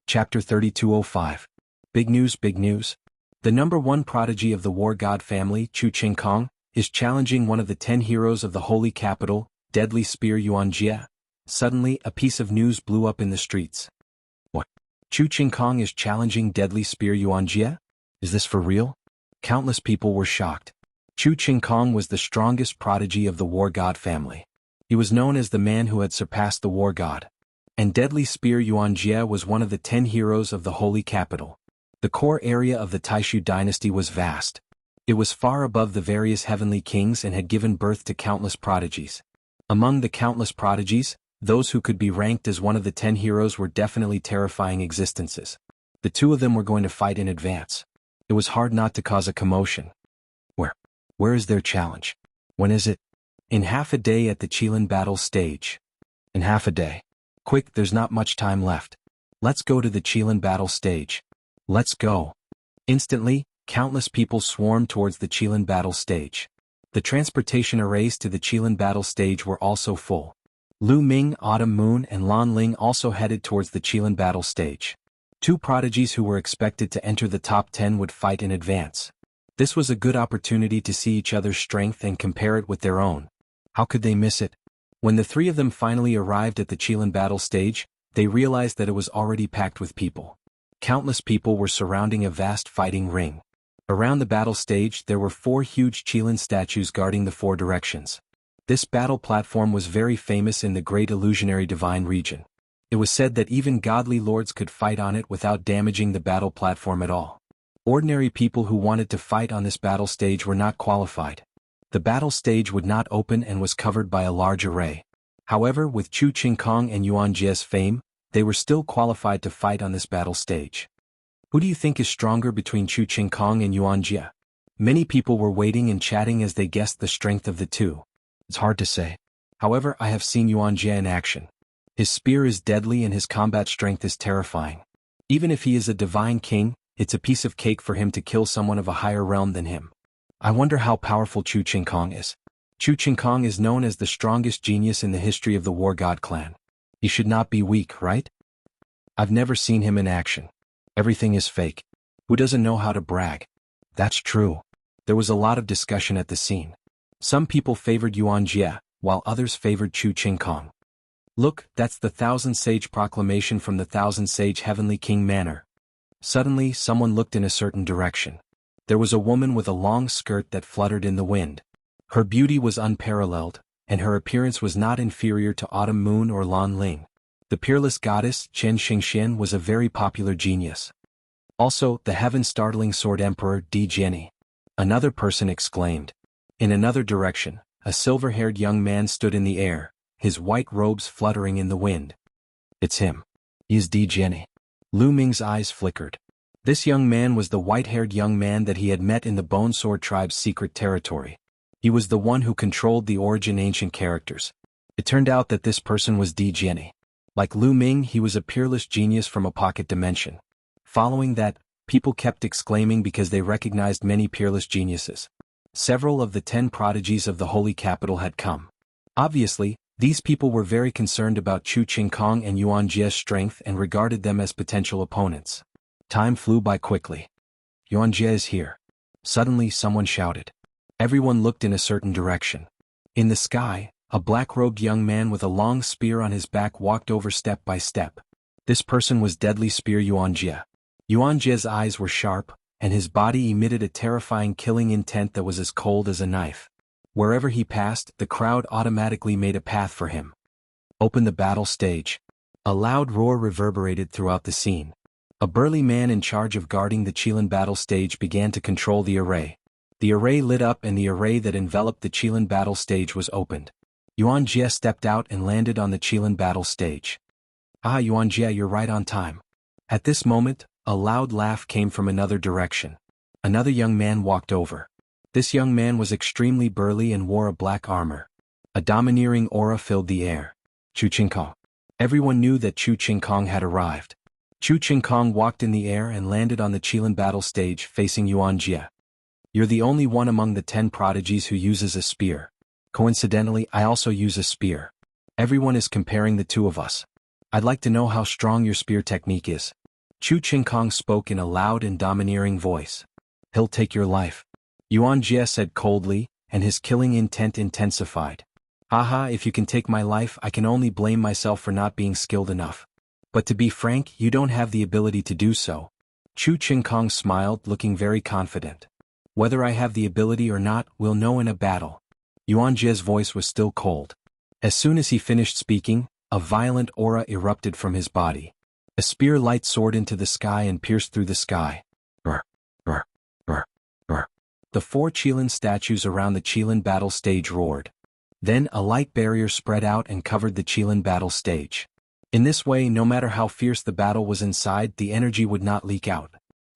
Chapter 3205. Big news, big news. The number one prodigy of the war god family, Chu Qingkong, is challenging one of the 10 heroes of the holy capital, Deadly Spear Yuanjie. Suddenly, a piece of news blew up in the streets. What? Chu Qingkong is challenging Deadly Spear Yuanjie? Is this for real? Countless people were shocked. Chu Qingkong was the strongest prodigy of the war god family. He was known as the man who had surpassed the war god. And Deadly Spear Yuanjie was one of the 10 heroes of the holy capital. The core area of the Taishu dynasty was vast. It was far above the various heavenly kings and had given birth to countless prodigies. Among the countless prodigies, those who could be ranked as one of the 10 heroes were definitely terrifying existences. The two of them were going to fight in advance. It was hard not to cause a commotion. Where is their challenge? When is it? In half a day at the Qilin battle stage. In half a day. Quick, there's not much time left. Let's go to the Qilin battle stage. Let's go. Instantly, countless people swarmed towards the Qilin battle stage. The transportation arrays to the Qilin battle stage were also full. Lu Ming, Autumn Moon, and Lan Ling also headed towards the Qilin battle stage. Two prodigies who were expected to enter the top 10 would fight in advance. This was a good opportunity to see each other's strength and compare it with their own. How could they miss it? When the three of them finally arrived at the Qilin battle stage, they realized that it was already packed with people. Countless people were surrounding a vast fighting ring. Around the battle stage there were 4 huge Qilin statues guarding the 4 directions. This battle platform was very famous in the Great Illusionary Divine region. It was said that even godly lords could fight on it without damaging the battle platform at all. Ordinary people who wanted to fight on this battle stage were not qualified. The battle stage would not open and was covered by a large array. However, with Chu Qingkong and Yuanjie's fame, they were still qualified to fight on this battle stage. Who do you think is stronger between Chu Qingkong and Yuanjie? Many people were waiting and chatting as they guessed the strength of the two. It's hard to say. However, I have seen Yuanjie in action. His spear is deadly and his combat strength is terrifying. Even if he is a divine king, it's a piece of cake for him to kill someone of a higher realm than him. I wonder how powerful Chu Qingkong is. Chu Qingkong is known as the strongest genius in the history of the War God clan. He should not be weak, right? I've never seen him in action. Everything is fake. Who doesn't know how to brag? That's true. There was a lot of discussion at the scene. Some people favored Yuanjie, while others favored Chu Qingkong. Look, that's the Thousand Sage proclamation from the Thousand Sage Heavenly King Manor. Suddenly, someone looked in a certain direction. There was a woman with a long skirt that fluttered in the wind. Her beauty was unparalleled, and her appearance was not inferior to Autumn Moon or Lan Ling. The peerless goddess, Chen Xingxian, was a very popular genius. Also, the heaven-startling sword emperor, Di Jiani. Another person exclaimed. In another direction, a silver-haired young man stood in the air, his white robes fluttering in the wind. It's him. He is Di Jiani. Lu Ming's eyes flickered. This young man was the white-haired young man that he had met in the Bone Sword tribe's secret territory. He was the one who controlled the Origin ancient characters. It turned out that this person was Di Jiani. Like Lu Ming, he was a peerless genius from a pocket dimension. Following that, people kept exclaiming because they recognized many peerless geniuses. Several of the 10 prodigies of the holy capital had come. Obviously, these people were very concerned about Chu Qingkong and Yuanjie's strength and regarded them as potential opponents. Time flew by quickly. Yuanjie is here. Suddenly someone shouted. Everyone looked in a certain direction. In the sky, a black-robed young man with a long spear on his back walked over step by step. This person was Deadly Spear Yuanjie. Yuanjie's eyes were sharp, and his body emitted a terrifying killing intent that was as cold as a knife. Wherever he passed, the crowd automatically made a path for him. Open the battle stage. A loud roar reverberated throughout the scene. A burly man in charge of guarding the Qilin battle stage began to control the array. The array lit up and the array that enveloped the Qilin battle stage was opened. Yuanjie stepped out and landed on the Qilin battle stage. Ah, Yuanjie, you're right on time. At this moment, a loud laugh came from another direction. Another young man walked over. This young man was extremely burly and wore a black armor. A domineering aura filled the air. Chu Qingkong. Everyone knew that Chu Qingkong had arrived. Chu Qingkong walked in the air and landed on the Qilin battle stage facing Yuanjie. You're the only one among the 10 prodigies who uses a spear. Coincidentally, I also use a spear. Everyone is comparing the two of us. I'd like to know how strong your spear technique is. Chu Qingkong spoke in a loud and domineering voice. He'll take your life. Yuan Jie said coldly, and his killing intent intensified. Haha, if you can take my life, I can only blame myself for not being skilled enough. But to be frank, you don't have the ability to do so. Chu Qingkong smiled, looking very confident. Whether I have the ability or not, we'll know in a battle. Yuan Jie's voice was still cold. As soon as he finished speaking, a violent aura erupted from his body. A spear light soared into the sky and pierced through the sky. Brr, brr, brr, brr. The 4 Qilin statues around the Qilin battle stage roared. Then a light barrier spread out and covered the Qilin battle stage. In this way, no matter how fierce the battle was inside, the energy would not leak out.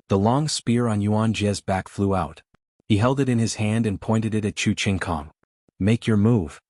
The long spear on Yuan Jie's back flew out. He held it in his hand and pointed it at Chu Qingkong. Make your move.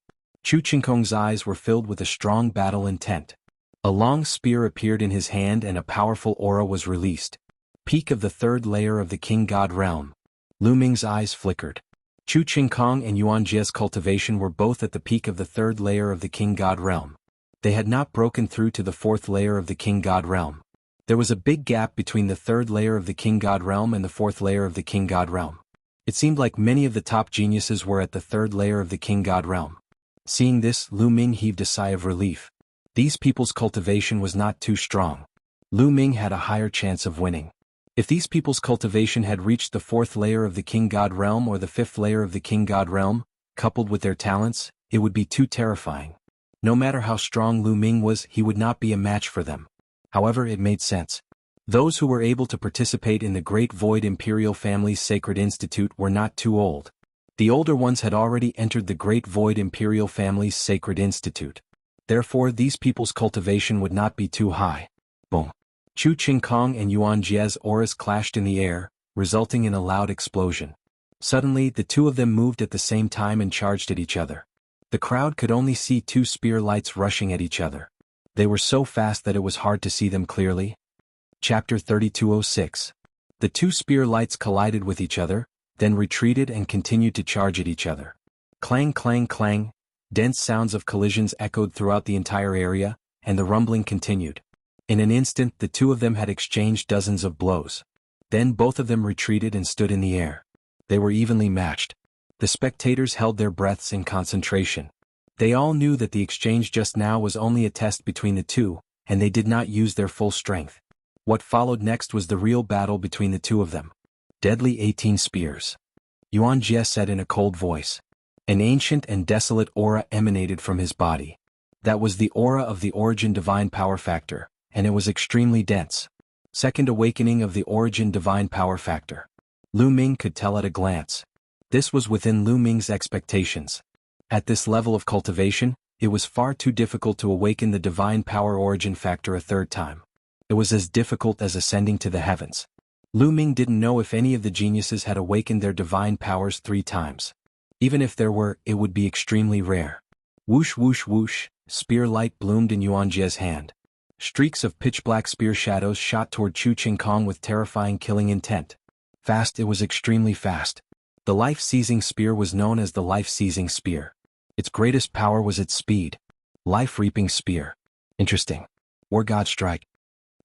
Chu Qingkong's eyes were filled with a strong battle intent. A long spear appeared in his hand and a powerful aura was released. Peak of the 3rd layer of the King God realm. Lu Ming's eyes flickered. Chu Qingkong and Yuan Jie's cultivation were both at the peak of the 3rd layer of the King God realm. They had not broken through to the 4th layer of the King God realm. There was a big gap between the 3rd layer of the King God realm and the 4th layer of the King God realm. It seemed like many of the top geniuses were at the 3rd layer of the King God realm. Seeing this, Lu Ming heaved a sigh of relief. These people's cultivation was not too strong. Lu Ming had a higher chance of winning. If these people's cultivation had reached the 4th layer of the King God realm or the 5th layer of the King God realm, coupled with their talents, it would be too terrifying. No matter how strong Lu Ming was, he would not be a match for them. However, it made sense. Those who were able to participate in the Great Void Imperial Family's Sacred Institute were not too old. The older ones had already entered the Great Void Imperial Family's Sacred Institute. Therefore, these people's cultivation would not be too high. Boom. Chu Qingkong and Yuan Jie's auras clashed in the air, resulting in a loud explosion. Suddenly, the 2 of them moved at the same time and charged at each other. The crowd could only see 2 spear lights rushing at each other. They were so fast that it was hard to see them clearly. Chapter 3206. The 2 spear lights collided with each other, then retreated and continued to charge at each other. Clang, clang, clang. Dense sounds of collisions echoed throughout the entire area, and the rumbling continued. In an instant, the 2 of them had exchanged dozens of blows. Then both of them retreated and stood in the air. They were evenly matched. The spectators held their breaths in concentration. They all knew that the exchange just now was only a test between the 2, and they did not use their full strength. What followed next was the real battle between the 2 of them. Deadly 18 spears. Yuan Jie said in a cold voice. An ancient and desolate aura emanated from his body. That was the aura of the Origin Divine Power Factor, and it was extremely dense. Second awakening of the Origin Divine Power Factor. Lu Ming could tell at a glance. This was within Lu Ming's expectations. At this level of cultivation, it was far too difficult to awaken the Divine Power Origin Factor a 3rd time. It was as difficult as ascending to the heavens. Lu Ming didn't know if any of the geniuses had awakened their divine powers 3 times. Even if there were, it would be extremely rare. Whoosh whoosh whoosh, spear light bloomed in Yuan Jie's hand. Streaks of pitch-black spear shadows shot toward Chu Qingkong with terrifying killing intent. Fast, it was extremely fast. The life-seizing spear was known as the life-seizing spear. Its greatest power was its speed. Life-reaping spear. Interesting. War God strike.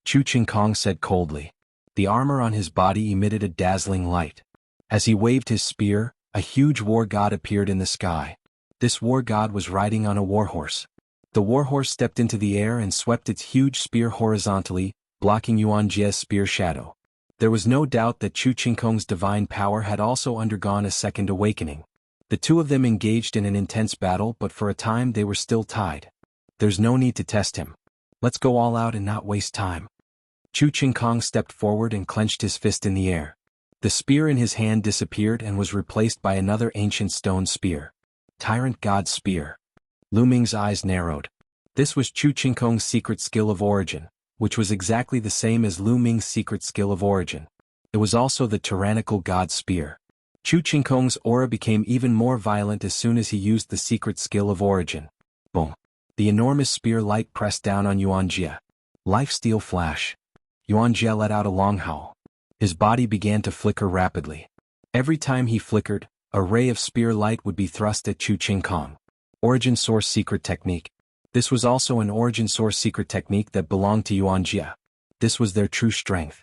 Chu Qingkong said coldly. The armor on his body emitted a dazzling light. As he waved his spear, a huge war god appeared in the sky. This war god was riding on a warhorse. The warhorse stepped into the air and swept its huge spear horizontally, blocking Yuan Jie's spear shadow. There was no doubt that Chu Qingkong's divine power had also undergone a second awakening. The 2 of them engaged in an intense battle, but for a time they were still tied. There's no need to test him. Let's go all out and not waste time. Chu Qingkong stepped forward and clenched his fist in the air. The spear in his hand disappeared and was replaced by another ancient stone spear. Tyrant God Spear. Lu Ming's eyes narrowed. This was Chu Qingkong's secret skill of origin, which was exactly the same as Lu Ming's secret skill of origin. It was also the tyrannical God Spear. Chu Qingkong's aura became even more violent as soon as he used the secret skill of origin. Boom. The enormous spear light pressed down on Yuan Jie. Lifesteal flash. Yuan Jie let out a long howl. His body began to flicker rapidly. Every time he flickered, a ray of spear light would be thrust at Chu Qingkong. Origin Source Secret Technique. This was also an Origin Source secret technique that belonged to Yuan Jie. This was their true strength.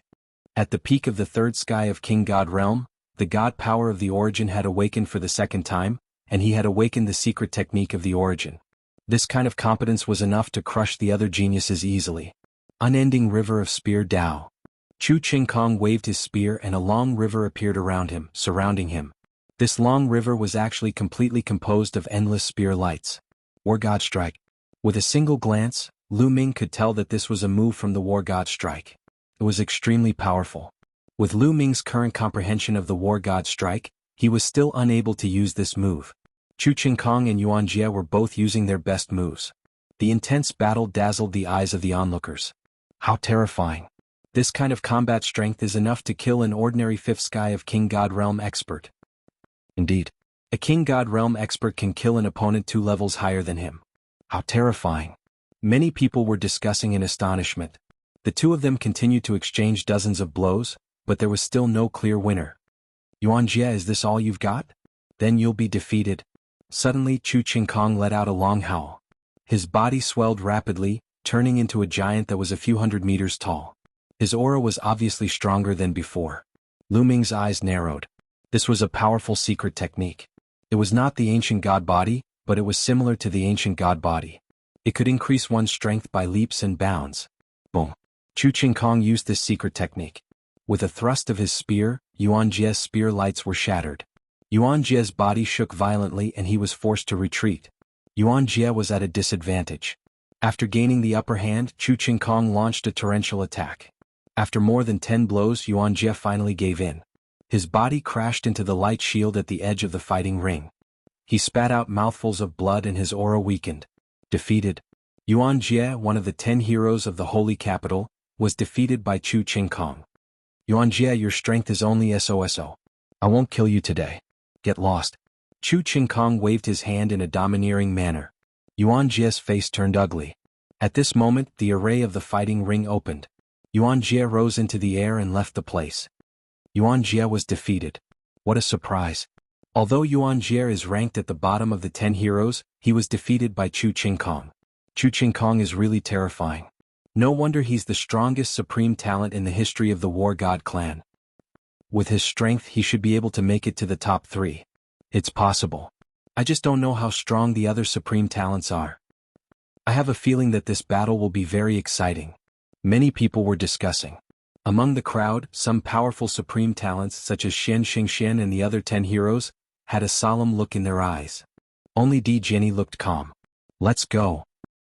At the peak of the third sky of King God realm, the god power of the origin had awakened for the second time, and he had awakened the secret technique of the origin. This kind of competence was enough to crush the other geniuses easily. Unending river of spear Dao. Chu Qingkong waved his spear and a long river appeared around him, surrounding him. This long river was actually completely composed of endless spear lights. War God Strike. With a single glance, Lu Ming could tell that this was a move from the War God Strike. It was extremely powerful. With Lu Ming's current comprehension of the War God Strike, he was still unable to use this move. Chu Qingkong and Yuan Jie were both using their best moves. The intense battle dazzled the eyes of the onlookers. How terrifying. This kind of combat strength is enough to kill an ordinary fifth sky of King God Realm expert. Indeed, a King God Realm expert can kill an opponent 2 levels higher than him. How terrifying. Many people were discussing in astonishment. The two of them continued to exchange dozens of blows, but there was still no clear winner. Yuan Jie, is this all you've got? Then you'll be defeated. Suddenly Chu Qingkong let out a long howl. His body swelled rapidly, turning into a giant that was a few hundred meters tall. His aura was obviously stronger than before. Lu Ming's eyes narrowed. This was a powerful secret technique. It was not the ancient god body, but it was similar to the ancient god body. It could increase one's strength by leaps and bounds. Boom. Chu Qingkong used this secret technique. With a thrust of his spear, Yuan Jie's spear lights were shattered. Yuan Jie's body shook violently and he was forced to retreat. Yuan Jie was at a disadvantage. After gaining the upper hand, Chu Qingkong launched a torrential attack. After more than 10 blows, Yuan Jie finally gave in. His body crashed into the light shield at the edge of the fighting ring. He spat out mouthfuls of blood and his aura weakened. Defeated. Yuan Jie, one of the 10 heroes of the holy capital, was defeated by Chu Qingkong. Yuan Jie, your strength is only SOSO. I won't kill you today. Get lost. Chu Qingkong waved his hand in a domineering manner. Yuan Jie's face turned ugly. At this moment, the array of the fighting ring opened. Yuan Jie rose into the air and left the place. Yuan Jie was defeated. What a surprise. Although Yuan Jie is ranked at the bottom of the 10 heroes, he was defeated by Chu Qingkong. Chu Qingkong is really terrifying. No wonder he's the strongest supreme talent in the history of the War God clan. With his strength, he should be able to make it to the top 3. It's possible. I just don't know how strong the other supreme talents are. I have a feeling that this battle will be very exciting. Many people were discussing. Among the crowd, some powerful supreme talents such as Xian Xingxian and the other 10 heroes had a solemn look in their eyes. Only Di Jenny looked calm. Let's go.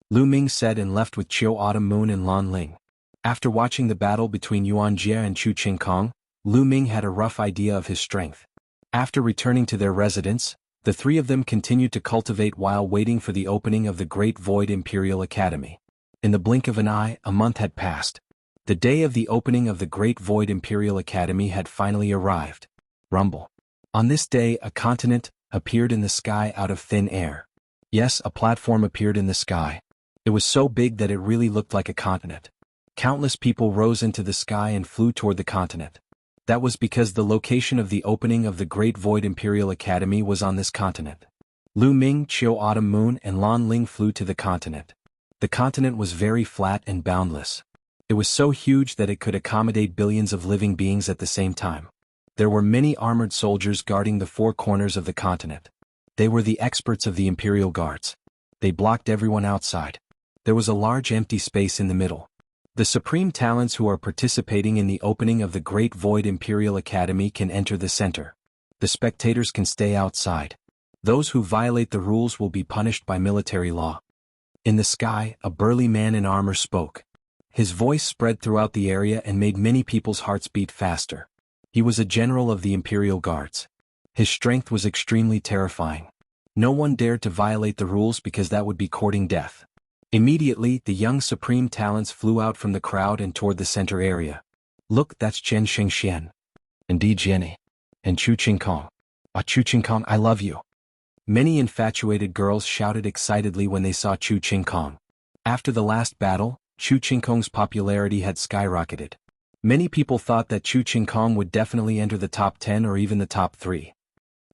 Lu Ming said and left with Qiu Autumn Moon and Lan Ling. After watching the battle between Yuan Jie and Chu Qingkong, Lu Ming had a rough idea of his strength. After returning to their residence, the 3 of them continued to cultivate while waiting for the opening of the Great Void Imperial Academy. In the blink of an eye, a month had passed. The day of the opening of the Great Void Imperial Academy had finally arrived. Rumble. On this day, a continent appeared in the sky out of thin air. Yes, a platform appeared in the sky. It was so big that it really looked like a continent. Countless people rose into the sky and flew toward the continent. That was because the location of the opening of the Great Void Imperial Academy was on this continent. Lu Ming, Qiu Autumn Moon, and Lan Ling flew to the continent. The continent was very flat and boundless. It was so huge that it could accommodate billions of living beings at the same time. There were many armored soldiers guarding the 4 corners of the continent. They were the experts of the Imperial Guards. They blocked everyone outside. There was a large empty space in the middle. The supreme talents who are participating in the opening of the Great Void Imperial Academy can enter the center. The spectators can stay outside. Those who violate the rules will be punished by military law. In the sky, a burly man in armor spoke. His voice spread throughout the area and made many people's hearts beat faster. He was a general of the Imperial Guards. His strength was extremely terrifying. No one dared to violate the rules because that would be courting death. Immediately, the young supreme talents flew out from the crowd and toward the center area. Look, that's Chen Xingxian. And Di Jenny. And Chu Qingkong. Ah, Chu Qingkong, I love you. Many infatuated girls shouted excitedly when they saw Chu Qingkong. After the last battle, Chu Qingkong's popularity had skyrocketed. Many people thought that Chu Qingkong would definitely enter the top 10 or even the top 3.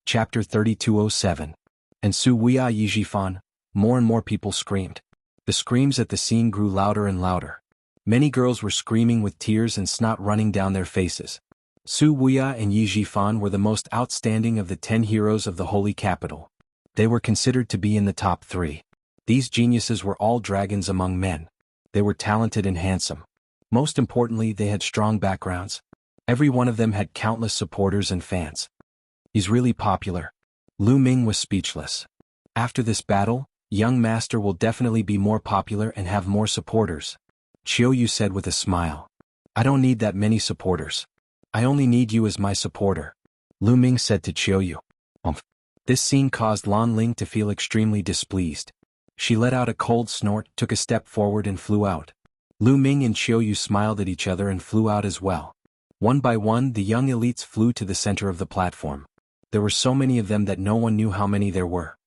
Chapter 3207. And Su Wuya Yijifan, more and more people screamed. The screams at the scene grew louder and louder. Many girls were screaming with tears and snot running down their faces. Su Wuya and Yi Jifan were the most outstanding of the 10 heroes of the holy capital. They were considered to be in the top 3. These geniuses were all dragons among men. They were talented and handsome. Most importantly, they had strong backgrounds. Every one of them had countless supporters and fans. He's really popular. Lu Ming was speechless. After this battle, young master will definitely be more popular and have more supporters. Qiu Yu said with a smile. I don't need that many supporters. I only need you as my supporter. Lu Ming said to Qiu Yu. This scene caused Lan Ling to feel extremely displeased. She let out a cold snort, took a step forward and flew out. Lu Ming and Qiu Yu smiled at each other and flew out as well. One by one, the young elites flew to the center of the platform. There were so many of them that no one knew how many there were.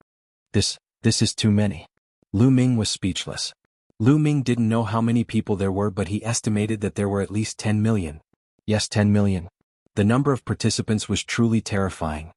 This is too many. Lu Ming was speechless. Lu Ming didn't know how many people there were, but he estimated that there were at least 10 million. Yes, 10 million. The number of participants was truly terrifying.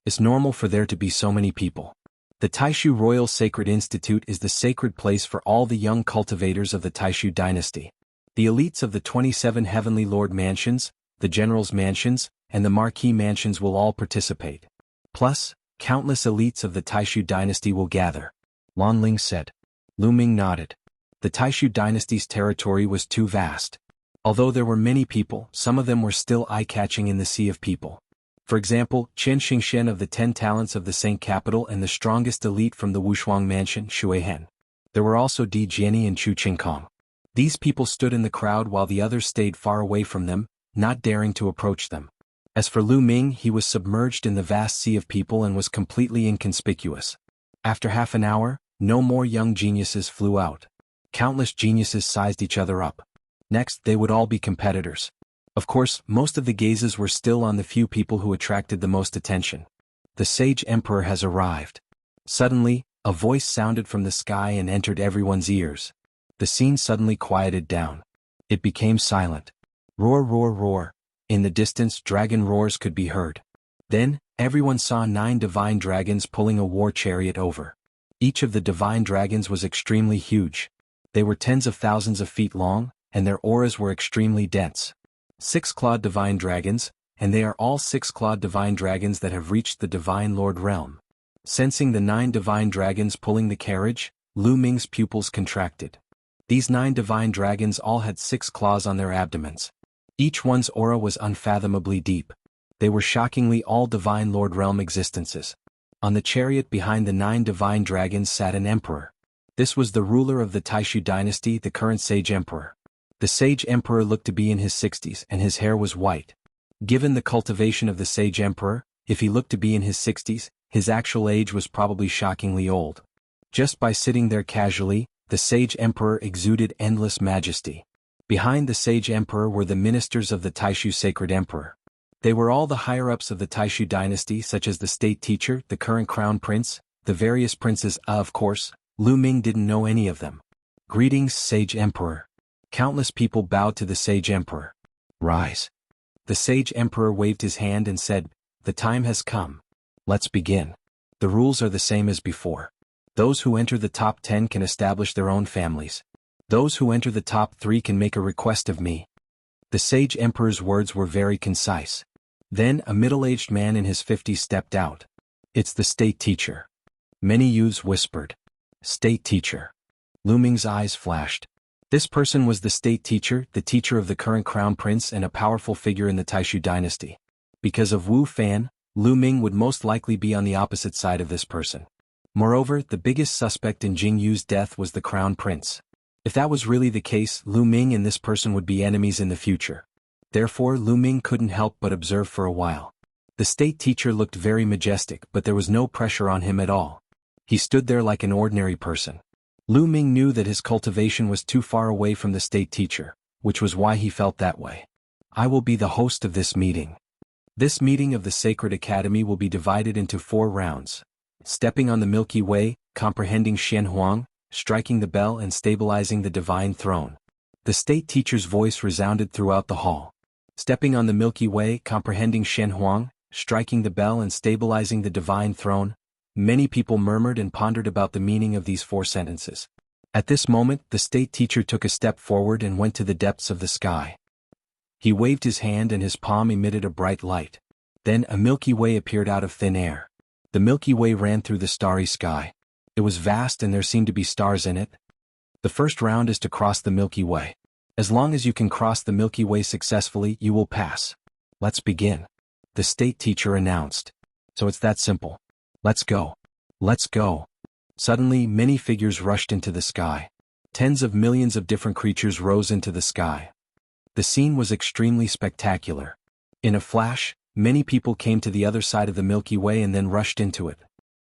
It's normal for there to be so many people. The Taishu Royal Sacred Institute is the sacred place for all the young cultivators of the Taishu dynasty. The elites of the 27 Heavenly Lord mansions, the General's mansions, and the Marquis mansions will all participate. Plus, countless elites of the Taishu dynasty will gather. Lan Ling said. Lu Ming nodded. The Taishu dynasty's territory was too vast. Although there were many people, some of them were still eye-catching in the sea of people. For example, Chen Xingshen of the 10 talents of the Saint Capital and the strongest elite from the Wushuang mansion, Shuihen. There were also Di Jiani and Chu Qingkong. These people stood in the crowd while the others stayed far away from them, not daring to approach them. As for Lu Ming, he was submerged in the vast sea of people and was completely inconspicuous. After half an hour, no more young geniuses flew out. Countless geniuses sized each other up. Next, they would all be competitors. Of course, most of the gazes were still on the few people who attracted the most attention. The Sage Emperor has arrived. Suddenly, a voice sounded from the sky and entered everyone's ears. The scene suddenly quieted down. It became silent. Roar, roar, roar. In the distance, dragon roars could be heard. Then, everyone saw 9 divine dragons pulling a war chariot over. Each of the divine dragons was extremely huge. They were tens of thousands of feet long, and their auras were extremely dense. 6-clawed divine dragons, and they are all 6-clawed divine dragons that have reached the Divine Lord realm. Sensing the 9 divine dragons pulling the carriage, Lu Ming's pupils contracted. These 9 divine dragons all had 6 claws on their abdomens. Each one's aura was unfathomably deep. They were shockingly all Divine Lord realm existences. On the chariot behind the 9 divine dragons sat an emperor. This was the ruler of the Taishu dynasty, the current Sage Emperor. The Sage Emperor looked to be in his 60s and his hair was white. Given the cultivation of the Sage Emperor, if he looked to be in his 60s, his actual age was probably shockingly old. Just by sitting there casually, the Sage Emperor exuded endless majesty. Behind the Sage Emperor were the ministers of the Taishu Sacred Emperor. They were all the higher-ups of the Taishu dynasty, such as the state teacher, the current crown prince, the various princes. Of course, Lu Ming didn't know any of them. Greetings, Sage Emperor. Countless people bowed to the Sage Emperor. Rise. The Sage Emperor waved his hand and said, the time has come. Let's begin. The rules are the same as before. Those who enter the top 10 can establish their own families. Those who enter the top 3 can make a request of me. The Sage Emperor's words were very concise. Then a middle-aged man in his 50s stepped out. It's the state teacher. Many youths whispered. State teacher. Lu Ming's eyes flashed. This person was the state teacher, the teacher of the current crown prince and a powerful figure in the Taishu dynasty. Because of Wu Fan, Lu Ming would most likely be on the opposite side of this person. Moreover, the biggest suspect in Jing Yu's death was the crown prince. If that was really the case, Lu Ming and this person would be enemies in the future. Therefore, Lu Ming couldn't help but observe for a while. The state teacher looked very majestic, but there was no pressure on him at all. He stood there like an ordinary person. Lu Ming knew that his cultivation was too far away from the state teacher, which was why he felt that way. I will be the host of this meeting. This meeting of the Sacred Academy will be divided into 4 rounds. Stepping on the Milky Way, comprehending Xianhuang, striking the bell and stabilizing the divine throne. The state teacher's voice resounded throughout the hall. Stepping on the Milky Way, comprehending Xianhuang, striking the bell and stabilizing the divine throne. Many people murmured and pondered about the meaning of these 4 sentences. At this moment, the state teacher took a step forward and went to the depths of the sky. He waved his hand and his palm emitted a bright light. Then a Milky Way appeared out of thin air. The Milky Way ran through the starry sky. It was vast and there seemed to be stars in it. The first round is to cross the Milky Way. As long as you can cross the Milky Way successfully, you will pass. Let's begin. The state teacher announced. So it's that simple. Let's go. Let's go. Suddenly, many figures rushed into the sky. Tens of millions of different creatures rose into the sky. The scene was extremely spectacular. In a flash, many people came to the other side of the Milky Way and then rushed into it.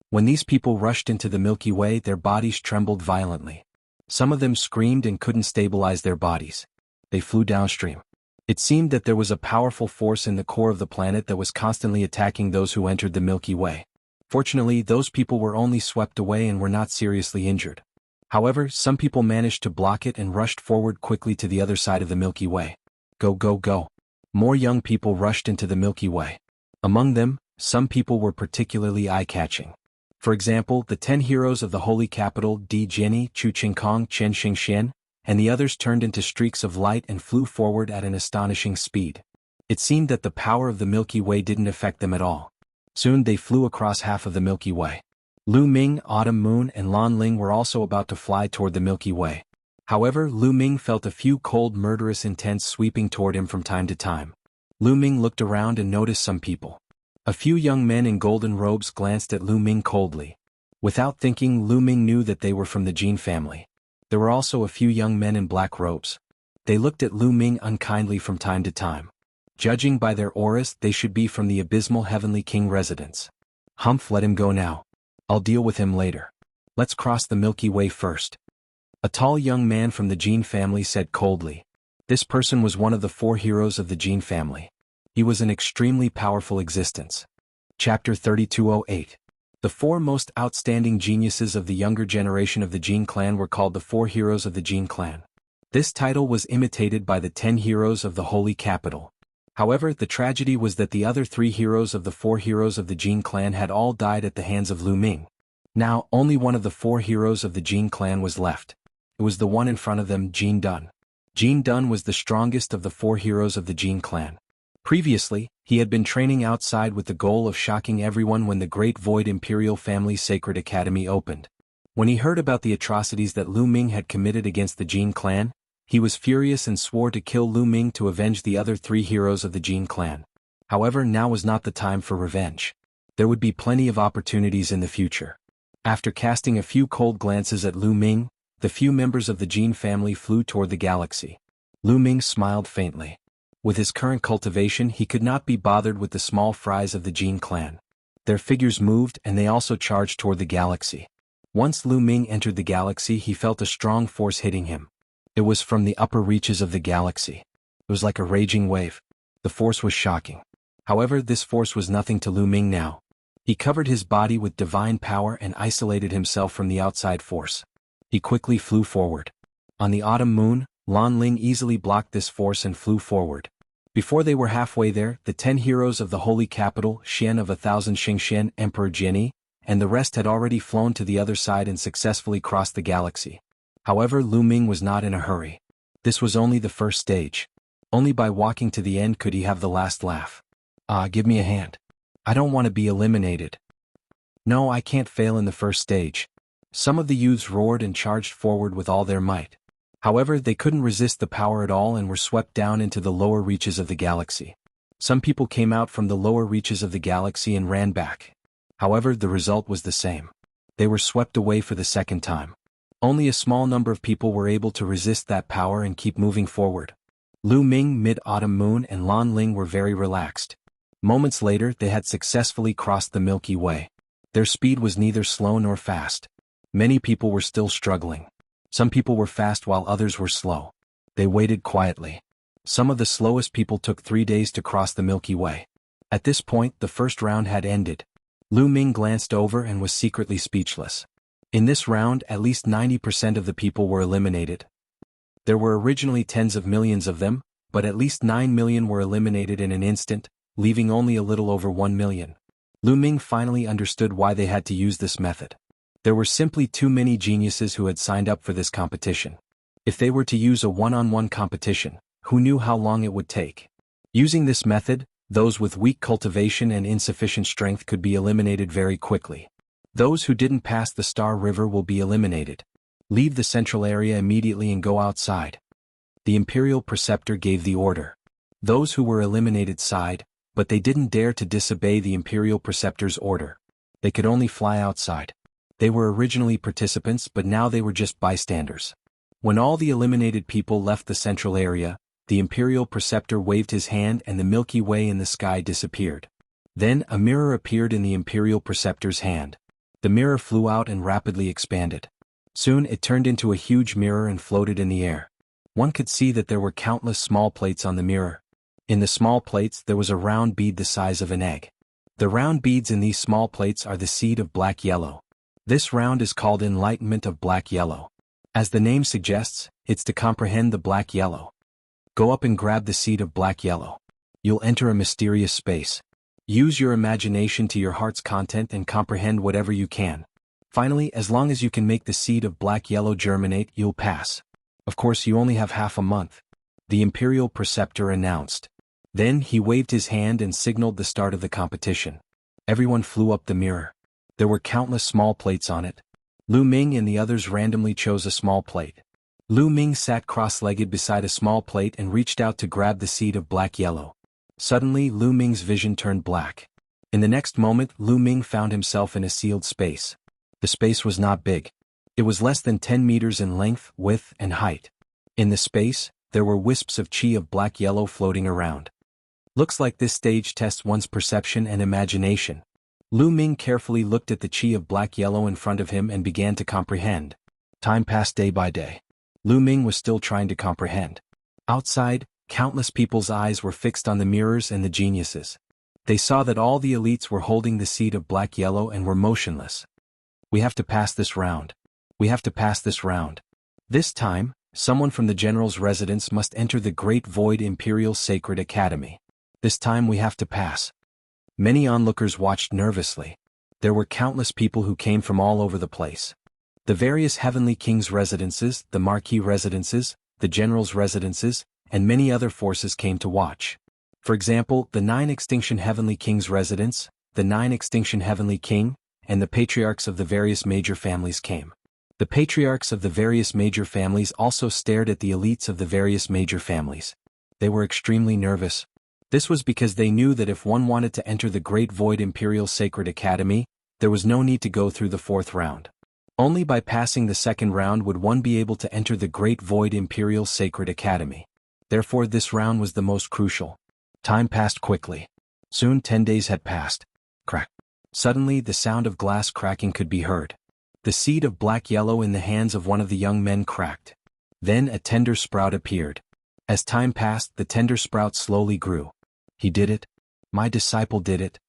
When these people rushed into the Milky Way, their bodies trembled violently. Some of them screamed and couldn't stabilize their bodies. They flew downstream. It seemed that there was a powerful force in the core of the planet that was constantly attacking those who entered the Milky Way. Fortunately, those people were only swept away and were not seriously injured. However, some people managed to block it and rushed forward quickly to the other side of the Milky Way. Go, go, go. More young people rushed into the Milky Way. Among them, some people were particularly eye-catching. For example, the 10 heroes of the holy capital Di Jiani, Chu Qingkong, Chen Xingxian, and the others turned into streaks of light and flew forward at an astonishing speed. It seemed that the power of the Milky Way didn't affect them at all. Soon they flew across half of the Milky Way. Lu Ming, Autumn Moon, and Lan Ling were also about to fly toward the Milky Way. However, Lu Ming felt a few cold, murderous intents sweeping toward him from time to time. Lu Ming looked around and noticed some people. A few young men in golden robes glanced at Lu Ming coldly. Without thinking, Lu Ming knew that they were from the Jin family. There were also a few young men in black robes. They looked at Lu Ming unkindly from time to time. Judging by their auras, they should be from the abysmal heavenly king residence. Humph, let him go now. I'll deal with him later. Let's cross the Milky Way first. A tall young man from the Jin family said coldly. This person was one of the 4 heroes of the Jin family. He was an extremely powerful existence. Chapter 3208. The 4 most outstanding geniuses of the younger generation of the Jin clan were called the 4 heroes of the Jin clan. This title was imitated by the 10 heroes of the holy capital. However, the tragedy was that the other 3 heroes of the 4 heroes of the Jin clan had all died at the hands of Lu Ming. Now, only one of the 4 heroes of the Jin clan was left. It was the one in front of them, Jin Dun. Jin Dun was the strongest of the 4 heroes of the Jin clan. Previously, he had been training outside with the goal of shocking everyone when the Great Void Imperial Family Sacred Academy opened. When he heard about the atrocities that Lu Ming had committed against the Jin clan, he was furious and swore to kill Lu Ming to avenge the other 3 heroes of the Jin clan. However, now was not the time for revenge. There would be plenty of opportunities in the future. After casting a few cold glances at Lu Ming, the few members of the Jin family flew toward the galaxy. Lu Ming smiled faintly. With his current cultivation, he could not be bothered with the small fries of the Jin clan. Their figures moved and they also charged toward the galaxy. Once Lu Ming entered the galaxy, he felt a strong force hitting him. It was from the upper reaches of the galaxy. It was like a raging wave. The force was shocking. However, this force was nothing to Lu Ming now. He covered his body with divine power and isolated himself from the outside force. He quickly flew forward. On the autumn moon, Lan Ling easily blocked this force and flew forward. Before they were halfway there, the 10 heroes of the holy capital, Xian of 1,000 Xingxian, Emperor Jiani, and the rest had already flown to the other side and successfully crossed the galaxy. However, Lu Ming was not in a hurry. This was only the first stage. Only by walking to the end could he have the last laugh. Give me a hand. I don't want to be eliminated. No, I can't fail in the first stage. Some of the youths roared and charged forward with all their might. However, they couldn't resist the power at all and were swept down into the lower reaches of the galaxy. Some people came out from the lower reaches of the galaxy and ran back. However, the result was the same. They were swept away for the second time. Only a small number of people were able to resist that power and keep moving forward. Lu Ming, Mid-Autumn Moon, and Lan Ling were very relaxed. Moments later, they had successfully crossed the Milky Way. Their speed was neither slow nor fast. Many people were still struggling. Some people were fast while others were slow. They waited quietly. Some of the slowest people took 3 days to cross the Milky Way. At this point, the first round had ended. Lu Ming glanced over and was secretly speechless. In this round, at least 90% of the people were eliminated. There were originally tens of millions of them, but at least 9 million were eliminated in an instant, leaving only a little over 1 million. Lu Ming finally understood why they had to use this method. There were simply too many geniuses who had signed up for this competition. If they were to use a one-on-one competition, who knew how long it would take? Using this method, those with weak cultivation and insufficient strength could be eliminated very quickly. Those who didn't pass the Star River will be eliminated. Leave the central area immediately and go outside. The Imperial Preceptor gave the order. Those who were eliminated sighed, but they didn't dare to disobey the Imperial Preceptor's order. They could only fly outside. They were originally participants, but now they were just bystanders. When all the eliminated people left the central area, the Imperial Preceptor waved his hand and the Milky Way in the sky disappeared. Then a mirror appeared in the Imperial Preceptor's hand. The mirror flew out and rapidly expanded. Soon it turned into a huge mirror and floated in the air. One could see that there were countless small plates on the mirror. In the small plates there was a round bead the size of an egg. The round beads in these small plates are the seed of black yellow. This round is called enlightenment of black yellow. As the name suggests, it's to comprehend the black yellow. Go up and grab the seed of black yellow. You'll enter a mysterious space. Use your imagination to your heart's content and comprehend whatever you can. Finally, as long as you can make the seed of black yellow germinate, you'll pass. Of course, you only have half a month. The Imperial Preceptor announced. Then he waved his hand and signaled the start of the competition. Everyone flew up the mirror. There were countless small plates on it. Lu Ming and the others randomly chose a small plate. Lu Ming sat cross-legged beside a small plate and reached out to grab the seed of black yellow. Suddenly, Lu Ming's vision turned black. In the next moment, Lu Ming found himself in a sealed space. The space was not big. It was less than 10 meters in length, width, and height. In the space, there were wisps of chi of black yellow floating around. Looks like this stage tests one's perception and imagination. Lu Ming carefully looked at the chi of black yellow in front of him and began to comprehend. Time passed day by day. Lu Ming was still trying to comprehend. Outside, countless people's eyes were fixed on the mirrors and the geniuses. They saw that all the elites were holding the seed of black yellow and were motionless. We have to pass this round. We have to pass this round. This time, someone from the general's residence must enter the Great Void Imperial Sacred Academy. This time we have to pass. Many onlookers watched nervously. There were countless people who came from all over the place. The various Heavenly Kings' residences, the Marquis residences, the general's residences, and many other forces came to watch. For example, the 9 Extinction Heavenly Kings' residence, the 9 Extinction Heavenly King, and the patriarchs of the various major families came. The patriarchs of the various major families also stared at the elites of the various major families. They were extremely nervous. This was because they knew that if one wanted to enter the Great Void Imperial Sacred Academy, there was no need to go through the 4th round. Only by passing the 2nd round would one be able to enter the Great Void Imperial Sacred Academy. Therefore this round was the most crucial. Time passed quickly. Soon 10 days had passed. Crack. Suddenly the sound of glass cracking could be heard. The seed of black yellow in the hands of one of the young men cracked. Then a tender sprout appeared. As time passed, the tender sprout slowly grew. He did it. My disciple did it.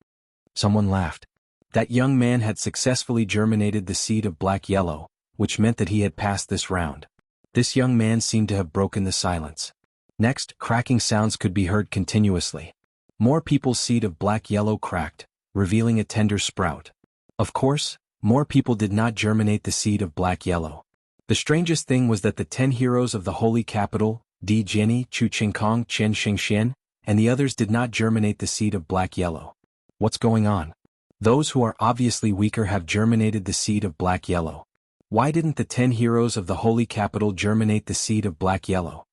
Someone laughed. That young man had successfully germinated the seed of black yellow, which meant that he had passed this round. This young man seemed to have broken the silence. Next, cracking sounds could be heard continuously. More people's seed of black yellow cracked, revealing a tender sprout. Of course, more people did not germinate the seed of black yellow. The strangest thing was that the 10 heroes of the holy capital, Di Jiani, Chu Qingkong, Chen Xingxian, and the others did not germinate the seed of black yellow. What's going on? Those who are obviously weaker have germinated the seed of black yellow. Why didn't the 10 heroes of the holy capital germinate the seed of black yellow?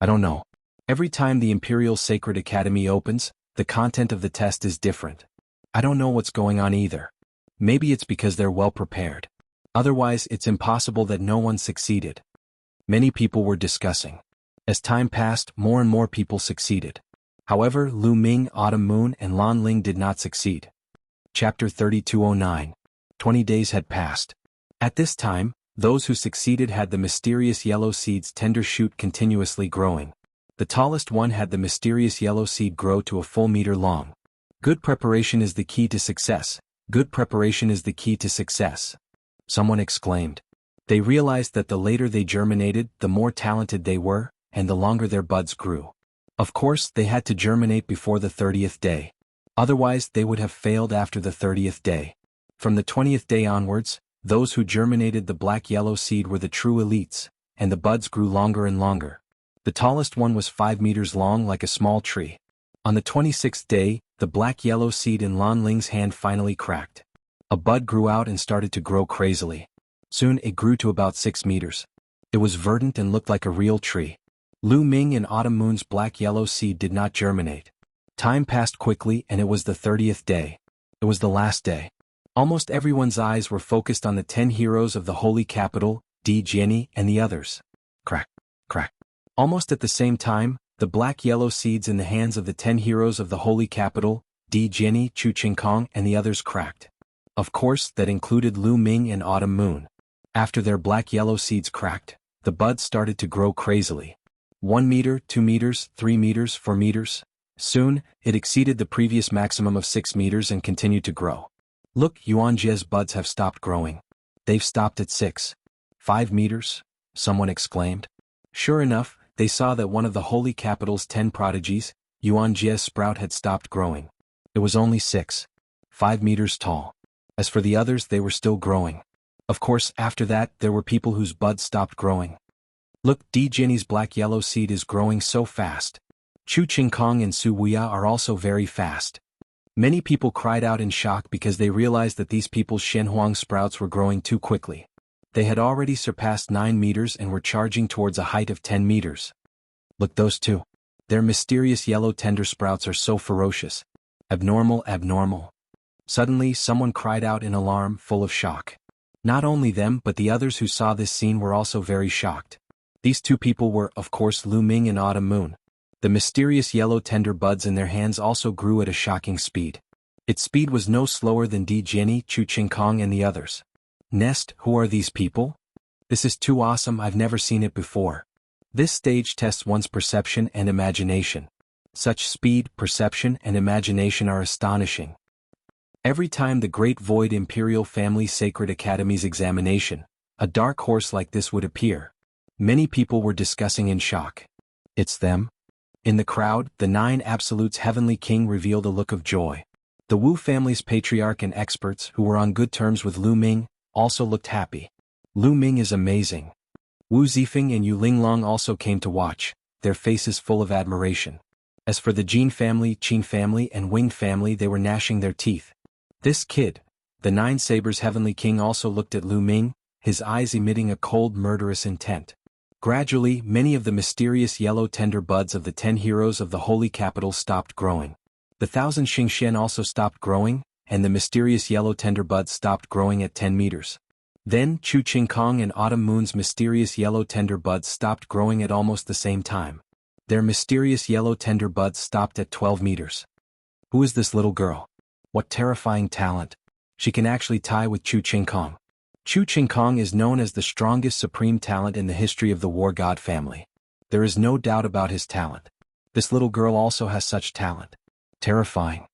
I don't know. Every time the Imperial Sacred Academy opens, the content of the test is different. I don't know what's going on either. Maybe it's because they're well prepared. Otherwise, it's impossible that no one succeeded. Many people were discussing. As time passed, more and more people succeeded. However, Lu Ming, Autumn Moon, and Lan Ling did not succeed. Chapter 3209. 20 days had passed. At this time, those who succeeded had the mysterious yellow seed's tender shoot continuously growing. The tallest one had the mysterious yellow seed grow to a full meter long. Good preparation is the key to success. Good preparation is the key to success. Someone exclaimed. They realized that the later they germinated, the more talented they were, and the longer their buds grew. Of course, they had to germinate before the 30th day. Otherwise, they would have failed after the 30th day. From the 20th day onwards, Those who germinated the black-yellow seed were the true elites, and the buds grew longer and longer. The tallest one was 5 meters long like a small tree. On the 26th day, the black-yellow seed in Lan Ling's hand finally cracked. A bud grew out and started to grow crazily. Soon it grew to about 6 meters. It was verdant and looked like a real tree. Lu Ming and Autumn Moon's black-yellow seed did not germinate. Time passed quickly and it was the 30th day. It was the last day. Almost everyone's eyes were focused on the 10 heroes of the holy capital, Di Jiani and the others. Crack, crack. Almost at the same time, the black-yellow seeds in the hands of the 10 heroes of the holy capital, Di Jiani, Chu Qingkong and the others cracked. Of course, that included Lu Ming and Autumn Moon. After their black-yellow seeds cracked, the buds started to grow crazily. 1 meter, 2 meters, 3 meters, 4 meters. Soon, it exceeded the previous maximum of 6 meters and continued to grow. Look, Yuanjie's buds have stopped growing. They've stopped at 6. 5 meters, someone exclaimed. Sure enough, they saw that one of the holy capital's 10 prodigies, Yuanjie's sprout had stopped growing. It was only 6. 5 meters tall. As for the others, they were still growing. Of course, after that, there were people whose buds stopped growing. Look, Di Jiani's black-yellow seed is growing so fast. Chu Qingkong and Su Wuya are also very fast. Many people cried out in shock because they realized that these people's Shenhuang sprouts were growing too quickly. They had already surpassed 9 meters and were charging towards a height of 10 meters. Look, those two. Their mysterious yellow tender sprouts are so ferocious. Abnormal, abnormal. Suddenly, someone cried out in alarm, full of shock. Not only them but the others who saw this scene were also very shocked. These two people were, of course, Lu Ming and Autumn Moon. The mysterious yellow tender buds in their hands also grew at a shocking speed. Its speed was no slower than Di Jiani, Chu Qingkong and the others. Nest, who are these people? This is too awesome, I've never seen it before. This stage tests one's perception and imagination. Such speed, perception and imagination are astonishing. Every time the Great Void Imperial Family Sacred Academy's examination, a dark horse like this would appear. Many people were discussing in shock. It's them? In the crowd, the 9 Absolutes Heavenly King revealed a look of joy. The Wu family's patriarch and experts, who were on good terms with Lu Ming, also looked happy. Lu Ming is amazing. Wu Zifeng and Yu Linglong also came to watch, their faces full of admiration. As for the Jin family, Qin family and Wing family, they were gnashing their teeth. This kid, the 9 Sabers Heavenly King, also looked at Lu Ming, his eyes emitting a cold, murderous intent. Gradually, many of the mysterious yellow tender buds of the 10 heroes of the holy capital stopped growing. The 1,000 Xingxian also stopped growing, and the mysterious yellow tender buds stopped growing at 10 meters. Then, Chu Qingkong and Autumn Moon's mysterious yellow tender buds stopped growing at almost the same time. Their mysterious yellow tender buds stopped at 12 meters. Who is this little girl? What terrifying talent! She can actually tie with Chu Qingkong. Chu Qingkong is known as the strongest supreme talent in the history of the War God family. There is no doubt about his talent. This little girl also has such talent. Terrifying.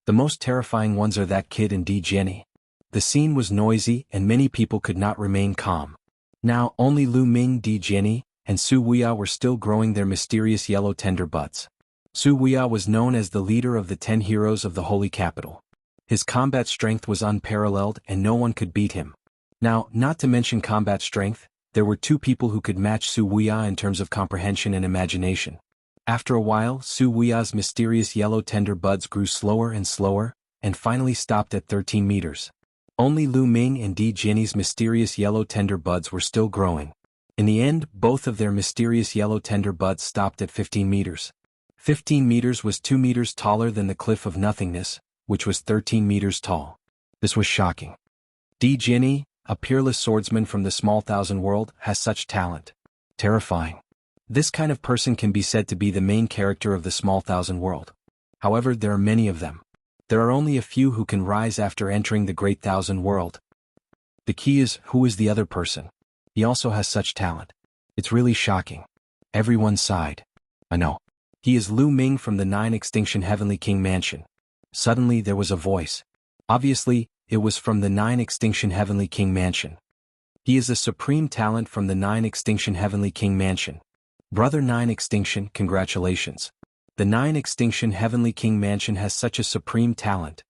The most terrifying ones are that kid and Di Jiani. The scene was noisy and many people could not remain calm. Now, only Lu Ming, Di Jiani, and Su Wuya were still growing their mysterious yellow tender buds. Su Wuya was known as the leader of the 10 heroes of the holy capital. His combat strength was unparalleled and no one could beat him. Now, not to mention combat strength, there were 2 people who could match Su Wuya in terms of comprehension and imagination. After a while, Su Wuya's mysterious yellow tender buds grew slower and slower, and finally stopped at 13 meters. Only Lu Ming and Di Jiani's mysterious yellow tender buds were still growing. In the end, both of their mysterious yellow tender buds stopped at 15 meters. 15 meters was 2 meters taller than the Cliff of Nothingness, which was 13 meters tall. This was shocking. Di Jiani, a peerless swordsman from the small thousand world, has such talent. Terrifying. This kind of person can be said to be the main character of the small thousand world. However, there are many of them. There are only a few who can rise after entering the great thousand world. The key is, who is the other person? He also has such talent. It's really shocking. Everyone sighed. I know. He is Lu Ming from the 9 Extinction Heavenly King Mansion. Suddenly there was a voice. Obviously, it was from the 9 Extinction Heavenly King Mansion. He is a supreme talent from the 9 Extinction Heavenly King Mansion. Brother 9 Extinction, congratulations. The 9 Extinction Heavenly King Mansion has such a supreme talent.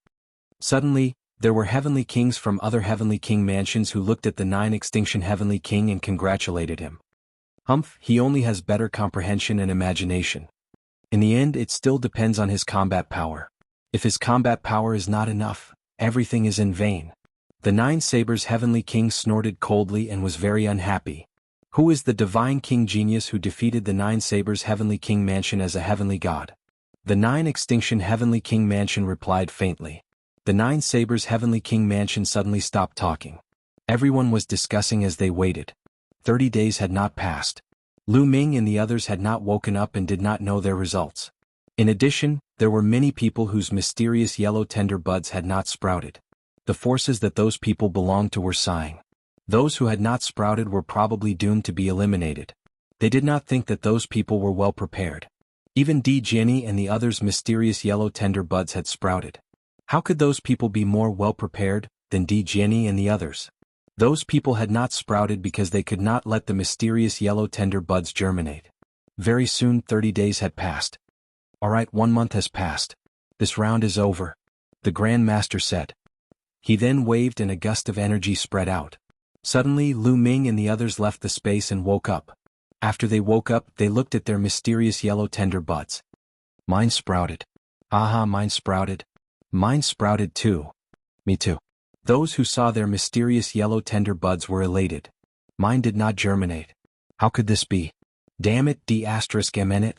Suddenly, There were heavenly kings from other heavenly king mansions who looked at the 9 extinction heavenly king and congratulated him. Humph, he only has better comprehension and imagination. In the end, it still depends on his combat power. If his combat power is not enough, everything is in vain. The 9 sabers heavenly king snorted coldly and was very unhappy. Who is the divine king genius who defeated the 9 sabers heavenly king mansion as a heavenly god? The 9 extinction heavenly king mansion replied faintly. The 9 sabers heavenly king mansion suddenly stopped talking. Everyone was discussing as they waited. 30 days had not passed. Lu Ming and the others had not woken up and did not know their results. In addition, there were many people whose mysterious yellow tender buds had not sprouted. The forces that those people belonged to were sighing. Those who had not sprouted were probably doomed to be eliminated. They did not think that those people were well prepared. Even Di Jenny and the others' mysterious yellow tender buds had sprouted. How could those people be more well prepared than Di Jenny and the others? Those people had not sprouted because they could not let the mysterious yellow tender buds germinate. Very soon 30 days had passed. Alright, 1 month has passed. This round is over, the Grand Master said. He then waved and a gust of energy spread out. Suddenly Lu Ming and the others left the space and woke up. After they woke up, they looked at their mysterious yellow tender buds. Mine sprouted. Aha, mine sprouted. Mine sprouted too. Me too. Those who saw their mysterious yellow tender buds were elated. Mine did not germinate. How could this be? Damn it, d*mn.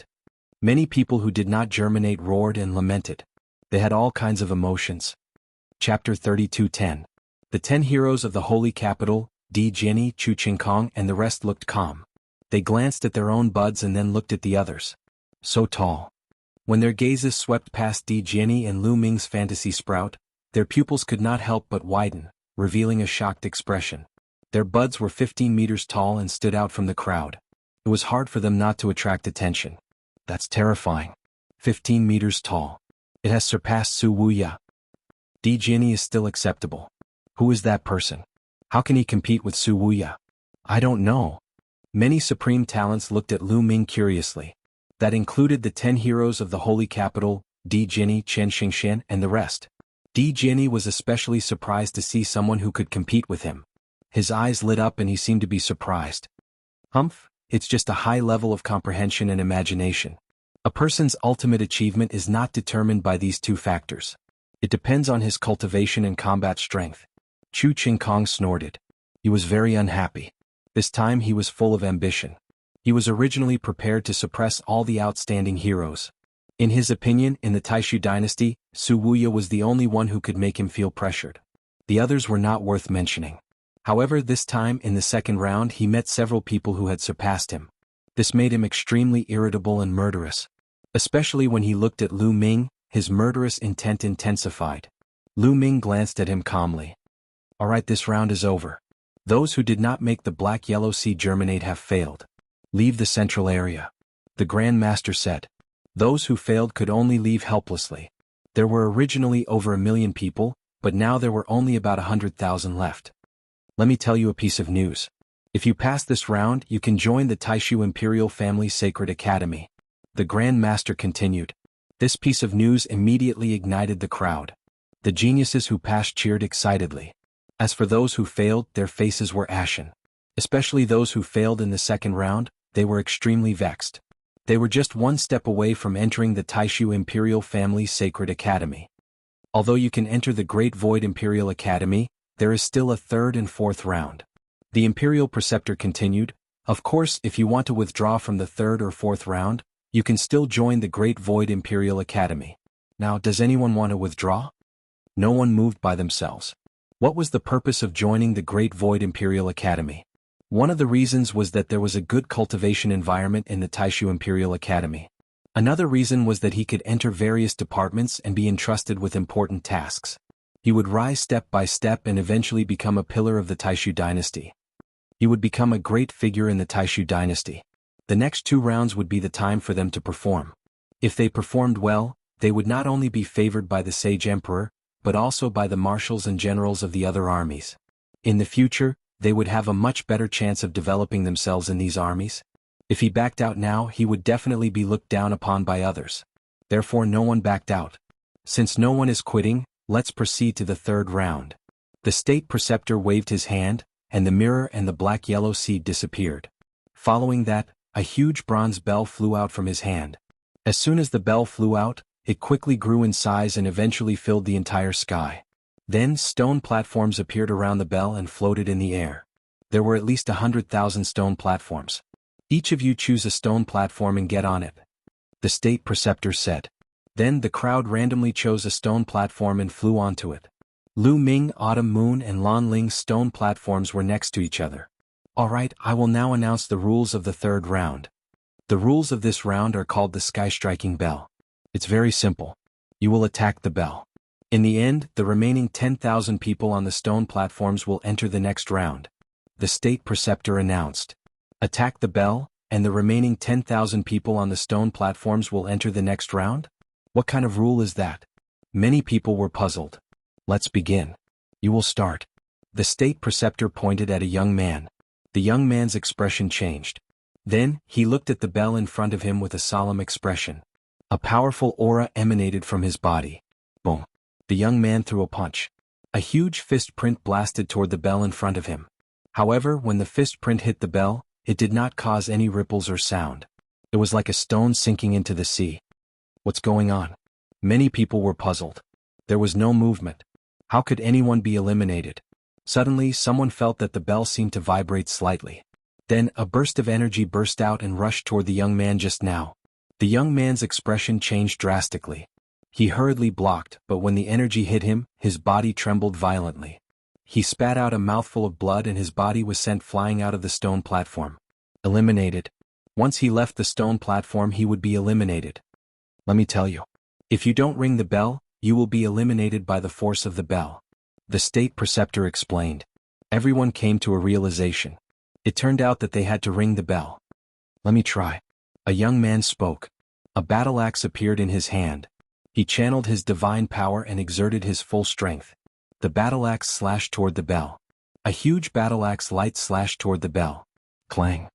Many people who did not germinate roared and lamented. They had all kinds of emotions. Chapter 32:10. The 10 heroes of the holy capital, Di Jenny, Chu Qingkong and the rest looked calm. They glanced at their own buds and then looked at the others. So tall. When their gazes swept past Di Jenny and Lu Ming's fantasy sprout, their pupils could not help but widen, revealing a shocked expression. Their buds were 15 meters tall and stood out from the crowd. It was hard for them not to attract attention. That's terrifying. 15 meters tall. It has surpassed Su Wuya. Di Jenny is still acceptable. Who is that person? How can he compete with Su Wuya? I don't know. Many supreme talents looked at Lu Ming curiously. That included the 10 heroes of the holy capital, Di Jenny, Chen Xingxian and the rest. Di Jenny was especially surprised to see someone who could compete with him. His eyes lit up and he seemed to be surprised. Humph, it's just a high level of comprehension and imagination. A person's ultimate achievement is not determined by these 2 factors. It depends on his cultivation and combat strength. Chu Qingkong snorted. He was very unhappy. This time he was full of ambition. He was originally prepared to suppress all the outstanding heroes. In his opinion, in the Taishu dynasty, Su Wuya was the only one who could make him feel pressured. The others were not worth mentioning. However, this time in the second round he met several people who had surpassed him. This made him extremely irritable and murderous. Especially when he looked at Lu Ming, his murderous intent intensified. Lu Ming glanced at him calmly. Alright, this round is over. Those who did not make the black-yellow seed germinate have failed. Leave the central area. The Grand Master said. Those who failed could only leave helplessly. There were originally over 1 million people, but now there were only about 100,000 left. Let me tell you a piece of news. If you pass this round, you can join the Taishu Imperial Family Sacred Academy. The Grand Master continued. This piece of news immediately ignited the crowd. The geniuses who passed cheered excitedly. As for those who failed, their faces were ashen. Especially those who failed in the second round, they were extremely vexed. They were just 1 step away from entering the Taishu Imperial Family Sacred Academy. Although you can enter the Great Void Imperial Academy, there is still a 3rd and 4th round. The Imperial Preceptor continued, of course, if you want to withdraw from the 3rd or 4th round, you can still join the Great Void Imperial Academy. Now, does anyone want to withdraw? No one moved by themselves. What was the purpose of joining the Great Void Imperial Academy? One of the reasons was that there was a good cultivation environment in the Taishu Imperial Academy. Another reason was that he could enter various departments and be entrusted with important tasks. He would rise step by step and eventually become a pillar of the Taishu dynasty. He would become a great figure in the Taishu dynasty. The next 2 rounds would be the time for them to perform. If they performed well, they would not only be favored by the Sage Emperor, but also by the marshals and generals of the other armies. In the future, they would have a much better chance of developing themselves in these armies. If he backed out now, he would definitely be looked down upon by others. Therefore no one backed out. Since no one is quitting, let's proceed to the third round. The state preceptor waved his hand, and the mirror and the black-yellow seed disappeared. Following that, a huge bronze bell flew out from his hand. As soon as the bell flew out, it quickly grew in size and eventually filled the entire sky. Then stone platforms appeared around the bell and floated in the air. There were at least 100,000 stone platforms. Each of you choose a stone platform and get on it, the state preceptor said. Then the crowd randomly chose a stone platform and flew onto it. Lu Ming, Autumn Moon and Lan Ling's stone platforms were next to each other. Alright, I will now announce the rules of the third round. The rules of this round are called the Sky Striking Bell. It's very simple. You will attack the bell. In the end, the remaining 10,000 people on the stone platforms will enter the next round. The state preceptor announced. Attack the bell, and the remaining 10,000 people on the stone platforms will enter the next round? What kind of rule is that? Many people were puzzled. Let's begin. You will start. The state preceptor pointed at a young man. The young man's expression changed. Then, he looked at the bell in front of him with a solemn expression. A powerful aura emanated from his body. Boom. The young man threw a punch. A huge fist print blasted toward the bell in front of him. However, when the fist print hit the bell, it did not cause any ripples or sound. It was like a stone sinking into the sea. What's going on? Many people were puzzled. There was no movement. How could anyone be eliminated? Suddenly, someone felt that the bell seemed to vibrate slightly. Then, a burst of energy burst out and rushed toward the young man just now. The young man's expression changed drastically. He hurriedly blocked, but when the energy hit him, his body trembled violently. He spat out a mouthful of blood and his body was sent flying out of the stone platform. Eliminated. Once he left the stone platform, he would be eliminated. Let me tell you. If you don't ring the bell, you will be eliminated by the force of the bell. The state preceptor explained. Everyone came to a realization. It turned out that they had to ring the bell. Let me try. A young man spoke. A battle axe appeared in his hand. He channeled his divine power and exerted his full strength. The battle axe slashed toward the bell. A huge battle axe light slashed toward the bell. Clang.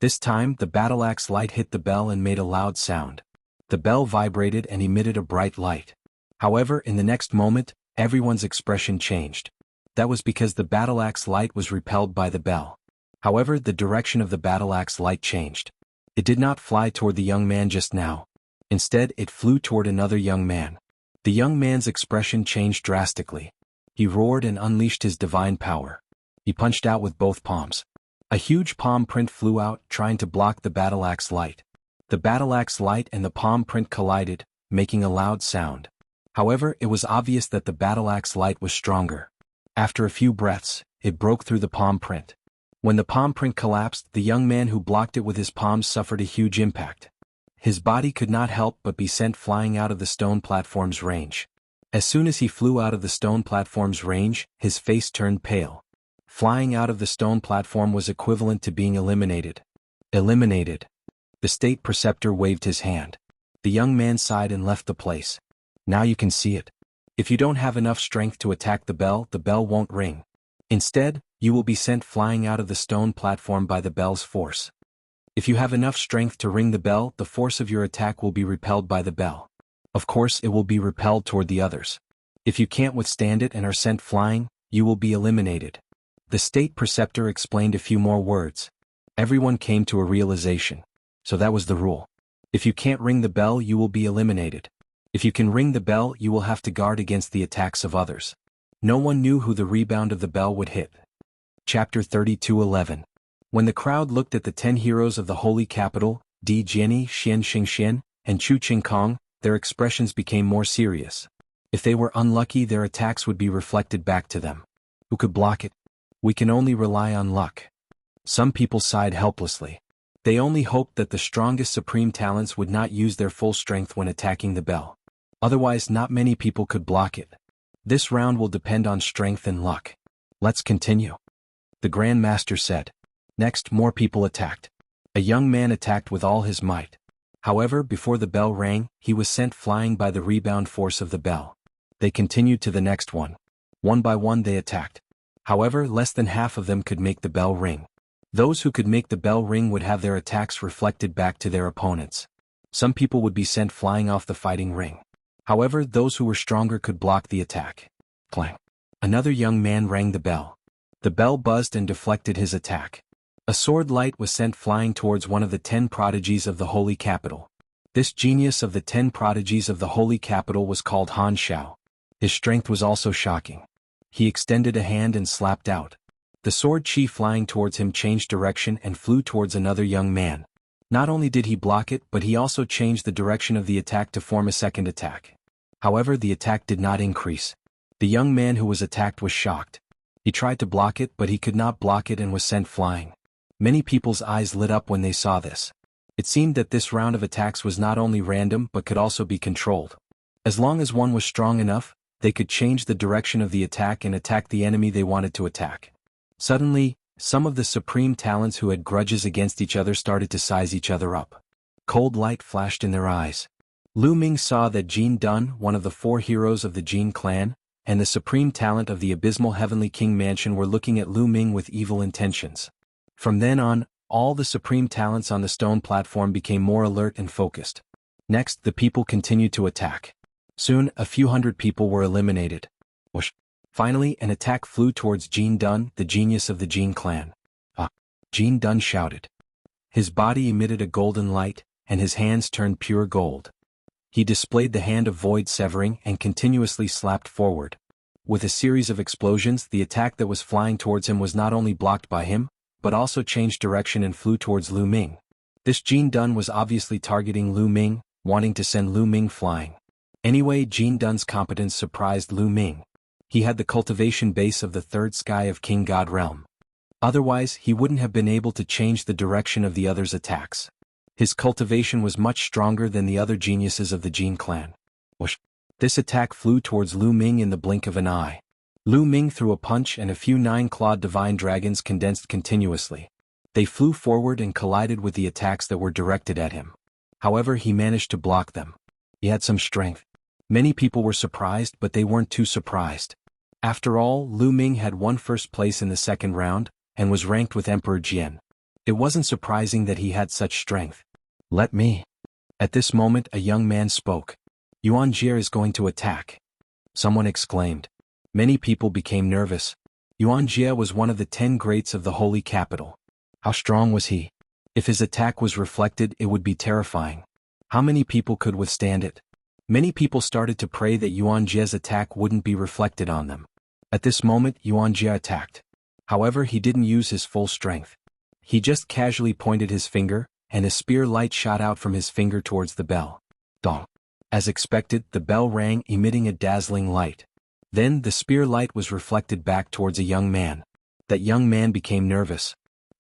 This time, the battle axe light hit the bell and made a loud sound. The bell vibrated and emitted a bright light. However, in the next moment, everyone's expression changed. That was because the battle axe light was repelled by the bell. However, the direction of the battle axe light changed. It did not fly toward the young man just now. Instead, it flew toward another young man. The young man's expression changed drastically. He roared and unleashed his divine power. He punched out with both palms. A huge palm print flew out, trying to block the battle axe light. The battle axe light and the palm print collided, making a loud sound. However, it was obvious that the battle axe light was stronger. After a few breaths, it broke through the palm print. When the palm print collapsed, the young man who blocked it with his palms suffered a huge impact. His body could not help but be sent flying out of the stone platform's range. As soon as he flew out of the stone platform's range, his face turned pale. Flying out of the stone platform was equivalent to being eliminated. Eliminated. The state preceptor waved his hand. The young man sighed and left the place. Now you can see it. If you don't have enough strength to attack the bell won't ring. Instead, you will be sent flying out of the stone platform by the bell's force. If you have enough strength to ring the bell, the force of your attack will be repelled by the bell. Of course, it will be repelled toward the others. If you can't withstand it and are sent flying, you will be eliminated. The state preceptor explained a few more words. Everyone came to a realization. So that was the rule. If you can't ring the bell, you will be eliminated. If you can ring the bell, you will have to guard against the attacks of others. No one knew who the rebound of the bell would hit. Chapter 32:11. When the crowd looked at the 10 heroes of the holy capital, Di Jianyi, Xian Xingxian, and Chu Qingkong, their expressions became more serious. If they were unlucky, their attacks would be reflected back to them. Who could block it? We can only rely on luck. Some people sighed helplessly. They only hoped that the strongest supreme talents would not use their full strength when attacking the bell. Otherwise, not many people could block it. This round will depend on strength and luck. Let's continue. The Grand Master said. Next, more people attacked. A young man attacked with all his might. However, before the bell rang, he was sent flying by the rebound force of the bell. They continued to the next one. One by one they attacked. However, less than half of them could make the bell ring. Those who could make the bell ring would have their attacks reflected back to their opponents. Some people would be sent flying off the fighting ring. However, those who were stronger could block the attack. Clang. Another young man rang the bell. The bell buzzed and deflected his attack. A sword light was sent flying towards one of the 10 prodigies of the holy capital. This genius of the 10 prodigies of the holy capital was called Han Shao. His strength was also shocking. He extended a hand and slapped out. The sword chi flying towards him changed direction and flew towards another young man. Not only did he block it, but he also changed the direction of the attack to form a second attack. However, the attack did not increase. The young man who was attacked was shocked. He tried to block it, but he could not block it and was sent flying. Many people's eyes lit up when they saw this. It seemed that this round of attacks was not only random but could also be controlled. As long as one was strong enough, they could change the direction of the attack and attack the enemy they wanted to attack. Suddenly, some of the supreme talents who had grudges against each other started to size each other up. Cold light flashed in their eyes. Lu Ming saw that Jin Dun, one of the 4 heroes of the Jin clan, and the supreme talent of the abysmal Heavenly King Mansion were looking at Lu Ming with evil intentions. From then on, all the supreme talents on the stone platform became more alert and focused. Next, the people continued to attack. Soon, a few hundred people were eliminated. Whoosh. Finally, an attack flew towards Jin Dun, the genius of the Jin clan. Ah! Jin Dun shouted. His body emitted a golden light, and his hands turned pure gold. He displayed the hand of void severing and continuously slapped forward. With a series of explosions, the attack that was flying towards him was not only blocked by him, but also changed direction and flew towards Lu Ming. This Jin Dun was obviously targeting Lu Ming, wanting to send Lu Ming flying. Anyway, Jin Dun's competence surprised Lu Ming. He had the cultivation base of the 3rd sky of King God realm. Otherwise, he wouldn't have been able to change the direction of the others' attacks. His cultivation was much stronger than the other geniuses of the Jin clan. Whoosh! This attack flew towards Lu Ming in the blink of an eye. Lu Ming threw a punch and a few 9-clawed divine dragons condensed continuously. They flew forward and collided with the attacks that were directed at him. However, he managed to block them. He had some strength. Many people were surprised, but they weren't too surprised. After all, Lu Ming had won first place in the 2nd round, and was ranked with Emperor Jian. It wasn't surprising that he had such strength. Let me. At this moment a young man spoke. Yuan Jie is going to attack. Someone exclaimed. Many people became nervous. Yuan Jie was one of the 10 greats of the holy capital. How strong was he? If his attack was reflected, it would be terrifying. How many people could withstand it? Many people started to pray that Yuan Jie's attack wouldn't be reflected on them. At this moment, Yuan Jie attacked. However, he didn't use his full strength. He just casually pointed his finger, and a spear light shot out from his finger towards the bell. Dong. As expected, the bell rang, emitting a dazzling light. Then, the spear light was reflected back towards a young man. That young man became nervous.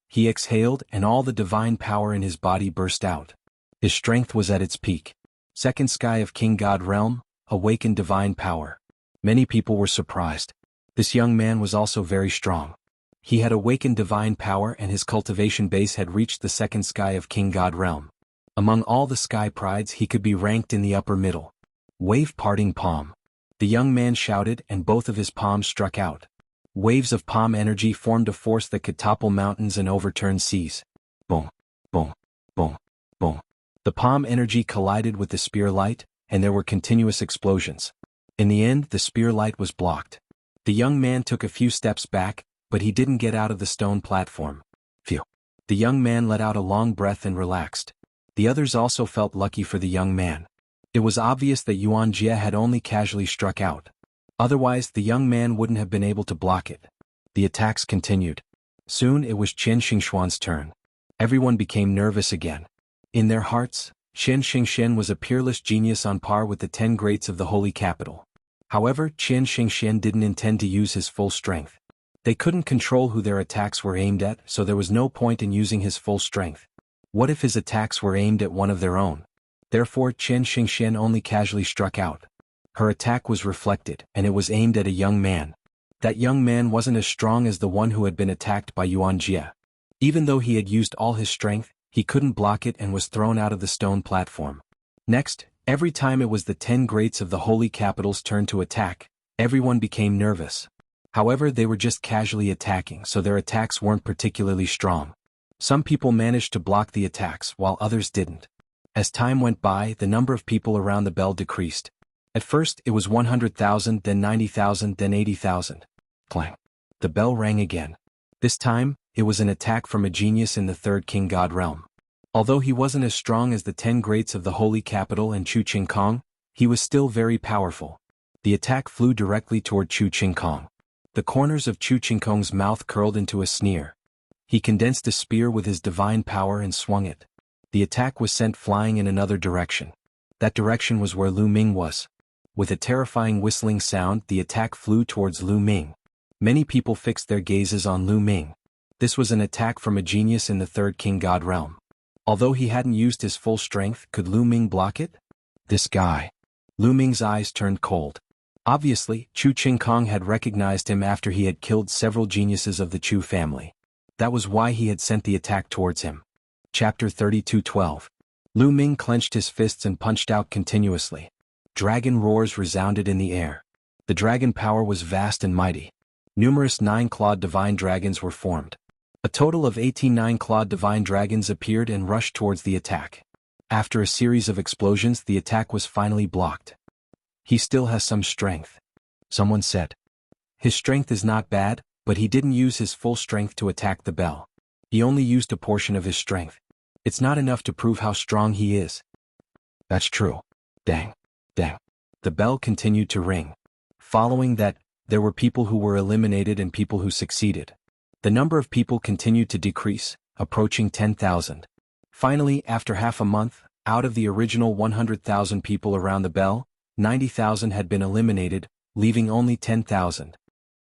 He exhaled, and all the divine power in his body burst out. His strength was at its peak. 2nd sky of King God realm, awakened divine power. Many people were surprised. This young man was also very strong. He had awakened divine power and his cultivation base had reached the 2nd sky of King God realm. Among all the sky prides he could be ranked in the upper middle. Wave parting palm. The young man shouted and both of his palms struck out. Waves of palm energy formed a force that could topple mountains and overturn seas. Boom, boom, boom, boom. The palm energy collided with the spear light, and there were continuous explosions. In the end, the spear light was blocked. The young man took a few steps back, but he didn't get out of the stone platform. Phew. The young man let out a long breath and relaxed. The others also felt lucky for the young man. It was obvious that Yuan Jie had only casually struck out. Otherwise, the young man wouldn't have been able to block it. The attacks continued. Soon it was Qian Xingxuan's turn. Everyone became nervous again. In their hearts, Qian Xingxian was a peerless genius on par with the 10 greats of the holy capital. However, Qian Xingxian didn't intend to use his full strength. They couldn't control who their attacks were aimed at, so there was no point in using his full strength. What if his attacks were aimed at one of their own? Therefore, Qian Xingxian only casually struck out. Her attack was reflected, and it was aimed at a young man. That young man wasn't as strong as the one who had been attacked by Yuan Jie. Even though he had used all his strength, he couldn't block it and was thrown out of the stone platform. Next, every time it was the 10 greats of the holy capital's turn to attack, everyone became nervous. However, they were just casually attacking, so their attacks weren't particularly strong. Some people managed to block the attacks while others didn't. As time went by, the number of people around the bell decreased. At first it was 100,000, then 90,000, then 80,000. Clang. The bell rang again. This time, it was an attack from a genius in the third king god realm. Although he wasn't as strong as the 10 greats of the holy capital and Chu Ching Kong, he was still very powerful. The attack flew directly toward Chu Ching Kong. The corners of Chu Ching Kong's mouth curled into a sneer. He condensed a spear with his divine power and swung it. The attack was sent flying in another direction. That direction was where Lu Ming was. With a terrifying whistling sound, the attack flew towards Lu Ming. Many people fixed their gazes on Lu Ming. This was an attack from a genius in the third king god realm. Although he hadn't used his full strength, could Lu Ming block it? This guy. Lu Ming's eyes turned cold. Obviously, Chu Ching Kong had recognized him after he had killed several geniuses of the Chu family. That was why he had sent the attack towards him. Chapter 32:12. Lu Ming clenched his fists and punched out continuously. Dragon roars resounded in the air. The dragon power was vast and mighty. Numerous 9-clawed divine dragons were formed. A total of 18 9-clawed divine dragons appeared and rushed towards the attack. After a series of explosions, the attack was finally blocked. He still has some strength, someone said. His strength is not bad, but he didn't use his full strength to attack the bell. He only used a portion of his strength. It's not enough to prove how strong he is. That's true. Dang. Dang. The bell continued to ring. Following that, there were people who were eliminated and people who succeeded. The number of people continued to decrease, approaching 10,000. Finally, after half a month, out of the original 100,000 people around the bell, 90,000 had been eliminated, leaving only 10,000.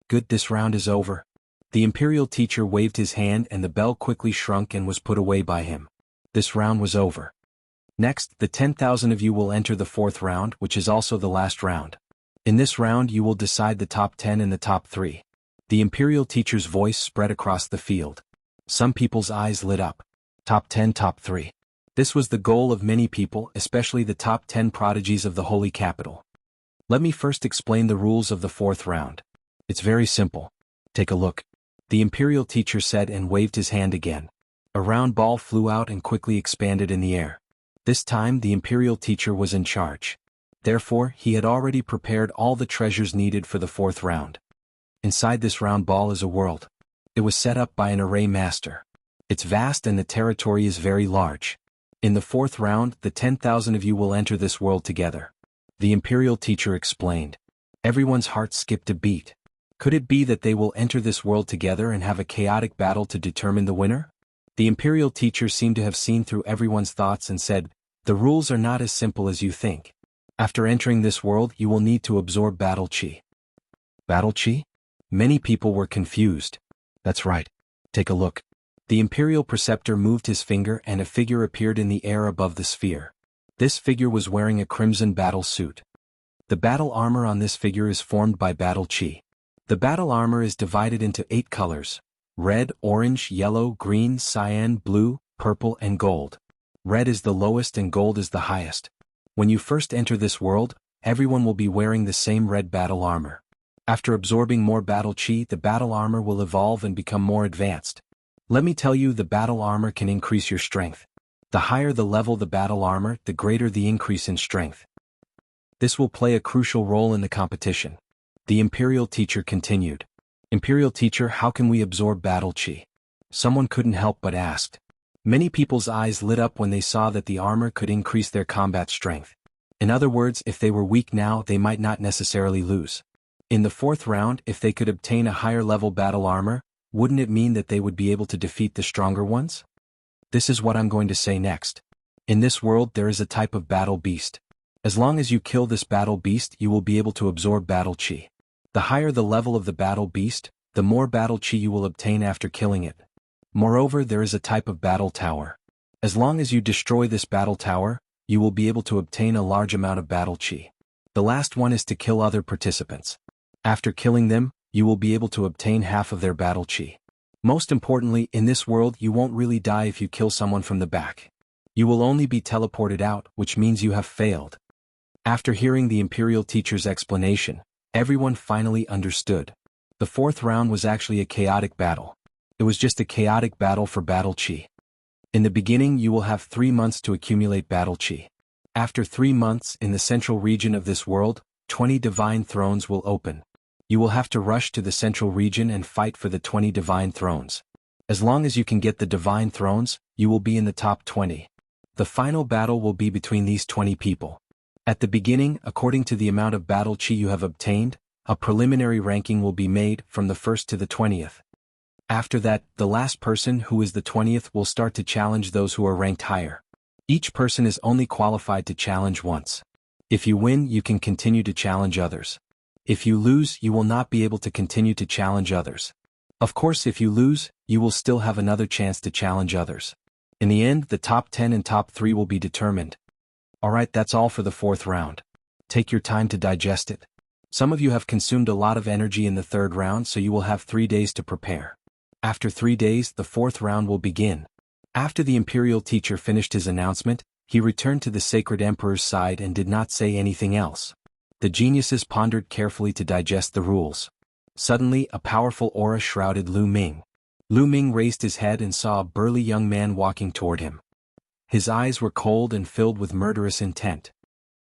Good, this round is over. The imperial teacher waved his hand and the bell quickly shrunk and was put away by him. This round was over. Next, the 10,000 of you will enter the 4th round, which is also the last round. In this round you will decide the top 10 and the top 3. The imperial teacher's voice spread across the field. Some people's eyes lit up. Top 10, top 3. This was the goal of many people, especially the top 10 prodigies of the holy capital. Let me first explain the rules of the 4th round. It's very simple. Take a look. The imperial teacher said and waved his hand again. A round ball flew out and quickly expanded in the air. This time the imperial teacher was in charge. Therefore, he had already prepared all the treasures needed for the 4th round. Inside this round ball is a world. It was set up by an array master. It's vast and the territory is very large. In the 4th round, the 10,000 of you will enter this world together. The imperial teacher explained. Everyone's heart skipped a beat. Could it be that they will enter this world together and have a chaotic battle to determine the winner? The imperial teacher seemed to have seen through everyone's thoughts and said, the rules are not as simple as you think. After entering this world, you will need to absorb battle chi. Battle chi? Many people were confused. That's right. Take a look. The imperial preceptor moved his finger and a figure appeared in the air above the sphere. This figure was wearing a crimson battle suit. The battle armor on this figure is formed by battle chi. The battle armor is divided into 8 colors: red, orange, yellow, green, cyan, blue, purple, and gold. Red is the lowest and gold is the highest. When you first enter this world, everyone will be wearing the same red battle armor. After absorbing more battle chi, the battle armor will evolve and become more advanced. Let me tell you, the battle armor can increase your strength. The higher the level the battle armor, the greater the increase in strength. This will play a crucial role in the competition. The imperial teacher continued. Imperial teacher, how can we absorb battle chi? Someone couldn't help but asked. Many people's eyes lit up when they saw that the armor could increase their combat strength. In other words, if they were weak now, they might not necessarily lose. In the 4th round, if they could obtain a higher level battle armor, wouldn't it mean that they would be able to defeat the stronger ones? This is what I'm going to say next. In this world there is a type of battle beast. As long as you kill this battle beast, you will be able to absorb battle chi. The higher the level of the battle beast, the more battle chi you will obtain after killing it. Moreover, there is a type of battle tower. As long as you destroy this battle tower, you will be able to obtain a large amount of battle chi. The last one is to kill other participants. After killing them, you will be able to obtain half of their battle chi. Most importantly, in this world you won't really die if you kill someone from the back. You will only be teleported out, which means you have failed. After hearing the imperial teacher's explanation, everyone finally understood. The 4th round was actually a chaotic battle. It was just a chaotic battle for battle chi. In the beginning you will have 3 months to accumulate battle chi. After 3 months in the central region of this world, 20 divine thrones will open. You will have to rush to the central region and fight for the 20 divine thrones. As long as you can get the divine thrones, you will be in the top 20. The final battle will be between these 20 people. At the beginning, according to the amount of battle chi you have obtained, a preliminary ranking will be made from the 1st to the 20th. After that, the last person who is the 20th will start to challenge those who are ranked higher. Each person is only qualified to challenge once. If you win, you can continue to challenge others. If you lose, you will not be able to continue to challenge others. Of course, if you lose, you will still have another chance to challenge others. In the end, the top 10 and top 3 will be determined. Alright, that's all for the 4th round. Take your time to digest it. Some of you have consumed a lot of energy in the 3rd round, so you will have 3 days to prepare. After 3 days, the 4th round will begin. After the imperial teacher finished his announcement, he returned to the sacred emperor's side and did not say anything else. The geniuses pondered carefully to digest the rules. Suddenly, a powerful aura shrouded Lu Ming. Lu Ming raised his head and saw a burly young man walking toward him. His eyes were cold and filled with murderous intent.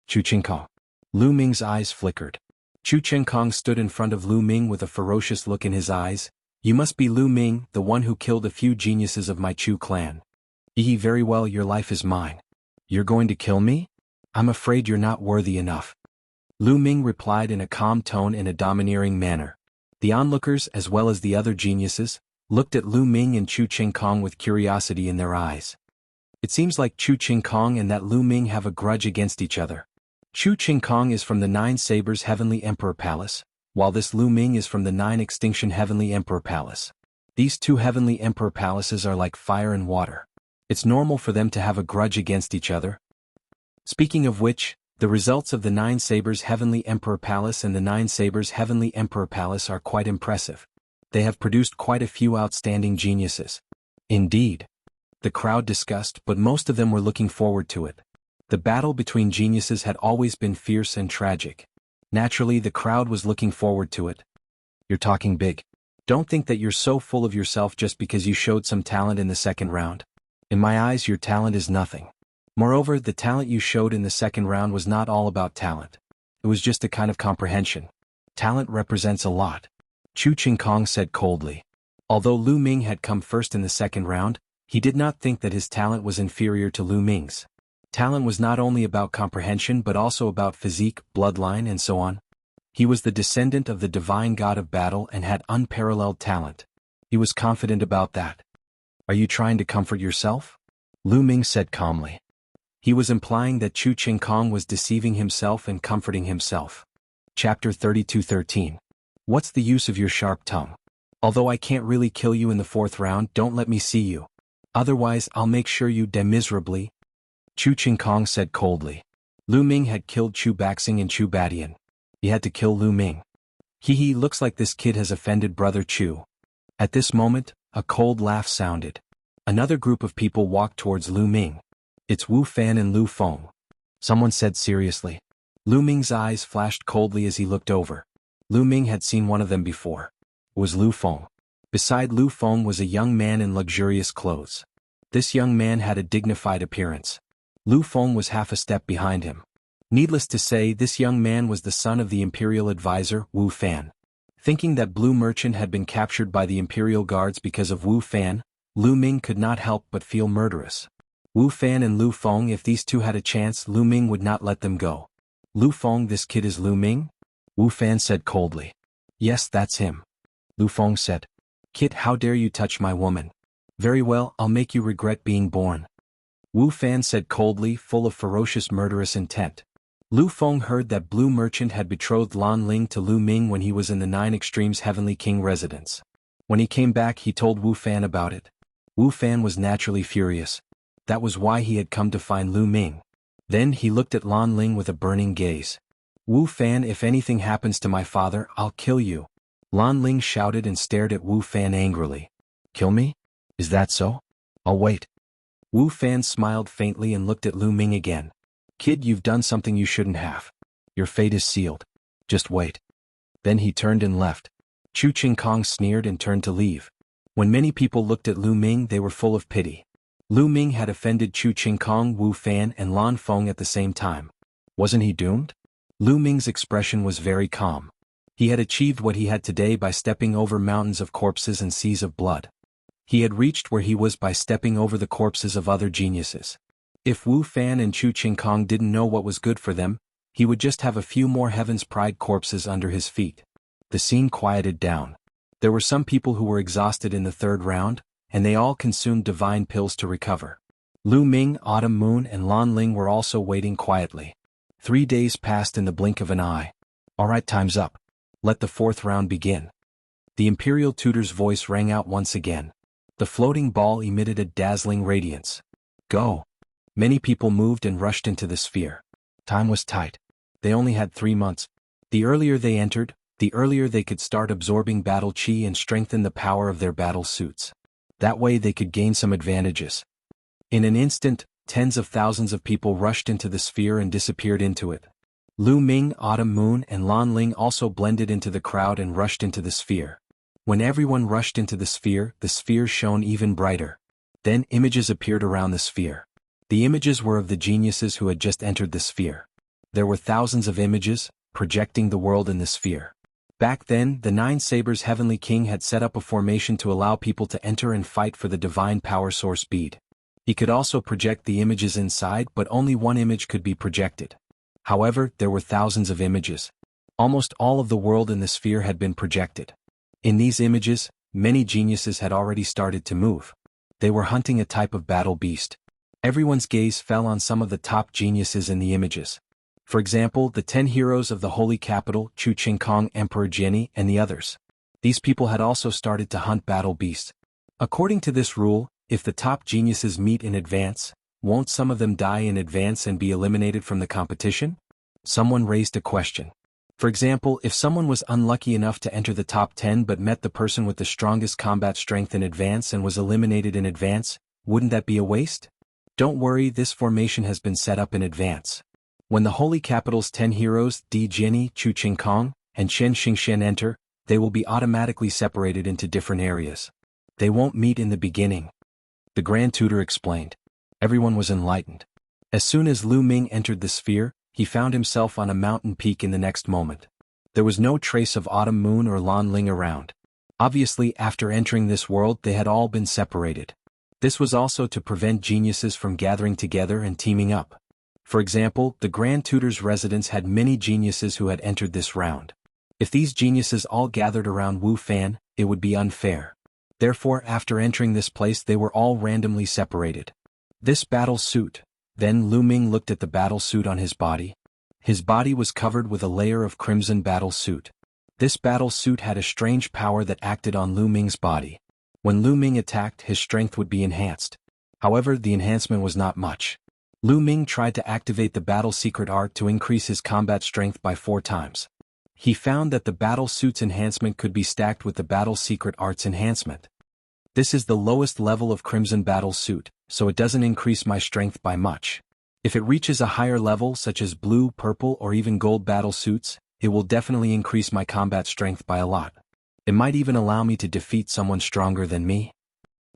Chu Qingkong. Lu Ming's eyes flickered. Chu Qingkong stood in front of Lu Ming with a ferocious look in his eyes. You must be Lu Ming, the one who killed a few geniuses of my Chu clan. Very well, your life is mine. You're going to kill me? I'm afraid you're not worthy enough. Lu Ming replied in a calm tone in a domineering manner. The onlookers, as well as the other geniuses, looked at Lu Ming and Chu Qingkong with curiosity in their eyes. It seems like Chu Qingkong and that Lu Ming have a grudge against each other. Chu Qingkong is from the 9 Sabers Heavenly Emperor Palace, while this Lu Ming is from the 9 Extinction Heavenly Emperor Palace. These 2 Heavenly Emperor Palaces are like fire and water. It's normal for them to have a grudge against each other. Speaking of which, the results of the 9 Sabers Heavenly Emperor Palace and the 9 Sabers Heavenly Emperor Palace are quite impressive. They have produced quite a few outstanding geniuses. Indeed. The crowd discussed, but most of them were looking forward to it. The battle between geniuses had always been fierce and tragic. Naturally, the crowd was looking forward to it. You're talking big. Don't think that you're so full of yourself just because you showed some talent in the 2nd round. In my eyes, your talent is nothing. Moreover, the talent you showed in the 2nd round was not all about talent. It was just a kind of comprehension. Talent represents a lot. Chu Qingkong said coldly. Although Lu Ming had come first in the 2nd round, he did not think that his talent was inferior to Lu Ming's. Talent was not only about comprehension but also about physique, bloodline, and so on. He was the descendant of the divine god of battle and had unparalleled talent. He was confident about that. Are you trying to comfort yourself? Lu Ming said calmly. He was implying that Chu Qingkong was deceiving himself and comforting himself. Chapter 32:13. What's the use of your sharp tongue? Although I can't really kill you in the 4th round, don't let me see you. Otherwise, I'll make sure you die miserably. Chu Qingkong said coldly. Lu Ming had killed Chu Baxing and Chu Badian. He had to kill Lu Ming. Looks like this kid has offended Brother Chu. At this moment, a cold laugh sounded. Another group of people walked towards Lu Ming. It's Wu Fan and Lu Feng. Someone said seriously. Lu Ming's eyes flashed coldly as he looked over. Lu Ming had seen one of them before. It was Lu Feng. Beside Lu Feng was a young man in luxurious clothes. This young man had a dignified appearance. Lu Feng was half a step behind him. Needless to say, this young man was the son of the imperial advisor, Wu Fan. Thinking that Blue Merchant had been captured by the imperial guards because of Wu Fan, Lu Ming could not help but feel murderous. Wu Fan and Lu Feng, if these two had a chance, Lu Ming would not let them go. Lu Feng, this kid is Lu Ming? Wu Fan said coldly. Yes, that's him. Lu Feng said. Kid, how dare you touch my woman? Very well, I'll make you regret being born. Wu Fan said coldly, full of ferocious murderous intent. Lu Feng heard that Blue Merchant had betrothed Lan Ling to Lu Ming when he was in the 9 Extremes Heavenly King residence. When he came back, he told Wu Fan about it. Wu Fan was naturally furious. That was why he had come to find Lu Ming. Then he looked at Lan Ling with a burning gaze. Wu Fan, if anything happens to my father, I'll kill you. Lan Ling shouted and stared at Wu Fan angrily. Kill me? Is that so? I'll wait. Wu Fan smiled faintly and looked at Lu Ming again. Kid, you've done something you shouldn't have. Your fate is sealed. Just wait. Then he turned and left. Chu Qingkong sneered and turned to leave. When many people looked at Lu Ming, they were full of pity. Lu Ming had offended Chu Qingkong, Wu Fan and Lan Feng at the same time. Wasn't he doomed? Lu Ming's expression was very calm. He had achieved what he had today by stepping over mountains of corpses and seas of blood. He had reached where he was by stepping over the corpses of other geniuses. If Wu Fan and Chu Qingkong didn't know what was good for them, he would just have a few more Heaven's Pride corpses under his feet. The scene quieted down. There were some people who were exhausted in the third round, and they all consumed divine pills to recover. Lu Ming, Autumn Moon and Lan Ling were also waiting quietly. 3 days passed in the blink of an eye. Alright, time's up. Let the fourth round begin. The Imperial Tutor's voice rang out once again. The floating ball emitted a dazzling radiance. Go! Many people moved and rushed into the sphere. Time was tight. They only had 3 months. The earlier they entered, the earlier they could start absorbing battle chi and strengthen the power of their battle suits. That way they could gain some advantages. In an instant, tens of thousands of people rushed into the sphere and disappeared into it. Lu Ming, Autumn Moon and Lan Ling also blended into the crowd and rushed into the sphere. When everyone rushed into the sphere shone even brighter. Then images appeared around the sphere. The images were of the geniuses who had just entered the sphere. There were thousands of images, projecting the world in the sphere. Back then, the Nine Sabers Heavenly King had set up a formation to allow people to enter and fight for the divine power source bead. He could also project the images inside, but only one image could be projected. However, there were thousands of images. Almost all of the world in the sphere had been projected. In these images, many geniuses had already started to move. They were hunting a type of battle beast. Everyone's gaze fell on some of the top geniuses in the images. For example, the 10 heroes of the Holy Capital, Chu Qingkong, Emperor Jianni, and the others. These people had also started to hunt battle beasts. According to this rule, if the top geniuses meet in advance, won't some of them die in advance and be eliminated from the competition? Someone raised a question. For example, if someone was unlucky enough to enter the top 10 but met the person with the strongest combat strength in advance and was eliminated in advance, wouldn't that be a waste? Don't worry, this formation has been set up in advance. When the Holy Capital's 10 heroes, Di Jianni, Chu Qingkong, and Chen Xingxian enter, they will be automatically separated into different areas. They won't meet in the beginning. The Grand Tutor explained. Everyone was enlightened. As soon as Lu Ming entered the sphere, he found himself on a mountain peak in the next moment. There was no trace of Autumn Moon or Lan Ling around. Obviously, after entering this world they had all been separated. This was also to prevent geniuses from gathering together and teaming up. For example, the Grand Tutor's residence had many geniuses who had entered this round. If these geniuses all gathered around Wu Fan, it would be unfair. Therefore, after entering this place they were all randomly separated. This battle suit. Then Lu Ming looked at the battle suit on his body. His body was covered with a layer of crimson battle suit. This battle suit had a strange power that acted on Lu Ming's body. When Lu Ming attacked, his strength would be enhanced. However, the enhancement was not much. Lu Ming tried to activate the battle secret art to increase his combat strength by 4 times. He found that the battle suit's enhancement could be stacked with the battle secret art's enhancement. This is the lowest level of crimson battle suit, so it doesn't increase my strength by much. If it reaches a higher level such as blue, purple or even gold battle suits, it will definitely increase my combat strength by a lot. It might even allow me to defeat someone stronger than me.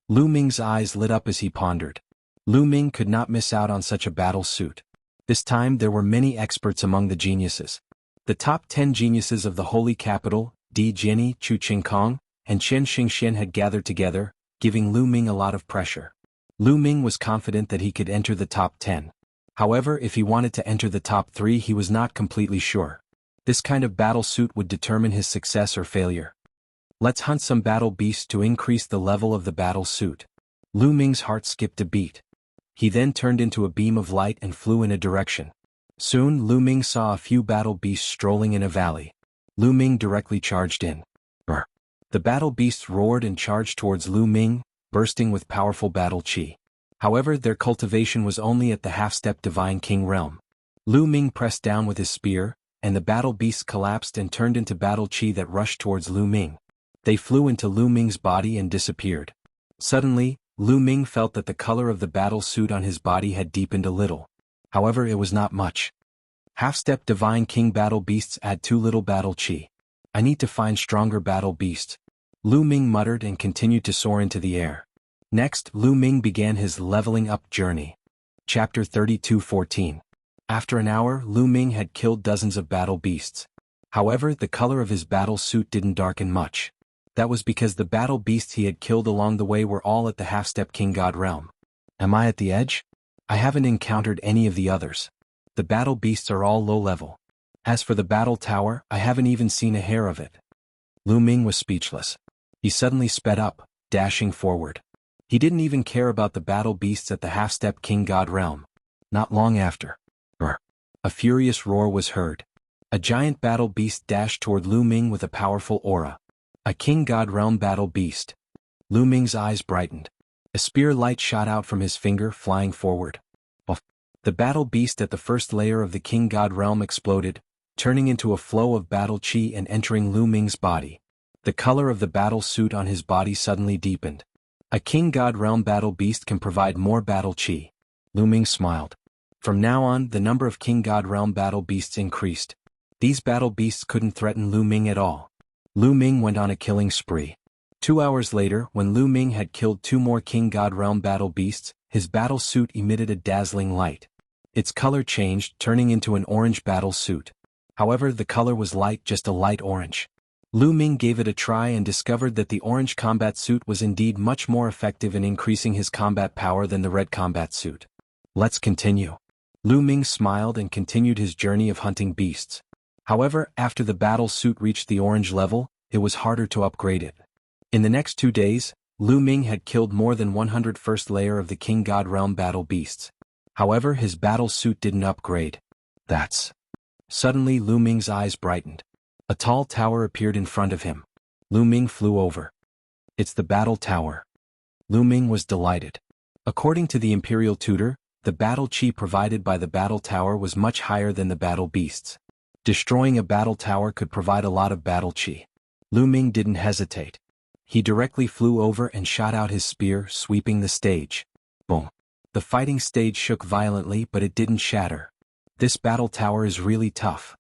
Lu Ming's eyes lit up as he pondered. Lu Ming could not miss out on such a battle suit. This time there were many experts among the geniuses. The top 10 geniuses of the Holy Capital, Di Jianni, Chu Qingkong, and Chen Xingxian had gathered together, giving Lu Ming a lot of pressure. Lu Ming was confident that he could enter the top 10. However, if he wanted to enter the top 3 he was not completely sure. This kind of battle suit would determine his success or failure. Let's hunt some battle beasts to increase the level of the battle suit. Lu Ming's heart skipped a beat. He then turned into a beam of light and flew in a direction. Soon Lu Ming saw a few battle beasts strolling in a valley. Lu Ming directly charged in. Brr. The battle beasts roared and charged towards Lu Ming, bursting with powerful battle chi. However, their cultivation was only at the half-step Divine King realm. Lu Ming pressed down with his spear, and the battle beasts collapsed and turned into battle chi that rushed towards Lu Ming. They flew into Lu Ming's body and disappeared. Suddenly, Lu Ming felt that the color of the battle suit on his body had deepened a little. However, it was not much. Half-step Divine King battle beasts add too little battle chi. I need to find stronger battle beasts. Lu Ming muttered and continued to soar into the air. Next, Lu Ming began his leveling up journey. Chapter 32:14. After an hour, Lu Ming had killed dozens of battle beasts. However, the color of his battle suit didn't darken much. That was because the battle beasts he had killed along the way were all at the half-step king god realm. Am I at the edge? I haven't encountered any of the others. The battle beasts are all low level. As for the battle tower, I haven't even seen a hair of it. Lu Ming was speechless. He suddenly sped up, dashing forward. He didn't even care about the battle beasts at the half-step king god realm. Not long after, a furious roar was heard. A giant battle beast dashed toward Lu Ming with a powerful aura. A king god realm battle beast. Lu Ming's eyes brightened. A spear light shot out from his finger, flying forward. The battle beast at the first layer of the king god realm exploded, turning into a flow of battle chi and entering Lu Ming's body. The color of the battle suit on his body suddenly deepened. A king god realm battle beast can provide more battle chi. Lu Ming smiled. From now on, the number of king god realm battle beasts increased. These battle beasts couldn't threaten Lu Ming at all. Lu Ming went on a killing spree. 2 hours later, when Lu Ming had killed 2 more king god realm battle beasts, his battle suit emitted a dazzling light. Its color changed, turning into an orange battle suit. However, the color was light, just a light orange. Lu Ming gave it a try and discovered that the orange combat suit was indeed much more effective in increasing his combat power than the red combat suit. Let's continue. Lu Ming smiled and continued his journey of hunting beasts. However, after the battle suit reached the orange level, it was harder to upgrade it. In the next 2 days, Lu Ming had killed more than 100 first layer of the king god realm battle beasts. However, his battle suit didn't upgrade. Suddenly Lu Ming's eyes brightened. A tall tower appeared in front of him. Lu Ming flew over. It's the battle tower. Lu Ming was delighted. According to the imperial tutor, the battle chi provided by the battle tower was much higher than the battle beasts. Destroying a battle tower could provide a lot of battle chi. Lu Ming didn't hesitate. He directly flew over and shot out his spear, sweeping the stage. Boom. The fighting stage shook violently, but it didn't shatter. This battle tower is really tough.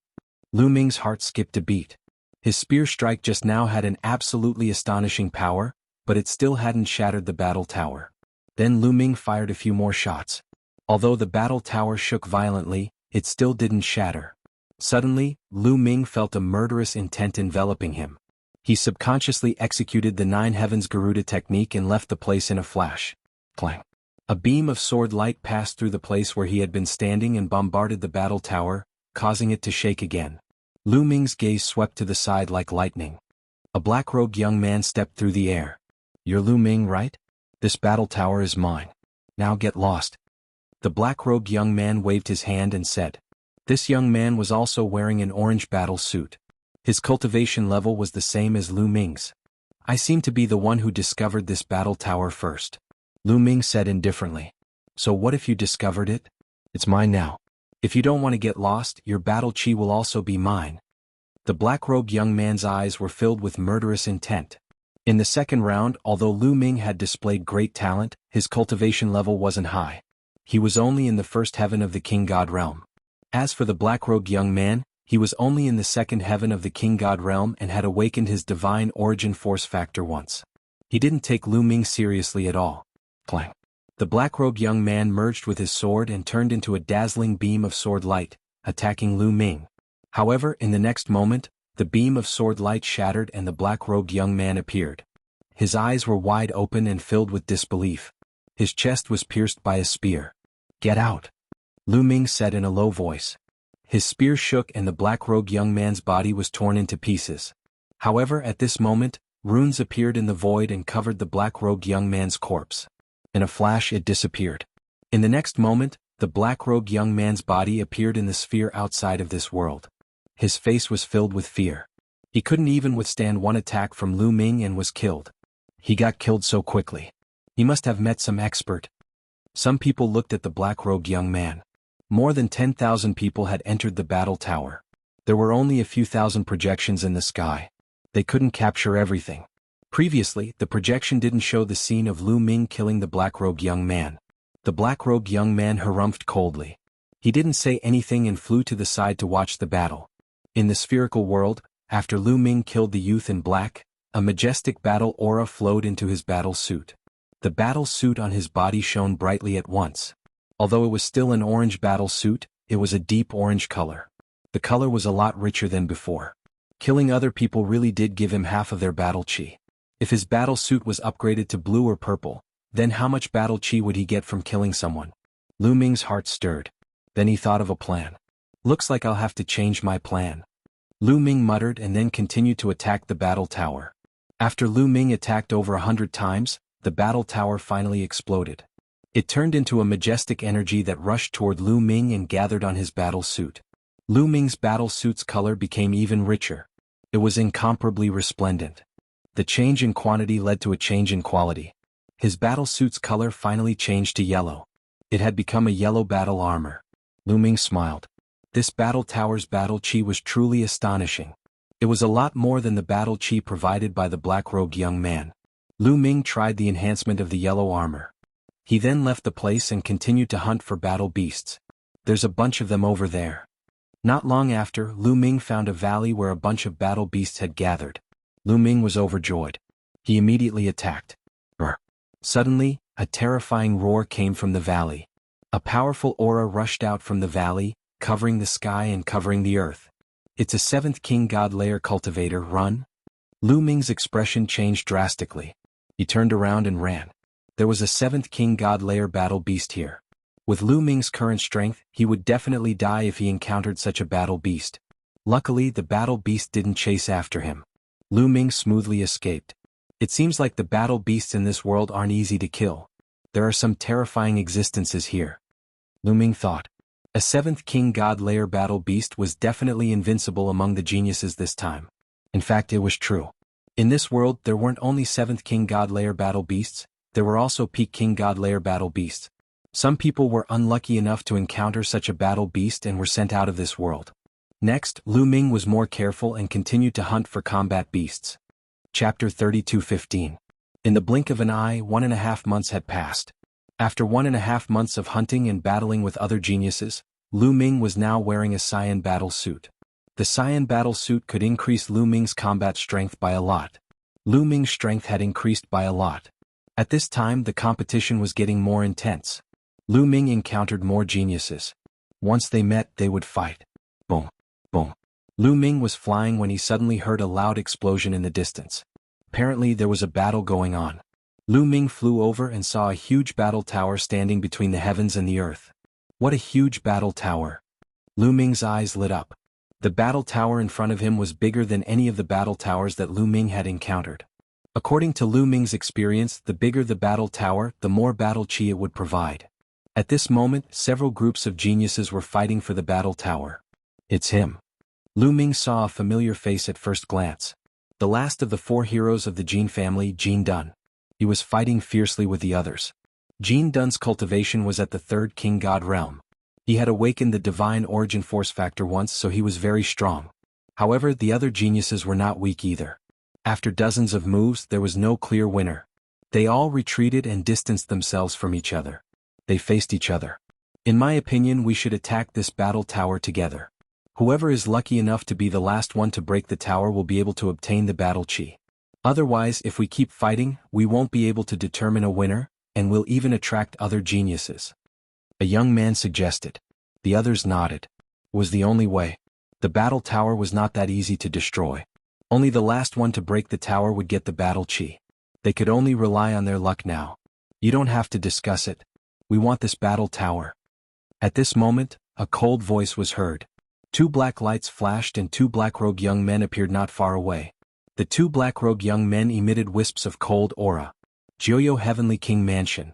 Lu Ming's heart skipped a beat. His spear strike just now had an absolutely astonishing power, but it still hadn't shattered the battle tower. Then Lu Ming fired a few more shots. Although the battle tower shook violently, it still didn't shatter. Suddenly, Lu Ming felt a murderous intent enveloping him. He subconsciously executed the 9 Heavens Garuda technique and left the place in a flash. Clang. A beam of sword light passed through the place where he had been standing and bombarded the battle tower, causing it to shake again. Lu Ming's gaze swept to the side like lightning. A black-robed young man stepped through the air. You're Lu Ming, right? This battle tower is mine. Now get lost. The black-robed young man waved his hand and said. This young man was also wearing an orange battle suit. His cultivation level was the same as Lu Ming's. I seem to be the one who discovered this battle tower first. Lu Ming said indifferently. So what if you discovered it? It's mine now. If you don't want to get lost, your battle chi will also be mine. The black-robed young man's eyes were filled with murderous intent. In the second round, although Lu Ming had displayed great talent, his cultivation level wasn't high. He was only in the first heaven of the king god realm. As for the black-robed young man, he was only in the second heaven of the king god realm and had awakened his divine origin force factor once. He didn't take Lu Ming seriously at all. Clang. The black-robed young man merged with his sword and turned into a dazzling beam of sword light, attacking Lu Ming. However, in the next moment, the beam of sword light shattered and the black-robed young man appeared. His eyes were wide open and filled with disbelief. His chest was pierced by a spear. Get out! Lu Ming said in a low voice. His spear shook and the black-robed young man's body was torn into pieces. However, at this moment, runes appeared in the void and covered the black-robed young man's corpse. In a flash it disappeared. In the next moment, the black-robed young man's body appeared in the sphere outside of this world. His face was filled with fear. He couldn't even withstand one attack from Lu Ming and was killed. He got killed so quickly. He must have met some expert. Some people looked at the black-robed young man. More than 10,000 people had entered the battle tower. There were only a few thousand projections in the sky. They couldn't capture everything. Previously, the projection didn't show the scene of Lu Ming killing the black-robed young man. The black-robed young man harumphed coldly. He didn't say anything and flew to the side to watch the battle. In the spherical world, after Lu Ming killed the youth in black, a majestic battle aura flowed into his battle suit. The battle suit on his body shone brightly at once. Although it was still an orange battle suit, it was a deep orange color. The color was a lot richer than before. Killing other people really did give him half of their battle chi. If his battle suit was upgraded to blue or purple, then how much battle chi would he get from killing someone? Lu Ming's heart stirred. Then he thought of a plan. Looks like I'll have to change my plan. Lu Ming muttered and then continued to attack the battle tower. After Lu Ming attacked over 100 times, the battle tower finally exploded. It turned into a majestic energy that rushed toward Lu Ming and gathered on his battle suit. Lu Ming's battle suit's color became even richer. It was incomparably resplendent. The change in quantity led to a change in quality. His battle suit's color finally changed to yellow. It had become a yellow battle armor. Lu Ming smiled. This battle tower's battle chi was truly astonishing. It was a lot more than the battle chi provided by the black-robed young man. Lu Ming tried the enhancement of the yellow armor. He then left the place and continued to hunt for battle beasts. There's a bunch of them over there. Not long after, Lu Ming found a valley where a bunch of battle beasts had gathered. Lu Ming was overjoyed. He immediately attacked. Suddenly, a terrifying roar came from the valley. A powerful aura rushed out from the valley, covering the sky and covering the earth. It's a seventh king god layer cultivator. Run! Lu Ming's expression changed drastically. He turned around and ran. There was a seventh king god layer battle beast here. With Lu Ming's current strength, he would definitely die if he encountered such a battle beast. Luckily, the battle beast didn't chase after him. Lu Ming smoothly escaped. It seems like the battle beasts in this world aren't easy to kill. There are some terrifying existences here. Lu Ming thought. A seventh king god layer battle beast was definitely invincible among the geniuses this time. In fact, it was true. In this world, there weren't only seventh king god layer battle beasts, there were also peak king god layer battle beasts. Some people were unlucky enough to encounter such a battle beast and were sent out of this world. Next, Lu Ming was more careful and continued to hunt for combat beasts. Chapter 32:15. In the blink of an eye, 1.5 months had passed. After 1.5 months of hunting and battling with other geniuses, Lu Ming was now wearing a cyan battle suit. The cyan battle suit could increase Lu Ming's combat strength by a lot. Lu Ming's strength had increased by a lot. At this time, the competition was getting more intense. Lu Ming encountered more geniuses. Once they met, they would fight. Boom, boom. Lu Ming was flying when he suddenly heard a loud explosion in the distance. Apparently there was a battle going on. Lu Ming flew over and saw a huge battle tower standing between the heavens and the earth. What a huge battle tower! Lu Ming's eyes lit up. The battle tower in front of him was bigger than any of the battle towers that Lu Ming had encountered. According to Lu Ming's experience, the bigger the battle tower, the more battle chi it would provide. At this moment, several groups of geniuses were fighting for the battle tower. It's him. Lu Ming saw a familiar face at first glance. The last of the 4 heroes of the Jin family, Jin Dun. He was fighting fiercely with the others. Jin Dun's cultivation was at the 3rd king god realm. He had awakened the divine origin force factor once, so he was very strong. However, the other geniuses were not weak either. After dozens of moves, there was no clear winner. They all retreated and distanced themselves from each other. They faced each other. In my opinion, we should attack this battle tower together. Whoever is lucky enough to be the last one to break the tower will be able to obtain the battle chi. Otherwise, if we keep fighting, we won't be able to determine a winner, and will even attract other geniuses. A young man suggested. The others nodded. It was the only way. The battle tower was not that easy to destroy. Only the last one to break the tower would get the battle chi. They could only rely on their luck now. You don't have to discuss it. We want this battle tower. At this moment, a cold voice was heard. 2 black lights flashed and 2 black-robed young men appeared not far away. The 2 black-robed young men emitted wisps of cold aura. Joyo Heavenly King Mansion.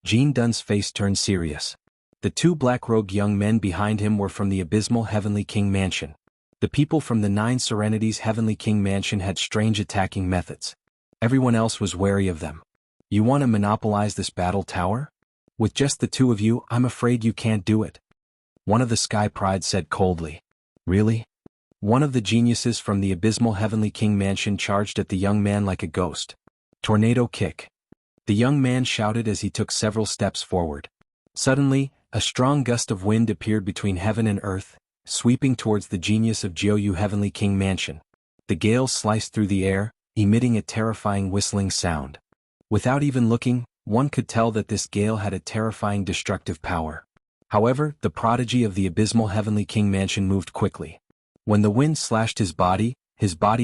Jin Dun's face turned serious. The 2 black-robed young men behind him were from the abysmal Heavenly King Mansion. The people from the 9 Serenities Heavenly King Mansion had strange attacking methods. Everyone else was wary of them. You want to monopolize this battle tower? With just the 2 of you, I'm afraid you can't do it. One of the Sky Pride said coldly. Really? One of the geniuses from the abysmal Heavenly King Mansion charged at the young man like a ghost. Tornado kick. The young man shouted as he took several steps forward. Suddenly, a strong gust of wind appeared between heaven and earth, sweeping towards the genius of Joyo Heavenly King Mansion. The gale sliced through the air, emitting a terrifying whistling sound. Without even looking, one could tell that this gale had a terrifying destructive power. However, the prodigy of the abysmal heavenly king mansion moved quickly. When the wind slashed his body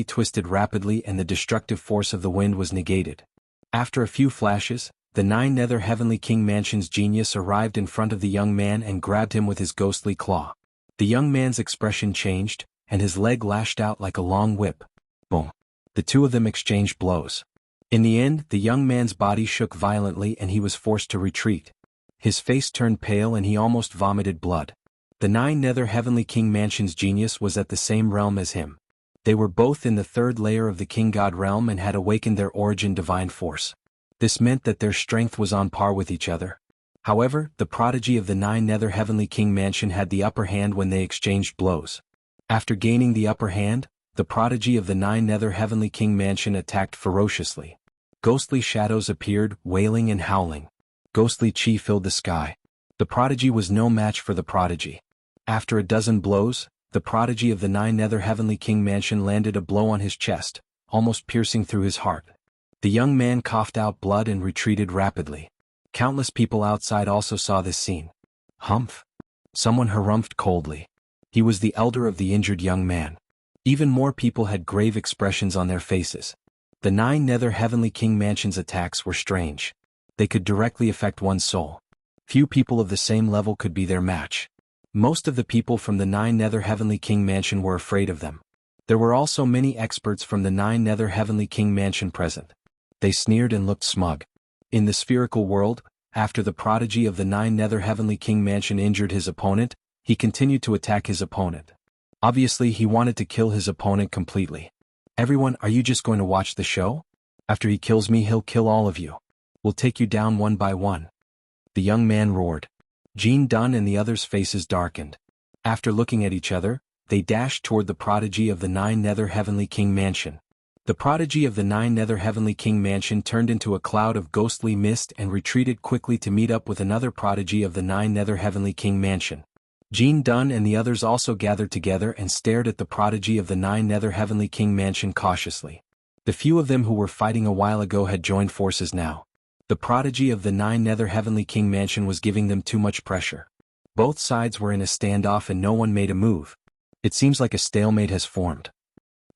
twisted rapidly and the destructive force of the wind was negated. After a few flashes, the nine nether heavenly king mansion's genius arrived in front of the young man and grabbed him with his ghostly claw. The young man's expression changed, and his leg lashed out like a long whip. Boom. The two of them exchanged blows. In the end, the young man's body shook violently and he was forced to retreat. His face turned pale and he almost vomited blood. The nine nether heavenly king mansion's genius was at the same realm as him. They were both in the third layer of the king god realm and had awakened their origin divine force. This meant that their strength was on par with each other. However, the prodigy of the nine nether heavenly king mansion had the upper hand when they exchanged blows. After gaining the upper hand, the prodigy of the nine nether heavenly king mansion attacked ferociously. Ghostly shadows appeared, wailing and howling. Ghostly chi filled the sky. The prodigy was no match for the prodigy. After a dozen blows, the prodigy of the nine nether heavenly king mansion landed a blow on his chest, almost piercing through his heart. The young man coughed out blood and retreated rapidly. Countless people outside also saw this scene. Humph! Someone harumphed coldly. He was the elder of the injured young man. Even more people had grave expressions on their faces. The nine nether heavenly king mansion's attacks were strange. They could directly affect one's soul. Few people of the same level could be their match. Most of the people from the nine nether heavenly king mansion were afraid of them. There were also many experts from the nine nether heavenly king mansion present. They sneered and looked smug. In the spherical world, after the prodigy of the nine nether heavenly king mansion injured his opponent, he continued to attack his opponent. Obviously, he wanted to kill his opponent completely. Everyone, are you just going to watch the show? After he kills me, he'll kill all of you. We'll take you down one by one. The young man roared. Jean Dunn and the others' faces darkened. After looking at each other, they dashed toward the prodigy of the nine nether heavenly king mansion. The prodigy of the nine nether heavenly king mansion turned into a cloud of ghostly mist and retreated quickly to meet up with another prodigy of the nine nether heavenly king mansion. Jean Dunn and the others also gathered together and stared at the prodigy of the nine nether heavenly king mansion cautiously. The few of them who were fighting a while ago had joined forces now. The prodigy of the nine nether heavenly king mansion was giving them too much pressure. Both sides were in a standoff and no one made a move. It seems like a stalemate has formed.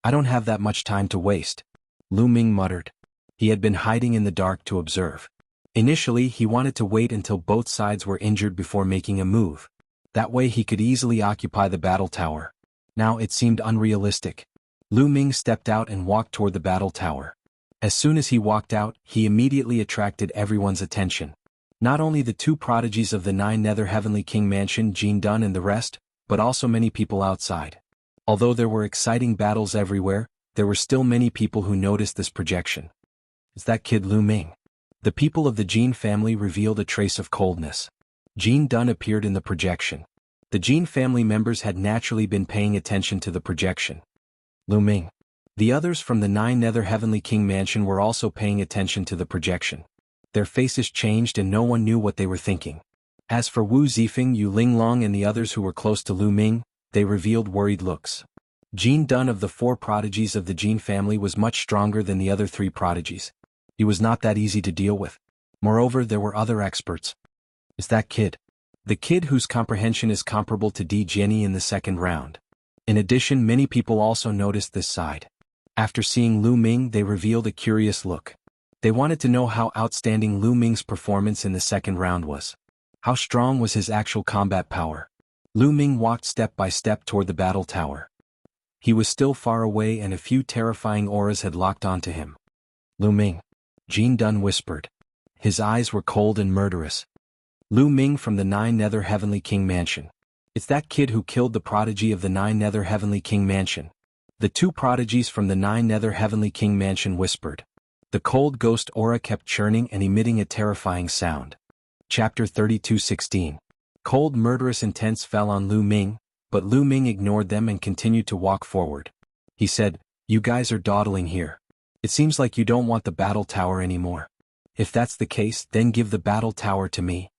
I don't have that much time to waste, Lu Ming muttered. He had been hiding in the dark to observe. Initially, he wanted to wait until both sides were injured before making a move. That way he could easily occupy the battle tower. Now it seemed unrealistic. Lu Ming stepped out and walked toward the battle tower. As soon as he walked out, he immediately attracted everyone's attention. Not only the two prodigies of the nine nether heavenly king mansion, Jean Dunn and the rest, but also many people outside. Although there were exciting battles everywhere, there were still many people who noticed this projection. Is that kid Lu Ming? The people of the Jean family revealed a trace of coldness. Jean Dunn appeared in the projection. The Jean family members had naturally been paying attention to the projection. Lu Ming. The others from the nine nether heavenly king mansion were also paying attention to the projection. Their faces changed and no one knew what they were thinking. As for Wu Zifeng, Yu Linglong and the others who were close to Lu Ming, they revealed worried looks. Jean Dunn of the four prodigies of the Jean family was much stronger than the other three prodigies. He was not that easy to deal with. Moreover, there were other experts. Is that kid? The kid whose comprehension is comparable to Di Jenny in the second round. In addition, many people also noticed this side. After seeing Lu Ming, they revealed a curious look. They wanted to know how outstanding Lu Ming's performance in the second round was. How strong was his actual combat power? Lu Ming walked step by step toward the battle tower. He was still far away and a few terrifying auras had locked onto him. Lu Ming. Jean Dunn whispered. His eyes were cold and murderous. Lu Ming from the nine nether heavenly king mansion. It's that kid who killed the prodigy of the nine nether heavenly king mansion. The two prodigies from the nine nether heavenly king mansion whispered. The cold ghost aura kept churning and emitting a terrifying sound. Chapter 32:16. Cold murderous intense fell on Lu Ming, but Lu Ming ignored them and continued to walk forward. He said, "You guys are dawdling here. It seems like you don't want the battle tower anymore. If that's the case, then give the battle tower to me."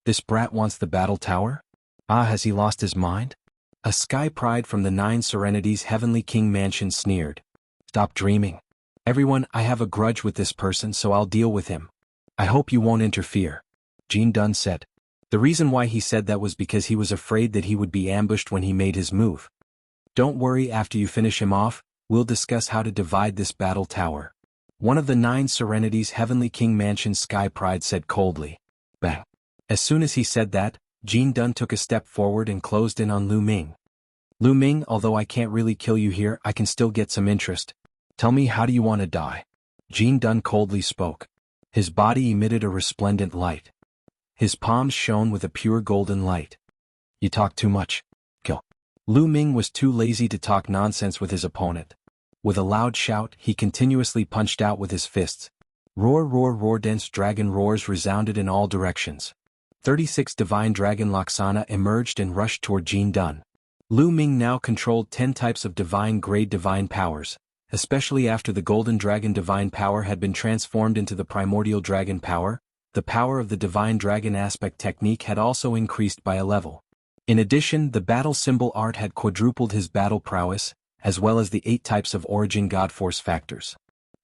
This brat wants the battle tower? Ah, has he lost his mind? A sky pride from the nine serenities heavenly king mansion sneered. Stop dreaming. Everyone, I have a grudge with this person, so I'll deal with him. I hope you won't interfere, Jin Dun said. The reason why he said that was because he was afraid that he would be ambushed when he made his move. Don't worry, after you finish him off, we'll discuss how to divide this battle tower. One of the 9 Serenities Heavenly King Mansion Sky Pride said coldly. Bang. As soon as he said that, Jin Dun took a step forward and closed in on Lu Ming. Lu Ming, although I can't really kill you here, I can still get some interest. Tell me, how do you want to die? Jin Dun coldly spoke. His body emitted a resplendent light. His palms shone with a pure golden light. You talk too much. Kill. Lu Ming was too lazy to talk nonsense with his opponent. With a loud shout, he continuously punched out with his fists. Roar, roar, roar! Dense dragon roars resounded in all directions. 36 Divine Dragon Laksana emerged and rushed toward Jin Dun. Lu Ming now controlled 10 types of divine-grade divine powers, especially after the Golden Dragon divine power had been transformed into the Primordial Dragon power. The power of the Divine Dragon aspect technique had also increased by a level. In addition, the battle symbol art had quadrupled his battle prowess, as well as the 8 types of origin God Force factors.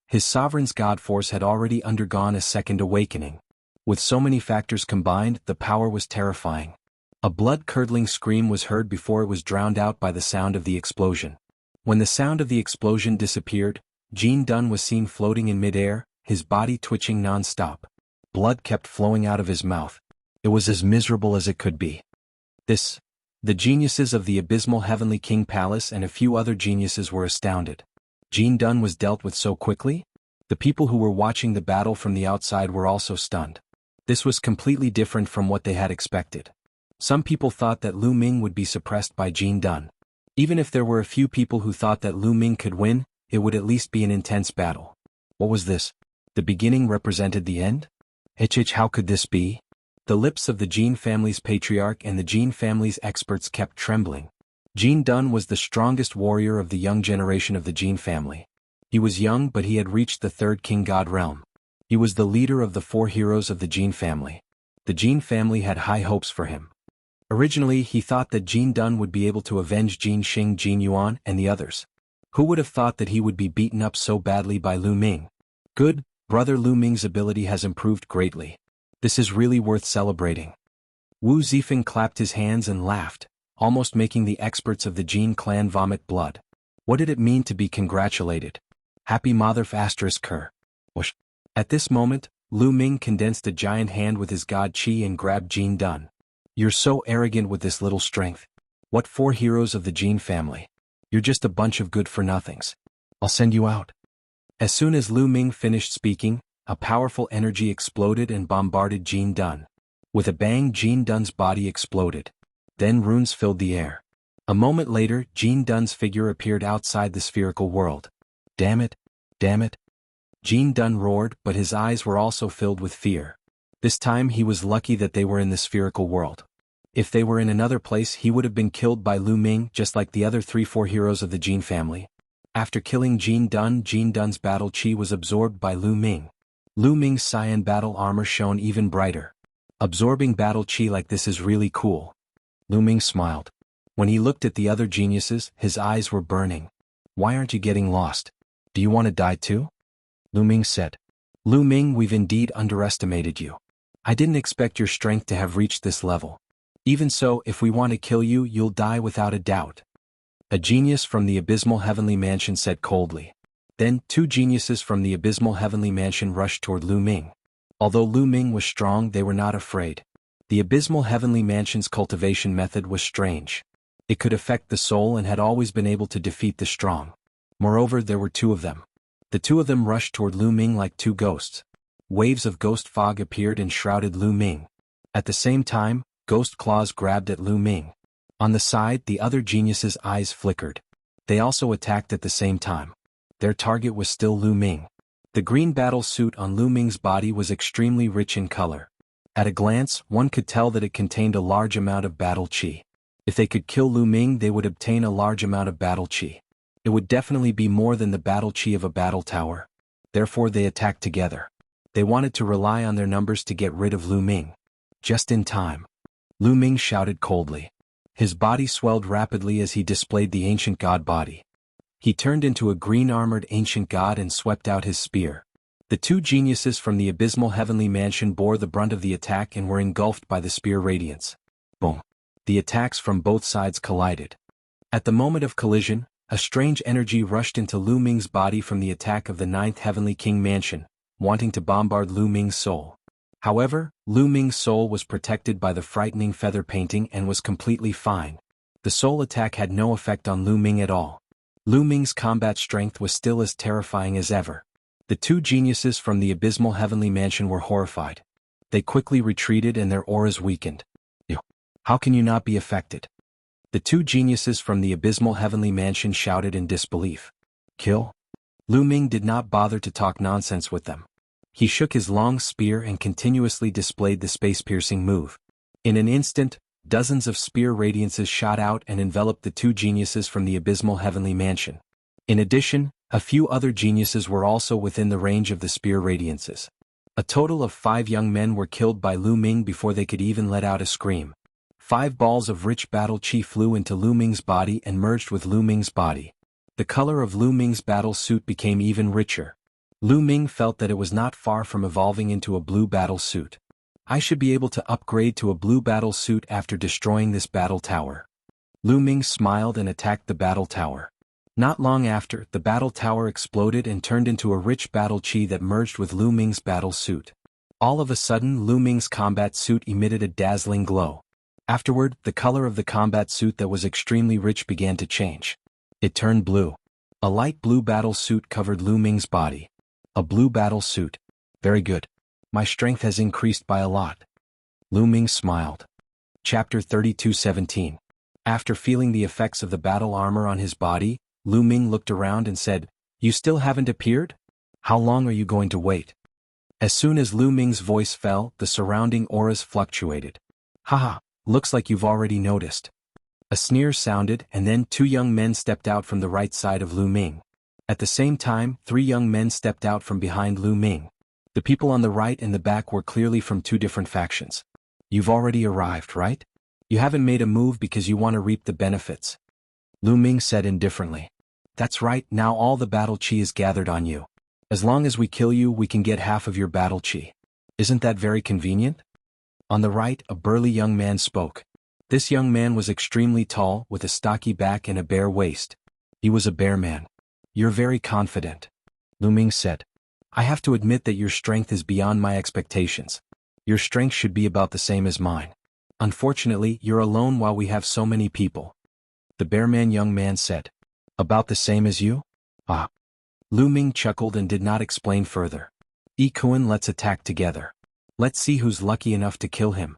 His Sovereign's God Force had already undergone a second awakening. With so many factors combined, the power was terrifying. A blood-curdling scream was heard before it was drowned out by the sound of the explosion. When the sound of the explosion disappeared, Jin Dun was seen floating in midair, his body twitching non-stop. Blood kept flowing out of his mouth. It was as miserable as it could be. The geniuses of the Abysmal Heavenly King Palace and a few other geniuses were astounded. Jin Dun was dealt with so quickly? The people who were watching the battle from the outside were also stunned. This was completely different from what they had expected. Some people thought that Lu Ming would be suppressed by Jin Dun. Even if there were a few people who thought that Lu Ming could win, it would at least be an intense battle. What was this? The beginning represented the end? How could this be? The lips of the Jin family's patriarch and the Jin family's experts kept trembling. Jin Dun was the strongest warrior of the young generation of the Jin family. He was young, but he had reached the 3rd King God realm. He was the leader of the 4 heroes of the Jin family. The Jin family had high hopes for him. Originally, he thought that Jin Dun would be able to avenge Jin Xing, Jin Yuan, and the others. Who would have thought that he would be beaten up so badly by Lu Ming? Good, brother, Lu Ming's ability has improved greatly. This is really worth celebrating. Wu Zifeng clapped his hands and laughed, almost making the experts of the Jin clan vomit blood. What did it mean to be congratulated? Happy Motherf *Ker. Whoosh. At this moment, Lu Ming condensed a giant hand with his god Qi and grabbed Jin Dun. You're so arrogant with this little strength. What 4 heroes of the Jin family? You're just a bunch of good-for-nothings. I'll send you out. As soon as Lu Ming finished speaking, a powerful energy exploded and bombarded Jin Dun. With a bang, Jin Dun's body exploded. Then runes filled the air. A moment later, Jin Dun's figure appeared outside the spherical world. Damn it! Damn it! Jin Dun roared, but his eyes were also filled with fear. This time he was lucky that they were in the spherical world. If they were in another place, he would have been killed by Lu Ming just like the other 3-4 heroes of the Jin family. After killing Jin Dun's battle chi was absorbed by Lu Ming. Lu Ming's cyan battle armor shone even brighter. Absorbing battle chi like this is really cool. Lu Ming smiled. When he looked at the other geniuses, his eyes were burning. Why aren't you getting lost? Do you want to die too? Lu Ming said. Lu Ming, we've indeed underestimated you. I didn't expect your strength to have reached this level. Even so, if we want to kill you, you'll die without a doubt. A genius from the Abysmal Heavenly Mansion said coldly. Then, 2 geniuses from the Abysmal Heavenly Mansion rushed toward Lu Ming. Although Lu Ming was strong, they were not afraid. The Abysmal Heavenly Mansion's cultivation method was strange. It could affect the soul and had always been able to defeat the strong. Moreover, there were 2 of them. The 2 of them rushed toward Lu Ming like 2 ghosts. Waves of ghost fog appeared and shrouded Lu Ming. At the same time, ghost claws grabbed at Lu Ming. On the side, the other geniuses' eyes flickered. They also attacked at the same time. Their target was still Lu Ming. The green battle suit on Lu Ming's body was extremely rich in color. At a glance, one could tell that it contained a large amount of battle chi. If they could kill Lu Ming, they would obtain a large amount of battle chi. It would definitely be more than the battle chi of a battle tower. Therefore they attacked together. They wanted to rely on their numbers to get rid of Lu Ming. Just in time. Lu Ming shouted coldly. His body swelled rapidly as he displayed the ancient god body. He turned into a green-armored ancient god and swept out his spear. The two geniuses from the abysmal heavenly mansion bore the brunt of the attack and were engulfed by the spear radiance. Boom. The attacks from both sides collided. At the moment of collision, a strange energy rushed into Lu Ming's body from the attack of the ninth heavenly king mansion, wanting to bombard Lu Ming's soul. However, Lu Ming's soul was protected by the frightening feather painting and was completely fine. The soul attack had no effect on Lu Ming at all. Lu Ming's combat strength was still as terrifying as ever. The two geniuses from the abysmal heavenly mansion were horrified. They quickly retreated and their auras weakened. How can you not be affected? The two geniuses from the abysmal heavenly mansion shouted in disbelief. Kill? Lu Ming did not bother to talk nonsense with them. He shook his long spear and continuously displayed the space-piercing move. In an instant, dozens of spear radiances shot out and enveloped the two geniuses from the abysmal heavenly mansion. In addition, a few other geniuses were also within the range of the spear radiances. A total of 5 young men were killed by Lu Ming before they could even let out a scream. 5 balls of rich battle chi flew into Lu Ming's body and merged with Lu Ming's body. The color of Lu Ming's battle suit became even richer. Lu Ming felt that it was not far from evolving into a blue battle suit. I should be able to upgrade to a blue battle suit after destroying this battle tower. Lu Ming smiled and attacked the battle tower. Not long after, the battle tower exploded and turned into a rich battle chi that merged with Lu Ming's battle suit. All of a sudden, Lu Ming's combat suit emitted a dazzling glow. Afterward, the color of the combat suit that was extremely rich began to change. It turned blue. A light blue battle suit covered Lu Ming's body. A blue battle suit. Very good. My strength has increased by a lot. Lu Ming smiled. Chapter 32:17. After feeling the effects of the battle armor on his body, Lu Ming looked around and said, "You still haven't appeared? How long are you going to wait?" As soon as Lu Ming's voice fell, the surrounding auras fluctuated. Haha, looks like you've already noticed. A sneer sounded, and then 2 young men stepped out from the right side of Lu Ming. At the same time, 3 young men stepped out from behind Lu Ming. The people on the right and the back were clearly from 2 different factions. You've already arrived, right? You haven't made a move because you want to reap the benefits. Lu Ming said indifferently. That's right, now all the battle chi is gathered on you. As long as we kill you, we can get half of your battle chi. Isn't that very convenient? On the right, a burly young man spoke. This young man was extremely tall, with a stocky back and a bare waist. He was a bear man. You're very confident. Lu Ming said. I have to admit that your strength is beyond my expectations. Your strength should be about the same as mine. Unfortunately, you're alone while we have so many people. The bearman young man said. About the same as you? Ah. Lu Ming chuckled and did not explain further. Ikuan, let's attack together. Let's see who's lucky enough to kill him.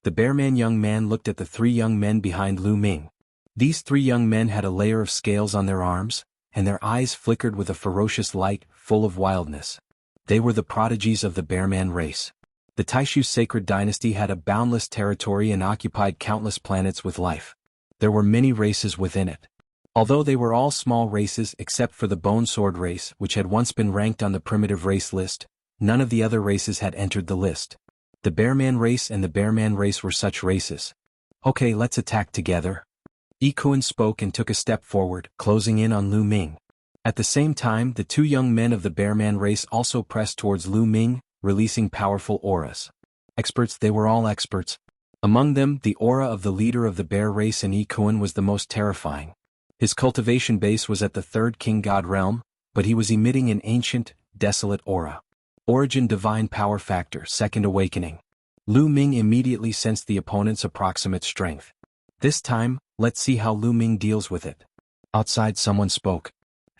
The bearman young man looked at the 3 young men behind Lu Ming. These 3 young men had a layer of scales on their arms, and their eyes flickered with a ferocious light, full of wildness. They were the prodigies of the bearman race. The Taishu sacred dynasty had a boundless territory and occupied countless planets with life. There were many races within it. Although they were all small races except for the Bone Sword race, which had once been ranked on the primitive race list, none of the other races had entered the list. The Bearman race and the Bearman race were such races. Okay, let's attack together. Ikuan spoke and took a step forward, closing in on Lu Ming. At the same time, the 2 young men of the Bearman race also pressed towards Lu Ming, releasing powerful auras. Experts, they were all experts. Among them, the aura of the leader of the bear race in Ikuan was the most terrifying. His cultivation base was at the 3rd king god realm, but he was emitting an ancient, desolate aura. Origin divine power factor, 2nd awakening. Lu Ming immediately sensed the opponent's approximate strength. This time, let's see how Lu Ming deals with it. Outside someone spoke.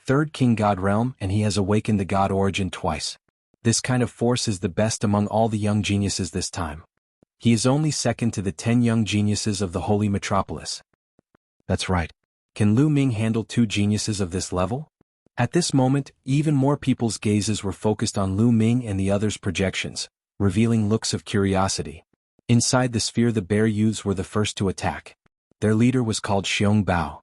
3rd king god realm, and he has awakened the god origin twice. This kind of force is the best among all the young geniuses this time. He is only second to the 10 young geniuses of the holy metropolis. That's right. Can Lu Ming handle 2 geniuses of this level? At this moment, even more people's gazes were focused on Lu Ming and the others' projections, revealing looks of curiosity. Inside the sphere, the bear youths were the first to attack. Their leader was called Xiong Bao.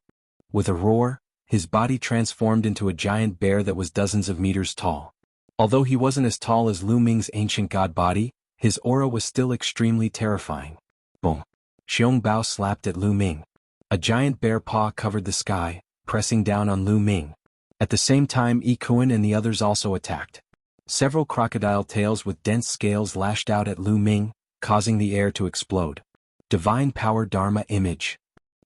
With a roar, his body transformed into a giant bear that was dozens of meters tall. Although he wasn't as tall as Lu Ming's ancient god body, his aura was still extremely terrifying. Boom. Xiong Bao slapped at Lu Ming. A giant bear paw covered the sky, pressing down on Lu Ming. At the same time, Ikuan and the others also attacked. Several crocodile tails with dense scales lashed out at Lu Ming, causing the air to explode. Divine Power Dharma Image.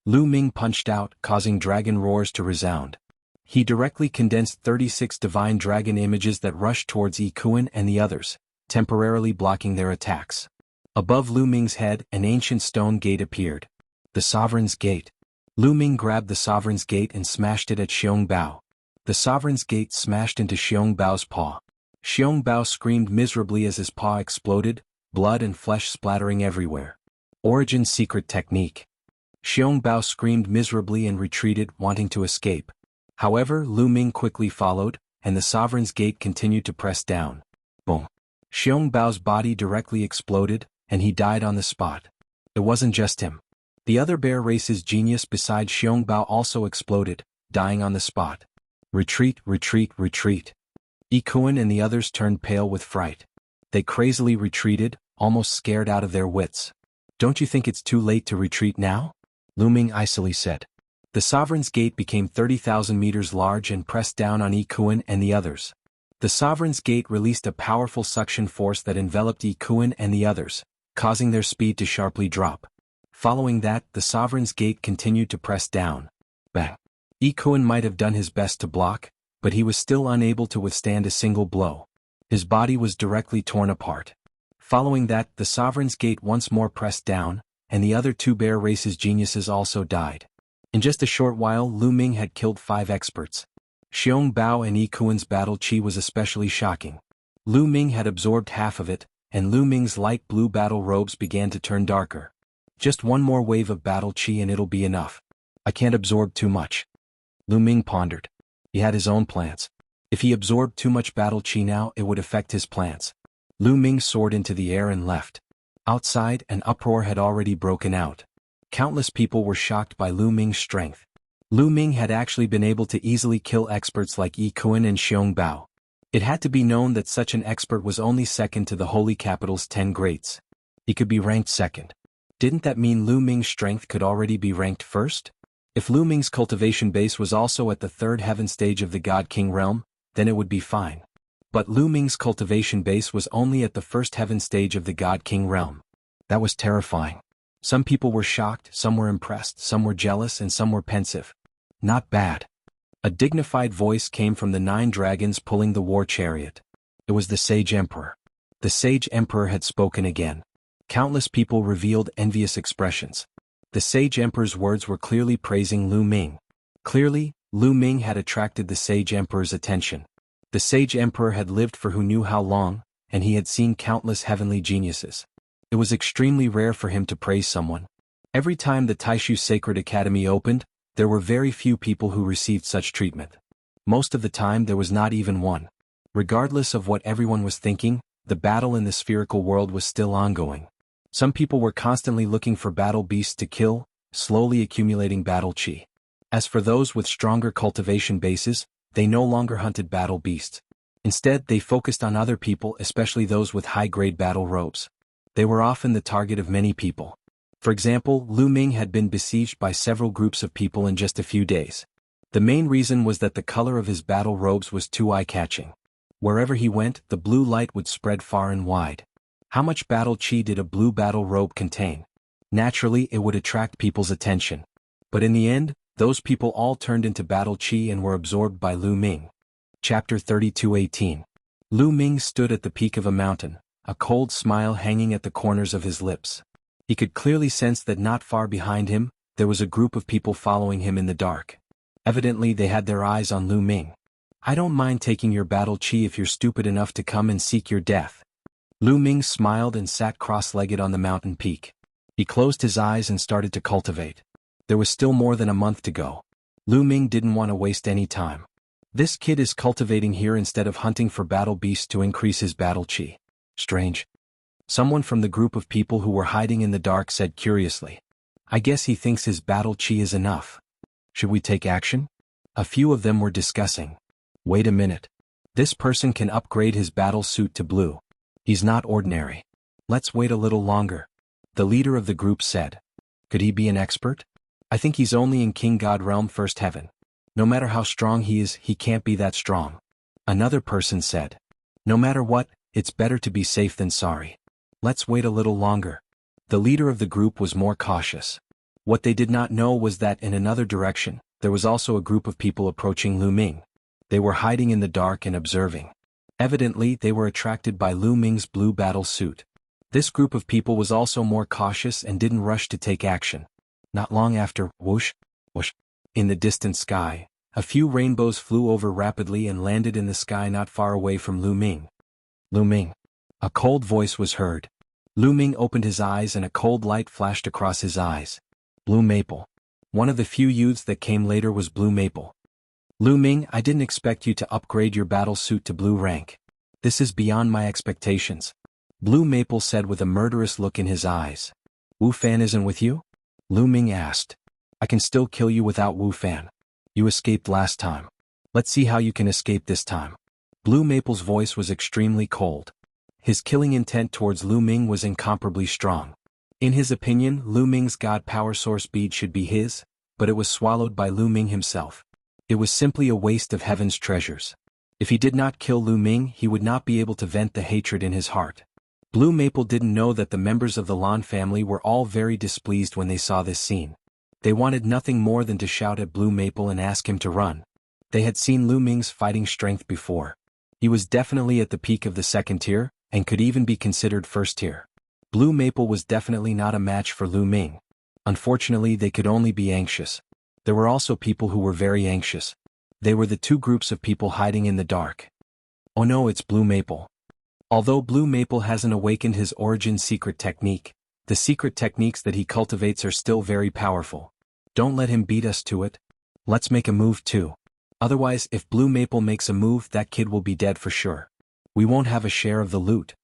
Lu Ming punched out, causing dragon roars to resound. He directly condensed 36 divine dragon images that rushed towards Yi Kuan and the others, temporarily blocking their attacks. Above Lu Ming's head, an ancient stone gate appeared. The Sovereign's Gate. Lu Ming grabbed the Sovereign's Gate and smashed it at Xiong Bao. The Sovereign's Gate smashed into Xiong Bao's paw. Xiong Bao screamed miserably as his paw exploded, blood and flesh splattering everywhere. Origin's Secret Technique. Xiong Bao screamed miserably and retreated, wanting to escape. However, Lu Ming quickly followed, and the Sovereign's Gate continued to press down. Boom. Xiong Bao's body directly exploded, and he died on the spot. It wasn't just him. The other bear race's genius beside Xiong Bao also exploded, dying on the spot. Retreat, retreat, retreat. Yi Kuan and the others turned pale with fright. They crazily retreated, almost scared out of their wits. Don't you think it's too late to retreat now? Lu Ming icily said. The Sovereign's Gate became 30,000 meters large and pressed down on Yi Kuan and the others. The Sovereign's Gate released a powerful suction force that enveloped Yi Kuan and the others, causing their speed to sharply drop. Following that, the Sovereign's Gate continued to press down. Bang! Yi Kuan might have done his best to block, but he was still unable to withstand a single blow. His body was directly torn apart. Following that, the Sovereign's Gate once more pressed down, and the other two bear race's geniuses also died. In just a short while, Lu Ming had killed 5 experts. Xiong Bao and Yi Kuan's battle chi was especially shocking. Lu Ming had absorbed half of it, and Lu Ming's light blue battle robes began to turn darker. Just one more wave of battle chi and it'll be enough. I can't absorb too much. Lu Ming pondered. He had his own plants. If he absorbed too much battle chi now, it would affect his plants. Lu Ming soared into the air and left. Outside, an uproar had already broken out. Countless people were shocked by Lu Ming's strength. Lu Ming had actually been able to easily kill experts like Yi Kuan and Xiong Bao. It had to be known that such an expert was only second to the Holy Capital's 10 greats. He could be ranked second. Didn't that mean Lu Ming's strength could already be ranked first? If Lu Ming's cultivation base was also at the 3rd heaven stage of the God King realm, then it would be fine. But Lu Ming's cultivation base was only at the 1st heaven stage of the God King realm. That was terrifying. Some people were shocked, some were impressed, some were jealous, and some were pensive. Not bad. A dignified voice came from the 9 dragons pulling the war chariot. It was the Sage Emperor. The Sage Emperor had spoken again. Countless people revealed envious expressions. The Sage Emperor's words were clearly praising Lu Ming. Clearly, Lu Ming had attracted the Sage Emperor's attention. The Sage Emperor had lived for who knew how long, and he had seen countless heavenly geniuses. It was extremely rare for him to praise someone. Every time the Taishu Sacred Academy opened, there were very few people who received such treatment. Most of the time there was not even one. Regardless of what everyone was thinking, the battle in the spherical world was still ongoing. Some people were constantly looking for battle beasts to kill, slowly accumulating battle chi. As for those with stronger cultivation bases, they no longer hunted battle beasts. Instead, they focused on other people, especially those with high-grade battle robes. They were often the target of many people. For example, Lu Ming had been besieged by several groups of people in just a few days. The main reason was that the color of his battle robes was too eye-catching. Wherever he went, the blue light would spread far and wide. How much battle chi did a blue battle robe contain? Naturally, it would attract people's attention. But in the end, those people all turned into battle chi and were absorbed by Lu Ming. Chapter 32:18. Lu Ming stood at the peak of a mountain, a cold smile hanging at the corners of his lips. He could clearly sense that not far behind him, there was a group of people following him in the dark. Evidently they had their eyes on Lu Ming. I don't mind taking your battle chi if you're stupid enough to come and seek your death. Lu Ming smiled and sat cross-legged on the mountain peak. He closed his eyes and started to cultivate. There was still more than a month to go. Lu Ming didn't want to waste any time. This kid is cultivating here instead of hunting for battle beasts to increase his battle chi. Strange. Someone from the group of people who were hiding in the dark said curiously. I guess he thinks his battle chi is enough. Should we take action? A few of them were discussing. Wait a minute. This person can upgrade his battle suit to blue. He's not ordinary. Let's wait a little longer. The leader of the group said. Could he be an expert? I think he's only in King God Realm 1st Heaven. No matter how strong he is, he can't be that strong. Another person said. No matter what, it's better to be safe than sorry. Let's wait a little longer. The leader of the group was more cautious. What they did not know was that in another direction, there was also a group of people approaching Lu Ming. They were hiding in the dark and observing. Evidently, they were attracted by Lu Ming's blue battle suit. This group of people was also more cautious and didn't rush to take action. Not long after, whoosh, whoosh, in the distant sky, a few rainbows flew over rapidly and landed in the sky not far away from Lu Ming. Lu Ming. A cold voice was heard. Lu Ming opened his eyes and a cold light flashed across his eyes. Blue Maple. One of the few youths that came later was Blue Maple. Lu Ming, I didn't expect you to upgrade your battle suit to blue rank. This is beyond my expectations. Blue Maple said with a murderous look in his eyes. Wu Fan isn't with you? Lu Ming asked. I can still kill you without Wu Fan. You escaped last time. Let's see how you can escape this time. Blue Maple's voice was extremely cold. His killing intent towards Lu Ming was incomparably strong. In his opinion, Lu Ming's God Power Source bead should be his, but it was swallowed by Lu Ming himself. It was simply a waste of heaven's treasures. If he did not kill Lu Ming, he would not be able to vent the hatred in his heart. Blue Maple didn't know that the members of the Lan family were all very displeased when they saw this scene. They wanted nothing more than to shout at Blue Maple and ask him to run. They had seen Lu Ming's fighting strength before. He was definitely at the peak of the second tier, and could even be considered first tier. Blue Maple was definitely not a match for Lu Ming. Unfortunately, they could only be anxious. There were also people who were very anxious. They were the two groups of people hiding in the dark. Oh no, it's Blue Maple. Although Blue Maple hasn't awakened his origin secret technique, the secret techniques that he cultivates are still very powerful. Don't let him beat us to it. Let's make a move too. Otherwise, if Blue Maple makes a move, that kid will be dead for sure. We won't have a share of the loot.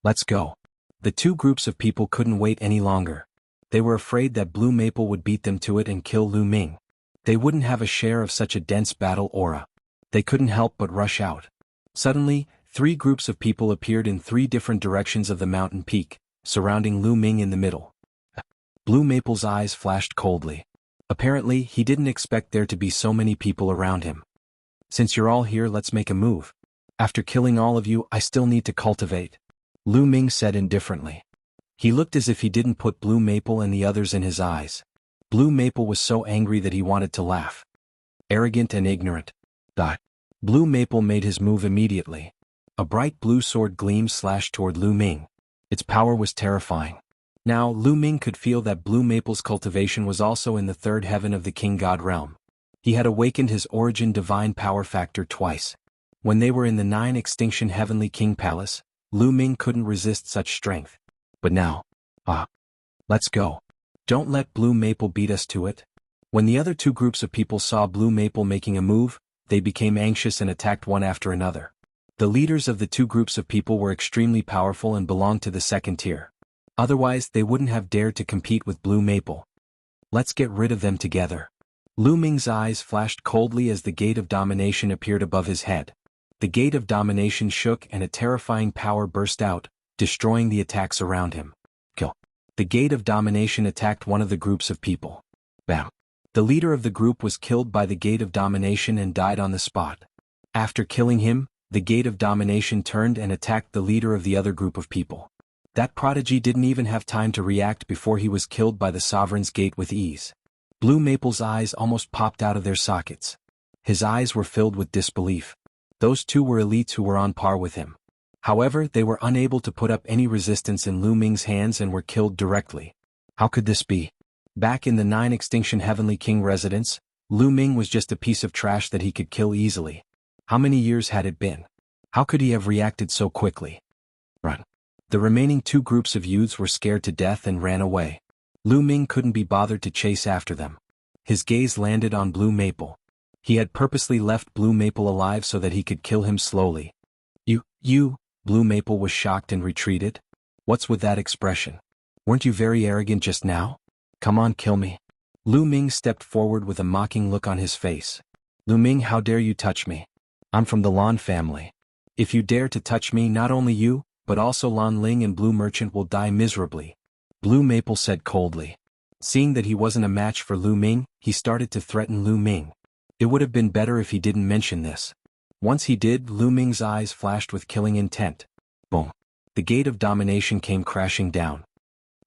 Let's go. The two groups of people couldn't wait any longer. They were afraid that Blue Maple would beat them to it and kill Lu Ming. They wouldn't have a share of such a dense battle aura. They couldn't help but rush out. Suddenly, three groups of people appeared in three different directions of the mountain peak, surrounding Lu Ming in the middle. Blue Maple's eyes flashed coldly. Apparently, he didn't expect there to be so many people around him. Since you're all here, let's make a move. After killing all of you, I still need to cultivate. Lu Ming said indifferently. He looked as if he didn't put Blue Maple and the others in his eyes. Blue Maple was so angry that he wanted to laugh. Arrogant and ignorant. Blue Maple made his move immediately. A bright blue sword gleam slashed toward Lu Ming. Its power was terrifying. Now, Lu Ming could feel that Blue Maple's cultivation was also in the third heaven of the King God realm. He had awakened his origin divine power factor twice. When they were in the 9 extinction heavenly king palace, Lu Ming couldn't resist such strength. But now, let's go. Don't let Blue Maple beat us to it. When the other two groups of people saw Blue Maple making a move, they became anxious and attacked one after another. The leaders of the two groups of people were extremely powerful and belonged to the second tier. Otherwise, they wouldn't have dared to compete with Blue Maple. Let's get rid of them together. Lu Ming's eyes flashed coldly as the Gate of Domination appeared above his head. The Gate of Domination shook and a terrifying power burst out, destroying the attacks around him. Kill. The Gate of Domination attacked one of the groups of people. Bam. The leader of the group was killed by the Gate of Domination and died on the spot. After killing him, the Gate of Domination turned and attacked the leader of the other group of people. That prodigy didn't even have time to react before he was killed by the Sovereign's Gate with ease. Blue Maple's eyes almost popped out of their sockets. His eyes were filled with disbelief. Those two were elites who were on par with him. However, they were unable to put up any resistance in Lu Ming's hands and were killed directly. How could this be? Back in the 9 extinction heavenly king residence, Lu Ming was just a piece of trash that he could kill easily. How many years had it been? How could he have reacted so quickly? Run. The remaining two groups of youths were scared to death and ran away. Lu Ming couldn't be bothered to chase after them. His gaze landed on Blue Maple. He had purposely left Blue Maple alive so that he could kill him slowly. You, Blue Maple was shocked and retreated. What's with that expression? Weren't you very arrogant just now? Come on, kill me. Lu Ming stepped forward with a mocking look on his face. Lu Ming, how dare you touch me? I'm from the Lan family. If you dare to touch me, not only you, but also Lan Ling and Blue Merchant will die miserably. Blue Maple said coldly. Seeing that he wasn't a match for Lu Ming, he started to threaten Lu Ming. It would have been better if he didn't mention this. Once he did, Lu Ming's eyes flashed with killing intent. Boom. The gate of domination came crashing down.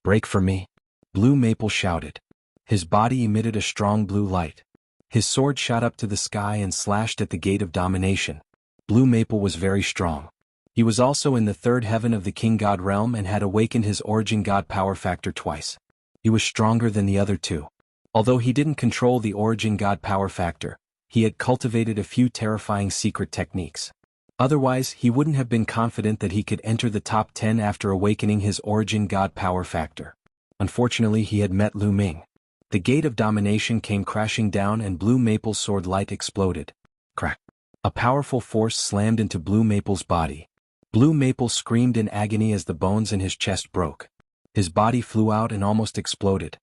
"Break for me," Blue Maple shouted. His body emitted a strong blue light. His sword shot up to the sky and slashed at the gate of domination. Blue Maple was very strong. He was also in the third heaven of the King God realm and had awakened his origin God power factor twice. He was stronger than the other two. Although he didn't control the origin God power factor, he had cultivated a few terrifying secret techniques. Otherwise, he wouldn't have been confident that he could enter the top 10 after awakening his origin God power factor. Unfortunately, he had met Lu Ming. The gate of domination came crashing down and Blue Maple's sword light exploded. Crack. A powerful force slammed into Blue Maple's body. Blue Maple screamed in agony as the bones in his chest broke. His body flew out and almost exploded.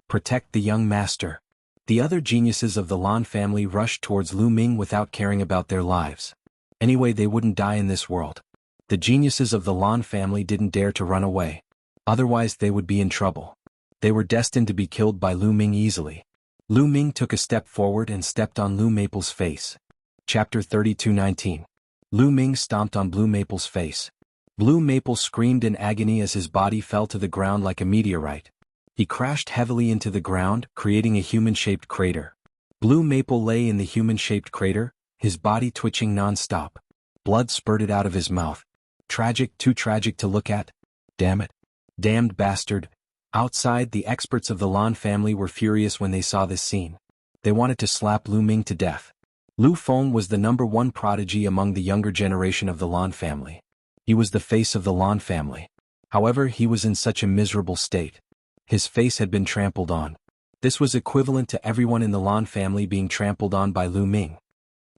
Protect the young master. The other geniuses of the Lan family rushed towards Lu Ming without caring about their lives. Anyway, they wouldn't die in this world. The geniuses of the Lan family didn't dare to run away. Otherwise they would be in trouble. They were destined to be killed by Lu Ming easily. Lu Ming took a step forward and stepped on Lu Maple's face. Chapter 32:19. Lu Ming stomped on Blue Maple's face. Blue Maple screamed in agony as his body fell to the ground like a meteorite. He crashed heavily into the ground, creating a human-shaped crater. Blue Maple lay in the human-shaped crater, his body twitching non-stop. Blood spurted out of his mouth. Tragic, too tragic to look at. Damn it. Damned bastard. Outside, the experts of the Lan family were furious when they saw this scene. They wanted to slap Lu Ming to death. Lu Feng was the #1 prodigy among the younger generation of the Lan family. He was the face of the Lan family. However, he was in such a miserable state. His face had been trampled on. This was equivalent to everyone in the Lan family being trampled on by Lu Ming.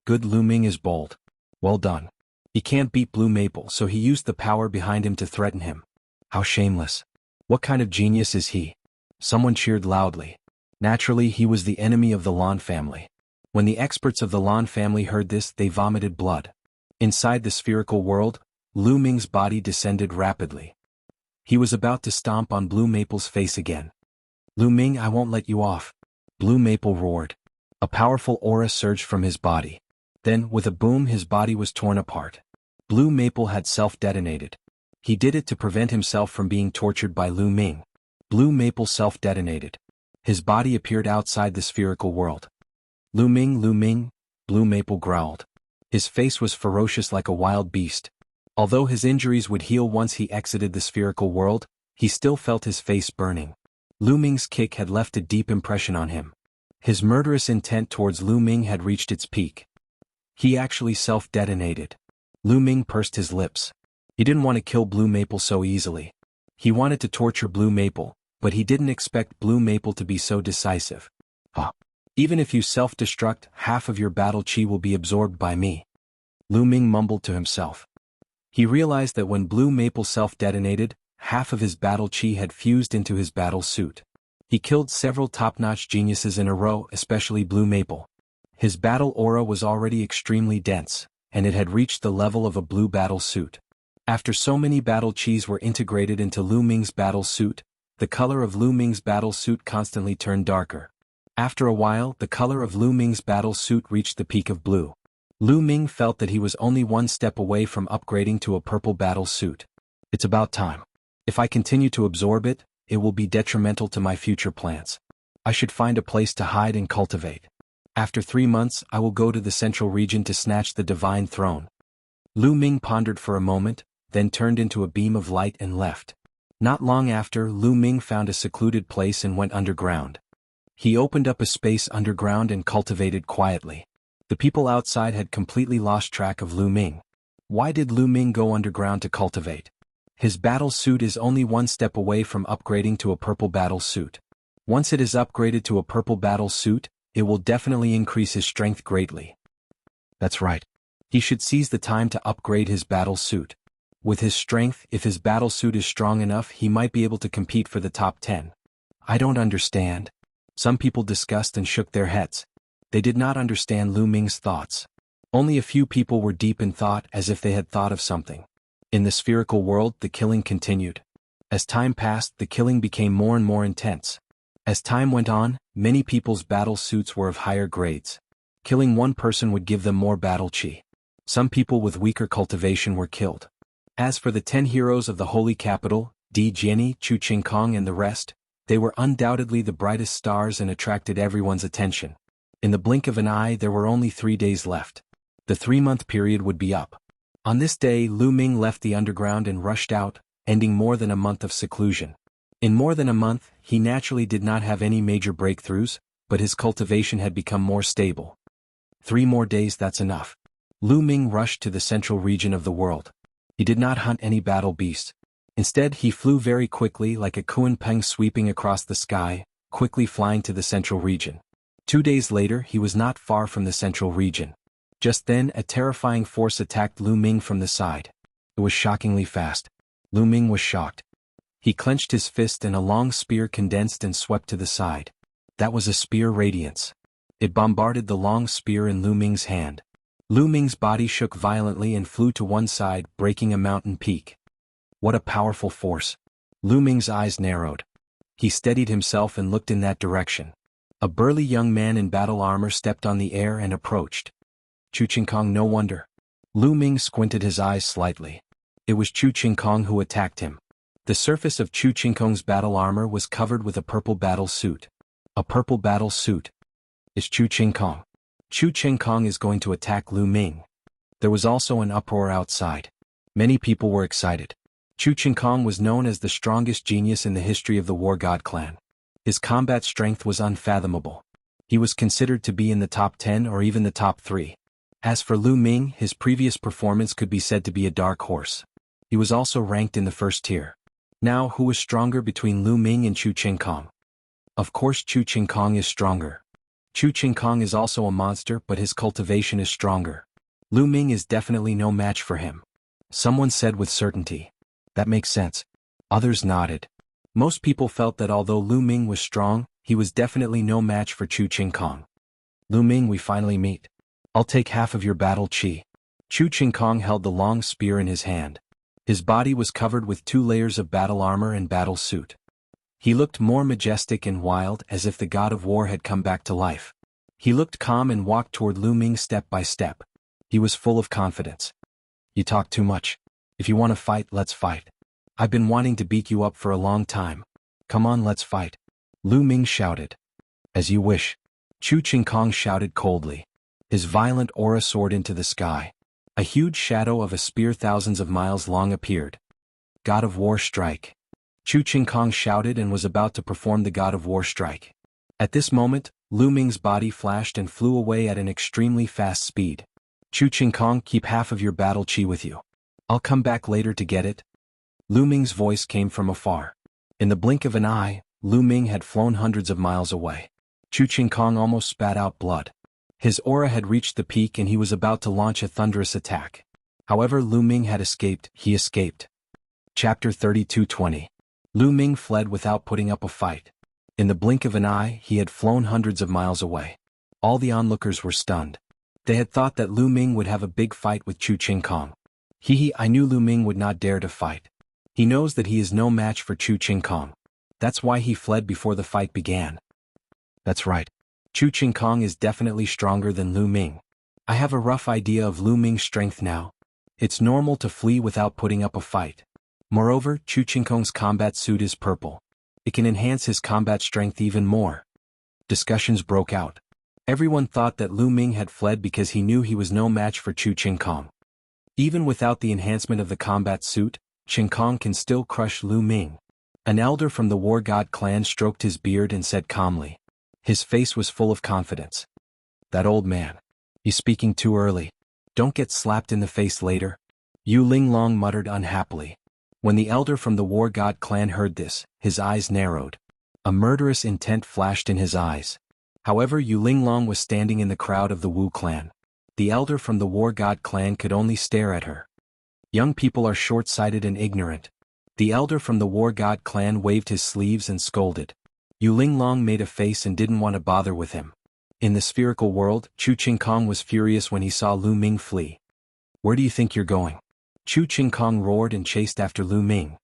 Good, Lu Ming is bold. Well done. He can't beat Blue Maple, so he used the power behind him to threaten him. How shameless. What kind of genius is he? Someone cheered loudly. Naturally, he was the enemy of the Lan family. When the experts of the Lan family heard this, they vomited blood. Inside the spherical world, Lu Ming's body descended rapidly. He was about to stomp on Blue Maple's face again. Lu Ming, I won't let you off. Blue Maple roared. A powerful aura surged from his body. Then, with a boom, his body was torn apart. Blue Maple had self-detonated. He did it to prevent himself from being tortured by Lu Ming. Blue Maple self-detonated. His body appeared outside the spherical world. Lu Ming, Blue Maple growled. His face was ferocious like a wild beast. Although his injuries would heal once he exited the spherical world, he still felt his face burning. Lu Ming's kick had left a deep impression on him. His murderous intent towards Lu Ming had reached its peak. He actually self-detonated. Lu Ming pursed his lips. He didn't want to kill Blue Maple so easily. He wanted to torture Blue Maple, but he didn't expect Blue Maple to be so decisive. Even if you self-destruct, half of your battle chi will be absorbed by me. Lu Ming mumbled to himself. He realized that when Blue Maple self-detonated, half of his battle chi had fused into his battle suit. He killed several top-notch geniuses in a row, especially Blue Maple. His battle aura was already extremely dense, and it had reached the level of a blue battle suit. After so many battle chis were integrated into Lu Ming's battle suit, the color of Lu Ming's battle suit constantly turned darker. After a while, the color of Lu Ming's battle suit reached the peak of blue. Lu Ming felt that he was only one step away from upgrading to a purple battle suit. It's about time. If I continue to absorb it, it will be detrimental to my future plans. I should find a place to hide and cultivate. After 3 months, I will go to the central region to snatch the divine throne. Lu Ming pondered for a moment, then turned into a beam of light and left. Not long after, Lu Ming found a secluded place and went underground. He opened up a space underground and cultivated quietly. The people outside had completely lost track of Lu Ming. Why did Lu Ming go underground to cultivate? His battle suit is only one step away from upgrading to a purple battle suit. Once it is upgraded to a purple battle suit, it will definitely increase his strength greatly. That's right. He should seize the time to upgrade his battle suit. With his strength, if his battle suit is strong enough, he might be able to compete for the top 10. I don't understand. Some people discussed and shook their heads. They did not understand Lu Ming's thoughts. Only a few people were deep in thought, as if they had thought of something. In the spherical world, the killing continued. As time passed, the killing became more and more intense. As time went on, many people's battle suits were of higher grades. Killing one person would give them more battle chi. Some people with weaker cultivation were killed. As for the 10 heroes of the holy capital, Di Jiani, Chu Qingkong and the rest, they were undoubtedly the brightest stars and attracted everyone's attention. In the blink of an eye there were only 3 days left. The 3-month period would be up. On this day Lu Ming left the underground and rushed out, ending more than a month of seclusion. In more than a month, he naturally did not have any major breakthroughs, but his cultivation had become more stable. 3 more days, that's enough. Lu Ming rushed to the central region of the world. He did not hunt any battle beasts. Instead he flew very quickly like a kunpeng sweeping across the sky, quickly flying to the central region. 2 days later he was not far from the central region. Just then a terrifying force attacked Lu Ming from the side. It was shockingly fast. Lu Ming was shocked. He clenched his fist and a long spear condensed and swept to the side. That was a spear radiance. It bombarded the long spear in Lu Ming's hand. Lu Ming's body shook violently and flew to one side, breaking a mountain peak. What a powerful force. Lu Ming's eyes narrowed. He steadied himself and looked in that direction. A burly young man in battle armor stepped on the air and approached. Chu Qingkong, no wonder. Lu Ming squinted his eyes slightly. It was Chu Qingkong who attacked him. The surface of Chu Qingkong's battle armor was covered with a purple battle suit. A purple battle suit. It's Chu Qingkong. Chu Qingkong is going to attack Lu Ming. There was also an uproar outside. Many people were excited. Chu Qingkong was known as the strongest genius in the history of the War God clan. His combat strength was unfathomable. He was considered to be in the top 10 or even the top 3. As for Lu Ming, his previous performance could be said to be a dark horse. He was also ranked in the first tier. Now, who was stronger between Lu Ming and Chu Qingkong? Of course Chu Qingkong is stronger. Chu Qingkong is also a monster, but his cultivation is stronger. Lu Ming is definitely no match for him. Someone said with certainty. That makes sense. Others nodded. Most people felt that although Lu Ming was strong, he was definitely no match for Chu Qingkong. Lu Ming, we finally meet. I'll take half of your battle chi. Chu Qingkong held the long spear in his hand. His body was covered with 2 layers of battle armor and battle suit. He looked more majestic and wild, as if the god of war had come back to life. He looked calm and walked toward Lu Ming step by step. He was full of confidence. You talk too much. If you want to fight, let's fight. I've been wanting to beat you up for a long time. Come on, let's fight. Lu Ming shouted. As you wish. Chu Qingkong shouted coldly. His violent aura soared into the sky. A huge shadow of a spear thousands of miles long appeared. God of War strike. Chu Qingkong shouted and was about to perform the God of War strike. At this moment, Lu Ming's body flashed and flew away at an extremely fast speed. Chu Qingkong, keep half of your battle chi with you. I'll come back later to get it. Lu Ming's voice came from afar. In the blink of an eye, Lu Ming had flown hundreds of miles away. Chu Qingkong almost spat out blood. His aura had reached the peak and he was about to launch a thunderous attack. However, Lu Ming had escaped. He escaped. Chapter 32:20. Lu Ming fled without putting up a fight. In the blink of an eye, he had flown hundreds of miles away. All the onlookers were stunned. They had thought that Lu Ming would have a big fight with Chu Qingkong. I knew Lu Ming would not dare to fight. He knows that he is no match for Chu Qingkong. That's why he fled before the fight began. That's right. Chu Qingkong is definitely stronger than Lu Ming. I have a rough idea of Lu Ming's strength now. It's normal to flee without putting up a fight. Moreover, Chu Qingkong's combat suit is purple. It can enhance his combat strength even more. Discussions broke out. Everyone thought that Lu Ming had fled because he knew he was no match for Chu Qingkong. Even without the enhancement of the combat suit, Qingkong can still crush Lu Ming. An elder from the War God clan stroked his beard and said calmly. His face was full of confidence. That old man. He's speaking too early. Don't get slapped in the face later. Yu Linglong muttered unhappily. When the elder from the War God clan heard this, his eyes narrowed. A murderous intent flashed in his eyes. However, Yu Linglong was standing in the crowd of the Wu clan. The elder from the War God clan could only stare at her. Young people are short-sighted and ignorant. The elder from the War God clan waved his sleeves and scolded. Yu Linglong made a face and didn't want to bother with him. In the spherical world, Chu Qingkong was furious when he saw Lu Ming flee. Where do you think you're going? Chu Qingkong roared and chased after Lu Ming.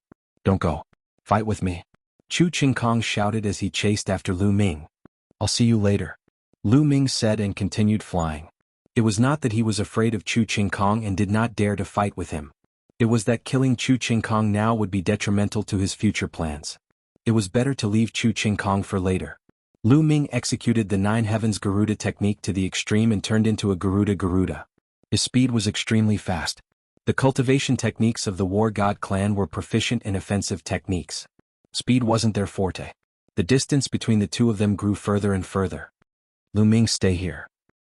Don't go. Fight with me. Chu Qingkong shouted as he chased after Lu Ming. I'll see you later. Lu Ming said and continued flying. It was not that he was afraid of Chu Qingkong and did not dare to fight with him. It was that killing Chu Qingkong now would be detrimental to his future plans. It was better to leave Chu Qingkong for later. Lu Ming executed the Nine Heavens Garuda technique to the extreme and turned into a Garuda. His speed was extremely fast. The cultivation techniques of the War God clan were proficient in offensive techniques. Speed wasn't their forte. The distance between the two of them grew further and further. Lu Ming, stay here.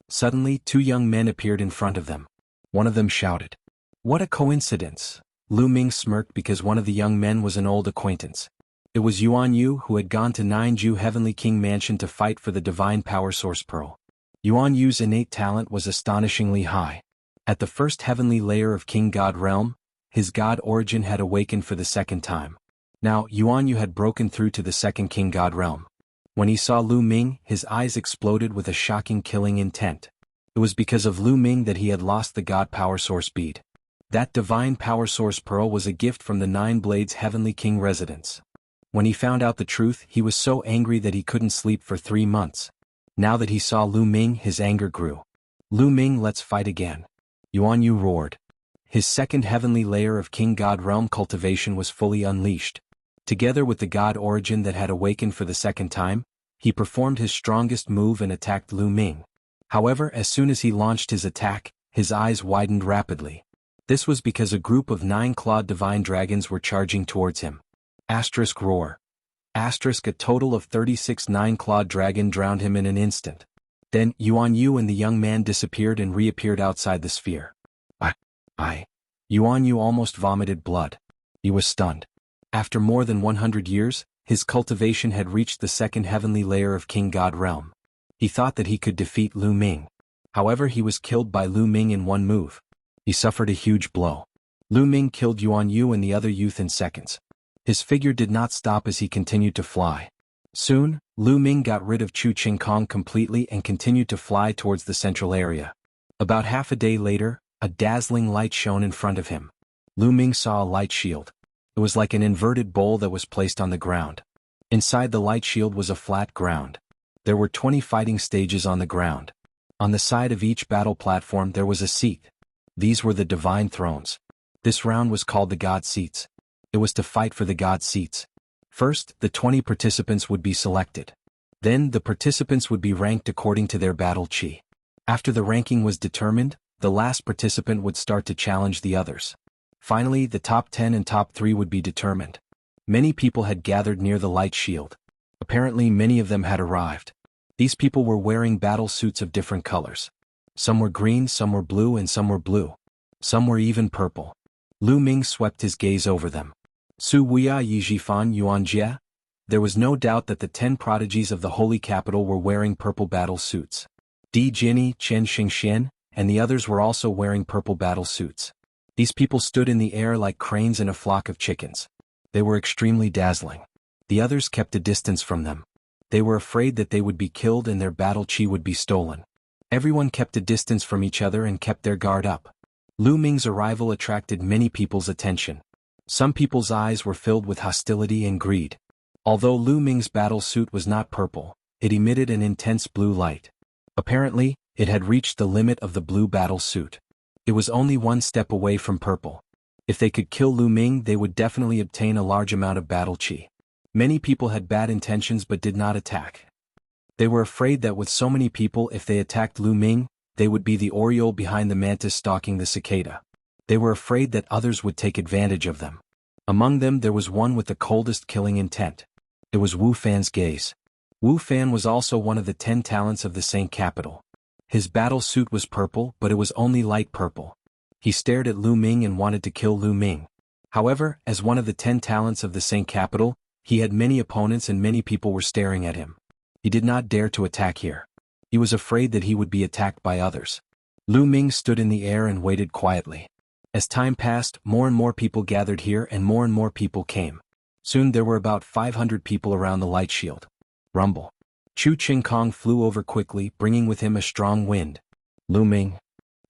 Suddenly, two young men appeared in front of them. One of them shouted, "What a coincidence!" Lu Ming smirked because one of the young men was an old acquaintance. It was Yuan Yu, who had gone to Ninju Heavenly King Mansion to fight for the Divine Power Source Pearl. Yuan Yu's innate talent was astonishingly high. At the first heavenly layer of King God Realm, his God origin had awakened for the second time. Now, Yuan Yu had broken through to the second King God Realm. When he saw Lu Ming, his eyes exploded with a shocking killing intent. It was because of Lu Ming that he had lost the God Power Source bead. That Divine Power Source Pearl was a gift from the Nine Blades Heavenly King residence. When he found out the truth, he was so angry that he couldn't sleep for 3 months. Now that he saw Lu Ming, his anger grew. "Lu Ming, let's fight again." Yuan Yu roared. His second heavenly layer of King God Realm cultivation was fully unleashed. Together with the God origin that had awakened for the second time, he performed his strongest move and attacked Lu Ming. However, as soon as he launched his attack, his eyes widened rapidly. This was because a group of 9-clawed divine dragons were charging towards him. Asterisk roar. Asterisk a total of 36 9-clawed dragon drowned him in an instant. Then, Yuan Yu and the young man disappeared and reappeared outside the sphere. Yuan Yu almost vomited blood. He was stunned. After more than 100 years, his cultivation had reached the second heavenly layer of King God Realm. He thought that he could defeat Lu Ming. However, he was killed by Lu Ming in one move. He suffered a huge blow. Lu Ming killed Yuan Yu and the other youth in seconds. His figure did not stop as he continued to fly. Soon, Lu Ming got rid of Chu Qingkong completely and continued to fly towards the central area. About half a day later, a dazzling light shone in front of him. Lu Ming saw a light shield. It was like an inverted bowl that was placed on the ground. Inside the light shield was a flat ground. There were 20 fighting stages on the ground. On the side of each battle platform there was a seat. These were the divine thrones. This round was called the God Seats. It was to fight for the God Seats. First, the 20 participants would be selected. Then, the participants would be ranked according to their battle chi. After the ranking was determined, the last participant would start to challenge the others. Finally, the top 10 and top 3 would be determined. Many people had gathered near the light shield. Apparently, many of them had arrived. These people were wearing battle suits of different colors. Some were green, some were blue, and some were blue. Some were even purple. Lu Ming swept his gaze over them. Su Wuya Yijifan Yuanjia? There was no doubt that the 10 prodigies of the holy capital were wearing purple battle suits. Di Jinni, Chen Xingxian, and the others were also wearing purple battle suits. These people stood in the air like cranes in a flock of chickens. They were extremely dazzling. The others kept a distance from them. They were afraid that they would be killed and their battle chi would be stolen. Everyone kept a distance from each other and kept their guard up. Lu Ming's arrival attracted many people's attention. Some people's eyes were filled with hostility and greed. Although Lu Ming's battle suit was not purple, it emitted an intense blue light. Apparently, it had reached the limit of the blue battle suit. It was only one step away from purple. If they could kill Lu Ming, they would definitely obtain a large amount of battle chi. Many people had bad intentions but did not attack. They were afraid that with so many people, if they attacked Lu Ming, they would be the oriole behind the mantis stalking the cicada. They were afraid that others would take advantage of them. Among them there was one with the coldest killing intent. It was Wu Fan's gaze. Wu Fan was also one of the 10 talents of the Saint Capital. His battle suit was purple, but it was only light purple. He stared at Lu Ming and wanted to kill Lu Ming. However, as one of the 10 talents of the Saint Capital, he had many opponents and many people were staring at him. He did not dare to attack here. He was afraid that he would be attacked by others. Lu Ming stood in the air and waited quietly. As time passed, more and more people gathered here and more people came. Soon there were about 500 people around the light shield. Rumble. Chu Qingkong flew over quickly, bringing with him a strong wind. Lu Ming.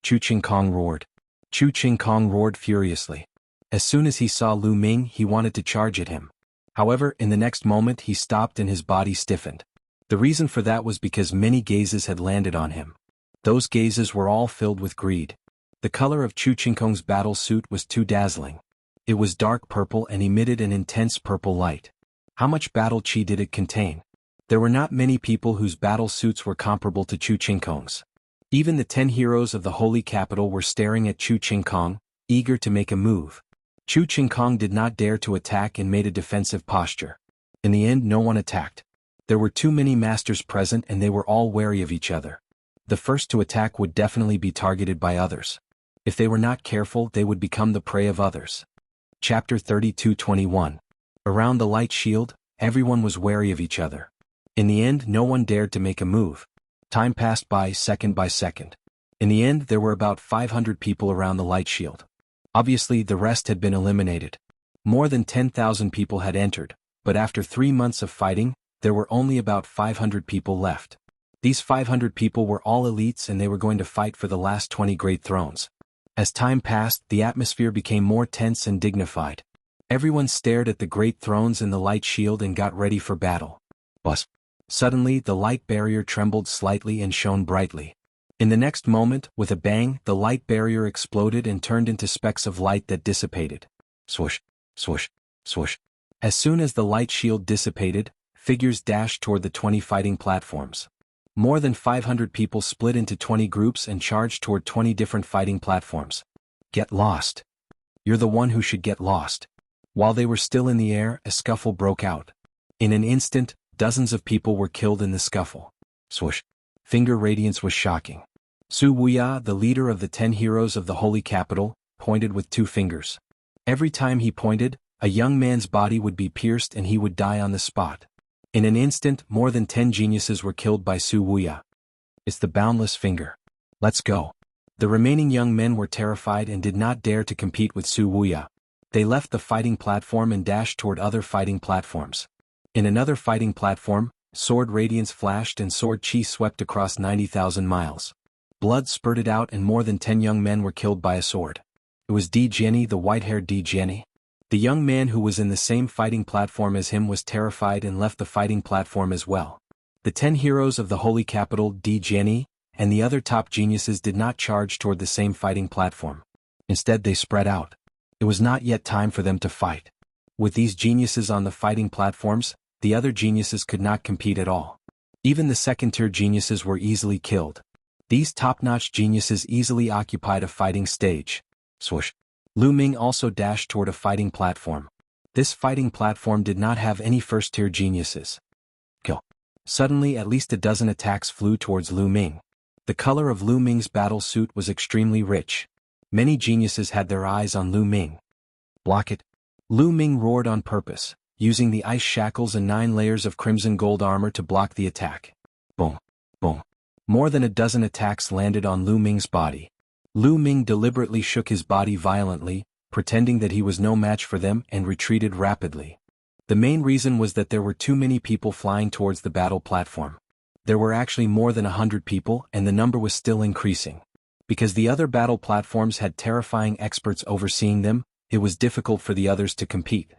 Chu Qingkong roared. Chu Qingkong roared furiously. As soon as he saw Lu Ming, he wanted to charge at him. However, in the next moment he stopped and his body stiffened. The reason for that was because many gazes had landed on him. Those gazes were all filled with greed. The color of Chu Qingkong's battle suit was too dazzling. It was dark purple and emitted an intense purple light. How much battle chi did it contain? There were not many people whose battle suits were comparable to Chu Qingkong's. Even the 10 heroes of the holy capital were staring at Chu Qingkong, eager to make a move. Chu Qingkong did not dare to attack and made a defensive posture. In the end, no one attacked. There were too many masters present and they were all wary of each other. The first to attack would definitely be targeted by others. If they were not careful, they would become the prey of others. Chapter 32:21. Around the light shield, everyone was wary of each other. In the end, no one dared to make a move. Time passed by second by second. In the end, there were about 500 people around the light shield. Obviously, the rest had been eliminated. More than 10,000 people had entered, but after 3 months of fighting, there were only about 500 people left. These 500 people were all elites and they were going to fight for the last 20 great thrones. As time passed, the atmosphere became more tense and dignified. Everyone stared at the great thrones in the light shield and got ready for battle. But suddenly, the light barrier trembled slightly and shone brightly. In the next moment, with a bang, the light barrier exploded and turned into specks of light that dissipated. Swoosh, swoosh, swoosh. As soon as the light shield dissipated, figures dashed toward the 20 fighting platforms. More than 500 people split into 20 groups and charged toward 20 different fighting platforms. Get lost. You're the one who should get lost. While they were still in the air, a scuffle broke out. In an instant, dozens of people were killed in the scuffle. Swoosh. Finger radiance was shocking. Su Wuya, the leader of the 10 heroes of the holy capital, pointed with 2 fingers. Every time he pointed, a young man's body would be pierced and he would die on the spot. In an instant, more than 10 geniuses were killed by Su Wuya. It's the boundless finger. Let's go. The remaining young men were terrified and did not dare to compete with Su Wuya. They left the fighting platform and dashed toward other fighting platforms. In another fighting platform, sword radiance flashed and sword chi swept across 90,000 miles. Blood spurted out and more than 10 young men were killed by a sword. It was Di Jianni, the white-haired Di Jianni. The young man who was in the same fighting platform as him was terrified and left the fighting platform as well. The 10 heroes of the holy capital, Di Jianni, and the other top geniuses did not charge toward the same fighting platform. Instead, they spread out. It was not yet time for them to fight. With these geniuses on the fighting platforms, the other geniuses could not compete at all. Even the second-tier geniuses were easily killed. These top-notch geniuses easily occupied a fighting stage. Swoosh. Lu Ming also dashed toward a fighting platform. This fighting platform did not have any first-tier geniuses. Kill. Suddenly, at least a dozen attacks flew towards Lu Ming. The color of Lu Ming's battle suit was extremely rich. Many geniuses had their eyes on Lu Ming. Block it. Lu Ming roared on purpose, using the ice shackles and 9 layers of crimson gold armor to block the attack. Boom. Boom. More than a dozen attacks landed on Lu Ming's body. Lu Ming deliberately shook his body violently, pretending that he was no match for them and retreated rapidly. The main reason was that there were too many people flying towards the battle platform. There were actually more than 100 people and the number was still increasing. Because the other battle platforms had terrifying experts overseeing them, it was difficult for the others to compete.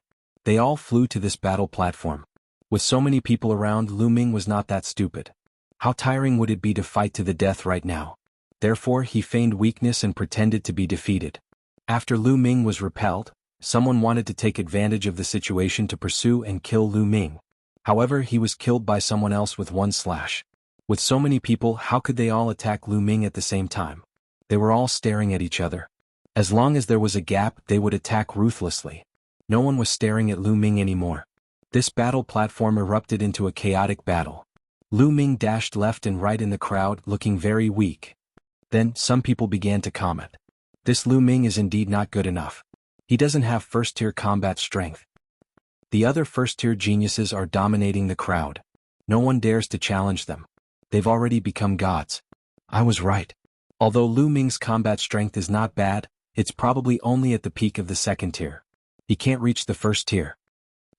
They all flew to this battle platform. With so many people around, Lu Ming was not that stupid. How tiring would it be to fight to the death right now? Therefore, he feigned weakness and pretended to be defeated. After Lu Ming was repelled, someone wanted to take advantage of the situation to pursue and kill Lu Ming. However, he was killed by someone else with 1 slash. With so many people, how could they all attack Lu Ming at the same time? They were all staring at each other. As long as there was a gap, they would attack ruthlessly. No one was staring at Lu Ming anymore. This battle platform erupted into a chaotic battle. Lu Ming dashed left and right in the crowd, looking very weak. Then, some people began to comment. This Lu Ming is indeed not good enough. He doesn't have first-tier combat strength. The other first-tier geniuses are dominating the crowd. No one dares to challenge them. They've already become gods. I was right. Although Lu Ming's combat strength is not bad, it's probably only at the peak of the second tier. He can't reach the first tier.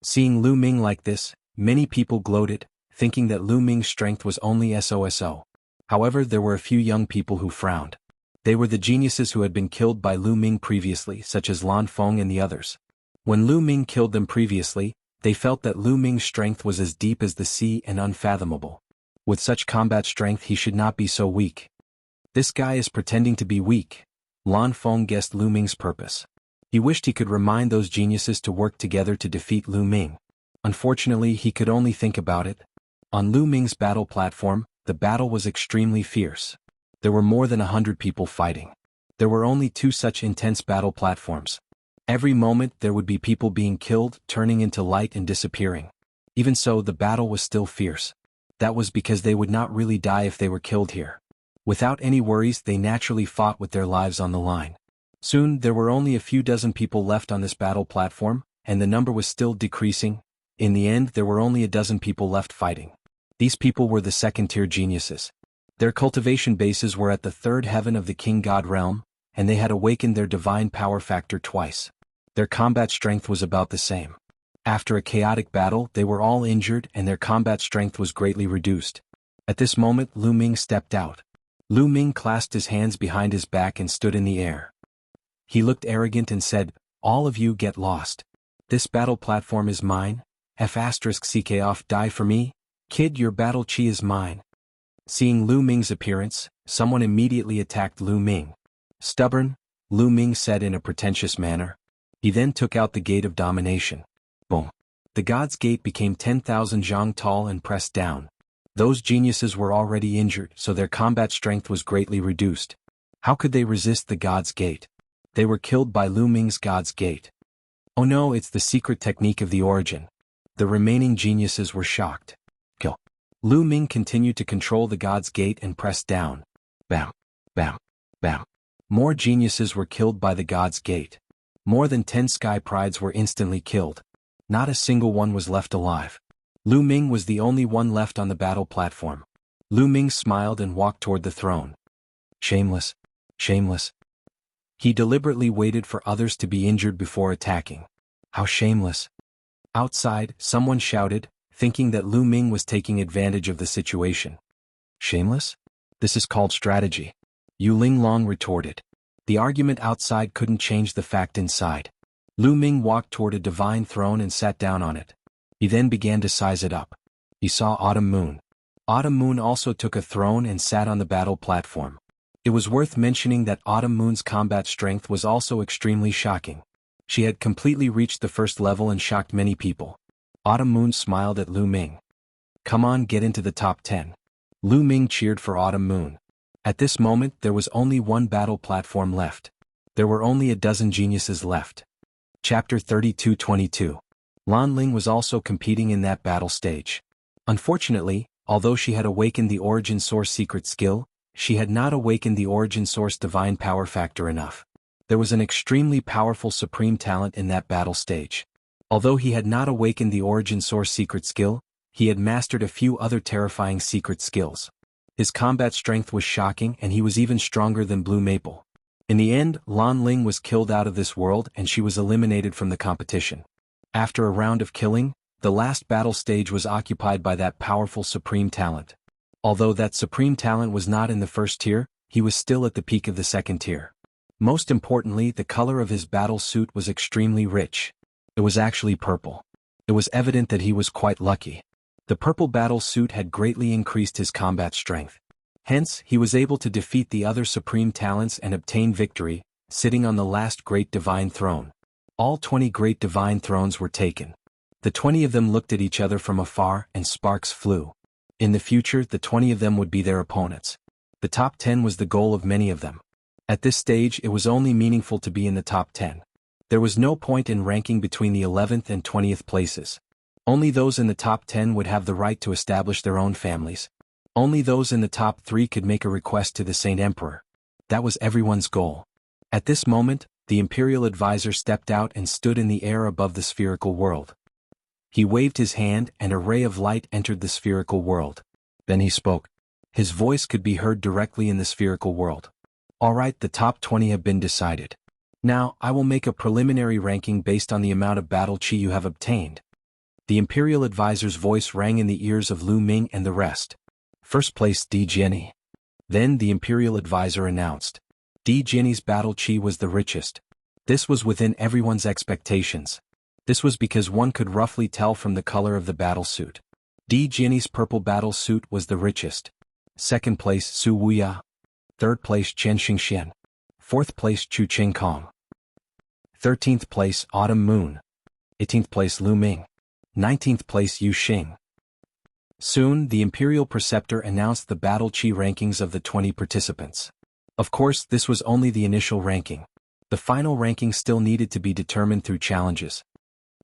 Seeing Lu Ming like this, many people gloated, thinking that Lu Ming's strength was only SOSO. However, there were a few young people who frowned. They were the geniuses who had been killed by Lu Ming previously, such as Lan Feng and the others. When Lu Ming killed them previously, they felt that Lu Ming's strength was as deep as the sea and unfathomable. With such combat strength, he should not be so weak. This guy is pretending to be weak. Lan Feng guessed Lu Ming's purpose. He wished he could remind those geniuses to work together to defeat Lu Ming. Unfortunately, he could only think about it. On Lu Ming's battle platform, the battle was extremely fierce. There were more than 100 people fighting. There were only 2 such intense battle platforms. Every moment there would be people being killed, turning into light and disappearing. Even so, the battle was still fierce. That was because they would not really die if they were killed here. Without any worries, they naturally fought with their lives on the line. Soon, there were only a few dozen people left on this battle platform, and the number was still decreasing. In the end, there were only a dozen people left fighting. These people were the second-tier geniuses. Their cultivation bases were at the 3rd heaven of the King God realm, and they had awakened their divine power factor twice. Their combat strength was about the same. After a chaotic battle, they were all injured and their combat strength was greatly reduced. At this moment, Lu Ming stepped out. Lu Ming clasped his hands behind his back and stood in the air. He looked arrogant and said, "All of you get lost. This battle platform is mine. F***ck off, die for me. Kid, your battle chi is mine." Seeing Lu Ming's appearance, someone immediately attacked Lu Ming. "Stubborn," Lu Ming said in a pretentious manner. He then took out the gate of domination. Boom. The God's Gate became 10,000 zhang tall and pressed down. Those geniuses were already injured, so their combat strength was greatly reduced. How could they resist the God's Gate? They were killed by Lu Ming's God's Gate. Oh no, it's the secret technique of the origin. The remaining geniuses were shocked. Kill. Lu Ming continued to control the God's Gate and pressed down. Bam. Bam. Bam. More geniuses were killed by the God's Gate. More than 10 Sky Prides were instantly killed. Not a single one was left alive. Lu Ming was the only one left on the battle platform. Lu Ming smiled and walked toward the throne. Shameless. Shameless. He deliberately waited for others to be injured before attacking. How shameless. Outside, someone shouted, thinking that Lu Ming was taking advantage of the situation. Shameless? This is called strategy. Yu Linglong retorted. The argument outside couldn't change the fact inside. Lu Ming walked toward a divine throne and sat down on it. He then began to size it up. He saw Autumn Moon. Autumn Moon also took a throne and sat on the battle platform. It was worth mentioning that Autumn Moon's combat strength was also extremely shocking. She had completely reached the 1st level and shocked many people. Autumn Moon smiled at Lu Ming. "Come on, get into the top 10. Lu Ming cheered for Autumn Moon. At this moment, there was only one battle platform left. There were only a dozen geniuses left. Chapter 32-22. Lan Ling was also competing in that battle stage. Unfortunately, although she had awakened the Origin Source secret skill, she had not awakened the Origin Source divine power factor enough. There was an extremely powerful supreme talent in that battle stage. Although he had not awakened the Origin Source secret skill, he had mastered a few other terrifying secret skills. His combat strength was shocking and he was even stronger than Blue Maple. In the end, Lan Ling was killed out of this world and she was eliminated from the competition. After a round of killing, the last battle stage was occupied by that powerful supreme talent. Although that supreme talent was not in the 1st tier, he was still at the peak of the 2nd tier. Most importantly, the color of his battle suit was extremely rich. It was actually purple. It was evident that he was quite lucky. The purple battle suit had greatly increased his combat strength. Hence, he was able to defeat the other supreme talents and obtain victory, sitting on the last great divine throne. All 20 great divine thrones were taken. The 20 of them looked at each other from afar and sparks flew. In the future, the 20 of them would be their opponents. The top 10 was the goal of many of them. At this stage, it was only meaningful to be in the top 10. There was no point in ranking between the 11th and 20th places. Only those in the top 10 would have the right to establish their own families. Only those in the top 3 could make a request to the Saint Emperor. That was everyone's goal. At this moment, the Imperial Advisor stepped out and stood in the air above the spherical world. He waved his hand and a ray of light entered the spherical world. Then he spoke. His voice could be heard directly in the spherical world. Alright, the top 20 have been decided. Now, I will make a preliminary ranking based on the amount of battle chi you have obtained. The Imperial Advisor's voice rang in the ears of Lu Ming and the rest. First place Di Jenny. Then the Imperial Advisor announced. Di Jenny's battle chi was the richest. This was within everyone's expectations. This was because one could roughly tell from the color of the battle suit. Di Jenny's purple battle suit was the richest. Second place Su Wuya. 3rd place Chen Xingxian. 4th place Chu Qingkong. 13th place Autumn Moon. 18th place Lu Ming. 19th place Yu Xing. Soon, the Imperial Preceptor announced the Battle Chi rankings of the 20 participants. Of course, this was only the initial ranking. The final ranking still needed to be determined through challenges.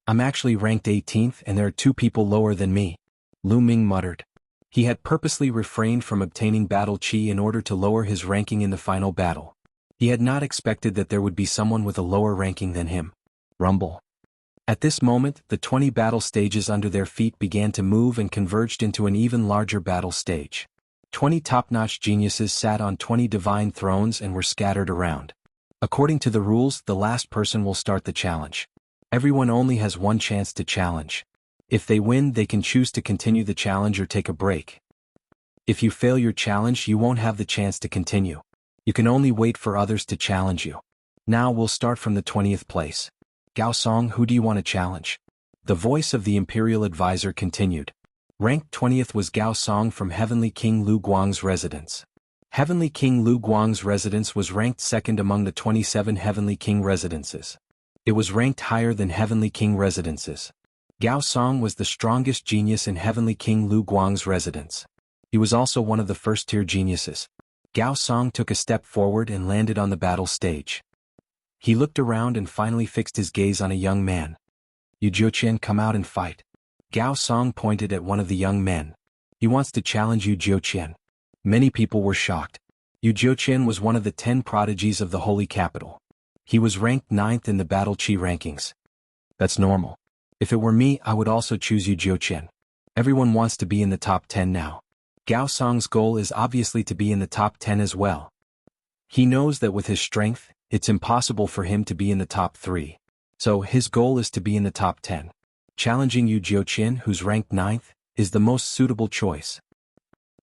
I'm actually ranked 18th and there are 2 people lower than me, Lu Ming muttered. He had purposely refrained from obtaining Battle Chi in order to lower his ranking in the final battle. He had not expected that there would be someone with a lower ranking than him. Rumble. At this moment, the 20 battle stages under their feet began to move and converged into an even larger battle stage. 20 top-notch geniuses sat on 20 divine thrones and were scattered around. According to the rules, the last person will start the challenge. Everyone only has one chance to challenge. If they win, they can choose to continue the challenge or take a break. If you fail your challenge, you won't have the chance to continue. You can only wait for others to challenge you. Now we'll start from the 20th place. Gao Song, who do you want to challenge? The voice of the Imperial Advisor continued. Ranked 20th was Gao Song from Heavenly King Lu Guang's residence. Heavenly King Lu Guang's residence was ranked 2nd among the 27 Heavenly King residences. It was ranked higher than Heavenly King residences. Gao Song was the strongest genius in Heavenly King Lu Guang's residence. He was also one of the first-tier geniuses. Gao Song took a step forward and landed on the battle stage. He looked around and finally fixed his gaze on a young man. "You Jiuqian, come out and fight." Gao Song pointed at one of the young men. "He wants to challenge Yu Jiuqian." Many people were shocked. Yu Jiuqian was one of the 10 prodigies of the Holy Capital. He was ranked 9th in the Battle Chi rankings. That's normal. If it were me, I would also choose Yu Jiuqian. Everyone wants to be in the top 10 now. Gao Song's goal is obviously to be in the top 10 as well. He knows that with his strength, it's impossible for him to be in the top 3. So his goal is to be in the top 10. Challenging Yu Jiuqian, who's ranked 9th, is the most suitable choice.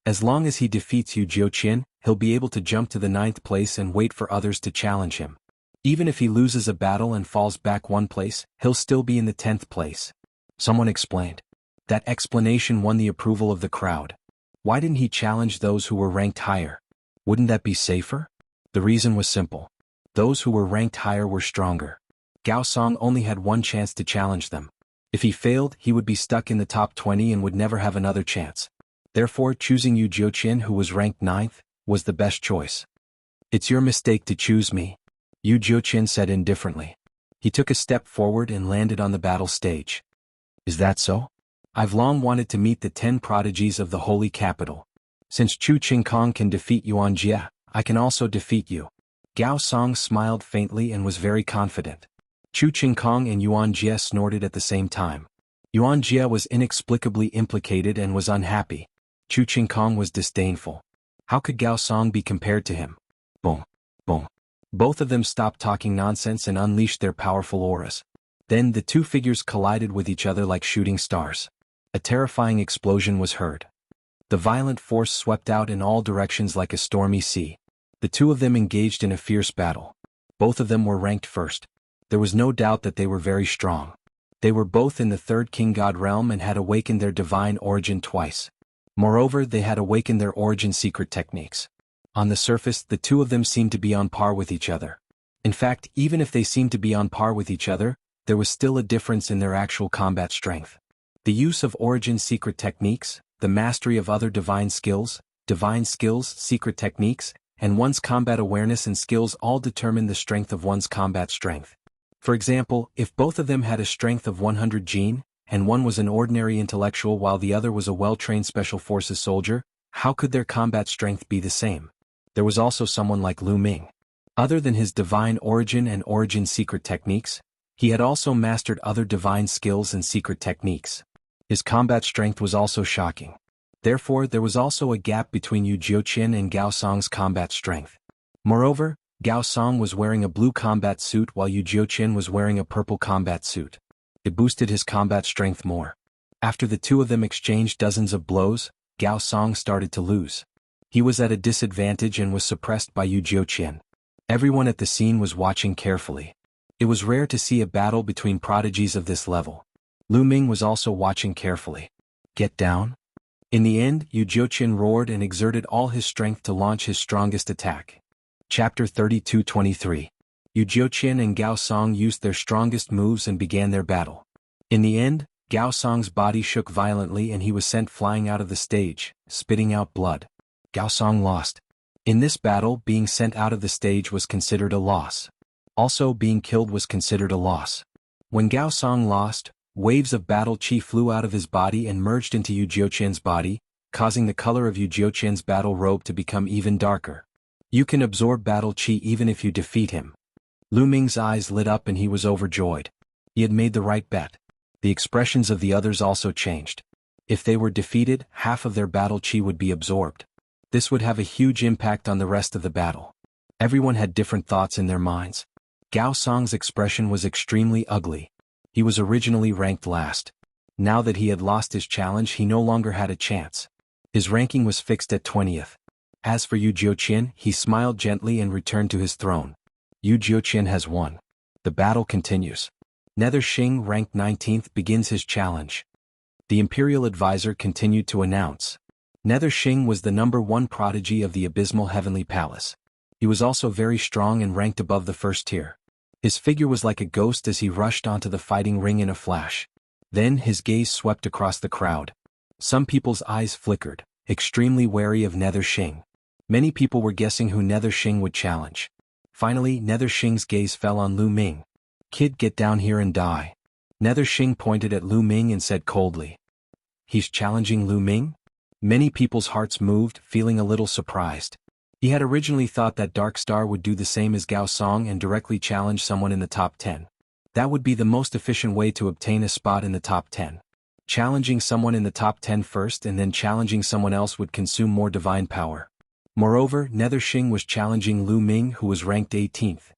As long as he defeats Yu Jiuqian, he'll be able to jump to the 9th place and wait for others to challenge him. Even if he loses a battle and falls back 1 place, he'll still be in the 10th place. Someone explained. That explanation won the approval of the crowd. Why didn't he challenge those who were ranked higher? Wouldn't that be safer? The reason was simple. Those who were ranked higher were stronger. Gao Song only had one chance to challenge them. If he failed, he would be stuck in the top 20 and would never have another chance. Therefore, choosing Yu Jiuqian, who was ranked 9th, was the best choice. "It's your mistake to choose me," Yu Jiuqian said indifferently. He took a step forward and landed on the battle stage. "Is that so? I've long wanted to meet the 10 prodigies of the Holy Capital. Since Chu Qingkong can defeat Yuan Jie, I can also defeat you." Gao Song smiled faintly and was very confident. Chu Qingkong and Yuan Jie snorted at the same time. Yuan Jie was inexplicably implicated and was unhappy. Chu Qingkong was disdainful. How could Gao Song be compared to him? Boom. Boom. Both of them stopped talking nonsense and unleashed their powerful auras. Then the 2 figures collided with each other like shooting stars. A terrifying explosion was heard. The violent force swept out in all directions like a stormy sea. The 2 of them engaged in a fierce battle. Both of them were ranked 1st. There was no doubt that they were very strong. They were both in the 3rd King God realm and had awakened their divine origin twice. Moreover, they had awakened their origin secret techniques. On the surface, the 2 of them seemed to be on par with each other. In fact, even if they seemed to be on par with each other, there was still a difference in their actual combat strength. The use of origin secret techniques, the mastery of other divine skills, secret techniques, and one's combat awareness and skills all determine the strength of one's combat strength. For example, if both of them had a strength of 100 gene, and one was an ordinary intellectual while the other was a well-trained special forces soldier, how could their combat strength be the same? There was also someone like Lu Ming. Other than his divine origin and origin secret techniques, he had also mastered other divine skills and secret techniques. His combat strength was also shocking. Therefore, there was also a gap between Yu Jiuqian and Gao Song's combat strength. Moreover, Gao Song was wearing a blue combat suit while Yu Jiuqian was wearing a purple combat suit. It boosted his combat strength more. After the 2 of them exchanged dozens of blows, Gao Song started to lose. He was at a disadvantage and was suppressed by Yu Jiuqian. Everyone at the scene was watching carefully. It was rare to see a battle between prodigies of this level. Lu Ming was also watching carefully. "Get down?" In the end, Yu Jiuqian roared and exerted all his strength to launch his strongest attack. Chapter 32-23. Yu Jiuqian and Gao Song used their strongest moves and began their battle. In the end, Gao Song's body shook violently and he was sent flying out of the stage, spitting out blood. Gao Song lost. In this battle, being sent out of the stage was considered a loss. Also, being killed was considered a loss. When Gao Song lost, waves of battle chi flew out of his body and merged into Yu Jiuqian's body, causing the color of Yu Jiuqian's battle robe to become even darker. You can absorb battle chi even if you defeat him. Lu Ming's eyes lit up and he was overjoyed. He had made the right bet. The expressions of the others also changed. If they were defeated, half of their battle chi would be absorbed. This would have a huge impact on the rest of the battle. Everyone had different thoughts in their minds. Gao Song's expression was extremely ugly. He was originally ranked last. Now that he had lost his challenge, he no longer had a chance. His ranking was fixed at 20th. As for Yu Jiuqian, he smiled gently and returned to his throne. Yu Jiuqian has won. The battle continues. Nether Xing, ranked 19th, begins his challenge. The Imperial Advisor continued to announce. Nether Xing was the #1 prodigy of the Abysmal Heavenly Palace. He was also very strong and ranked above the first tier. His figure was like a ghost as he rushed onto the fighting ring in a flash. Then his gaze swept across the crowd. Some people's eyes flickered, extremely wary of Nether Xing. Many people were guessing who Nether Xing would challenge. Finally, Nether Xing's gaze fell on Lu Ming. "Kid, get down here and die." Nether Xing pointed at Lu Ming and said coldly. "He's challenging Lu Ming?" Many people's hearts moved, feeling a little surprised. He had originally thought that Dark Star would do the same as Gao Song and directly challenge someone in the top 10. That would be the most efficient way to obtain a spot in the top 10. Challenging someone in the top 10 first and then challenging someone else would consume more divine power. Moreover, Nether Xing was challenging Lu Ming, who was ranked 18th.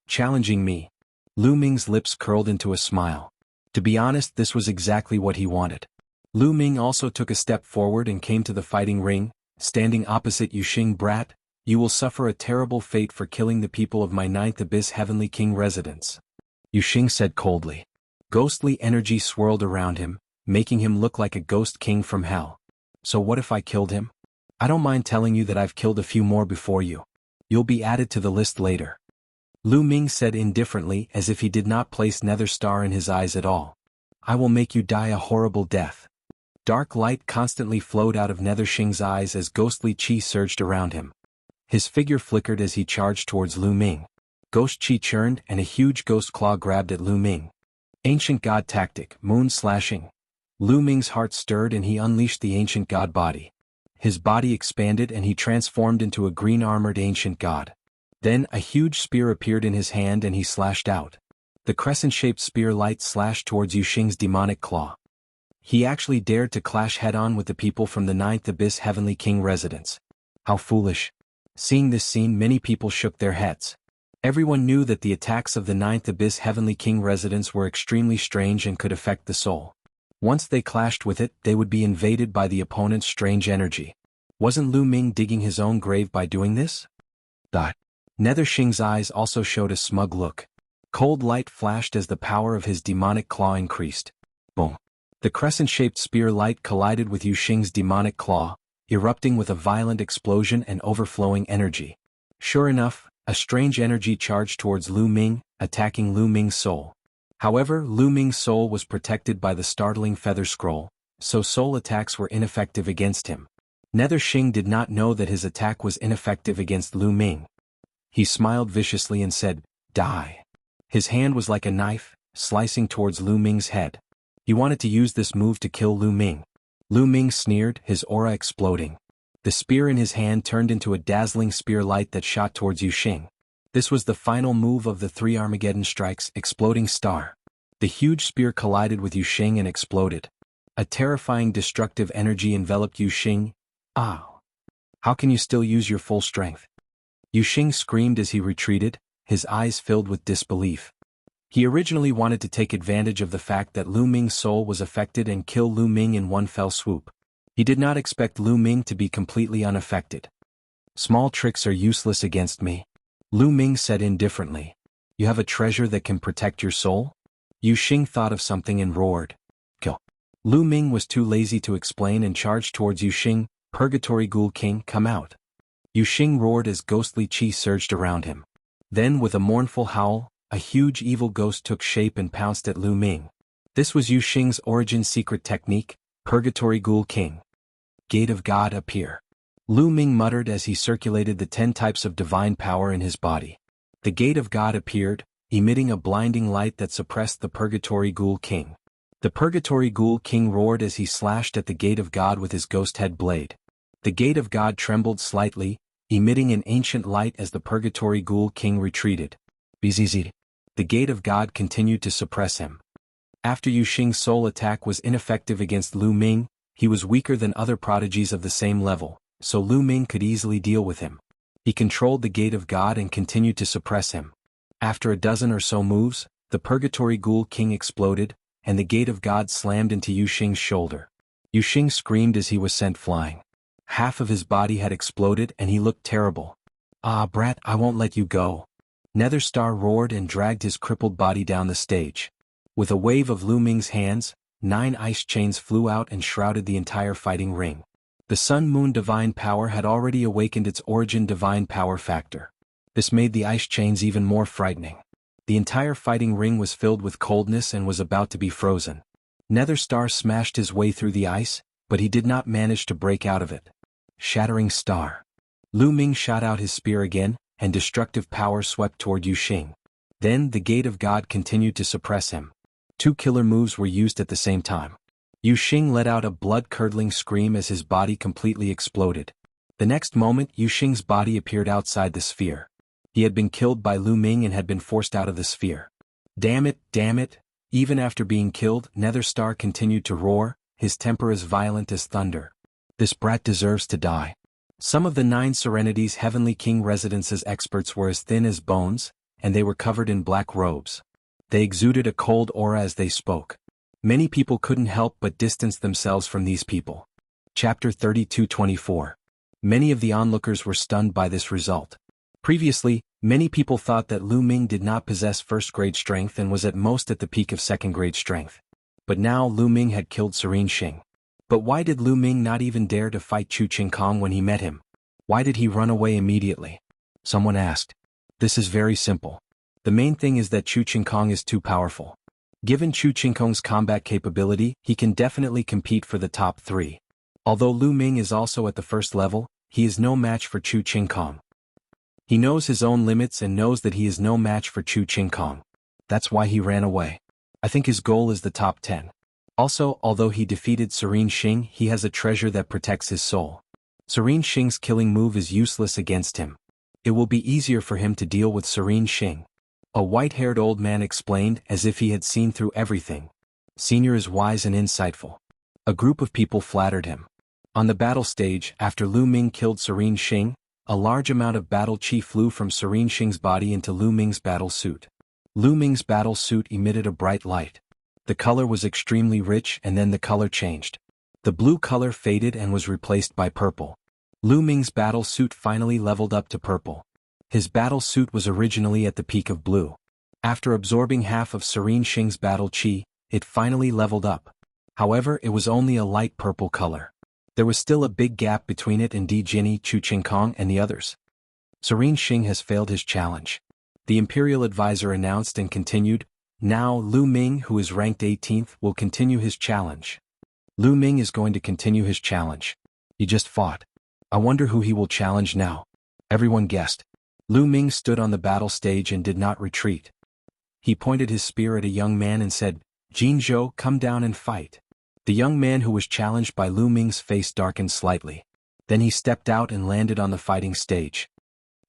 "Challenging me?" Lu Ming's lips curled into a smile. To be honest, this was exactly what he wanted. Lu Ming also took a step forward and came to the fighting ring, standing opposite Yu Xing. "Brat, you will suffer a terrible fate for killing the people of my 9th Abyss Heavenly King residence," Yu Xing said coldly. Ghostly energy swirled around him, making him look like a ghost king from hell. "So what if I killed him? I don't mind telling you that I've killed a few more before you. You'll be added to the list later," Lu Ming said indifferently, as if he did not place Nether Star in his eyes at all. "I will make you die a horrible death." Dark light constantly flowed out of Nether Xing's eyes as ghostly chi surged around him. His figure flickered as he charged towards Lu Ming. Ghost chi churned and a huge ghost claw grabbed at Lu Ming. Ancient God tactic, moon slashing. Lu Ming's heart stirred and he unleashed the ancient god body. His body expanded and he transformed into a green armored ancient god. Then a huge spear appeared in his hand and he slashed out. The crescent-shaped spear light slashed towards Yu Xing's demonic claw. He actually dared to clash head-on with the people from the 9th Abyss Heavenly King residence. How foolish. Seeing this scene, many people shook their heads. Everyone knew that the attacks of the 9th Abyss Heavenly King residence were extremely strange and could affect the soul. Once they clashed with it, they would be invaded by the opponent's strange energy. Wasn't Lu Ming digging his own grave by doing this? Nether Xing's eyes also showed a smug look. Cold light flashed as the power of his demonic claw increased. Boom. The crescent-shaped spear light collided with Yu Xing's demonic claw, erupting with a violent explosion and overflowing energy. Sure enough, a strange energy charged towards Lu Ming, attacking Lu Ming's soul. However, Lu Ming's soul was protected by the startling feather scroll, so soul attacks were ineffective against him. Nether Xing did not know that his attack was ineffective against Lu Ming. He smiled viciously and said, "Die." His hand was like a knife, slicing towards Lu Ming's head. He wanted to use this move to kill Lu Ming. Lu Ming sneered, his aura exploding. The spear in his hand turned into a dazzling spear light that shot towards Yu Xing. This was the final move of the 3 Armageddon strikes, Exploding Star. The huge spear collided with Yu Xing and exploded. A terrifying destructive energy enveloped Yu Xing. "Ah! How can you still use your full strength?" Yu Xing screamed as he retreated, his eyes filled with disbelief. He originally wanted to take advantage of the fact that Lu Ming's soul was affected and kill Lu Ming in one fell swoop. He did not expect Lu Ming to be completely unaffected. "Small tricks are useless against me," Lu Ming said indifferently. "You have a treasure that can protect your soul?" Yu Xing thought of something and roared. "Kill." Lu Ming was too lazy to explain and charged towards Yu Xing. Purgatory Ghoul King, come out. Yu Xing roared as ghostly qi surged around him. Then with a mournful howl, a huge evil ghost took shape and pounced at Lu Ming. This was Yu Xing's origin secret technique, Purgatory Ghoul King. Gate of God appear. Lu Ming muttered as he circulated the 10 types of divine power in his body. The Gate of God appeared, emitting a blinding light that suppressed the Purgatory Ghoul King. The Purgatory Ghoul King roared as he slashed at the Gate of God with his ghost head blade. The Gate of God trembled slightly, emitting an ancient light as the Purgatory Ghoul King retreated. Bzzz. The Gate of God continued to suppress him. After Yu Xing's soul attack was ineffective against Lu Ming, he was weaker than other prodigies of the same level, so Lu Ming could easily deal with him. He controlled the Gate of God and continued to suppress him. After a dozen or so moves, the Purgatory Ghoul King exploded, and the Gate of God slammed into Yu Xing's shoulder. Yu Xing screamed as he was sent flying. Half of his body had exploded and he looked terrible. Ah, brat, I won't let you go. Netherstar roared and dragged his crippled body down the stage. With a wave of Lu Ming's hands, 9 ice chains flew out and shrouded the entire fighting ring. The Sun Moon Divine Power had already awakened its origin Divine Power factor. This made the ice chains even more frightening. The entire fighting ring was filled with coldness and was about to be frozen. Netherstar smashed his way through the ice, but he did not manage to break out of it. Shattering Star. Lu Ming shot out his spear again, and destructive power swept toward Yu Xing. Then the Gate of God continued to suppress him. 2 killer moves were used at the same time. Yu Xing let out a blood-curdling scream as his body completely exploded. The next moment Yu Xing's body appeared outside the sphere. He had been killed by Lu Ming and had been forced out of the sphere. Damn it, even after being killed, Netherstar continued to roar, his temper as violent as thunder. This brat deserves to die. Some of the 9 Serenity's Heavenly King Residence's experts were as thin as bones, and they were covered in black robes. They exuded a cold aura as they spoke. Many people couldn't help but distance themselves from these people. Chapter 32-24. Many of the onlookers were stunned by this result. Previously, many people thought that Lu Ming did not possess first-grade strength and was at most at the peak of second-grade strength. But now Lu Ming had killed Serene Xing. But why did Lu Ming not even dare to fight Chu Qingkong when he met him? Why did he run away immediately? Someone asked. This is very simple. The main thing is that Chu Qingkong is too powerful. Given Chu Qingkong's combat capability, he can definitely compete for the top 3. Although Lu Ming is also at the first level, he is no match for Chu Qingkong. He knows his own limits and knows that he is no match for Chu Qingkong. That's why he ran away. I think his goal is the top 10. Also, although he defeated Serene Xing, he has a treasure that protects his soul. Serene Xing's killing move is useless against him. It will be easier for him to deal with Serene Xing. A white-haired old man explained as if he had seen through everything. Senior is wise and insightful. A group of people flattered him. On the battle stage, after Lu Ming killed Serene Xing, a large amount of battle chi flew from Serene Xing's body into Lu Ming's battle suit. Lu Ming's battle suit emitted a bright light. The color was extremely rich and then the color changed. The blue color faded and was replaced by purple. Lu Ming's battle suit finally leveled up to purple. His battle suit was originally at the peak of blue. After absorbing half of Serene Xing's battle chi, it finally leveled up. However, it was only a light purple color. There was still a big gap between it and Di Jinni, Chu Qingkong and the others. Serene Xing has failed his challenge. The Imperial Advisor announced and continued, now Lu Ming, who is ranked 18th, will continue his challenge. Lu Ming is going to continue his challenge. He just fought. I wonder who he will challenge now. Everyone guessed. Lu Ming stood on the battle stage and did not retreat. He pointed his spear at a young man and said, Jin Zhou, come down and fight. The young man who was challenged by Lu Ming's face darkened slightly. Then he stepped out and landed on the fighting stage.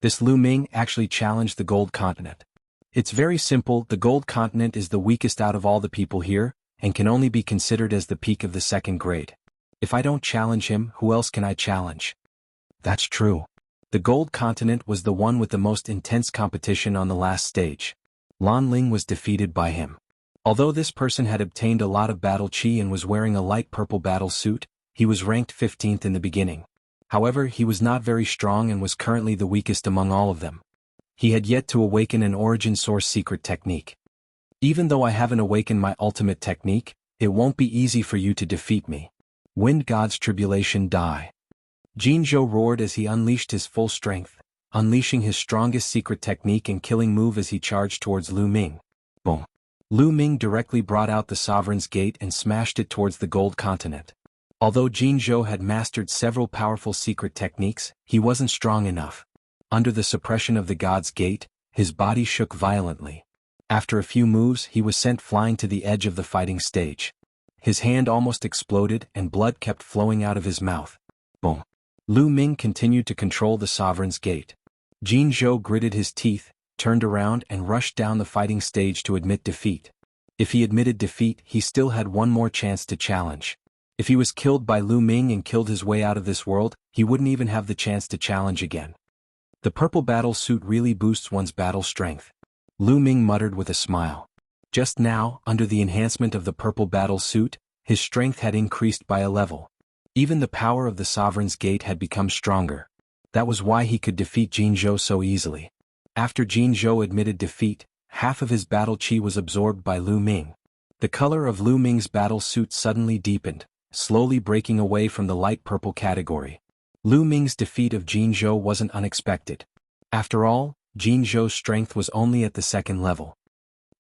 This Lu Ming actually challenged the Gold Continent. It's very simple, the Gold Continent is the weakest out of all the people here, and can only be considered as the peak of the second grade. If I don't challenge him, who else can I challenge? That's true. The Gold Continent was the one with the most intense competition on the last stage. Lan Ling was defeated by him. Although this person had obtained a lot of battle chi and was wearing a light purple battle suit, he was ranked 15th in the beginning. However, he was not very strong and was currently the weakest among all of them. He had yet to awaken an origin source secret technique. Even though I haven't awakened my ultimate technique, It won't be easy for you to defeat me. Wind God's tribulation die. Jinzhou roared as he unleashed his full strength, unleashing his strongest secret technique and killing move as he charged towards Lu Ming. Boom. Lu Ming directly brought out the Sovereign's Gate and smashed it towards the Gold Continent. Although Jinzhou had mastered several powerful secret techniques, he wasn't strong enough. Under the suppression of the God's Gate, his body shook violently. After a few moves, he was sent flying to the edge of the fighting stage. His hand almost exploded and blood kept flowing out of his mouth. Boom. Lu Ming continued to control the Sovereign's Gate. Jinzhou gritted his teeth, turned around and rushed down the fighting stage to admit defeat. If he admitted defeat, he still had one more chance to challenge. If he was killed by Lu Ming and killed his way out of this world, he wouldn't even have the chance to challenge again. The purple battle suit really boosts one's battle strength. Lu Ming muttered with a smile. Just now, under the enhancement of the purple battle suit, his strength had increased by a level. Even the power of the Sovereign's Gate had become stronger. That was why he could defeat Jinzhou so easily. After Jinzhou admitted defeat, half of his battle chi was absorbed by Lu Ming. The color of Lu Ming's battle suit suddenly deepened, slowly breaking away from the light purple category. Lu Ming's defeat of Jinzhou wasn't unexpected. After all, Jinzhou's strength was only at the second level.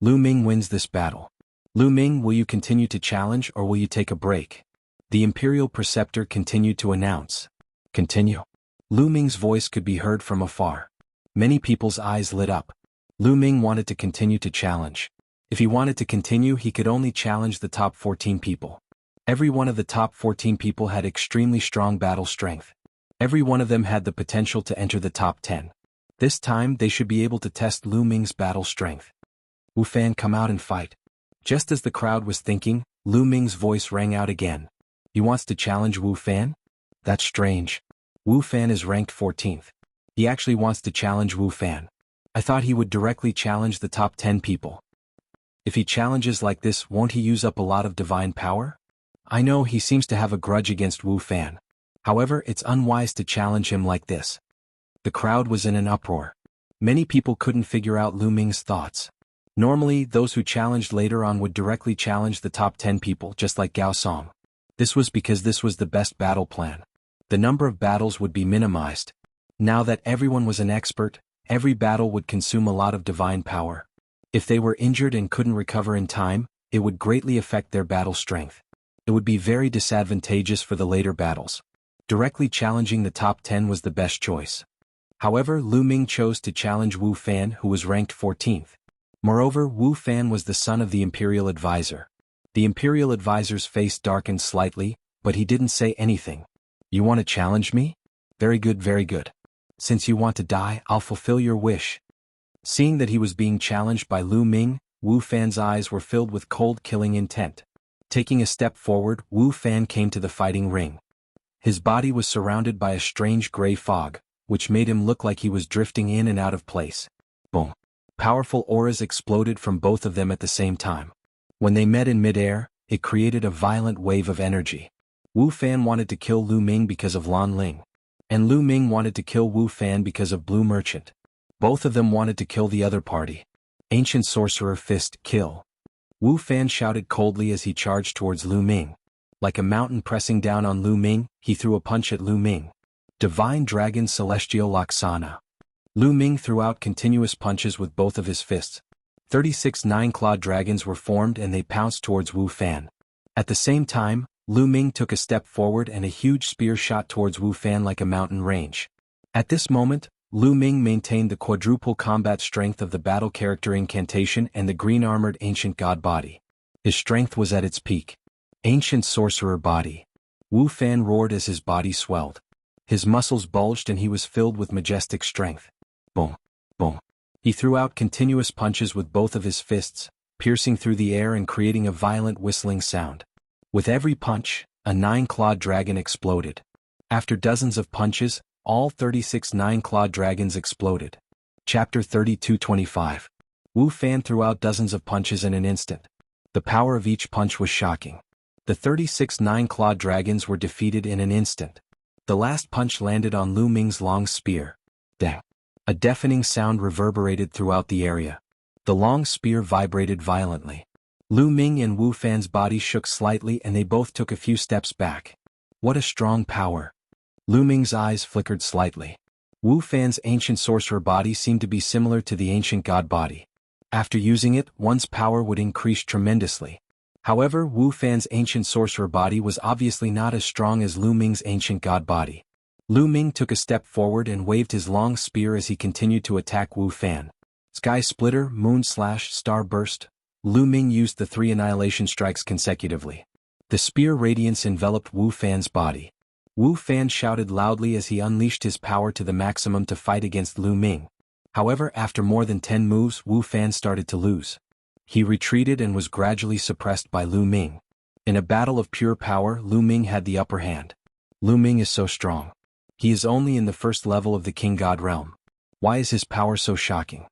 Lu Ming wins this battle. Lu Ming, will you continue to challenge or will you take a break? The Imperial Preceptor continued to announce. Continue. Lu Ming's voice could be heard from afar. Many people's eyes lit up. Lu Ming wanted to continue to challenge. If he wanted to continue, he could only challenge the top 14 people. Every one of the top 14 people had extremely strong battle strength. Every one of them had the potential to enter the top 10. This time, they should be able to test Lu Ming's battle strength. Wu Fan, come out and fight. Just as the crowd was thinking, Lu Ming's voice rang out again. He wants to challenge Wu Fan? That's strange. Wu Fan is ranked 14th. He actually wants to challenge Wu Fan. I thought he would directly challenge the top 10 people. If he challenges like this, won't he use up a lot of divine power? I know he seems to have a grudge against Wu Fan. However, it's unwise to challenge him like this. The crowd was in an uproar. Many people couldn't figure out Lu Ming's thoughts. Normally, those who challenged later on would directly challenge the top 10 people, just like Gao Song. This was because this was the best battle plan. The number of battles would be minimized. Now that everyone was an expert, every battle would consume a lot of divine power. If they were injured and couldn't recover in time, it would greatly affect their battle strength. It would be very disadvantageous for the later battles. Directly challenging the top 10 was the best choice. However, Lu Ming chose to challenge Wu Fan, who was ranked 14th. Moreover, Wu Fan was the son of the Imperial Advisor. The Imperial Advisor's face darkened slightly, but he didn't say anything. You want to challenge me? Very good, very good. Since you want to die, I'll fulfill your wish. Seeing that he was being challenged by Lu Ming, Wu Fan's eyes were filled with cold killing intent. Taking a step forward, Wu Fan came to the fighting ring. His body was surrounded by a strange gray fog, which made him look like he was drifting in and out of place. Boom. Powerful auras exploded from both of them at the same time. When they met in midair, it created a violent wave of energy. Wu Fan wanted to kill Lu Ming because of Lan Ling. And Lu Ming wanted to kill Wu Fan because of Blue Merchant. Both of them wanted to kill the other party. Ancient Sorcerer Fist, kill. Wu Fan shouted coldly as he charged towards Lu Ming. Like a mountain pressing down on Lu Ming, he threw a punch at Lu Ming. Divine Dragon Celestial Laksana. Lu Ming threw out continuous punches with both of his fists. 36 nine-clawed dragons were formed and they pounced towards Wu Fan. At the same time, Lu Ming took a step forward and a huge spear shot towards Wu Fan like a mountain range. At this moment, Lu Ming maintained the quadruple combat strength of the battle character incantation and the green-armored ancient god body. His strength was at its peak. Ancient sorcerer body. Wu Fan roared as his body swelled. His muscles bulged and he was filled with majestic strength. Boom, boom. He threw out continuous punches with both of his fists, piercing through the air and creating a violent whistling sound. With every punch, a nine-clawed dragon exploded. After dozens of punches, all 36 nine-clawed dragons exploded. Chapter 32:25. Wu Fan threw out dozens of punches in an instant. The power of each punch was shocking. The 36 nine-clawed dragons were defeated in an instant. The last punch landed on Lu Ming's long spear. Dang. A deafening sound reverberated throughout the area. The long spear vibrated violently. Lu Ming and Wu Fan's body shook slightly and they both took a few steps back. What a strong power. Lu Ming's eyes flickered slightly. Wu Fan's ancient sorcerer body seemed to be similar to the ancient god body. After using it, one's power would increase tremendously. However, Wu Fan's ancient sorcerer body was obviously not as strong as Lu Ming's ancient god body. Lu Ming took a step forward and waved his long spear as he continued to attack Wu Fan. Sky Splitter, Moon Slash, Star Burst. Lu Ming used the 3 annihilation strikes consecutively. The spear radiance enveloped Wu Fan's body. Wu Fan shouted loudly as he unleashed his power to the maximum to fight against Lu Ming. However, after more than 10 moves, Wu Fan started to lose. He retreated and was gradually suppressed by Lu Ming. In a battle of pure power, Lu Ming had the upper hand. Lu Ming is so strong. He is only in the first level of the King God realm. Why is his power so shocking?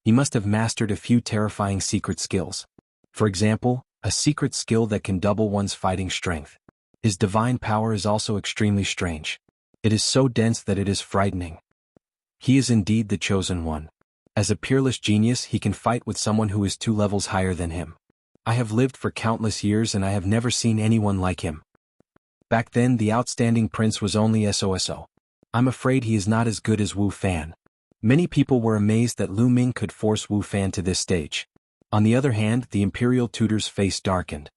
He must have mastered a few terrifying secret skills. For example, a secret skill that can double one's fighting strength. His divine power is also extremely strange. It is so dense that it is frightening. He is indeed the chosen one. As a peerless genius, he can fight with someone who is 2 levels higher than him. I have lived for countless years and I have never seen anyone like him. Back then the outstanding prince was only SOSO. I'm afraid he is not as good as Wu Fan. Many people were amazed that Lu Ming could force Wu Fan to this stage. On the other hand, the imperial tutor's face darkened.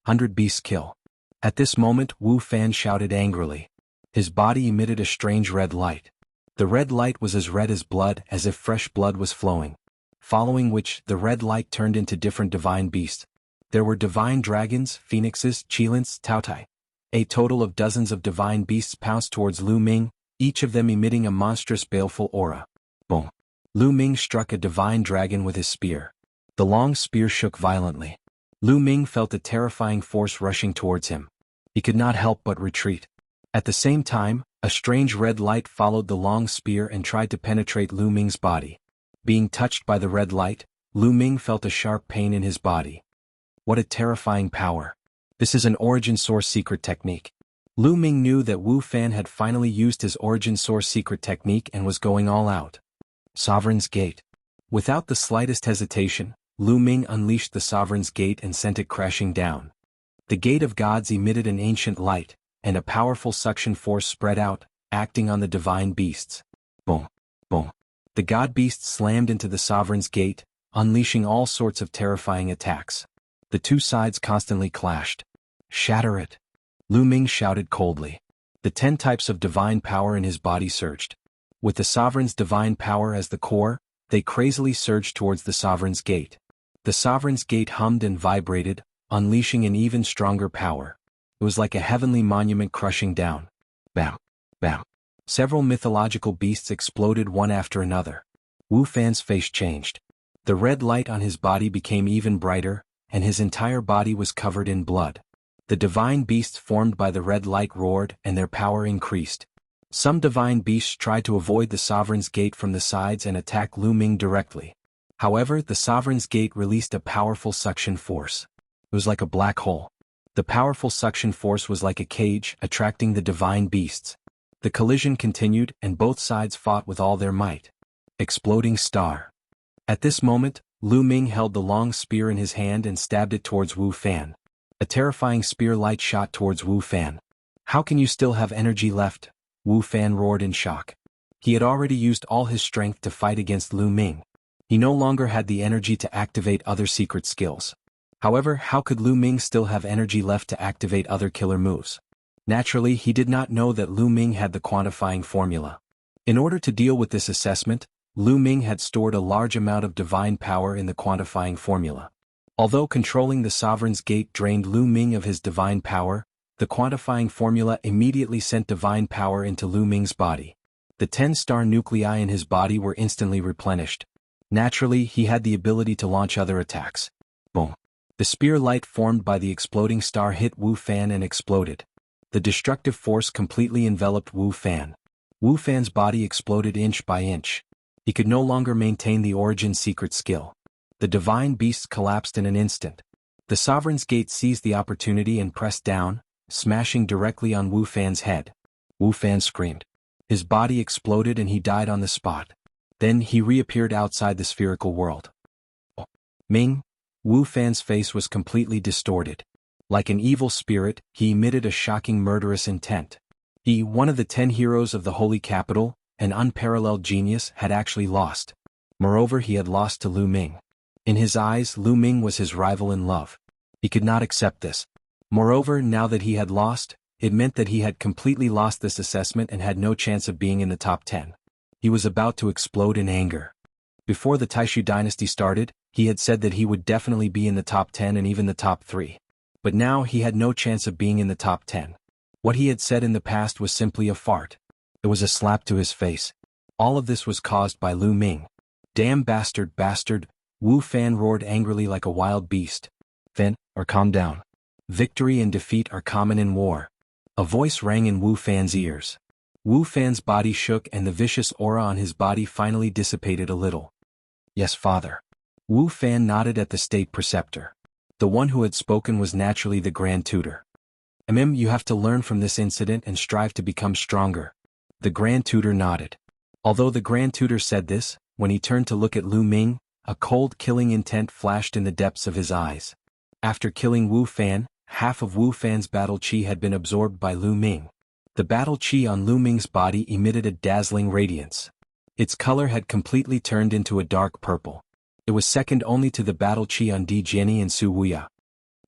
100 beasts kill. At this moment, Wu Fan shouted angrily. His body emitted a strange red light. The red light was as red as blood, as if fresh blood was flowing. Following which, the red light turned into different divine beasts. There were divine dragons, phoenixes, chilants, tautai. A total of dozens of divine beasts pounced towards Lu Ming, each of them emitting a monstrous baleful aura. Boom! Lu Ming struck a divine dragon with his spear. The long spear shook violently. Lu Ming felt a terrifying force rushing towards him. He could not help but retreat. At the same time, a strange red light followed the long spear and tried to penetrate Lu Ming's body. Being touched by the red light, Lu Ming felt a sharp pain in his body. What a terrifying power. This is an origin source secret technique. Lu Ming knew that Wu Fan had finally used his origin source secret technique and was going all out. Sovereign's Gate. Without the slightest hesitation, Lu Ming unleashed the Sovereign's Gate and sent it crashing down. The Gate of Gods emitted an ancient light, and a powerful suction force spread out, acting on the divine beasts. Boom! Boom! The god beasts slammed into the Sovereign's Gate, unleashing all sorts of terrifying attacks. The 2 sides constantly clashed. Shatter it! Lu Ming shouted coldly. The 10 types of divine power in his body surged. With the Sovereign's divine power as the core, they crazily surged towards the Sovereign's Gate. The Sovereign's Gate hummed and vibrated, unleashing an even stronger power. It was like a heavenly monument crushing down. Bam! Bam! Several mythological beasts exploded one after another. Wu Fan's face changed. The red light on his body became even brighter, and his entire body was covered in blood. The divine beasts formed by the red light roared and their power increased. Some divine beasts tried to avoid the Sovereign's Gate from the sides and attack Lu Ming directly. However, the Sovereign's Gate released a powerful suction force. It was like a black hole. The powerful suction force was like a cage, attracting the divine beasts. The collision continued and both sides fought with all their might. Exploding Star. At this moment, Lu Ming held the long spear in his hand and stabbed it towards Wu Fan. A terrifying spear light shot towards Wu Fan. How can you still have energy left? Wu Fan roared in shock. He had already used all his strength to fight against Lu Ming. He no longer had the energy to activate other secret skills. However, how could Lu Ming still have energy left to activate other killer moves? Naturally, he did not know that Lu Ming had the quantifying formula. In order to deal with this assessment, Lu Ming had stored a large amount of divine power in the quantifying formula. Although controlling the Sovereign's Gate drained Lu Ming of his divine power, the quantifying formula immediately sent divine power into Lu Ming's body. The 10-star nuclei in his body were instantly replenished. Naturally, he had the ability to launch other attacks. Boom! The spear light formed by the exploding star hit Wu Fan and exploded. The destructive force completely enveloped Wu Fan. Wu Fan's body exploded inch by inch. He could no longer maintain the origin secret skill. The divine beasts collapsed in an instant. The Sovereign's Gate seized the opportunity and pressed down, smashing directly on Wu Fan's head. Wu Fan screamed. His body exploded and he died on the spot. Then he reappeared outside the spherical world. Ming, Wu Fan's face was completely distorted. Like an evil spirit, he emitted a shocking murderous intent. He, one of the 10 heroes of the holy capital, an unparalleled genius, had actually lost. Moreover, he had lost to Lu Ming. In his eyes, Lu Ming was his rival in love. He could not accept this. Moreover, now that he had lost, it meant that he had completely lost this assessment and had no chance of being in the top 10. He was about to explode in anger. Before the Taishu dynasty started, he had said that he would definitely be in the top 10 and even the top 3. But now he had no chance of being in the top 10. What he had said in the past was simply a fart. It was a slap to his face. All of this was caused by Lu Ming. Damn bastard, bastard, Wu Fan roared angrily like a wild beast. Fan, or calm down. Victory and defeat are common in war. A voice rang in Wu Fan's ears. Wu Fan's body shook and the vicious aura on his body finally dissipated a little. Yes, father. Wu Fan nodded at the state preceptor. The one who had spoken was naturally the Grand Tutor. You have to learn from this incident and strive to become stronger. The Grand Tutor nodded. Although the Grand Tutor said this, when he turned to look at Lu Ming, a cold killing intent flashed in the depths of his eyes. After killing Wu Fan, half of Wu Fan's battle chi had been absorbed by Lu Ming. The battle chi on Lu Ming's body emitted a dazzling radiance. Its color had completely turned into a dark purple. It was second only to the battle chi on Di Jiani and Su Wuya.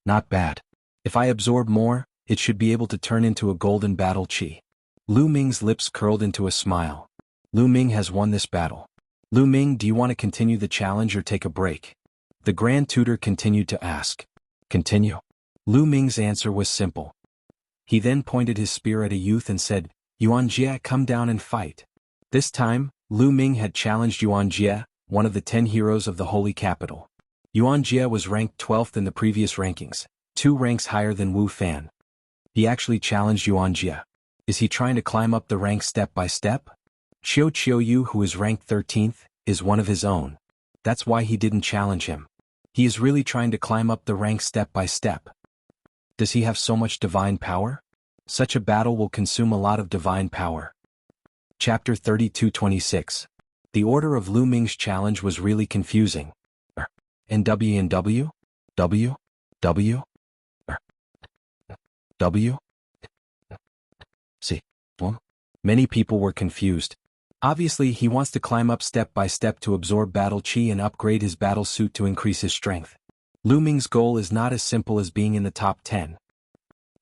Not bad. If I absorb more, it should be able to turn into a golden battle chi. Lu Ming's lips curled into a smile. Lu Ming has won this battle. Lu Ming, do you want to continue the challenge or take a break? The Grand Tutor continued to ask. Continue. Lu Ming's answer was simple. He then pointed his spear at a youth and said, Yuan Jie, come down and fight. This time, Lu Ming had challenged Yuan Jie, one of the 10 heroes of the holy capital. Yuan Jie was ranked 12th in the previous rankings, 2 ranks higher than Wu Fan. He actually challenged Yuan Jie. Is he trying to climb up the ranks step by step? Qiu Qiuyu, who is ranked 13th, is one of his own. That's why he didn't challenge him. He is really trying to climb up the ranks step by step. Does he have so much divine power? Such a battle will consume a lot of divine power. Chapter 32:26. The order of Lu Ming's challenge was really confusing. NW and W? W? W? W? C. Many people were confused. Obviously, he wants to climb up step by step to absorb battle chi and upgrade his battle suit to increase his strength. Lu Ming's goal is not as simple as being in the top 10.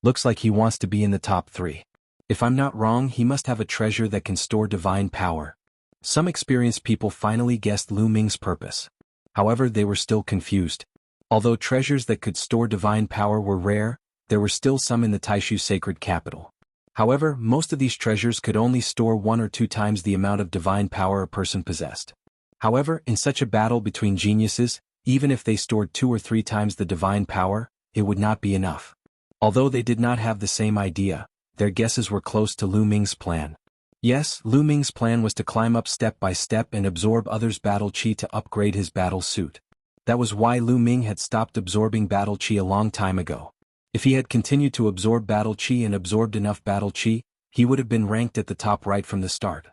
Looks like he wants to be in the top 3. If I'm not wrong, he must have a treasure that can store divine power. Some experienced people finally guessed Lu Ming's purpose. However, they were still confused. Although treasures that could store divine power were rare, there were still some in the Taishu sacred capital. However, most of these treasures could only store 1 or 2 times the amount of divine power a person possessed. However, in such a battle between geniuses, even if they stored 2 or 3 times the divine power, it would not be enough. Although they did not have the same idea, their guesses were close to Lu Ming's plan. Yes, Lu Ming's plan was to climb up step by step and absorb others' battle chi to upgrade his battle suit. That was why Lu Ming had stopped absorbing battle chi a long time ago. If he had continued to absorb battle chi and absorbed enough battle chi, he would have been ranked at the top right from the start.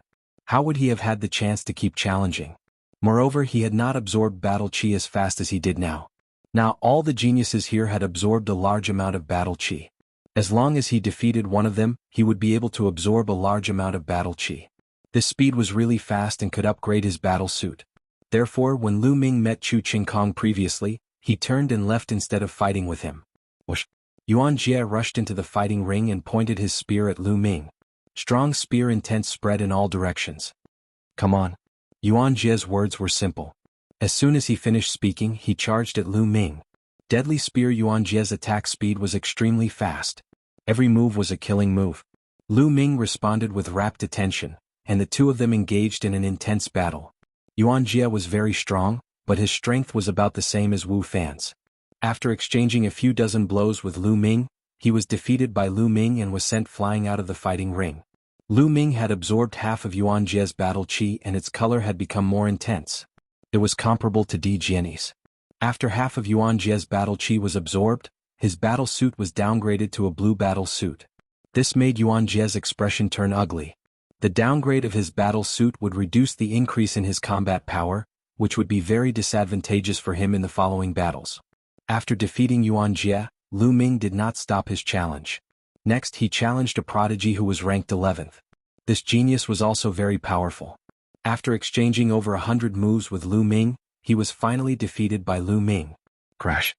How would he have had the chance to keep challenging? Moreover, he had not absorbed battle chi as fast as he did now. Now all the geniuses here had absorbed a large amount of battle chi. As long as he defeated one of them, he would be able to absorb a large amount of battle chi. This speed was really fast and could upgrade his battle suit. Therefore, when Lu Ming met Chu Qingkong previously, he turned and left instead of fighting with him. Whoosh! Yuan Jie rushed into the fighting ring and pointed his spear at Lu Ming. Strong spear intent spread in all directions. Come on. Yuan Jie's words were simple. As soon as he finished speaking, he charged at Lu Ming. Deadly spear. Yuan Jie's attack speed was extremely fast. Every move was a killing move. Lu Ming responded with rapt attention, and the two of them engaged in an intense battle. Yuan Jie was very strong, but his strength was about the same as Wu Fan's. After exchanging a few dozen blows with Lu Ming, he was defeated by Lu Ming and was sent flying out of the fighting ring. Lu Ming had absorbed half of Yuan Jie's battle chi and its color had become more intense. It was comparable to Di Jiani's. After half of Yuan Jie's battle chi was absorbed, his battle suit was downgraded to a blue battle suit. This made Yuan Jie's expression turn ugly. The downgrade of his battle suit would reduce the increase in his combat power, which would be very disadvantageous for him in the following battles. After defeating Yuan Jie, Lu Ming did not stop his challenge. Next he challenged a prodigy who was ranked 11th. This genius was also very powerful. After exchanging over 100 moves with Lu Ming, he was finally defeated by Lu Ming. Crash.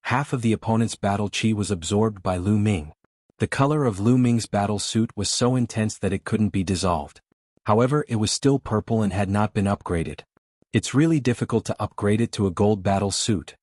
Half of the opponent's battle chi was absorbed by Lu Ming. The color of Lu Ming's battle suit was so intense that it couldn't be dissolved. However, it was still purple and had not been upgraded. It's really difficult to upgrade it to a gold battle suit.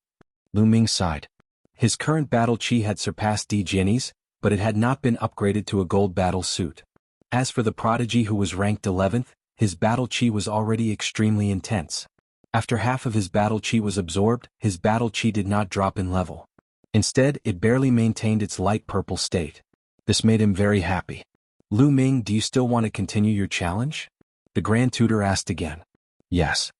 Lu Ming sighed. His current battle chi had surpassed Di Jinni's, but it had not been upgraded to a gold battle suit. As for the prodigy who was ranked 11th, his battle chi was already extremely intense. After half of his battle chi was absorbed, his battle chi did not drop in level. Instead, it barely maintained its light purple state. This made him very happy. Lu Ming, do you still want to continue your challenge? The Grand Tutor asked again. Yes.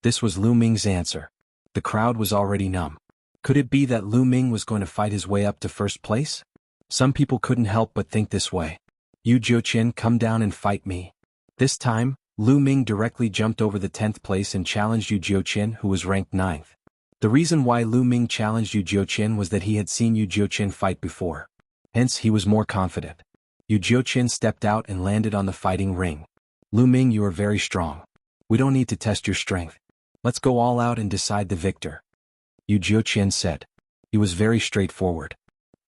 This was Lu Ming's answer. The crowd was already numb. Could it be that Lu Ming was going to fight his way up to first place? Some people couldn't help but think this way. Yu Jiuqian, come down and fight me. This time, Lu Ming directly jumped over the 10th place and challenged Yu Jiuqian, who was ranked 9th. The reason why Lu Ming challenged Yu Jiuqian was that he had seen Yu Jiuqian fight before. Hence he was more confident. Yu Jiuqian stepped out and landed on the fighting ring. Lu Ming, you are very strong. We don't need to test your strength. Let's go all out and decide the victor. Yu Jiuqian said. He was very straightforward.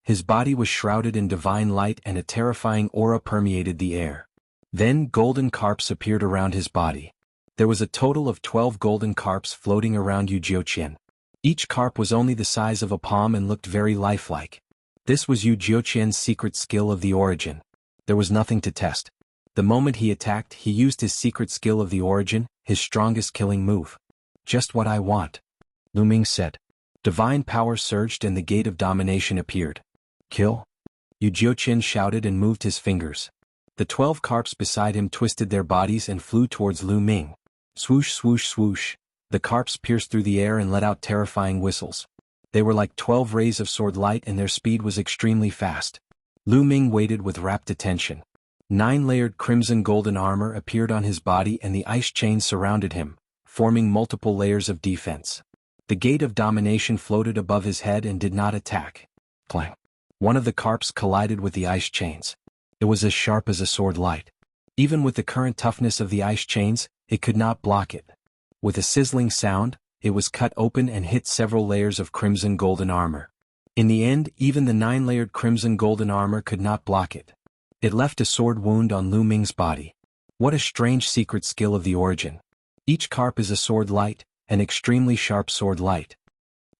His body was shrouded in divine light and a terrifying aura permeated the air. Then golden carps appeared around his body. There was a total of 12 golden carps floating around Yu Jiuqian. Each carp was only the size of a palm and looked very lifelike. This was Yu Jiuqian's secret skill of the origin. There was nothing to test. The moment he attacked, he used his secret skill of the origin, his strongest killing move. Just what I want. Lu Ming said. Divine power surged and the gate of domination appeared. Kill? Yu Jiuqian shouted and moved his fingers. The 12 carps beside him twisted their bodies and flew towards Lu Ming. Swoosh, swoosh, swoosh. The carps pierced through the air and let out terrifying whistles. They were like 12 rays of sword light and their speed was extremely fast. Lu Ming waited with rapt attention. 9-layered crimson golden armor appeared on his body and the ice chains surrounded him, forming multiple layers of defense. The gate of domination floated above his head and did not attack. Clang. One of the carps collided with the ice chains. It was as sharp as a sword light. Even with the current toughness of the ice chains, it could not block it. With a sizzling sound, it was cut open and hit several layers of crimson golden armor. In the end, even the 9-layered crimson golden armor could not block it. It left a sword wound on Lu Ming's body. What a strange secret skill of the origin. Each carp is a sword light, an extremely sharp sword light.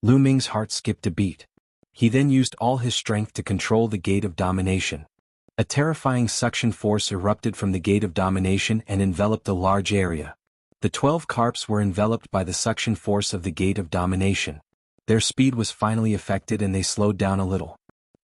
Lu Ming's heart skipped a beat. He then used all his strength to control the gate of domination. A terrifying suction force erupted from the gate of domination and enveloped a large area. The 12 carps were enveloped by the suction force of the gate of domination. Their speed was finally affected and they slowed down a little.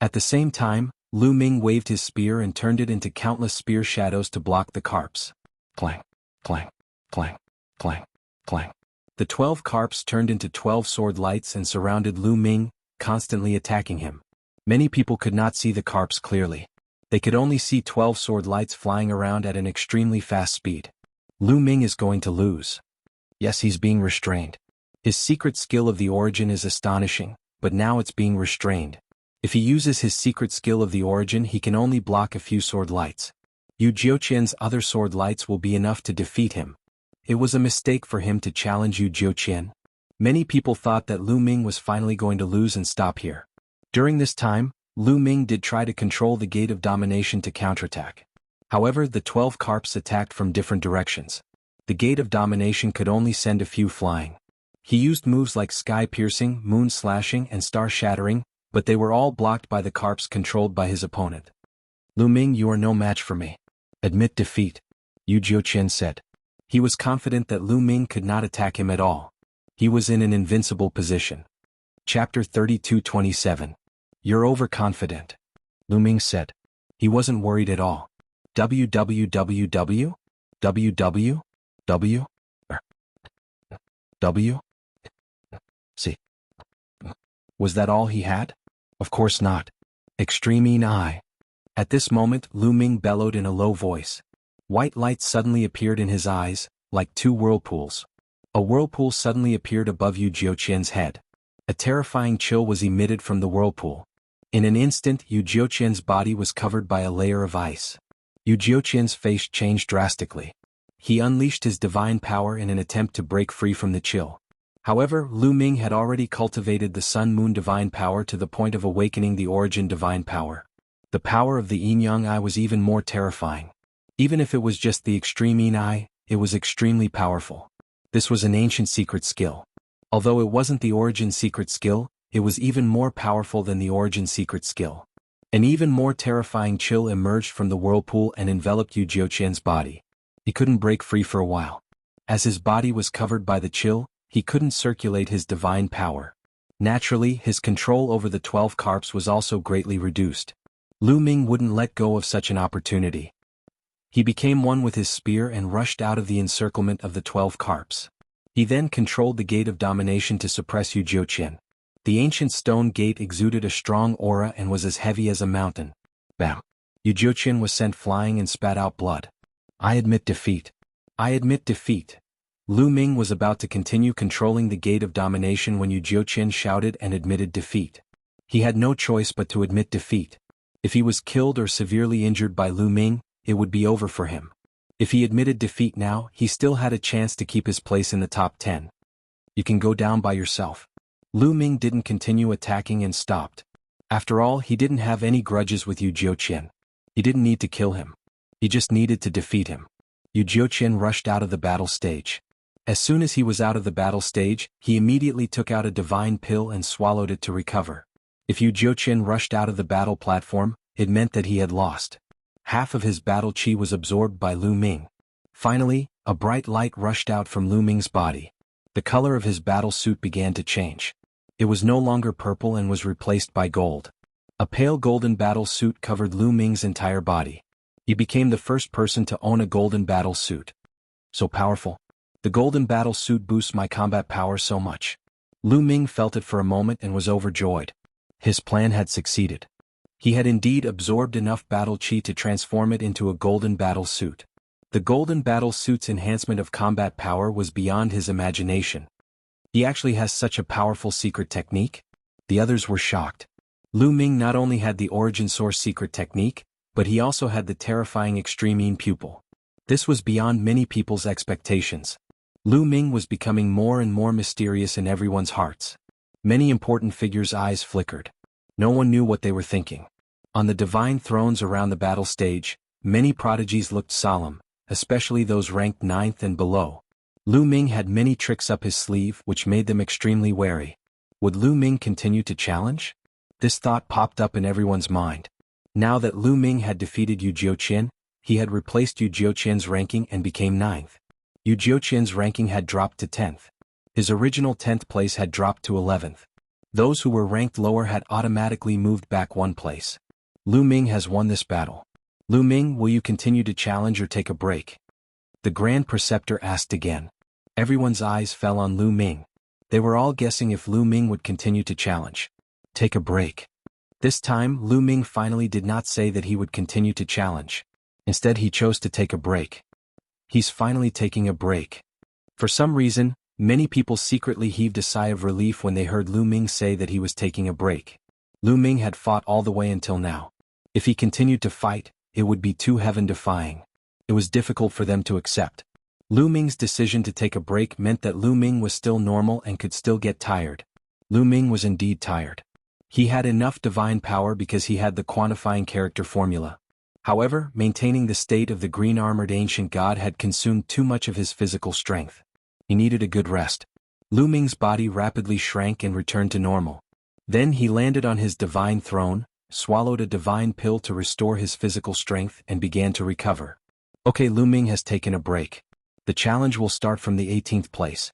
At the same time, Lu Ming waved his spear and turned it into countless spear shadows to block the carps. Clang, clang, clang, clang, clang. The 12 carps turned into 12 sword lights and surrounded Lu Ming, constantly attacking him. Many people could not see the carps clearly. They could only see 12 sword lights flying around at an extremely fast speed. Lu Ming is going to lose. Yes, he's being restrained. His secret skill of the origin is astonishing, but now it's being restrained. If he uses his secret skill of the origin, he can only block a few sword lights. Yu Jiuqian's other sword lights will be enough to defeat him. It was a mistake for him to challenge Yu Jiuqian. Many people thought that Lu Ming was finally going to lose and stop here. During this time, Lu Ming did try to control the gate of domination to counterattack. However, the 12 carps attacked from different directions. The gate of domination could only send a few flying. He used moves like sky piercing, moon slashing, and star shattering, but they were all blocked by the carps controlled by his opponent. Lu Ming, you are no match for me. Admit defeat, Yu Jiuqian said. He was confident that Lu Ming could not attack him at all. He was in an invincible position. Chapter 32:27. You're overconfident, Lu Ming said. He wasn't worried at all. www? See. Was that all he had? Of course not. Extreme eye. At this moment, Lu Ming bellowed in a low voice. White light suddenly appeared in his eyes, like two whirlpools. A whirlpool suddenly appeared above Yu Jiuqian's head. A terrifying chill was emitted from the whirlpool. In an instant, Yu Jiuqian's body was covered by a layer of ice. Yu Jiuqian's face changed drastically. He unleashed his divine power in an attempt to break free from the chill. However, Lu Ming had already cultivated the Sun-Moon divine power to the point of awakening the origin divine power. The power of the Yin-Yang Eye was even more terrifying. Even if it was just the extreme Yin Eye, it was extremely powerful. This was an ancient secret skill. Although it wasn't the origin secret skill, it was even more powerful than the origin secret skill. An even more terrifying chill emerged from the whirlpool and enveloped Yu Jiuqian's body. He couldn't break free for a while. As his body was covered by the chill, he couldn't circulate his divine power. Naturally, his control over the 12 carps was also greatly reduced. Lu Ming wouldn't let go of such an opportunity. He became one with his spear and rushed out of the encirclement of the 12 carps. He then controlled the gate of domination to suppress Yu Jiuqian. The ancient stone gate exuded a strong aura and was as heavy as a mountain. Bam! Yu Jiuqian was sent flying and spat out blood. I admit defeat. I admit defeat. Lu Ming was about to continue controlling the gate of domination when Yu Jiuqian shouted and admitted defeat. He had no choice but to admit defeat. If he was killed or severely injured by Lu Ming, it would be over for him. If he admitted defeat now, he still had a chance to keep his place in the top 10. You can go down by yourself. Lu Ming didn't continue attacking and stopped. After all, he didn't have any grudges with Yu Jiuqian. He didn't need to kill him. He just needed to defeat him. Yu Jiuqian rushed out of the battle stage. As soon as he was out of the battle stage, he immediately took out a divine pill and swallowed it to recover. If Yu Jiuqian rushed out of the battle platform, it meant that he had lost. Half of his battle chi was absorbed by Lu Ming. Finally, a bright light rushed out from Lu Ming's body. The color of his battle suit began to change. It was no longer purple and was replaced by gold. A pale golden battle suit covered Lu Ming's entire body. He became the first person to own a golden battle suit. So powerful. The golden battle suit boosts my combat power so much. Lu Ming felt it for a moment and was overjoyed. His plan had succeeded. He had indeed absorbed enough battle chi to transform it into a golden battle suit. The golden battle suit's enhancement of combat power was beyond his imagination. He actually has such a powerful secret technique? The others were shocked. Lu Ming not only had the origin source secret technique, but he also had the terrifying extreme Yin pupil. This was beyond many people's expectations. Lu Ming was becoming more and more mysterious in everyone's hearts. Many important figures' eyes flickered. No one knew what they were thinking. On the divine thrones around the battle stage, many prodigies looked solemn, especially those ranked 9th and below. Lu Ming had many tricks up his sleeve which made them extremely wary. Would Lu Ming continue to challenge? This thought popped up in everyone's mind. Now that Lu Ming had defeated Yu Jiuqian, he had replaced Yu Jiuqian's ranking and became 9th. Yu Jiuqian's ranking had dropped to 10th. His original 10th place had dropped to 11th. Those who were ranked lower had automatically moved back one place. Lu Ming has won this battle. Lu Ming, will you continue to challenge or take a break? The Grand Preceptor asked again. Everyone's eyes fell on Lu Ming. They were all guessing if Lu Ming would continue to challenge. Take a break. This time, Lu Ming finally did not say that he would continue to challenge. Instead, he chose to take a break. He's finally taking a break. For some reason, many people secretly heaved a sigh of relief when they heard Lu Ming say that he was taking a break. Lu Ming had fought all the way until now. If he continued to fight, it would be too heaven-defying. It was difficult for them to accept. Lu Ming's decision to take a break meant that Lu Ming was still normal and could still get tired. Lu Ming was indeed tired. He had enough divine power because he had the quantifying character formula. However, maintaining the state of the green-armored ancient god had consumed too much of his physical strength. He needed a good rest. Lu Ming's body rapidly shrank and returned to normal. Then he landed on his divine throne, swallowed a divine pill to restore his physical strength and began to recover. Okay, Lu Ming has taken a break. The challenge will start from the 18th place.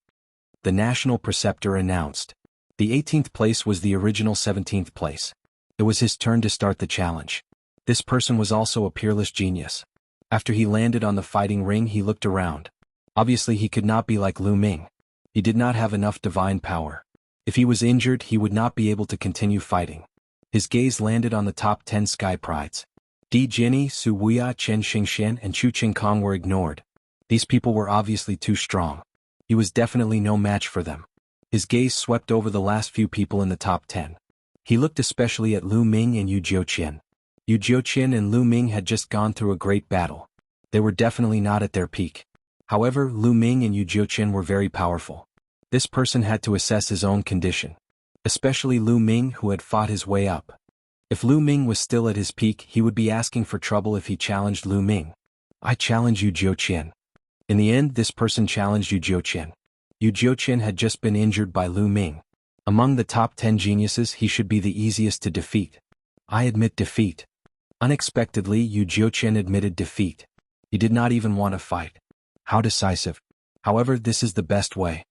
The National Preceptor announced. The 18th place was the original 17th place. It was his turn to start the challenge. This person was also a peerless genius. After he landed on the fighting ring, he looked around. Obviously, he could not be like Lu Ming. He did not have enough divine power. If he was injured, he would not be able to continue fighting. His gaze landed on the top 10 sky prides. Di Jinni, Su Wuya, Chen Xingxian, and Chu Qingkong were ignored. These people were obviously too strong. He was definitely no match for them. His gaze swept over the last few people in the top 10. He looked especially at Lu Ming and Yu Jiuqian. Yu Jiuqian and Lu Ming had just gone through a great battle. They were definitely not at their peak. However, Lu Ming and Yu Jiuqian were very powerful. This person had to assess his own condition. Especially Lu Ming, who had fought his way up. If Lu Ming was still at his peak, he would be asking for trouble if he challenged Lu Ming. I challenge Yu Jiuqian. In the end, this person challenged Yu Jiuqian. Yu Jiuqian had just been injured by Lu Ming. Among the top 10 geniuses, he should be the easiest to defeat. I admit defeat. Unexpectedly, Yu Jiuqian admitted defeat. He did not even want to fight. How decisive. However, this is the best way.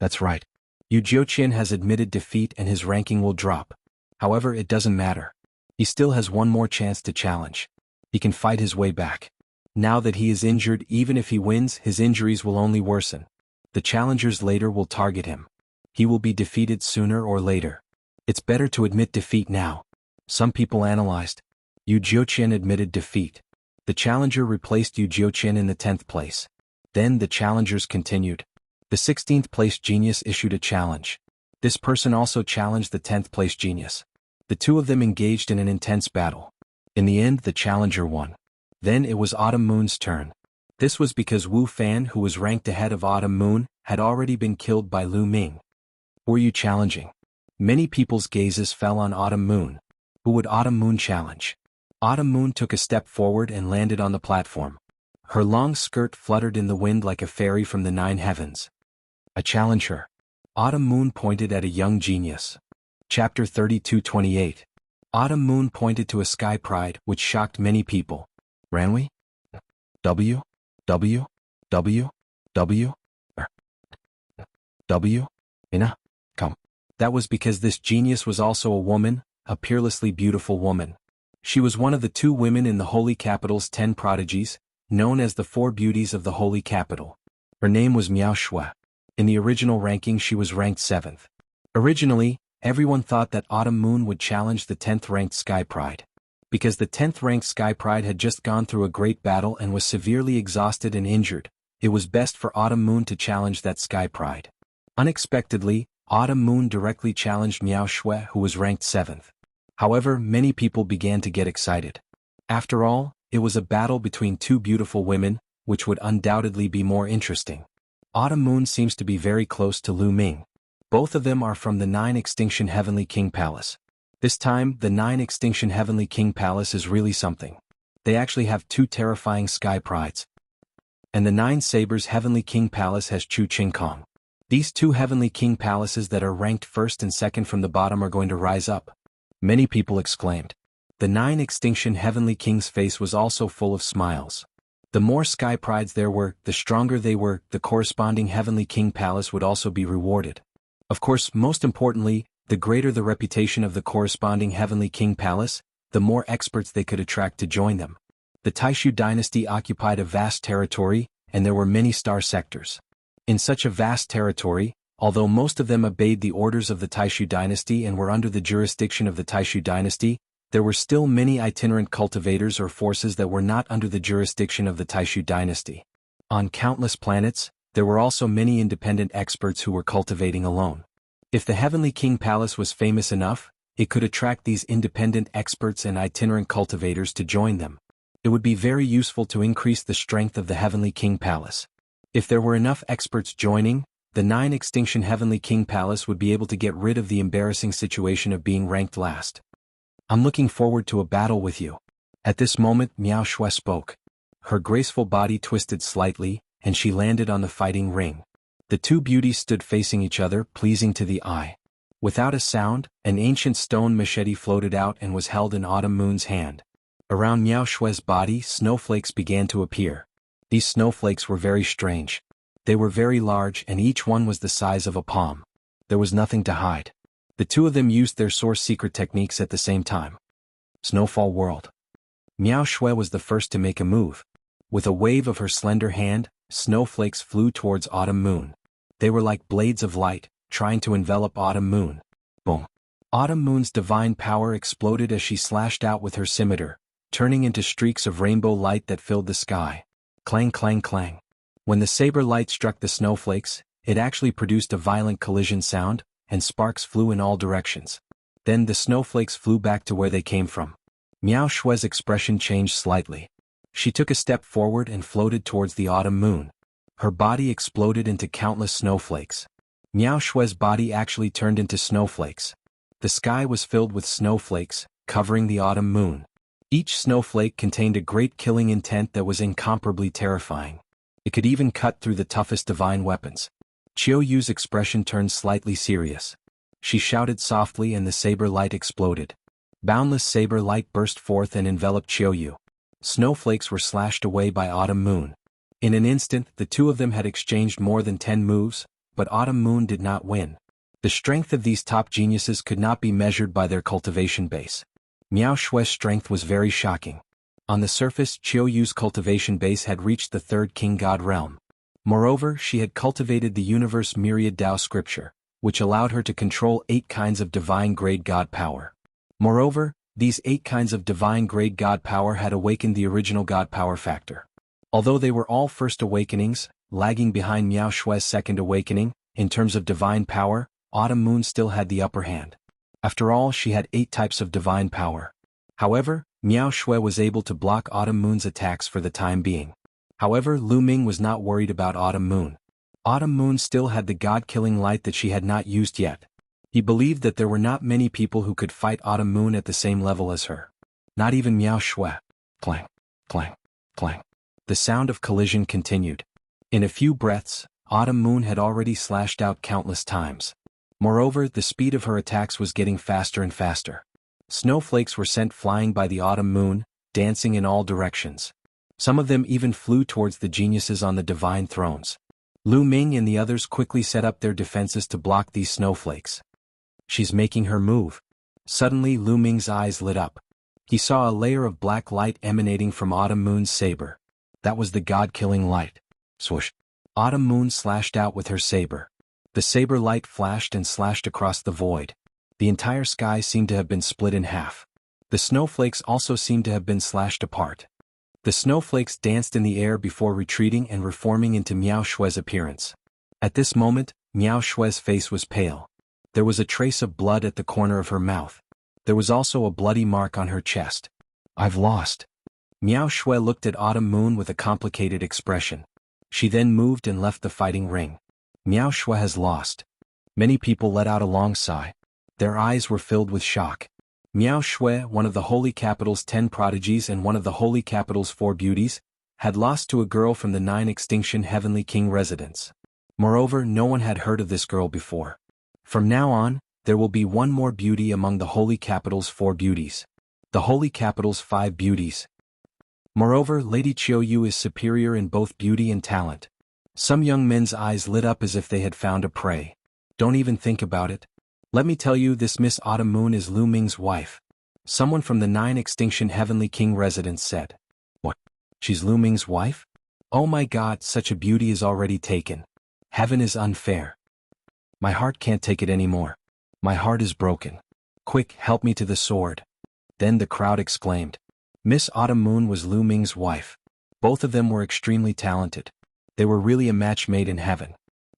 That's right. Yu Jiuqian has admitted defeat and his ranking will drop. However, it doesn't matter. He still has one more chance to challenge. He can fight his way back. Now that he is injured, even if he wins, his injuries will only worsen. The challengers later will target him. He will be defeated sooner or later. It's better to admit defeat now. Some people analyzed. Yu Jiuqian admitted defeat. The challenger replaced Yu Jiuqian in the 10th place. Then the challengers continued. The 16th place genius issued a challenge. This person also challenged the 10th place genius. The two of them engaged in an intense battle. In the end, the challenger won. Then it was Autumn Moon's turn. This was because Wu Fan, who was ranked ahead of Autumn Moon, had already been killed by Lu Ming. Who are you challenging? Many people's gazes fell on Autumn Moon. Who would Autumn Moon challenge? Autumn Moon took a step forward and landed on the platform. Her long skirt fluttered in the wind like a fairy from the 9 heavens. I challenge her. Autumn Moon pointed at a young genius. Chapter 32:28. Autumn Moon pointed to a sky pride which shocked many people. Ranwi? W? W? W? W? W? Ina? Come. That was because this genius was also a woman, a peerlessly beautiful woman. She was one of the 2 women in the Holy Capital's 10 prodigies, known as the 4 beauties of the Holy Capital. Her name was Miao Shui. In the original ranking she was ranked 7th. Originally, everyone thought that Autumn Moon would challenge the 10th ranked Sky Pride. Because the 10th ranked Sky Pride had just gone through a great battle and was severely exhausted and injured, it was best for Autumn Moon to challenge that Sky Pride. Unexpectedly, Autumn Moon directly challenged Miao Shui, who was ranked 7th. However, many people began to get excited. After all, it was a battle between 2 beautiful women, which would undoubtedly be more interesting. Autumn Moon seems to be very close to Lu Ming. Both of them are from the 9 Extinction Heavenly King Palace. This time, the 9 Extinction Heavenly King Palace is really something. They actually have 2 terrifying sky prides. And the 9 Sabers Heavenly King Palace has Chu Ching Kong. These 2 Heavenly King Palaces that are ranked 1st and 2nd from the bottom are going to rise up. Many people exclaimed. The 9 Extinction Heavenly King's face was also full of smiles. The more sky prides there were, the stronger they were, the corresponding Heavenly King Palace would also be rewarded. Of course, most importantly, the greater the reputation of the corresponding Heavenly King Palace, the more experts they could attract to join them. The Taishu dynasty occupied a vast territory, and there were many star sectors. In such a vast territory, although most of them obeyed the orders of the Taishu dynasty and were under the jurisdiction of the Taishu dynasty, there were still many itinerant cultivators or forces that were not under the jurisdiction of the Taishu dynasty. On countless planets, there were also many independent experts who were cultivating alone. If the Heavenly King Palace was famous enough, it could attract these independent experts and itinerant cultivators to join them. It would be very useful to increase the strength of the Heavenly King Palace. If there were enough experts joining, the 9 Extinction Heavenly King Palace would be able to get rid of the embarrassing situation of being ranked last. I'm looking forward to a battle with you. At this moment, Miao Shui spoke. Her graceful body twisted slightly, and she landed on the fighting ring. The 2 beauties stood facing each other, pleasing to the eye. Without a sound, an ancient stone machete floated out and was held in Autumn Moon's hand. Around Miao Shui's body, snowflakes began to appear. These snowflakes were very strange. They were very large and each one was the size of a palm. There was nothing to hide. The 2 of them used their source secret techniques at the same time. Snowfall World. Miao Shui was the first to make a move. With a wave of her slender hand, snowflakes flew towards Autumn Moon. They were like blades of light, trying to envelop Autumn Moon. Boom. Autumn Moon's divine power exploded as she slashed out with her scimitar, turning into streaks of rainbow light that filled the sky. Clang clang clang. When the saber light struck the snowflakes, It actually produced a violent collision sound, and sparks flew in all directions. Then the snowflakes flew back to where they came from. Miao Shue's expression changed slightly. She took a step forward and floated towards the autumn moon. Her body exploded into countless snowflakes. Miao Shue's body actually turned into snowflakes. The sky was filled with snowflakes, covering the autumn moon. Each snowflake contained a great killing intent that was incomparably terrifying. It could even cut through the toughest divine weapons. Qiu Yu's expression turned slightly serious. She shouted softly and the saber light exploded. Boundless saber light burst forth and enveloped Qiu Yu. Snowflakes were slashed away by Autumn Moon. In an instant, the two of them had exchanged more than 10 moves, but Autumn Moon did not win. The strength of these top geniuses could not be measured by their cultivation base. Miao Shue's strength was very shocking. On the surface, Qiu Yu's cultivation base had reached the third king god realm. Moreover, she had cultivated the universe myriad Tao scripture, which allowed her to control 8 kinds of divine grade god power. Moreover, these 8 kinds of divine grade god power had awakened the original god power factor. Although they were all first awakenings, lagging behind Miao Shue's second awakening, in terms of divine power, Autumn Moon still had the upper hand. After all, she had 8 types of divine power. However, Miao Shui was able to block Autumn Moon's attacks for the time being. However, Lu Ming was not worried about Autumn Moon. Autumn Moon still had the god-killing light that she had not used yet. He believed that there were not many people who could fight Autumn Moon at the same level as her. Not even Miao Shui. Clang, clang, clang. The sound of collision continued. In a few breaths, Autumn Moon had already slashed out countless times. Moreover, the speed of her attacks was getting faster and faster. Snowflakes were sent flying by the Autumn Moon, dancing in all directions. Some of them even flew towards the geniuses on the divine thrones. Lu Ming and the others quickly set up their defenses to block these snowflakes. She's making her move. Suddenly Lu Ming's eyes lit up. He saw a layer of black light emanating from Autumn Moon's saber. That was the god-killing light. Swoosh. Autumn Moon slashed out with her saber. The saber light flashed and slashed across the void. The entire sky seemed to have been split in half. The snowflakes also seemed to have been slashed apart. The snowflakes danced in the air before retreating and reforming into Miao Shue's appearance. At this moment, Miao Shue's face was pale. There was a trace of blood at the corner of her mouth. There was also a bloody mark on her chest. I've lost. Miao Shui looked at Autumn Moon with a complicated expression. She then moved and left the fighting ring. Miao Shui has lost. Many people let out a long sigh. Their eyes were filled with shock. Miao Shui, one of the Holy Capital's 10 prodigies and one of the Holy Capital's 4 beauties, had lost to a girl from the 9 Extinction Heavenly King residence. Moreover, no one had heard of this girl before. From now on, there will be one more beauty among the Holy Capital's 4 beauties. The Holy Capital's 5 beauties. Moreover, Lady Qiu Yu is superior in both beauty and talent. Some young men's eyes lit up as if they had found a prey. Don't even think about it. Let me tell you, this Miss Autumn Moon is Lu Ming's wife. Someone from the 9 Extinction Heavenly King residence said. What? She's Lu Ming's wife? Oh my God, such a beauty is already taken. Heaven is unfair. My heart can't take it anymore. My heart is broken. Quick, help me to the sword. Then the crowd exclaimed. Miss Autumn Moon was Lu Ming's wife. Both of them were extremely talented. They were really a match made in heaven.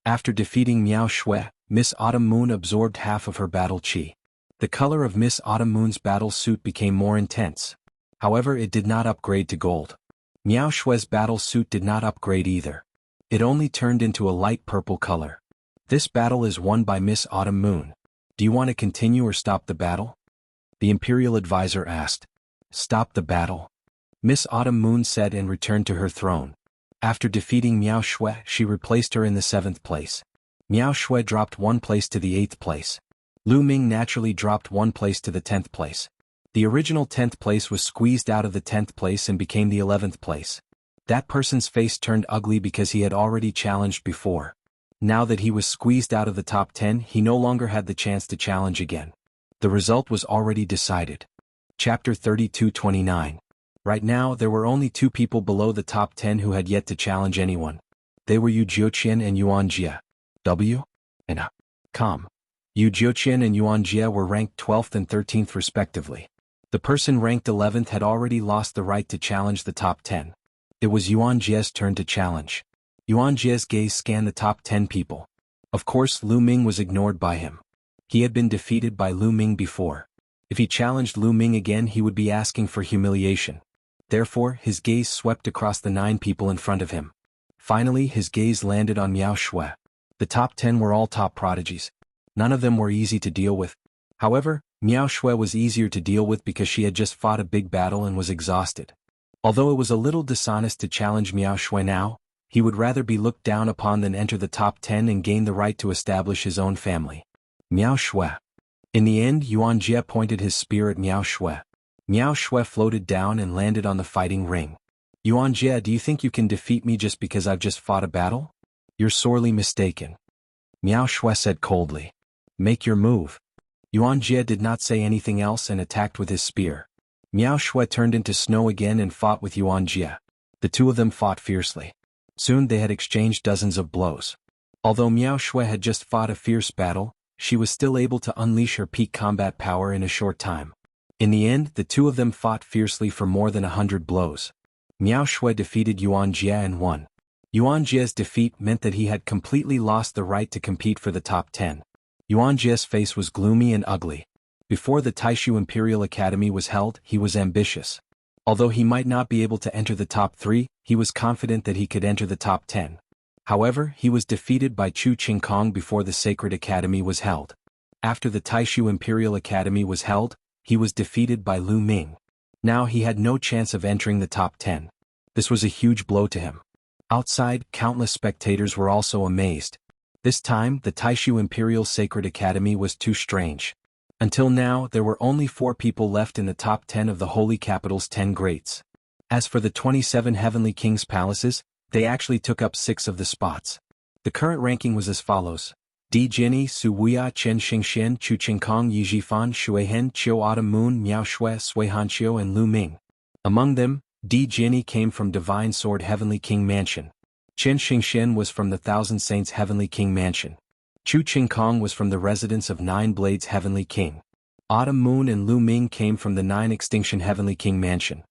After defeating Miao Shui, Miss Autumn Moon absorbed half of her battle chi. The color of Miss Autumn Moon's battle suit became more intense. However, it did not upgrade to gold. Miao Shui's battle suit did not upgrade either. It only turned into a light purple color. This battle is won by Miss Autumn Moon. Do you want to continue or stop the battle? The Imperial Advisor asked. Stop the battle. Miss Autumn Moon said and returned to her throne. After defeating Miao Shui, she replaced her in the 7th place. Miao Shui dropped 1 place to the 8th place. Lu Ming naturally dropped 1 place to the 10th place. The original 10th place was squeezed out of the 10th place and became the 11th place. That person's face turned ugly because he had already challenged before. Now that he was squeezed out of the top 10, he no longer had the chance to challenge again. The result was already decided. Chapter 32:29. Right now, there were only 2 people below the top 10 who had yet to challenge anyone. They were Yu Jiuqian and Yuan Jie. W. and A. Com. Yu Jiuqian and Yuan Jie were ranked 12th and 13th respectively. The person ranked 11th had already lost the right to challenge the top 10. It was Yuan Jie's turn to challenge. Yuan Jie's gaze scanned the top 10 people. Of course, Lu Ming was ignored by him. He had been defeated by Lu Ming before. If he challenged Lu Ming again, he would be asking for humiliation. Therefore, his gaze swept across the 9 people in front of him. Finally, his gaze landed on Miao Shui. The top 10 were all top prodigies. None of them were easy to deal with. However, Miao Shui was easier to deal with because she had just fought a big battle and was exhausted. Although it was a little dishonest to challenge Miao Shui now, he would rather be looked down upon than enter the top 10 and gain the right to establish his own family. Miao Shui. In the end, Yuan Jie pointed his spear at Miao Shui. Miao Shui floated down and landed on the fighting ring. Yuan Jie, do you think you can defeat me just because I've just fought a battle? You're sorely mistaken. Miao Shui said coldly. Make your move. Yuan Jie did not say anything else and attacked with his spear. Miao Shui turned into snow again and fought with Yuan Jie. The two of them fought fiercely. Soon they had exchanged dozens of blows. Although Miao Shui had just fought a fierce battle, she was still able to unleash her peak combat power in a short time. In the end, the two of them fought fiercely for more than 100 blows. Miao Shui defeated Yuan Jie and won. Yuan Jie's defeat meant that he had completely lost the right to compete for the top 10. Yuan Jie's face was gloomy and ugly. Before the Taishu Imperial Academy was held, he was ambitious. Although he might not be able to enter the top 3, he was confident that he could enter the top 10. However, he was defeated by Chu Qingkong before the Sacred Academy was held. After the Taishu Imperial Academy was held, he was defeated by Lu Ming. Now he had no chance of entering the top 10. This was a huge blow to him. Outside, countless spectators were also amazed. This time, the Taishu Imperial Sacred Academy was too strange. Until now, there were only 4 people left in the top 10 of the Holy Capital's 10 greats. As for the 27 Heavenly Kings' palaces, they actually took up 6 of the spots. The current ranking was as follows. Di Jinni, Su Wuya, Chen Xingxian, Chu Qingkong, Yi Jifan, Shuihen, Qiu Autumn Moon, Miao Shui, Sui Hanqiu and Lu Ming. Among them, Di Jinni came from Divine Sword Heavenly King Mansion. Chen Xingxian was from the Thousand Saints Heavenly King Mansion. Chu Qingkong was from the residence of 9 Blades Heavenly King. Autumn Moon and Lu Ming came from the 9 Extinction Heavenly King Mansion.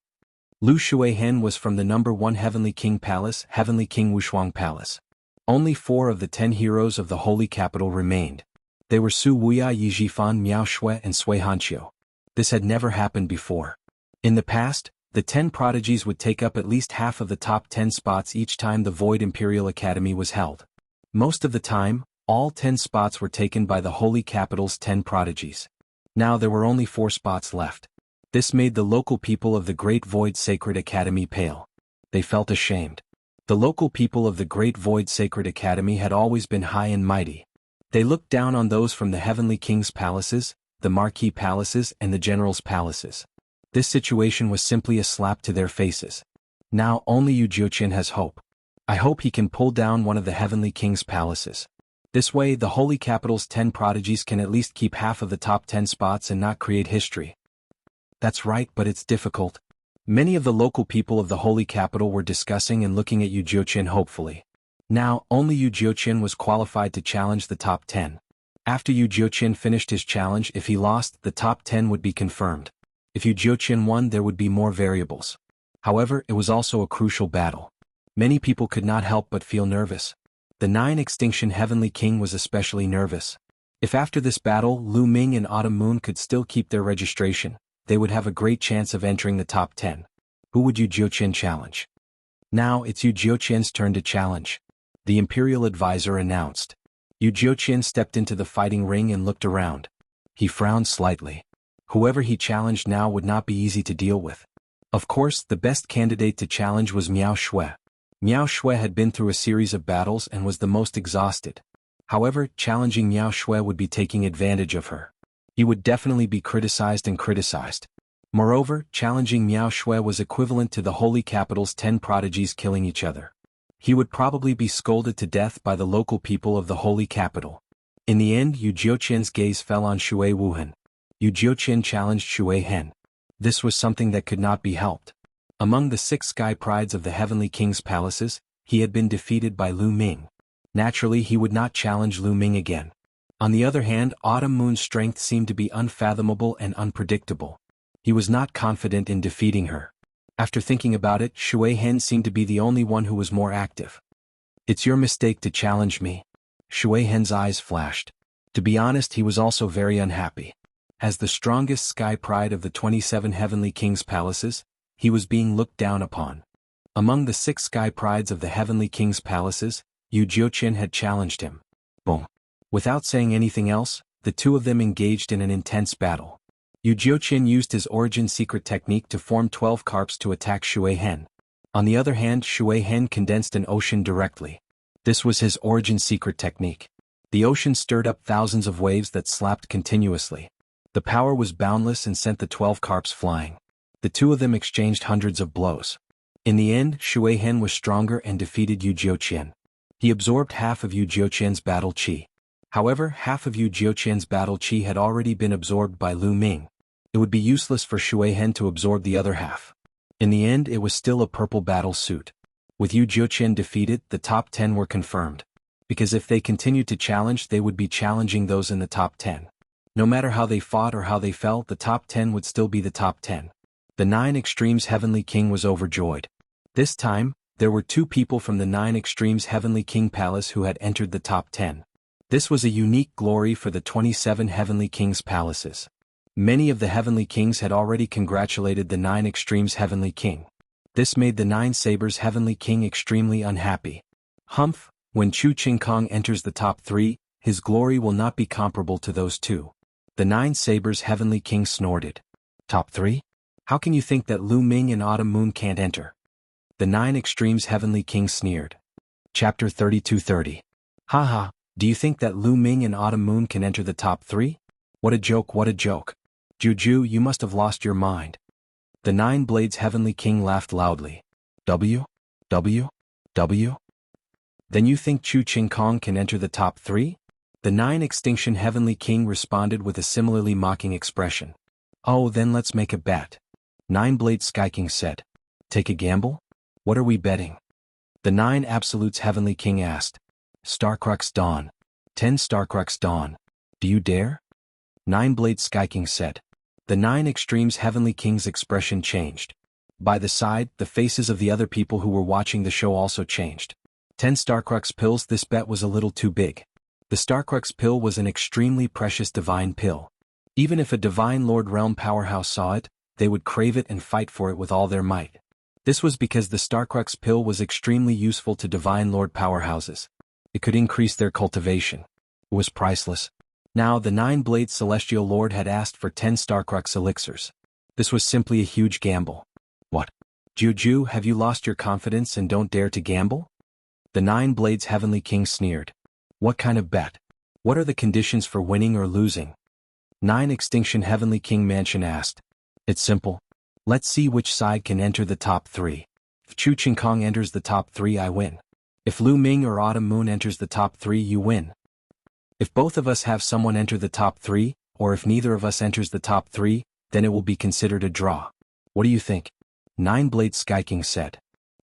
Lu Shuihen was from the number 1 Heavenly King Palace, Heavenly King Wushuang Palace. Only 4 of the 10 heroes of the Holy Capital remained. They were Su Wuya, Yi Jifan, Miao Shui and Sui Hanqiu. This had never happened before. In the past, the 10 prodigies would take up at least half of the top 10 spots each time the Void Imperial Academy was held. Most of the time, all 10 spots were taken by the Holy Capital's 10 prodigies. Now there were only 4 spots left. This made the local people of the Great Void Sacred Academy pale. They felt ashamed. The local people of the Great Void Sacred Academy had always been high and mighty. They looked down on those from the Heavenly King's palaces, the Marquis palaces and the General's palaces. This situation was simply a slap to their faces. Now only Yu Jiuqian has hope. I hope he can pull down one of the Heavenly King's palaces. This way the Holy Capital's 10 prodigies can at least keep half of the top 10 spots and not create history. That's right, but it's difficult. Many of the local people of the Holy Capital were discussing and looking at Yu Jiuqian hopefully. Now only Yu Jiuqian was qualified to challenge the top 10. After Yu Jiuqian finished his challenge, if he lost, the top 10 would be confirmed. If Yu Jiuqian won, there would be more variables. However, it was also a crucial battle. Many people could not help but feel nervous. The 9 Extinction Heavenly King was especially nervous. If after this battle Lu Ming and Autumn Moon could still keep their registration, they would have a great chance of entering the top 10. Who would Yu Jiuqian challenge? Now it's Yu Jiuqian's turn to challenge. The Imperial Advisor announced. Yu Jiuqian stepped into the fighting ring and looked around. He frowned slightly. Whoever he challenged now would not be easy to deal with. Of course, the best candidate to challenge was Miao Shui. Miao Shui had been through a series of battles and was the most exhausted. However, challenging Miao Shui would be taking advantage of her. He would definitely be criticized and criticized. Moreover, challenging Miao Shui was equivalent to the Holy Capital's 10 prodigies killing each other. He would probably be scolded to death by the local people of the Holy Capital. In the end, Yu Jiuqian's gaze fell on Shui Wuhan. Yu Jiuqian challenged Shui Hen. This was something that could not be helped. Among the 6 sky prides of the Heavenly King's palaces, he had been defeated by Lu Ming. Naturally, he would not challenge Lu Ming again. On the other hand, Autumn Moon's strength seemed to be unfathomable and unpredictable. He was not confident in defeating her. After thinking about it, Shui Hen seemed to be the only one who was more active. It's your mistake to challenge me. Shui Hen's eyes flashed. To be honest, he was also very unhappy. As the strongest sky pride of the 27 heavenly kings' palaces, he was being looked down upon. Among the 6 sky prides of the heavenly kings' palaces, Yu Jiuqian had challenged him. Boom. Without saying anything else, the two of them engaged in an intense battle. Yu Jiuqian used his origin secret technique to form 12 carps to attack Shui Hen. On the other hand, Shui Hen condensed an ocean directly. This was his origin secret technique. The ocean stirred up thousands of waves that slapped continuously. The power was boundless and sent the 12 carps flying. The two of them exchanged hundreds of blows. In the end, Shui Hen was stronger and defeated Yu Jiuqian. He absorbed half of Yu Jiuqian's battle qi. However, half of Yu Jiuqian's battle qi had already been absorbed by Lu Ming. It would be useless for Shui Hen to absorb the other half. In the end, it was still a purple battle suit. With Yu Jiuqian defeated, the top 10 were confirmed. Because if they continued to challenge, they would be challenging those in the top 10. No matter how they fought or how they felt, the top 10 would still be the top 10. The 9 Extremes Heavenly King was overjoyed. This time, there were 2 people from the 9 Extremes Heavenly King Palace who had entered the top 10. This was a unique glory for the 27 Heavenly Kings' palaces. Many of the Heavenly Kings had already congratulated the 9 Extremes Heavenly King. This made the 9 Sabers Heavenly King extremely unhappy. Humph, when Chu Qingkong enters the top 3, his glory will not be comparable to those 2. The 9 Sabers Heavenly King snorted. Top 3? How can you think that Lu Ming and Autumn Moon can't enter? The 9 Extremes Heavenly King sneered. Chapter 32:30. Haha, do you think that Lu Ming and Autumn Moon can enter the top 3? What a joke, what a joke. Juju, you must have lost your mind. The 9 Blades Heavenly King laughed loudly. W? Then you think Chu Qingkong can enter the top 3? The 9 Extinction Heavenly King responded with a similarly mocking expression. Oh, then let's make a bet. 9 Blades Sky King said. Take a gamble? What are we betting? The 9 Absolutes Heavenly King asked. Starcrux Dawn. 10 Starcrux Dawn. Do you dare? 9 Blades Sky King said. The 9 Extremes Heavenly King's expression changed. By the side, the faces of the other people who were watching the show also changed. 10 Starcrux pills. This bet was a little too big. The Starcrux pill was an extremely precious divine pill. Even if a Divine Lord Realm powerhouse saw it, they would crave it and fight for it with all their might. This was because the Starcrux pill was extremely useful to Divine Lord powerhouses. It could increase their cultivation. It was priceless. Now the 9 Blades Celestial Lord had asked for 10 Starcrux elixirs. This was simply a huge gamble. What? Juju, have you lost your confidence and don't dare to gamble? The 9 Blades Heavenly King sneered. What kind of bet? What are the conditions for winning or losing? 9 Extinction Heavenly King Mansion asked. It's simple. Let's see which side can enter the top 3. If Chu Qingkong enters the top 3, I win. If Lu Ming or Autumn Moon enters the top 3, you win. If both of us have someone enter the top 3, or if neither of us enters the top 3, then it will be considered a draw. What do you think? 9 Blades Sky King said.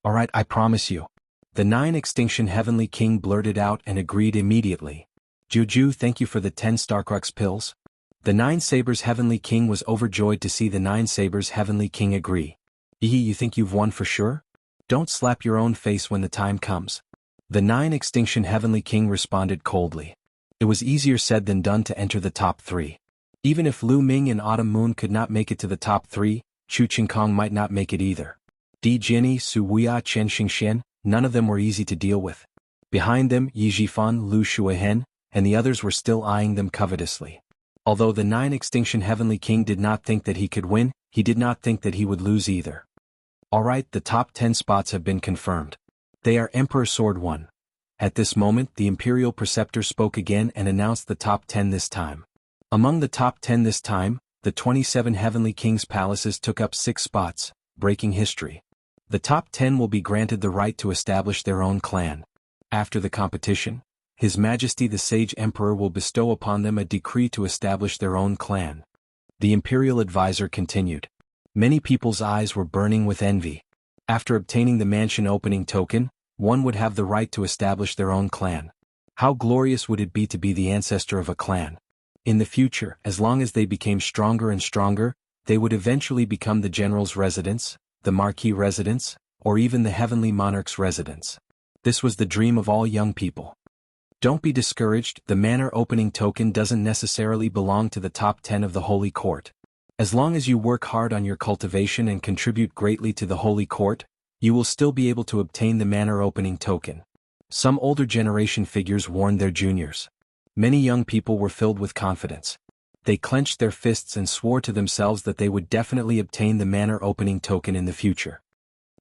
Alright, I promise you. The 9 Extinction Heavenly King blurted out and agreed immediately. Juju, thank you for the 10 Starcrux pills. The 9 Sabers Heavenly King was overjoyed to see the 9 Sabers Heavenly King agree. You think you've won for sure? Don't slap your own face when the time comes. The 9 Extinction Heavenly King responded coldly. It was easier said than done to enter the top 3. Even if Lu Ming and Autumn Moon could not make it to the top 3, Chu Qingkong might not make it either. Di Jinni, Su Wuya Chen Xingxian, none of them were easy to deal with. Behind them, Yi Jifan, Lu Shuihen, and the others were still eyeing them covetously. Although the 9 Extinction Heavenly King did not think that he could win, he did not think that he would lose either. Alright, the top 10 spots have been confirmed. They are Emperor Sword 1. At this moment, the Imperial Preceptor spoke again and announced the top 10 this time. Among the top 10 this time, the 27 Heavenly Kings' palaces took up 6 spots, breaking history. The top 10 will be granted the right to establish their own clan. After the competition, His Majesty the Sage Emperor will bestow upon them a decree to establish their own clan. The Imperial Advisor continued. Many people's eyes were burning with envy. After obtaining the mansion opening token, one would have the right to establish their own clan. How glorious would it be to be the ancestor of a clan? In the future, as long as they became stronger and stronger, they would eventually become the general's residence, the marquis residence, or even the heavenly monarch's residence. This was the dream of all young people. Don't be discouraged, the manor opening token doesn't necessarily belong to the top 10 of the Holy Court. As long as you work hard on your cultivation and contribute greatly to the Holy Court, you will still be able to obtain the manor opening token. Some older generation figures warned their juniors. Many young people were filled with confidence. They clenched their fists and swore to themselves that they would definitely obtain the manor opening token in the future.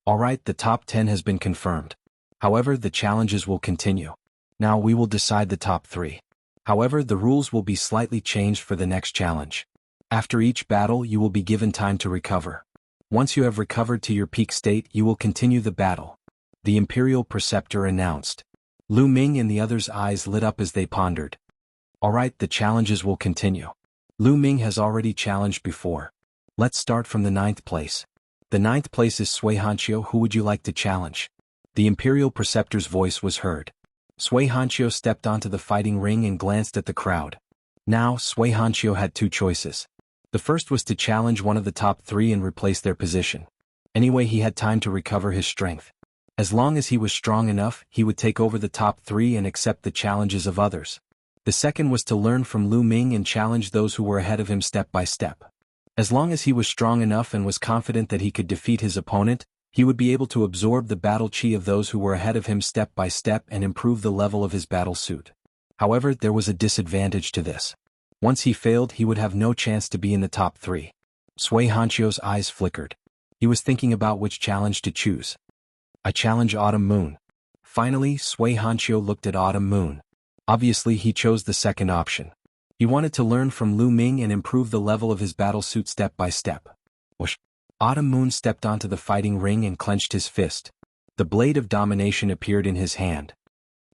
Alright, the top 10 has been confirmed. However, the challenges will continue. Now we will decide the top 3. However, the rules will be slightly changed for the next challenge. After each battle, you will be given time to recover. Once you have recovered to your peak state, you will continue the battle. The Imperial Preceptor announced. Lu Ming and the others' eyes lit up as they pondered. Alright, the challenges will continue. Lu Ming has already challenged before. Let's start from the 9th place. The 9th place is Sui Hanqiu. Who would you like to challenge? The Imperial Preceptor's voice was heard. Sui Hanqiu stepped onto the fighting ring and glanced at the crowd. Now, Sui Hanqiu had 2 choices. The first was to challenge one of the top 3 and replace their position. Anyway, he had time to recover his strength. As long as he was strong enough, he would take over the top 3 and accept the challenges of others. The second was to learn from Lu Ming and challenge those who were ahead of him step by step. As long as he was strong enough and was confident that he could defeat his opponent, he would be able to absorb the battle chi of those who were ahead of him step by step and improve the level of his battle suit. However, there was a disadvantage to this. Once he failed, he would have no chance to be in the top 3. Sui Hanqiu's eyes flickered. He was thinking about which challenge to choose. I challenge Autumn Moon. Finally, Sui Hanqiu looked at Autumn Moon. Obviously, he chose the second option. He wanted to learn from Lu Ming and improve the level of his battle suit step by step. Whoosh! Autumn Moon stepped onto the fighting ring and clenched his fist. The blade of domination appeared in his hand.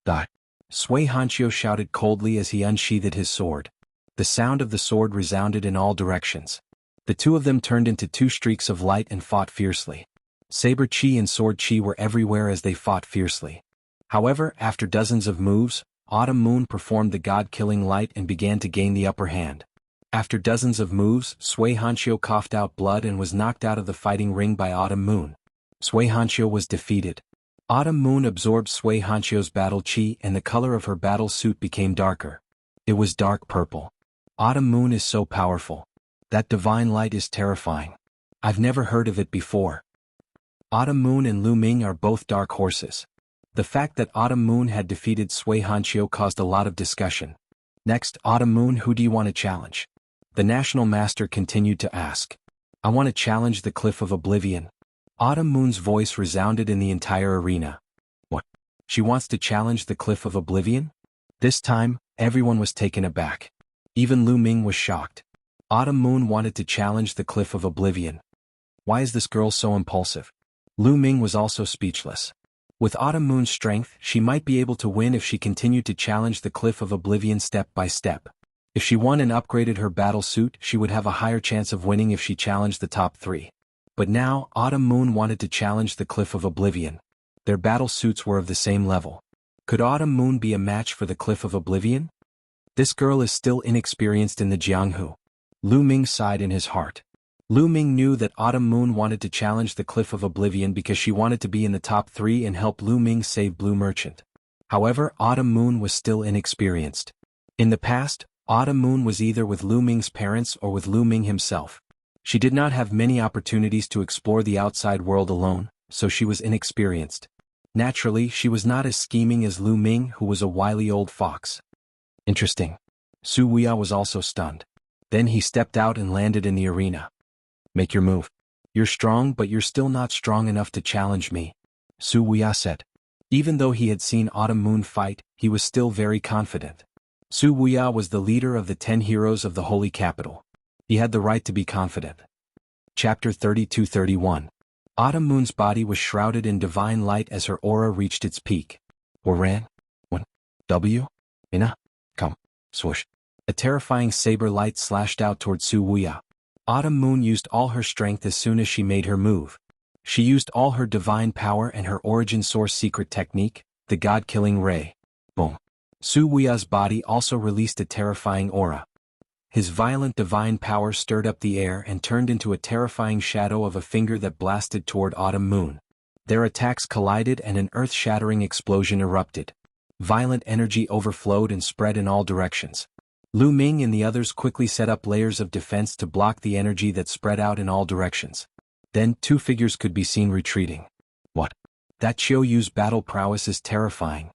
Die! Sui Hanqiu shouted coldly as he unsheathed his sword. The sound of the sword resounded in all directions. The 2 of them turned into 2 streaks of light and fought fiercely. Saber chi and sword chi were everywhere as they fought fiercely. However, after dozens of moves, Autumn Moon performed the god-killing light and began to gain the upper hand. After dozens of moves, Sui Hanqiu coughed out blood and was knocked out of the fighting ring by Autumn Moon. Sui Hanqiu was defeated. Autumn Moon absorbed Sui Hanqiu's battle chi and the color of her battle suit became darker. It was dark purple. Autumn Moon is so powerful. That divine light is terrifying. I've never heard of it before. Autumn Moon and Lu Ming are both dark horses. The fact that Autumn Moon had defeated Sui Hanqiu caused a lot of discussion. Next, Autumn Moon, who do you want to challenge? The National Master continued to ask. I want to challenge the Cliff of Oblivion. Autumn Moon's voice resounded in the entire arena. What? She wants to challenge the Cliff of Oblivion? This time, everyone was taken aback. Even Lu Ming was shocked. Autumn Moon wanted to challenge the Cliff of Oblivion. Why is this girl so impulsive? Lu Ming was also speechless. With Autumn Moon's strength, she might be able to win if she continued to challenge the Cliff of Oblivion step by step. If she won and upgraded her battle suit, she would have a higher chance of winning if she challenged the top 3. But now, Autumn Moon wanted to challenge the Cliff of Oblivion. Their battle suits were of the same level. Could Autumn Moon be a match for the Cliff of Oblivion? This girl is still inexperienced in the Jianghu. Lu Ming sighed in his heart. Lu Ming knew that Autumn Moon wanted to challenge the Cliff of Oblivion because she wanted to be in the top 3 and help Lu Ming save Blue Merchant. However, Autumn Moon was still inexperienced. In the past, Autumn Moon was either with Lu Ming's parents or with Lu Ming himself. She did not have many opportunities to explore the outside world alone, so she was inexperienced. Naturally, she was not as scheming as Lu Ming, who was a wily old fox. Interesting. Su Wuya was also stunned. Then he stepped out and landed in the arena. Make your move. You're strong, but you're still not strong enough to challenge me, Su Wuya said. Even though he had seen Autumn Moon fight, he was still very confident. Su Wuya was the leader of the 10 heroes of the Holy Capital. He had the right to be confident. Chapter 32-31. Autumn Moon's body was shrouded in divine light as her aura reached its peak. Oran? 1. W? Ina? Come. Swoosh. A terrifying saber light slashed out toward Su Wuya. Autumn Moon used all her strength as soon as she made her move. She used all her divine power and her origin source secret technique, the God-killing ray. Boom. Su Wuya's body also released a terrifying aura. His violent divine power stirred up the air and turned into a terrifying shadow of a finger that blasted toward Autumn Moon. Their attacks collided and an earth-shattering explosion erupted. Violent energy overflowed and spread in all directions. Lu Ming and the others quickly set up layers of defense to block the energy that spread out in all directions. Then, two figures could be seen retreating. What? That Qiu Yu's battle prowess is terrifying.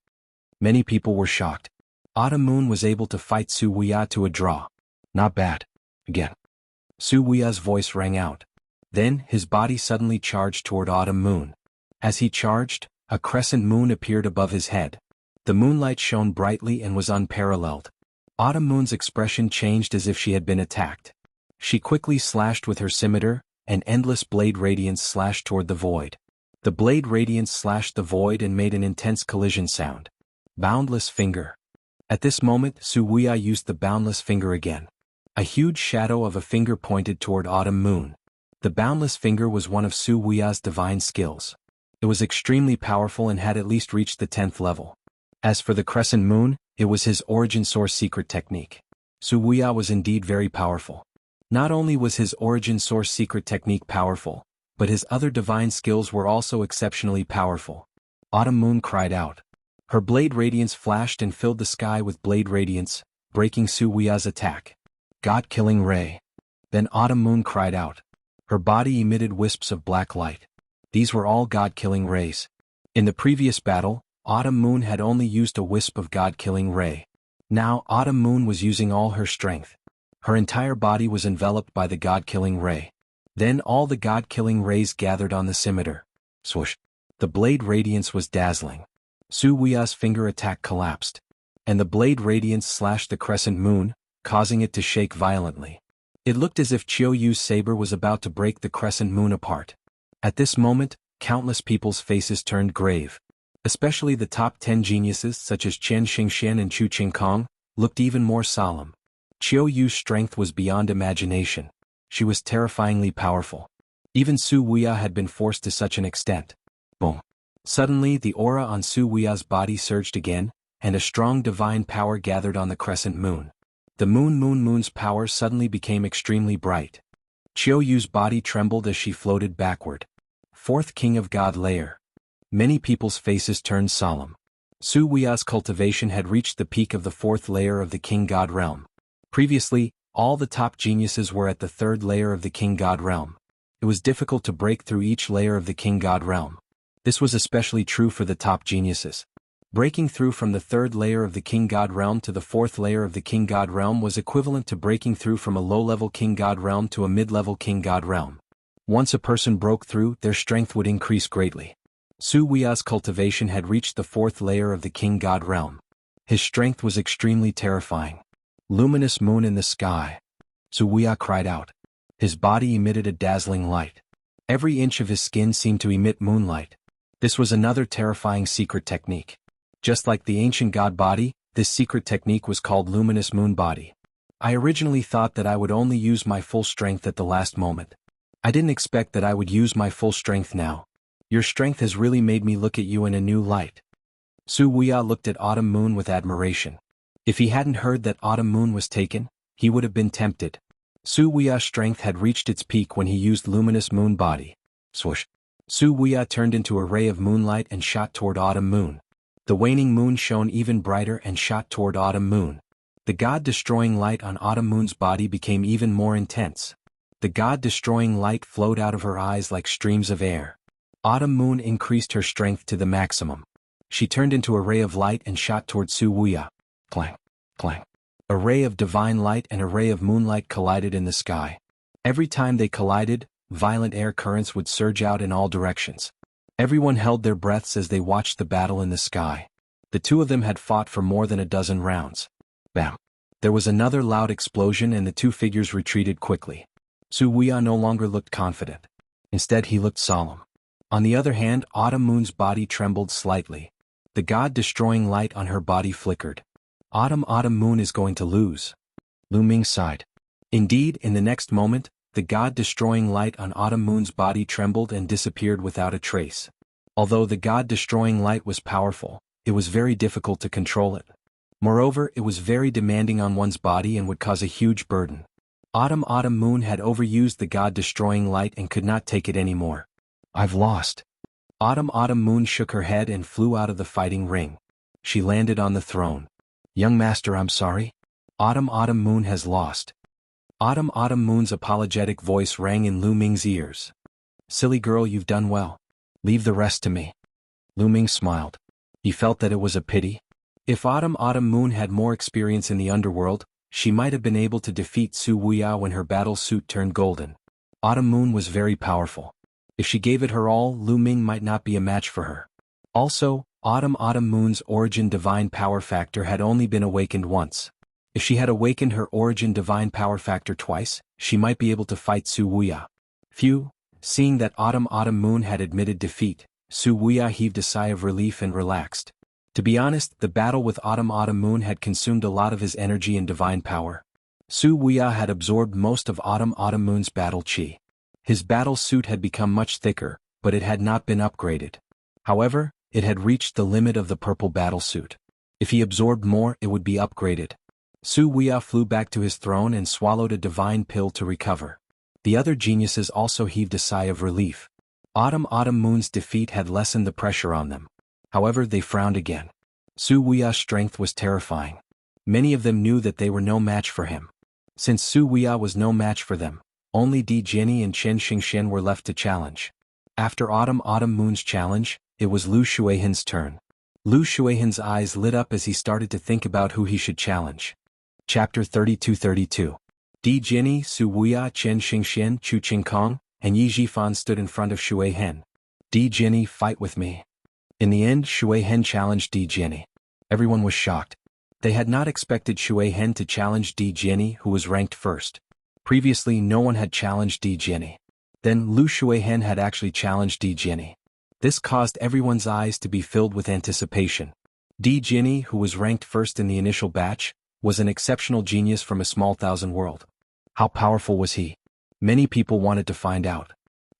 Many people were shocked. Autumn Moon was able to fight Su Wuya to a draw. Not bad. Again. Su Wuya's voice rang out. Then, his body suddenly charged toward Autumn Moon. As he charged, a crescent moon appeared above his head. The moonlight shone brightly and was unparalleled. Autumn Moon's expression changed as if she had been attacked. She quickly slashed with her scimitar, and endless blade radiance slashed toward the void. The blade radiance slashed the void and made an intense collision sound. Boundless finger. At this moment, Su Wuya used the boundless finger again. A huge shadow of a finger pointed toward Autumn Moon. The boundless finger was one of Su Wuya's divine skills. It was extremely powerful and had at least reached the 10th level. As for the crescent moon, it was his origin source secret technique. Su Wuya was indeed very powerful. Not only was his origin source secret technique powerful, but his other divine skills were also exceptionally powerful. Autumn Moon cried out. Her blade radiance flashed and filled the sky with blade radiance, breaking Su Wuya's attack. God-killing ray. Then Autumn Moon cried out. Her body emitted wisps of black light. These were all God-killing rays. In the previous battle, Autumn Moon had only used a wisp of God-killing ray. Now Autumn Moon was using all her strength. Her entire body was enveloped by the God-killing ray. Then all the God-killing rays gathered on the scimitar. Swoosh. The blade radiance was dazzling. Su Wuya's finger attack collapsed. And the blade radiance slashed the crescent moon, causing it to shake violently. It looked as if Qiu Yu's saber was about to break the crescent moon apart. At this moment, countless people's faces turned grave. Especially the top 10 geniuses such as Chen Xingxian and Chu Qingkong, looked even more solemn. Qiu Yu's strength was beyond imagination. She was terrifyingly powerful. Even Su Wuya had been forced to such an extent. Boom. Suddenly the aura on Su Wuya's body surged again, and a strong divine power gathered on the crescent moon. The moon's power suddenly became extremely bright. Qiu Yu's body trembled as she floated backward. Fourth King of God layer. Many people's faces turned solemn. Su Wuya's cultivation had reached the peak of the 4th layer of the King God realm. Previously, all the top geniuses were at the 3rd layer of the King God realm. It was difficult to break through each layer of the King God realm. This was especially true for the top geniuses. Breaking through from the 3rd layer of the King God realm to the 4th layer of the King God realm was equivalent to breaking through from a low-level King God realm to a mid-level King God realm. Once a person broke through, their strength would increase greatly. Su Wuya's cultivation had reached the 4th layer of the King God realm. His strength was extremely terrifying. Luminous moon in the sky. Su Wuya cried out. His body emitted a dazzling light. Every inch of his skin seemed to emit moonlight. This was another terrifying secret technique. Just like the ancient god body, this secret technique was called luminous moon body. I originally thought that I would only use my full strength at the last moment. I didn't expect that I would use my full strength now. Your strength has really made me look at you in a new light. Su Wuya looked at Autumn Moon with admiration. If he hadn't heard that Autumn Moon was taken, he would have been tempted. Su Wuya's strength had reached its peak when he used luminous moon body. Swoosh. Su Wuya turned into a ray of moonlight and shot toward Autumn Moon. The waning moon shone even brighter and shot toward Autumn Moon. The God-destroying light on Autumn Moon's body became even more intense. The God-destroying light flowed out of her eyes like streams of air. Autumn Moon increased her strength to the maximum. She turned into a ray of light and shot toward Su Wuya. Clang, clang. A ray of divine light and a ray of moonlight collided in the sky. Every time they collided, violent air currents would surge out in all directions. Everyone held their breaths as they watched the battle in the sky. The two of them had fought for more than a dozen rounds. Bam! There was another loud explosion and the two figures retreated quickly. Su Wuya no longer looked confident. Instead he looked solemn. On the other hand, Autumn Moon's body trembled slightly. The God-destroying light on her body flickered. Autumn Moon is going to lose. Lu Ming sighed. Indeed, in the next moment, the God-destroying light on Autumn Moon's body trembled and disappeared without a trace. Although the God-destroying light was powerful, it was very difficult to control it. Moreover, it was very demanding on one's body and would cause a huge burden. Autumn Moon had overused the God-destroying light and could not take it anymore. I've lost. Autumn Moon shook her head and flew out of the fighting ring. She landed on the throne. Young master, I'm sorry. Autumn Moon has lost. Autumn Moon's apologetic voice rang in Lu Ming's ears. Silly girl, you've done well. Leave the rest to me. Lu Ming smiled. He felt that it was a pity. If Autumn Moon had more experience in the underworld, she might have been able to defeat Su Wuya when her battle suit turned golden. Autumn Moon was very powerful. If she gave it her all, Lu Ming might not be a match for her. Also, Autumn Moon's origin divine power factor had only been awakened once. If she had awakened her origin divine power factor twice, she might be able to fight Su Wuya. Phew, seeing that Autumn Moon had admitted defeat, Su Wuya heaved a sigh of relief and relaxed. To be honest, the battle with Autumn Moon had consumed a lot of his energy and divine power. Su Wuya had absorbed most of Autumn Moon's battle chi. His battle suit had become much thicker, but it had not been upgraded. However, it had reached the limit of the purple battle suit. If he absorbed more, it would be upgraded. Su Wuya flew back to his throne and swallowed a divine pill to recover. The other geniuses also heaved a sigh of relief. Autumn Moon's defeat had lessened the pressure on them. However, they frowned again. Su Wuya's strength was terrifying. Many of them knew that they were no match for him. Since Su Wuya was no match for them, only Di Jiani and Chen Xingxian were left to challenge. After Autumn Moon's challenge, it was Lu Shuihan's turn. Lu Shuihan's eyes lit up as he started to think about who he should challenge. Chapter 32-32. Di Jiani, Su Wuya, Chen Xingxian, Chu Qingkong, and Yi Zhifan stood in front of Shuihan. Di Jiani, fight with me. In the end, Shuihan challenged Di Jiani. Everyone was shocked. They had not expected Shuihan to challenge Di Jiani, who was ranked first. Previously, no one had challenged Di Jiani. Then Lu Shuihan had actually challenged Di Jiani. This caused everyone's eyes to be filled with anticipation. Di Jiani, who was ranked first in the initial batch, was an exceptional genius from a small thousand world. How powerful was he? Many people wanted to find out.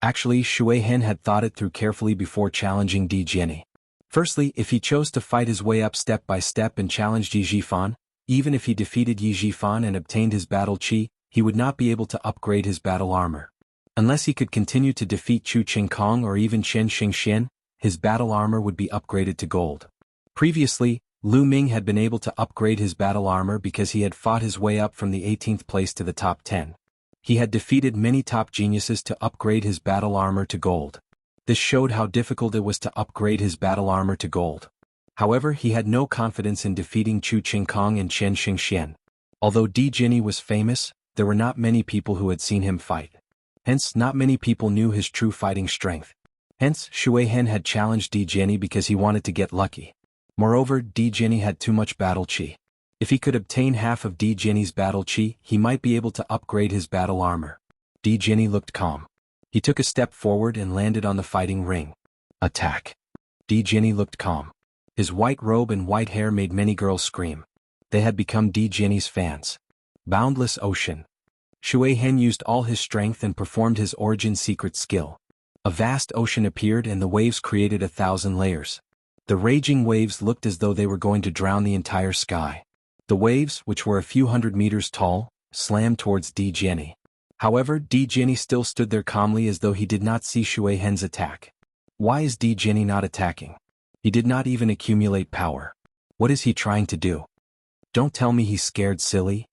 Actually, Shuihan had thought it through carefully before challenging Di Jiani. Firstly, if he chose to fight his way up step by step and challenged Yi Zhifan, even if he defeated Yi Zhifan and obtained his battle chi, he would not be able to upgrade his battle armor. Unless he could continue to defeat Chu Qingkong or even Chen Xingxian, his battle armor would be upgraded to gold. Previously, Lu Ming had been able to upgrade his battle armor because he had fought his way up from the 18th place to the top 10. He had defeated many top geniuses to upgrade his battle armor to gold. This showed how difficult it was to upgrade his battle armor to gold. However, he had no confidence in defeating Chu Qingkong and Chen Xingxian. Although Di Jiani was famous, there were not many people who had seen him fight. Hence, not many people knew his true fighting strength. Hence, Shuihan had challenged Di Jiani because he wanted to get lucky. Moreover, Di Jiani had too much battle chi. If he could obtain half of Di Jiani's battle chi, he might be able to upgrade his battle armor. Di Jiani looked calm. He took a step forward and landed on the fighting ring. Attack. Di Jiani looked calm. His white robe and white hair made many girls scream. They had become Di Jiani's fans. Boundless Ocean. Shuihan used all his strength and performed his origin secret skill. A vast ocean appeared and the waves created 1,000 layers. The raging waves looked as though they were going to drown the entire sky. The waves, which were a few hundred meters tall, slammed towards Di Jiani. However, Di Jiani still stood there calmly as though he did not see Shuihan's attack. Why is Di Jiani not attacking? He did not even accumulate power. What is he trying to do? Don't tell me he's scared, silly.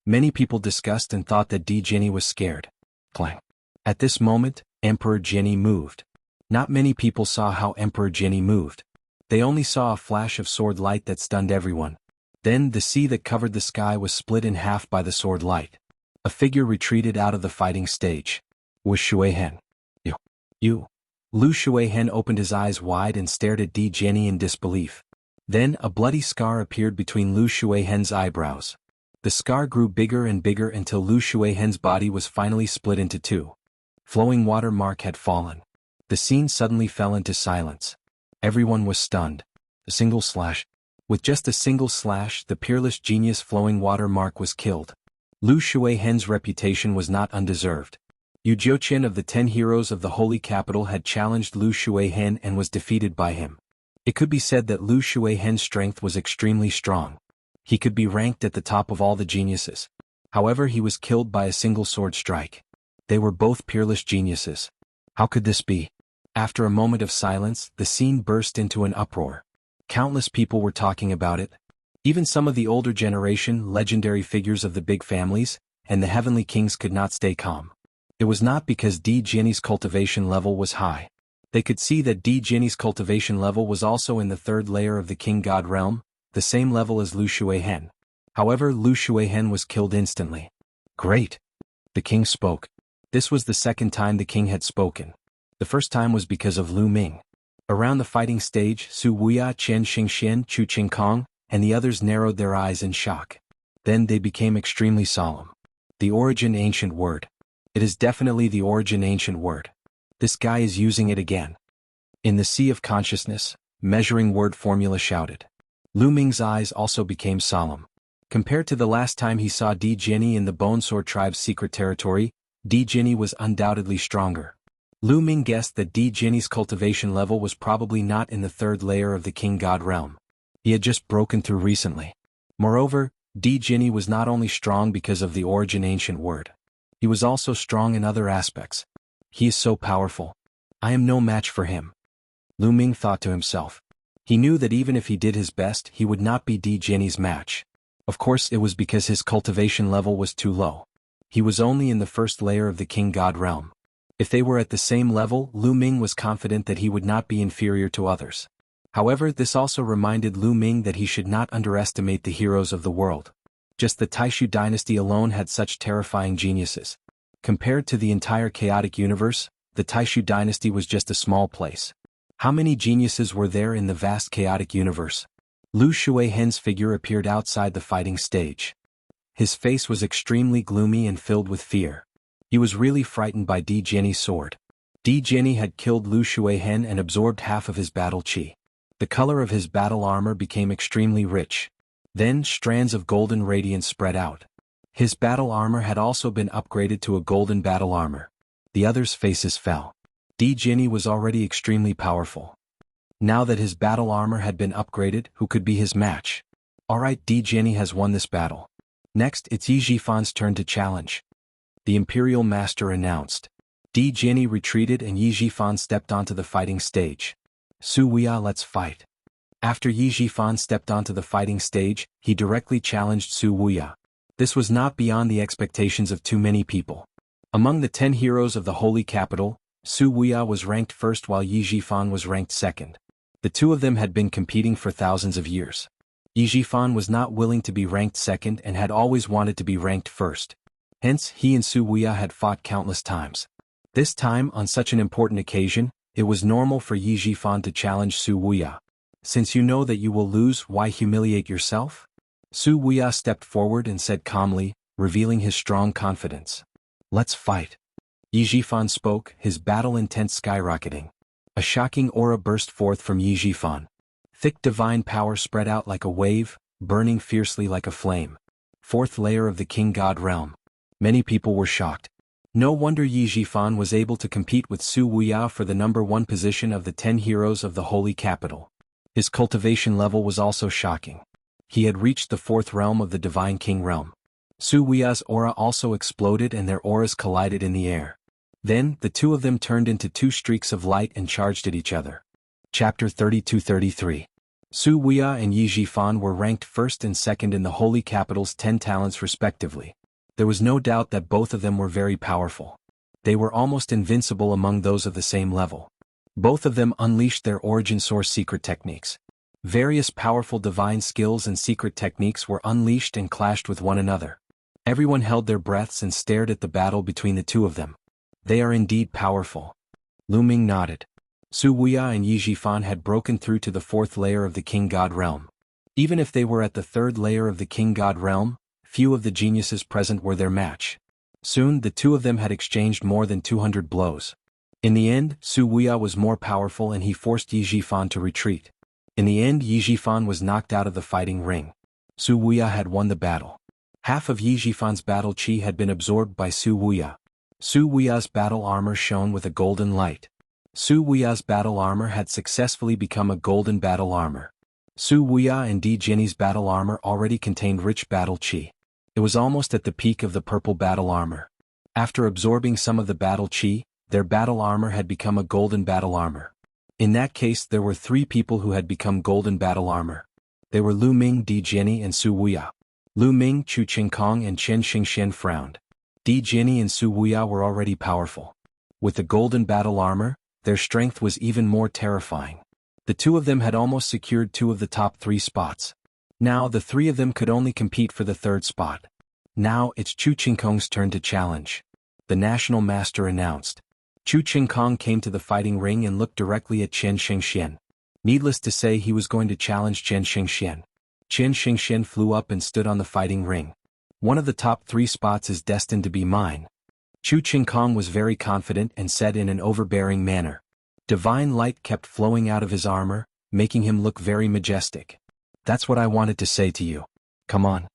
Many people discussed and thought that Di Jiani was scared. Clang. At this moment, Emperor Jiani moved. Not many people saw how Emperor Jiani moved. They only saw a flash of sword light that stunned everyone. Then the sea that covered the sky was split in half by the sword light. A figure retreated out of the fighting stage. Was Shuihan. You. Lu Shuihan opened his eyes wide and stared at Di Jiani in disbelief. Then a bloody scar appeared between Lu Shuihan's eyebrows. The scar grew bigger and bigger until Lu Shuihan's body was finally split into two. Flowing water mark had fallen. The scene suddenly fell into silence. Everyone was stunned. A single slash. With just a single slash, the peerless genius Flowing Water Mark was killed. Lu Shuihan's reputation was not undeserved. Yu Jiuqian of the 10 heroes of the Holy Capital had challenged Lu Shuihan and was defeated by him. It could be said that Lu Shuihan's strength was extremely strong. He could be ranked at the top of all the geniuses. However, he was killed by a single sword strike. They were both peerless geniuses. How could this be? After a moment of silence, the scene burst into an uproar. Countless people were talking about it. Even some of the older generation legendary figures of the big families and the heavenly kings could not stay calm. It was not because Di Jinni's cultivation level was high. They could see that Di Jinni's cultivation level was also in the third layer of the king god realm, the same level as Lu Shuihen. However, Lu Shuihen was killed instantly. Great! The king spoke. This was the second time the king had spoken. The first time was because of Lu Ming. Around the fighting stage, Su Wuya, Chen Xingxian, Chu Qingkong, and the others narrowed their eyes in shock. Then they became extremely solemn. The origin ancient word. It is definitely the origin ancient word. This guy is using it again. In the sea of consciousness, measuring word formula shouted. Lu Ming's eyes also became solemn. Compared to the last time he saw Di Jinni in the Bonesword tribe's secret territory, Di Jinni was undoubtedly stronger. Lu Ming guessed that Di Jinni's cultivation level was probably not in the third layer of the king god realm. He had just broken through recently. Moreover, Di Jinni was not only strong because of the origin ancient word. He was also strong in other aspects. He is so powerful. I am no match for him. Lu Ming thought to himself. He knew that even if he did his best, he would not be Di Jinni's match. Of course, it was because his cultivation level was too low. He was only in the first layer of the king god realm. If they were at the same level, Lu Ming was confident that he would not be inferior to others. However, this also reminded Lu Ming that he should not underestimate the heroes of the world. Just the Taishu dynasty alone had such terrifying geniuses. Compared to the entire chaotic universe, the Taishu dynasty was just a small place. How many geniuses were there in the vast chaotic universe? Lu Shuihen's figure appeared outside the fighting stage. His face was extremely gloomy and filled with fear. He was really frightened by Di Jinni's sword. Di Jinni had killed Lu Shuihen and absorbed half of his battle chi. The color of his battle armor became extremely rich. Then strands of golden radiance spread out. His battle armor had also been upgraded to a golden battle armor. The others' faces fell. Di Jinni was already extremely powerful. Now that his battle armor had been upgraded, who could be his match? Alright, Di Jinni has won this battle. Next, it's Yi Jifan's turn to challenge. The Imperial Master announced. Di Jinni retreated and Yi Jifan stepped onto the fighting stage. Su Wuya, let's fight. After Yi Jifan stepped onto the fighting stage, he directly challenged Su Wuya. This was not beyond the expectations of too many people. Among the 10 heroes of the Holy Capital, Su Wuya was ranked first while Yi Jifan was ranked second. The two of them had been competing for thousands of years. Yi Jifan was not willing to be ranked second and had always wanted to be ranked first. Hence, he and Su Wuya had fought countless times. This time, on such an important occasion, it was normal for Yi Jifan to challenge Su Wuya. Since you know that you will lose, why humiliate yourself? Su Wuya stepped forward and said calmly, revealing his strong confidence. Let's fight. Yi Jifan spoke, his battle intent skyrocketing. A shocking aura burst forth from Yi Jifan. Thick divine power spread out like a wave, burning fiercely like a flame. Fourth layer of the king god realm. Many people were shocked. No wonder Yi Jifan was able to compete with Su Wuya for the #1 position of the 10 heroes of the Holy Capital. His cultivation level was also shocking. He had reached the 4th realm of the Divine King realm. Su Wuya's aura also exploded and their auras collided in the air. Then, the two of them turned into 2 streaks of light and charged at each other. Chapter 32-33. Su Wuya and Yi Jifan were ranked first and second in the Holy Capital's 10 talents respectively. There was no doubt that both of them were very powerful. They were almost invincible among those of the same level. Both of them unleashed their origin source secret techniques. Various powerful divine skills and secret techniques were unleashed and clashed with one another. Everyone held their breaths and stared at the battle between the two of them. They are indeed powerful. Lu Ming nodded. Su Wuya and Yi Jifan had broken through to the 4th layer of the King God realm. Even if they were at the 3rd layer of the King God realm, few of the geniuses present were their match. Soon, the two of them had exchanged more than 200 blows. In the end, Su Wuya was more powerful and he forced Yi Jifan to retreat. In the end, Yi Jifan was knocked out of the fighting ring. Su Wuya had won the battle. Half of Yi Jifan's battle chi had been absorbed by Su Wuya. Su Wuya's battle armor shone with a golden light. Su Wuya's battle armor had successfully become a golden battle armor. Su Wuya and Di Jinni's battle armor already contained rich battle chi. It was almost at the peak of the purple battle armor. After absorbing some of the battle chi, their battle armor had become a golden battle armor. In that case there were 3 people who had become golden battle armor. They were Lu Ming, Di Jiani and Su Wuya. Lu Ming, Chu Qingkong and Chen Xingxian frowned. Di Jiani and Su Wuya were already powerful. With the golden battle armor, their strength was even more terrifying. The 2 of them had almost secured 2 of the top 3 spots. Now the 3 of them could only compete for the 3rd spot. Now it's Chu Qingkong's turn to challenge. The national master announced. Chu Qingkong came to the fighting ring and looked directly at Chen Xingxian. Needless to say, he was going to challenge Chen Xingxian. Chen Xingxian flew up and stood on the fighting ring. One of the top 3 spots is destined to be mine. Chu Qingkong was very confident and said in an overbearing manner. Divine light kept flowing out of his armor, making him look very majestic. That's what I wanted to say to you. Come on.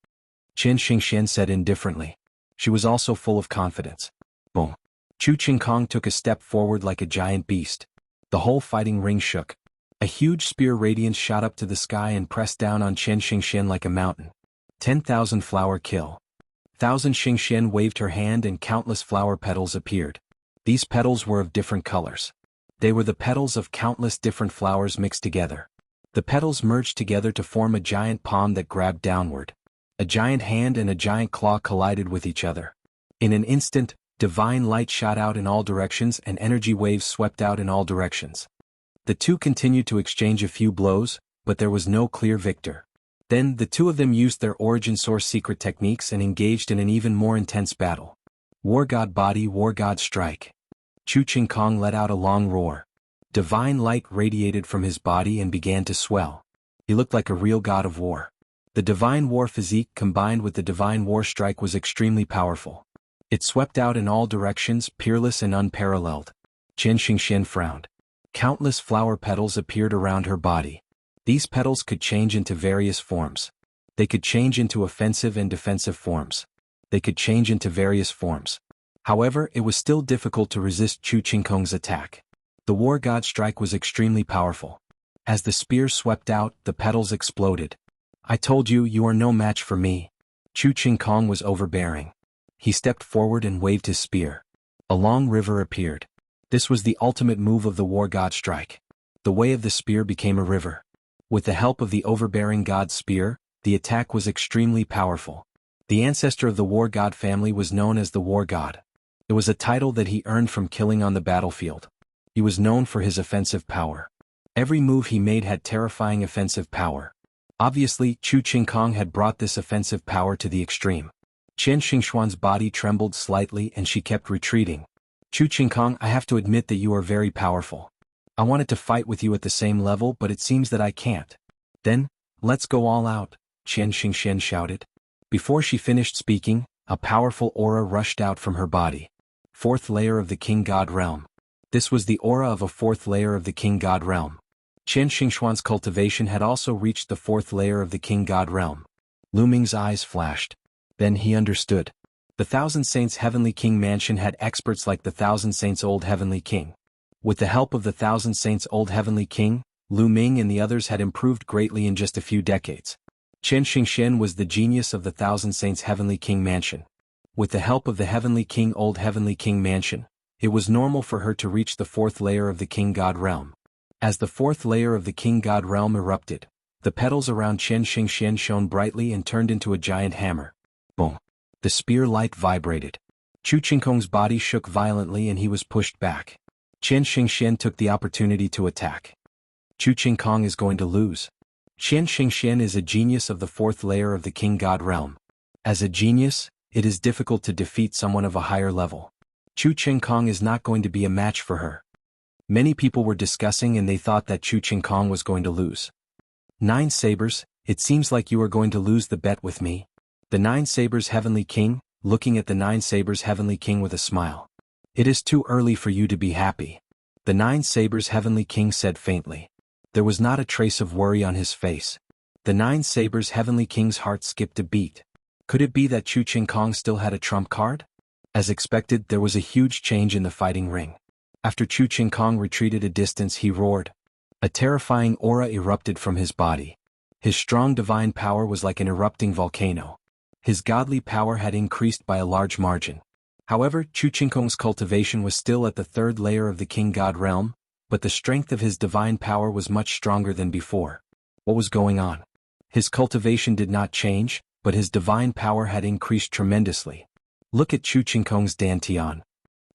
Chen Xingxian said indifferently. She was also full of confidence. Boom. Chu Qingkong took a step forward like a giant beast. The whole fighting ring shook. A huge spear radiance shot up to the sky and pressed down on Chen Xingxian like a mountain. 10,000 flower kill. 1,000 Xingxian waved her hand and countless flower petals appeared. These petals were of different colors. They were the petals of countless different flowers mixed together. The petals merged together to form a giant palm that grabbed downward. A giant hand and a giant claw collided with each other. In an instant, divine light shot out in all directions and energy waves swept out in all directions. The 2 continued to exchange a few blows, but there was no clear victor. Then the 2 of them used their origin source secret techniques and engaged in an even more intense battle. War God body, War God strike. Chu Qingkong let out a long roar. Divine light radiated from his body and began to swell. He looked like a real god of war. The divine war physique combined with the divine war strike was extremely powerful. It swept out in all directions, peerless and unparalleled. Chen Xingxian frowned. Countless flower petals appeared around her body. These petals could change into various forms. They could change into offensive and defensive forms. They could change into various forms. However, it was still difficult to resist Chu Qingkong's attack. The war god strike was extremely powerful. As the spear swept out, the petals exploded. I told you, you are no match for me. Chu Qingkong was overbearing. He stepped forward and waved his spear. A long river appeared. This was the ultimate move of the war god strike. The way of the spear became a river. With the help of the overbearing god's spear, the attack was extremely powerful. The ancestor of the war god family was known as the war god. It was a title that he earned from killing on the battlefield. He was known for his offensive power. Every move he made had terrifying offensive power. Obviously, Chu Qingkong had brought this offensive power to the extreme. Chen Xingxuan's body trembled slightly and she kept retreating. Chu Qingkong, I have to admit that you are very powerful. I wanted to fight with you at the same level, but it seems that I can't. Then, let's go all out, Chen Xingxian shouted. Before she finished speaking, a powerful aura rushed out from her body. 4th layer of the King God realm. This was the aura of a 4th layer of the King God realm. Chen Xingxuan's cultivation had also reached the 4th layer of the King God realm. Lu Ming's eyes flashed. Then he understood. The Thousand Saints Heavenly King Mansion had experts like the Thousand Saints Old Heavenly King. With the help of the Thousand Saints Old Heavenly King, Lu Ming and the others had improved greatly in just a few decades. Chen Xingxian was the genius of the Thousand Saints Heavenly King Mansion. With the help of the Heavenly King Old Heavenly King Mansion, it was normal for her to reach the 4th layer of the King God realm. As the 4th layer of the King God realm erupted, the petals around Chen Xingxian shone brightly and turned into a giant hammer. Boom. The spear light vibrated. Chu Qingkong's body shook violently and he was pushed back. Chen Xingxian took the opportunity to attack. Chu Qingkong is going to lose. Chen Xingxian is a genius of the 4th layer of the King God realm. As a genius, it is difficult to defeat someone of a higher level. Chu Qingkong is not going to be a match for her. Many people were discussing and they thought that Chu Qingkong was going to lose. 9 sabers, it seems like you are going to lose the bet with me. The 9 sabers Heavenly King, looking at the 9 sabers Heavenly King with a smile. It is too early for you to be happy. The 9 sabers Heavenly King said faintly. There was not a trace of worry on his face. The 9 sabers Heavenly King's heart skipped a beat. Could it be that Chu Qingkong still had a trump card? As expected, there was a huge change in the fighting ring. After Chu Qingkong retreated a distance, he roared. A terrifying aura erupted from his body. His strong divine power was like an erupting volcano. His godly power had increased by a large margin. However, Chu Qingkong's cultivation was still at the 3rd layer of the King God realm, but the strength of his divine power was much stronger than before. What was going on? His cultivation did not change, but his divine power had increased tremendously. Look at Chu Qingkong's dantian.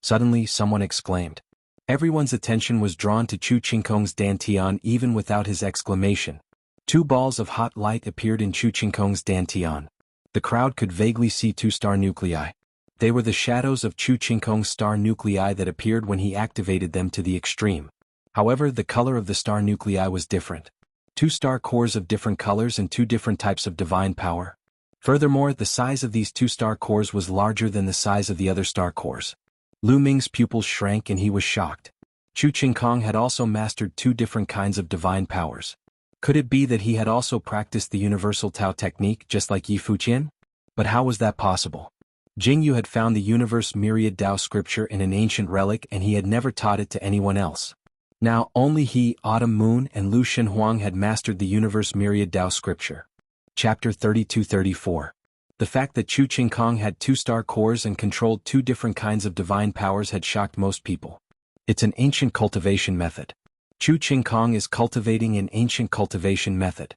Suddenly someone exclaimed. Everyone's attention was drawn to Chu Qingkong's dantian even without his exclamation. Two balls of hot light appeared in Chu Qingkong's dantian. The crowd could vaguely see two star nuclei. They were the shadows of Chu Qingkong's star nuclei that appeared when he activated them to the extreme. However, the color of the star nuclei was different. Two star cores of different colors and two different types of divine power. Furthermore, the size of these two star cores was larger than the size of the other star cores. Lu Ming's pupils shrank and he was shocked. Chu Qingkong had also mastered two different kinds of divine powers. Could it be that he had also practiced the universal Tao technique just like Yi Fuqian? But how was that possible? Jing Yu had found the universe myriad Tao scripture in an ancient relic and he had never taught it to anyone else. Now, only he, Autumn Moon, and Lu Shenhuang had mastered the universe myriad Tao scripture. Chapter 32-34. The fact that Chu Qingkong had two star cores and controlled two different kinds of divine powers had shocked most people. It's an ancient cultivation method. Chu Qingkong is cultivating an ancient cultivation method.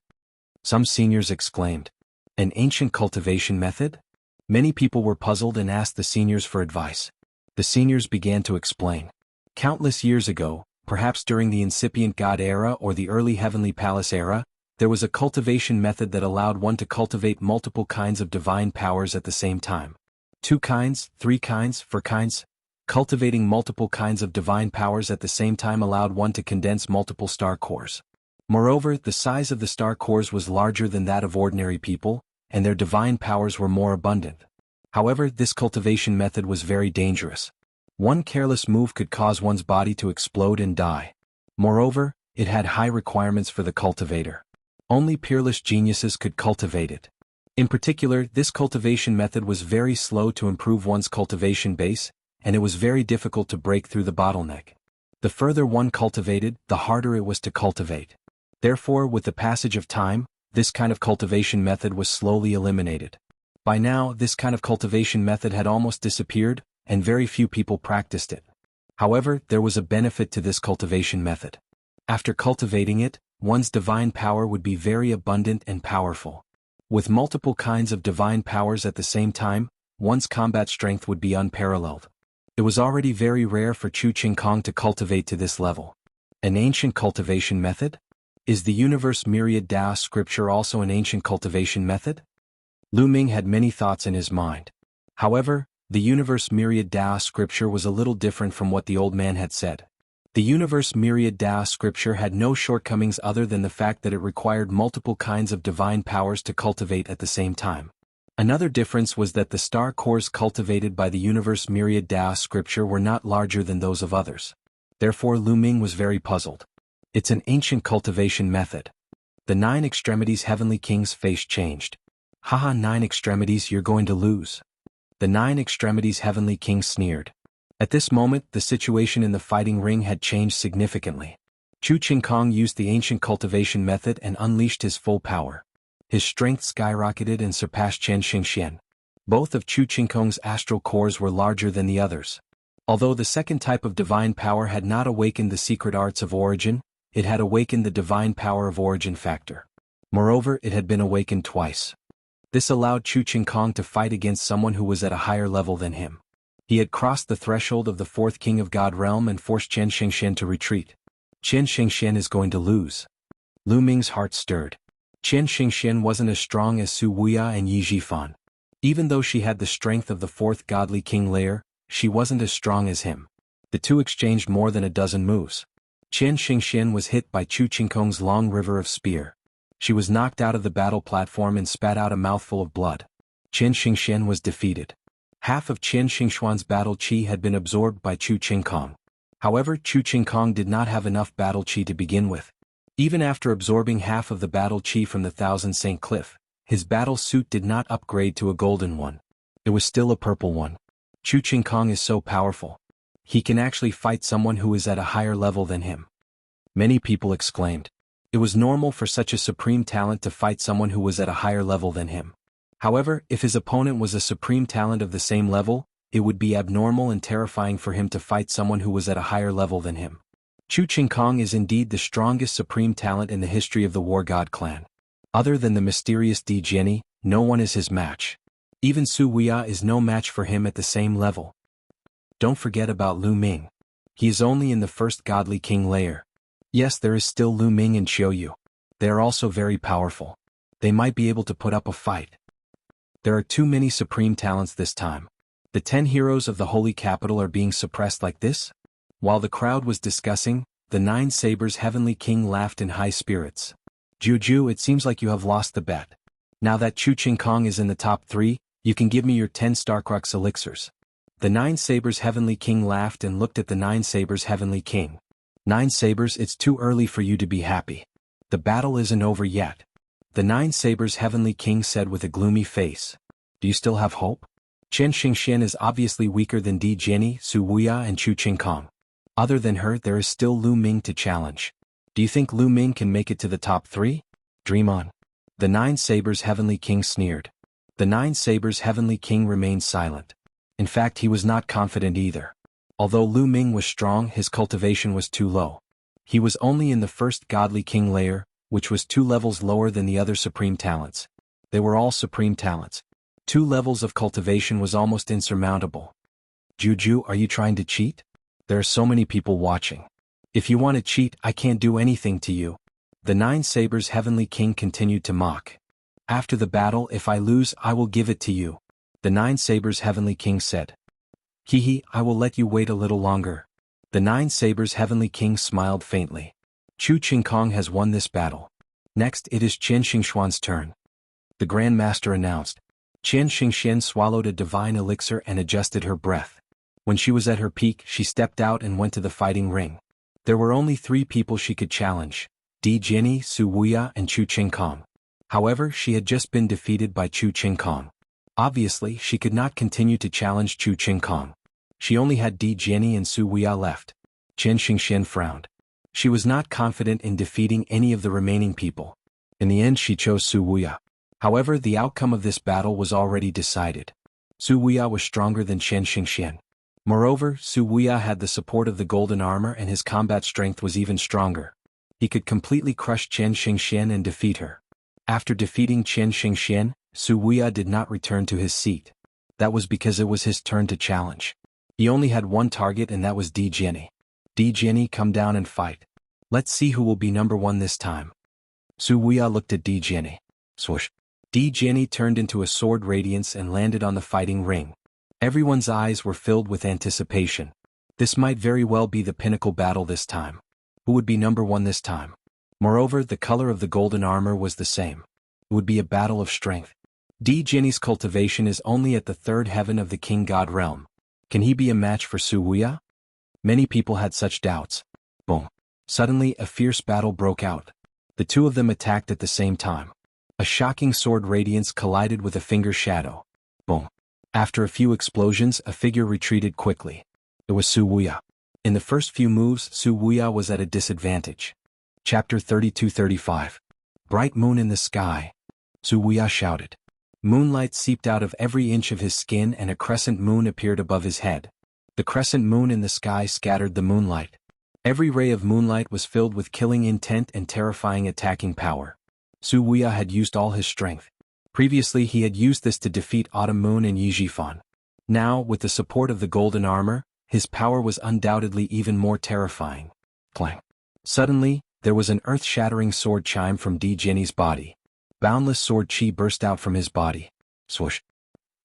Some seniors exclaimed. An ancient cultivation method? Many people were puzzled and asked the seniors for advice. The seniors began to explain. Countless years ago, perhaps during the incipient God era or the early Heavenly Palace era, there was a cultivation method that allowed one to cultivate multiple kinds of divine powers at the same time. 2 kinds, 3 kinds, 4 kinds. Cultivating multiple kinds of divine powers at the same time allowed one to condense multiple star cores. Moreover, the size of the star cores was larger than that of ordinary people, and their divine powers were more abundant. However, this cultivation method was very dangerous. One careless move could cause one's body to explode and die. Moreover, it had high requirements for the cultivator. Only peerless geniuses could cultivate it. In particular, this cultivation method was very slow to improve one's cultivation base, and it was very difficult to break through the bottleneck. The further one cultivated, the harder it was to cultivate. Therefore, with the passage of time, this kind of cultivation method was slowly eliminated. By now, this kind of cultivation method had almost disappeared, and very few people practiced it. However, there was a benefit to this cultivation method. After cultivating it, one's divine power would be very abundant and powerful. With multiple kinds of divine powers at the same time, one's combat strength would be unparalleled. It was already very rare for Chu Qingkong to cultivate to this level. An ancient cultivation method? Is the universe myriad Tao scripture also an ancient cultivation method? Lu Ming had many thoughts in his mind. However, the universe myriad Tao scripture was a little different from what the old man had said. The universe myriad Tao scripture had no shortcomings other than the fact that it required multiple kinds of divine powers to cultivate at the same time. Another difference was that the star cores cultivated by the universe myriad Tao scripture were not larger than those of others. Therefore Lu Ming was very puzzled. It's an ancient cultivation method. The 9 extremities heavenly king's face changed. Haha, 9 extremities, you're going to lose. The 9 extremities heavenly king sneered. At this moment, the situation in the fighting ring had changed significantly. Chu Qingkong used the ancient cultivation method and unleashed his full power. His strength skyrocketed and surpassed Chen Xingxian. Both of Chu Qingkong's astral cores were larger than the others. Although the second type of divine power had not awakened the secret arts of origin, it had awakened the divine power of origin factor. Moreover, it had been awakened twice. This allowed Chu Qingkong to fight against someone who was at a higher level than him. He had crossed the threshold of the 4th king of God realm and forced Chen Xingxian to retreat. Chen Xingxian is going to lose. Lu Ming's heart stirred. Chen Xingxian wasn't as strong as Su Wuya and Yi Jifan. Even though she had the strength of the 4th godly king layer, she wasn't as strong as him. The two exchanged more than a dozen moves. Chen Xingxian was hit by Chu Qingkong's long river of spear. She was knocked out of the battle platform and spat out a mouthful of blood. Chen Xingxian was defeated. Half of Chen Xingxuan's battle chi had been absorbed by Chu Qingkong. However, Chu Qingkong did not have enough battle chi to begin with. Even after absorbing half of the battle chi from the Thousand Saint Cliff, his battle suit did not upgrade to a golden one. It was still a purple one. Chu Qingkong is so powerful. He can actually fight someone who is at a higher level than him. Many people exclaimed. It was normal for such a supreme talent to fight someone who was at a higher level than him. However, if his opponent was a supreme talent of the same level, it would be abnormal and terrifying for him to fight someone who was at a higher level than him. Chu Qingkong is indeed the strongest supreme talent in the history of the War God clan. Other than the mysterious Di Jianni, no one is his match. Even Su Wuya is no match for him at the same level. Don't forget about Lu Ming. He is only in the first godly king layer. Yes, there is still Lu Ming and Qiu Yu. They are also very powerful. They might be able to put up a fight. There are too many supreme talents this time. The 10 heroes of the holy capital are being suppressed like this? While the crowd was discussing, the 9 sabers heavenly king laughed in high spirits. Juju, it seems like you have lost the bet. Now that Chu Qingkong is in the top 3, you can give me your 10 Starcrux elixirs. The 9 sabers heavenly king laughed and looked at the 9 sabers heavenly king. 9 sabers, it's too early for you to be happy. The battle isn't over yet. The 9 sabers heavenly king said with a gloomy face. Do you still have hope? Chen Xingxian is obviously weaker than Di Jianni, Su Wuya and Chu Qingkong. Other than her, there is still Lu Ming to challenge. Do you think Lu Ming can make it to the top 3? Dream on. The 9 sabers heavenly king sneered. The 9 sabers heavenly king remained silent. In fact, he was not confident either. Although Lu Ming was strong, his cultivation was too low. He was only in the first godly king layer, which was 2 levels lower than the other supreme talents. They were all supreme talents. 2 levels of cultivation was almost insurmountable. Juju, are you trying to cheat? There are so many people watching. If you want to cheat, I can't do anything to you. The 9 sabers heavenly king continued to mock. After the battle, if I lose, I will give it to you. The 9 sabers heavenly king said. Hehe, I will let you wait a little longer. The 9 sabers heavenly king smiled faintly. Chu Qingkong has won this battle. Next it is Chen Xingxuan's turn. The Grand Master announced. Chen Xingxian swallowed a divine elixir and adjusted her breath. When she was at her peak, she stepped out and went to the fighting ring. There were only 3 people she could challenge. Di Jianni, Su Wuya and Chu Qingkong. However, she had just been defeated by Chu Qingkong. Obviously, she could not continue to challenge Chu Qingkong. She only had Di Jianni and Su Wuya left. Chen Xingxian frowned. She was not confident in defeating any of the remaining people. In the end, she chose Su Wuya. However, the outcome of this battle was already decided. Su Wuya was stronger than Chen Xingxian. Moreover, Su Wuya had the support of the golden armor and his combat strength was even stronger. He could completely crush Chen Xingxian and defeat her. After defeating Chen Xingxian, Su Wuya did not return to his seat. That was because it was his turn to challenge. He only had one target and that was Di Jianni. Di Jianni, come down and fight. Let's see who will be number 1 this time. Su Wuya looked at Di Jianni. Swoosh. Di Jianni turned into a sword radiance and landed on the fighting ring. Everyone's eyes were filled with anticipation. This might very well be the pinnacle battle this time. Who would be number 1 this time? Moreover, the color of the golden armor was the same. It would be a battle of strength. Di Jianni's cultivation is only at the 3rd heaven of the king god realm. Can he be a match for Su Wuya? Many people had such doubts. Boom. Suddenly, a fierce battle broke out. The 2 of them attacked at the same time. A shocking sword radiance collided with a finger shadow. Boom. After a few explosions, a figure retreated quickly. It was Su Wuya. In the first few moves, Su Wuya was at a disadvantage. Chapter 32-35. Bright moon in the sky. Su Wuya shouted. Moonlight seeped out of every inch of his skin and a crescent moon appeared above his head. The crescent moon in the sky scattered the moonlight. Every ray of moonlight was filled with killing intent and terrifying attacking power. Su Wuya had used all his strength. Previously he had used this to defeat Autumn Moon and Yi Jifan. Now, with the support of the golden armor, his power was undoubtedly even more terrifying. Clang. Suddenly, there was an earth-shattering sword chime from Di Jianni's body. Boundless sword chi burst out from his body. Swoosh.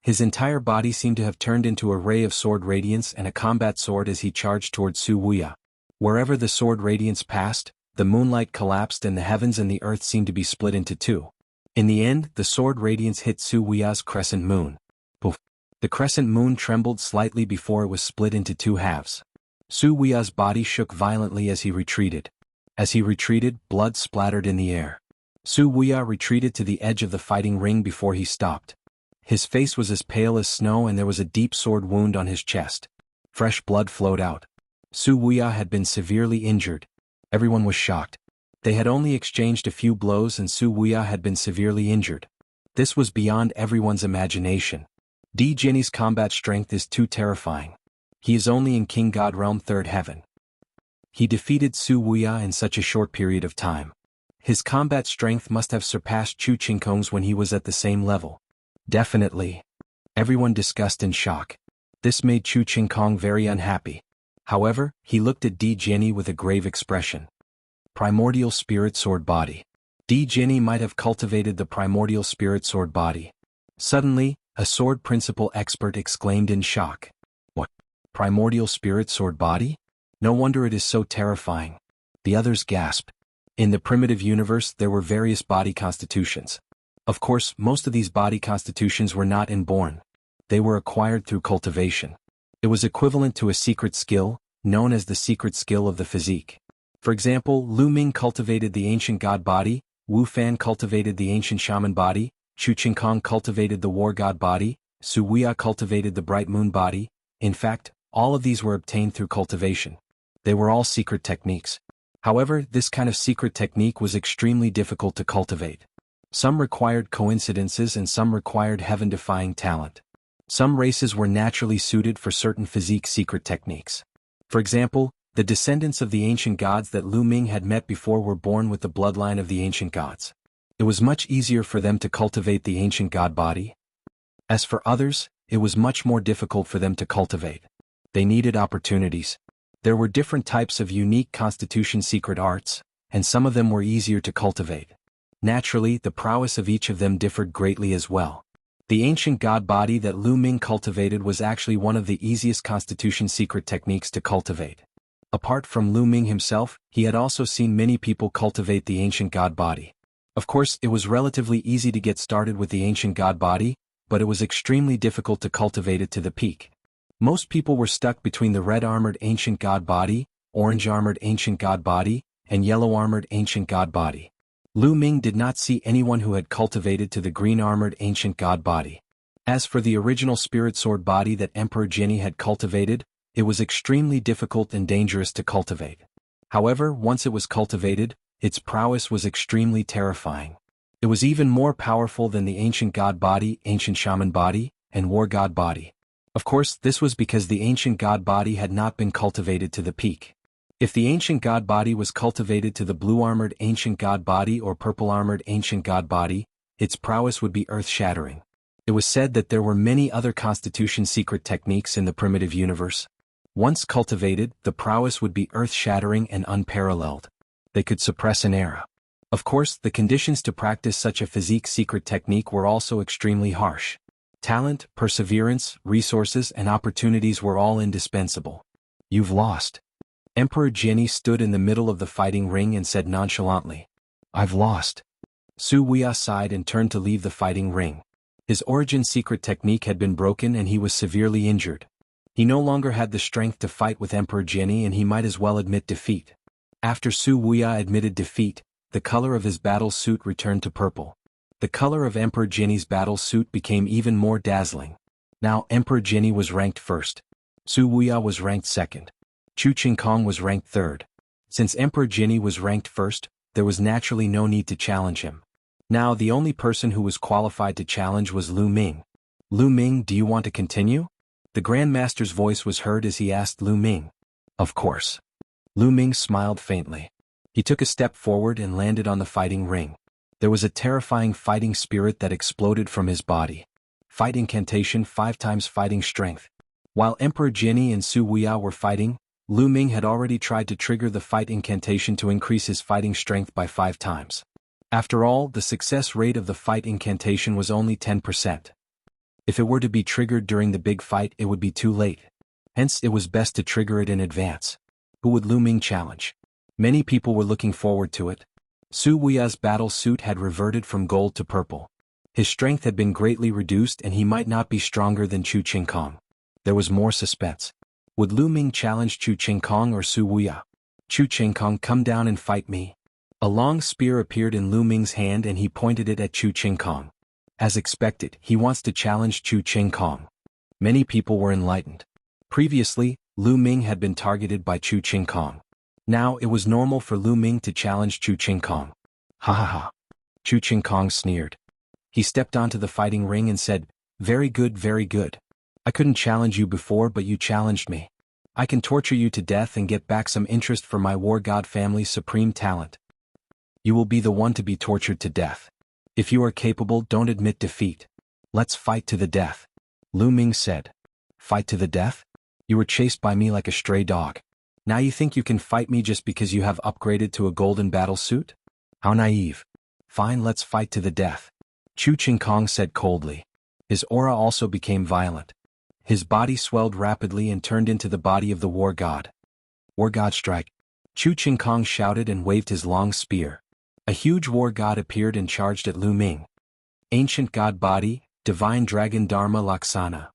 His entire body seemed to have turned into a ray of sword radiance and a combat sword as he charged towards Su Wuya. Wherever the sword radiance passed, the moonlight collapsed and the heavens and the earth seemed to be split into 2. In the end, the sword radiance hit Su Wuya's crescent moon. Poof. The crescent moon trembled slightly before it was split into 2 halves. Su Wuya's body shook violently as he retreated. As he retreated, blood splattered in the air. Su Wuya retreated to the edge of the fighting ring before he stopped. His face was as pale as snow and there was a deep sword wound on his chest. Fresh blood flowed out. Su Wuya had been severely injured. Everyone was shocked. They had only exchanged a few blows and Su Wuya had been severely injured. This was beyond everyone's imagination. Di Jianni's combat strength is too terrifying. He is only in King God Realm 3rd Heaven. He defeated Su Wuya in such a short period of time. His combat strength must have surpassed Chu Qingkong's when he was at the same level. Definitely. Everyone discussed in shock. This made Chu Qingkong very unhappy. However, he looked at Di Jiani with a grave expression. Primordial Spirit Sword Body. Di Jiani might have cultivated the Primordial Spirit Sword Body. Suddenly, a sword principle expert exclaimed in shock. What? Primordial Spirit Sword Body? No wonder it is so terrifying. The others gasped. In the primitive universe there were various body constitutions. Of course, most of these body constitutions were not inborn. They were acquired through cultivation. It was equivalent to a secret skill, known as the secret skill of the physique. For example, Lu Ming cultivated the ancient god body, Wu Fan cultivated the ancient shaman body, Chu Qingkong cultivated the war god body, Su Wuya cultivated the bright moon body. In fact, all of these were obtained through cultivation. They were all secret techniques. However, this kind of secret technique was extremely difficult to cultivate. Some required coincidences and some required heaven-defying talent. Some races were naturally suited for certain physique secret techniques. For example, the descendants of the ancient gods that Lu Ming had met before were born with the bloodline of the ancient gods. It was much easier for them to cultivate the ancient god body. As for others, it was much more difficult for them to cultivate. They needed opportunities. There were different types of unique constitution secret arts, and some of them were easier to cultivate. Naturally, the prowess of each of them differed greatly as well. The ancient god body that Lu Ming cultivated was actually one of the easiest constitution secret techniques to cultivate. Apart from Lu Ming himself, he had also seen many people cultivate the ancient god body. Of course, it was relatively easy to get started with the ancient god body, but it was extremely difficult to cultivate it to the peak. Most people were stuck between the red-armored ancient god body, orange-armored ancient god body, and yellow-armored ancient god body. Lu Ming did not see anyone who had cultivated to the green-armored ancient god body. As for the original spirit sword body that Emperor Jinni had cultivated, it was extremely difficult and dangerous to cultivate. However, once it was cultivated, its prowess was extremely terrifying. It was even more powerful than the ancient god body, ancient shaman body, and war god body. Of course, this was because the ancient god body had not been cultivated to the peak. If the ancient god body was cultivated to the blue-armored ancient god body or purple-armored ancient god body, its prowess would be earth-shattering. It was said that there were many other constitution secret techniques in the primitive universe. Once cultivated, the prowess would be earth-shattering and unparalleled. They could suppress an era. Of course, the conditions to practice such a physique secret technique were also extremely harsh. Talent, perseverance, resources, and opportunities were all indispensable. You've lost. Emperor Jinni stood in the middle of the fighting ring and said nonchalantly, I've lost. Su Wuya sighed and turned to leave the fighting ring. His origin secret technique had been broken and he was severely injured. He no longer had the strength to fight with Emperor Jinni and he might as well admit defeat. After Su Wuya admitted defeat, the color of his battle suit returned to purple. The color of Emperor Jinni's battle suit became even more dazzling. Now Emperor Jinni was ranked first. Su Wuya was ranked second. Chu Qingkong was ranked third. Since Emperor Jinni was ranked first, there was naturally no need to challenge him. Now the only person who was qualified to challenge was Lu Ming. Lu Ming, do you want to continue? The Grand Master's voice was heard as he asked Lu Ming. Of course. Lu Ming smiled faintly. He took a step forward and landed on the fighting ring. There was a terrifying fighting spirit that exploded from his body. Fight incantation 5 times fighting strength. While Emperor Jinni and Su Wuya were fighting, Lu Ming had already tried to trigger the fight incantation to increase his fighting strength by 5 times. After all, the success rate of the fight incantation was only 10%. If it were to be triggered during the big fight, it would be too late. Hence, it was best to trigger it in advance. Who would Lu Ming challenge? Many people were looking forward to it. Su Wuya's battle suit had reverted from gold to purple. His strength had been greatly reduced and he might not be stronger than Chu Qingkong. There was more suspense. Would Lu Ming challenge Chu Qingkong or Su Wuya? Chu Qingkong, come down and fight me. A long spear appeared in Lu Ming's hand and he pointed it at Chu Qingkong. As expected, he wants to challenge Chu Qingkong. Many people were enlightened. Previously, Lu Ming had been targeted by Chu Qingkong. Now it was normal for Lu Ming to challenge Chu Qingkong. Ha ha ha. Chu Qingkong sneered. He stepped onto the fighting ring and said, very good, very good. I couldn't challenge you before but you challenged me. I can torture you to death and get back some interest for my war god family's supreme talent. You will be the one to be tortured to death. If you are capable, don't admit defeat. Let's fight to the death. Lu Ming said. Fight to the death? You were chased by me like a stray dog. Now you think you can fight me just because you have upgraded to a golden battle suit? How naive. Fine, let's fight to the death. Chu Qingkong said coldly. His aura also became violent. His body swelled rapidly and turned into the body of the war god. War god strike. Chu Qingkong shouted and waved his long spear. A huge war god appeared and charged at Lu Ming. Ancient god body, divine dragon Dharma Laksana.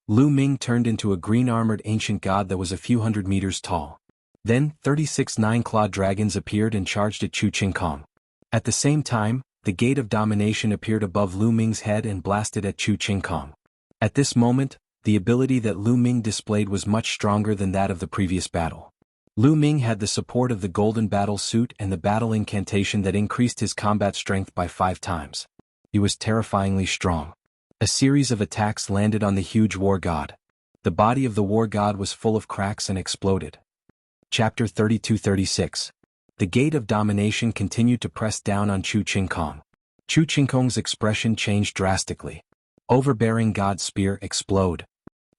Lu Ming turned into a green-armored ancient god that was a few hundred meters tall. Then, 36 nine-clawed dragons appeared and charged at Chu Qingkong. At the same time, the Gate of Domination appeared above Lu Ming's head and blasted at Chu Qingkong. At this moment, the ability that Lu Ming displayed was much stronger than that of the previous battle. Lu Ming had the support of the golden battle suit and the battle incantation that increased his combat strength by 5 times. He was terrifyingly strong. A series of attacks landed on the huge war god. The body of the war god was full of cracks and exploded. Chapter 32-36. The Gate of Domination continued to press down on Chu Qingkong. Chu Qingkong's expression changed drastically. Overbearing God Spear explode.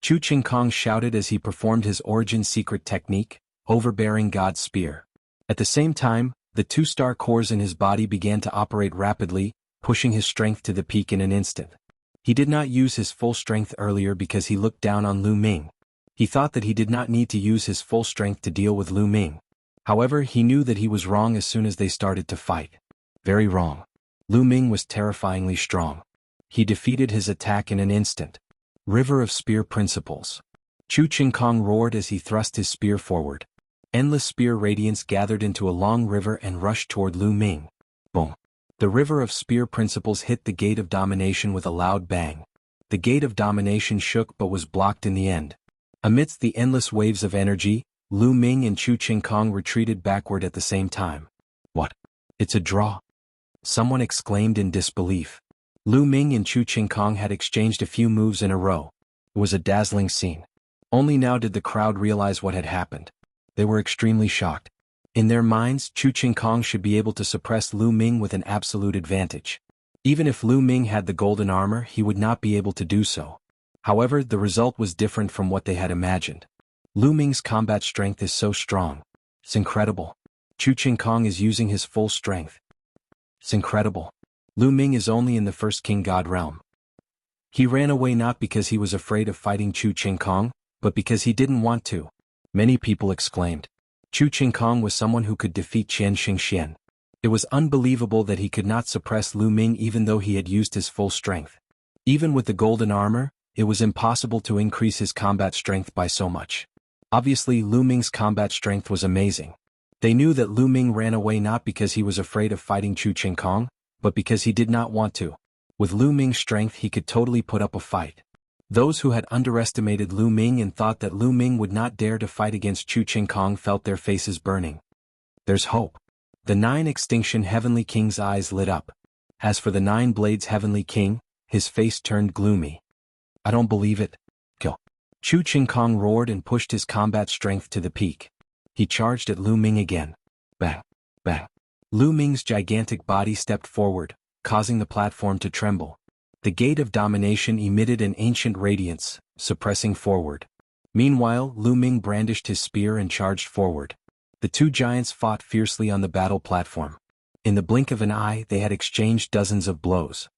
Chu Qingkong shouted as he performed his origin secret technique, Overbearing God Spear. At the same time, the 2-star cores in his body began to operate rapidly, pushing his strength to the peak in an instant. He did not use his full strength earlier because he looked down on Lu Ming. He thought that he did not need to use his full strength to deal with Lu Ming. However, he knew that he was wrong as soon as they started to fight. Very wrong. Lu Ming was terrifyingly strong. He defeated his attack in an instant. River of Spear Principles. Chu Qingkong roared as he thrust his spear forward. Endless spear radiance gathered into a long river and rushed toward Lu Ming. Boom. The River of Spear Principles hit the Gate of Domination with a loud bang. The Gate of Domination shook but was blocked in the end. Amidst the endless waves of energy, Lu Ming and Chu Qingkong retreated backward at the same time. What? It's a draw? Someone exclaimed in disbelief. Lu Ming and Chu Qingkong had exchanged a few moves in a row. It was a dazzling scene. Only now did the crowd realize what had happened. They were extremely shocked. In their minds, Chu Qingkong should be able to suppress Lu Ming with an absolute advantage. Even if Lu Ming had the golden armor, he would not be able to do so. However, the result was different from what they had imagined. Lu Ming's combat strength is so strong. It's incredible. Chu Qingkong is using his full strength. It's incredible. Lu Ming is only in the first King God realm. He ran away not because he was afraid of fighting Chu Qingkong, but because he didn't want to. Many people exclaimed. Chu Qingkong was someone who could defeat Qian Xingxian. It was unbelievable that he could not suppress Lu Ming even though he had used his full strength. Even with the golden armor, it was impossible to increase his combat strength by so much. Obviously, Lu Ming's combat strength was amazing. They knew that Lu Ming ran away not because he was afraid of fighting Chu Qingkong, but because he did not want to. With Lu Ming's strength he could totally put up a fight. Those who had underestimated Lu Ming and thought that Lu Ming would not dare to fight against Chu Qingkong felt their faces burning. There's hope. The 9 Extinction Heavenly King's eyes lit up. As for the 9 Blades Heavenly King, his face turned gloomy. I don't believe it. Kill. Chu Qingkong roared and pushed his combat strength to the peak. He charged at Lu Ming again. Bang. Bang. Lu Ming's gigantic body stepped forward, causing the platform to tremble. The Gate of Domination emitted an ancient radiance, suppressing forward. Meanwhile, Lu Ming brandished his spear and charged forward. The 2 giants fought fiercely on the battle platform. In the blink of an eye, they had exchanged dozens of blows.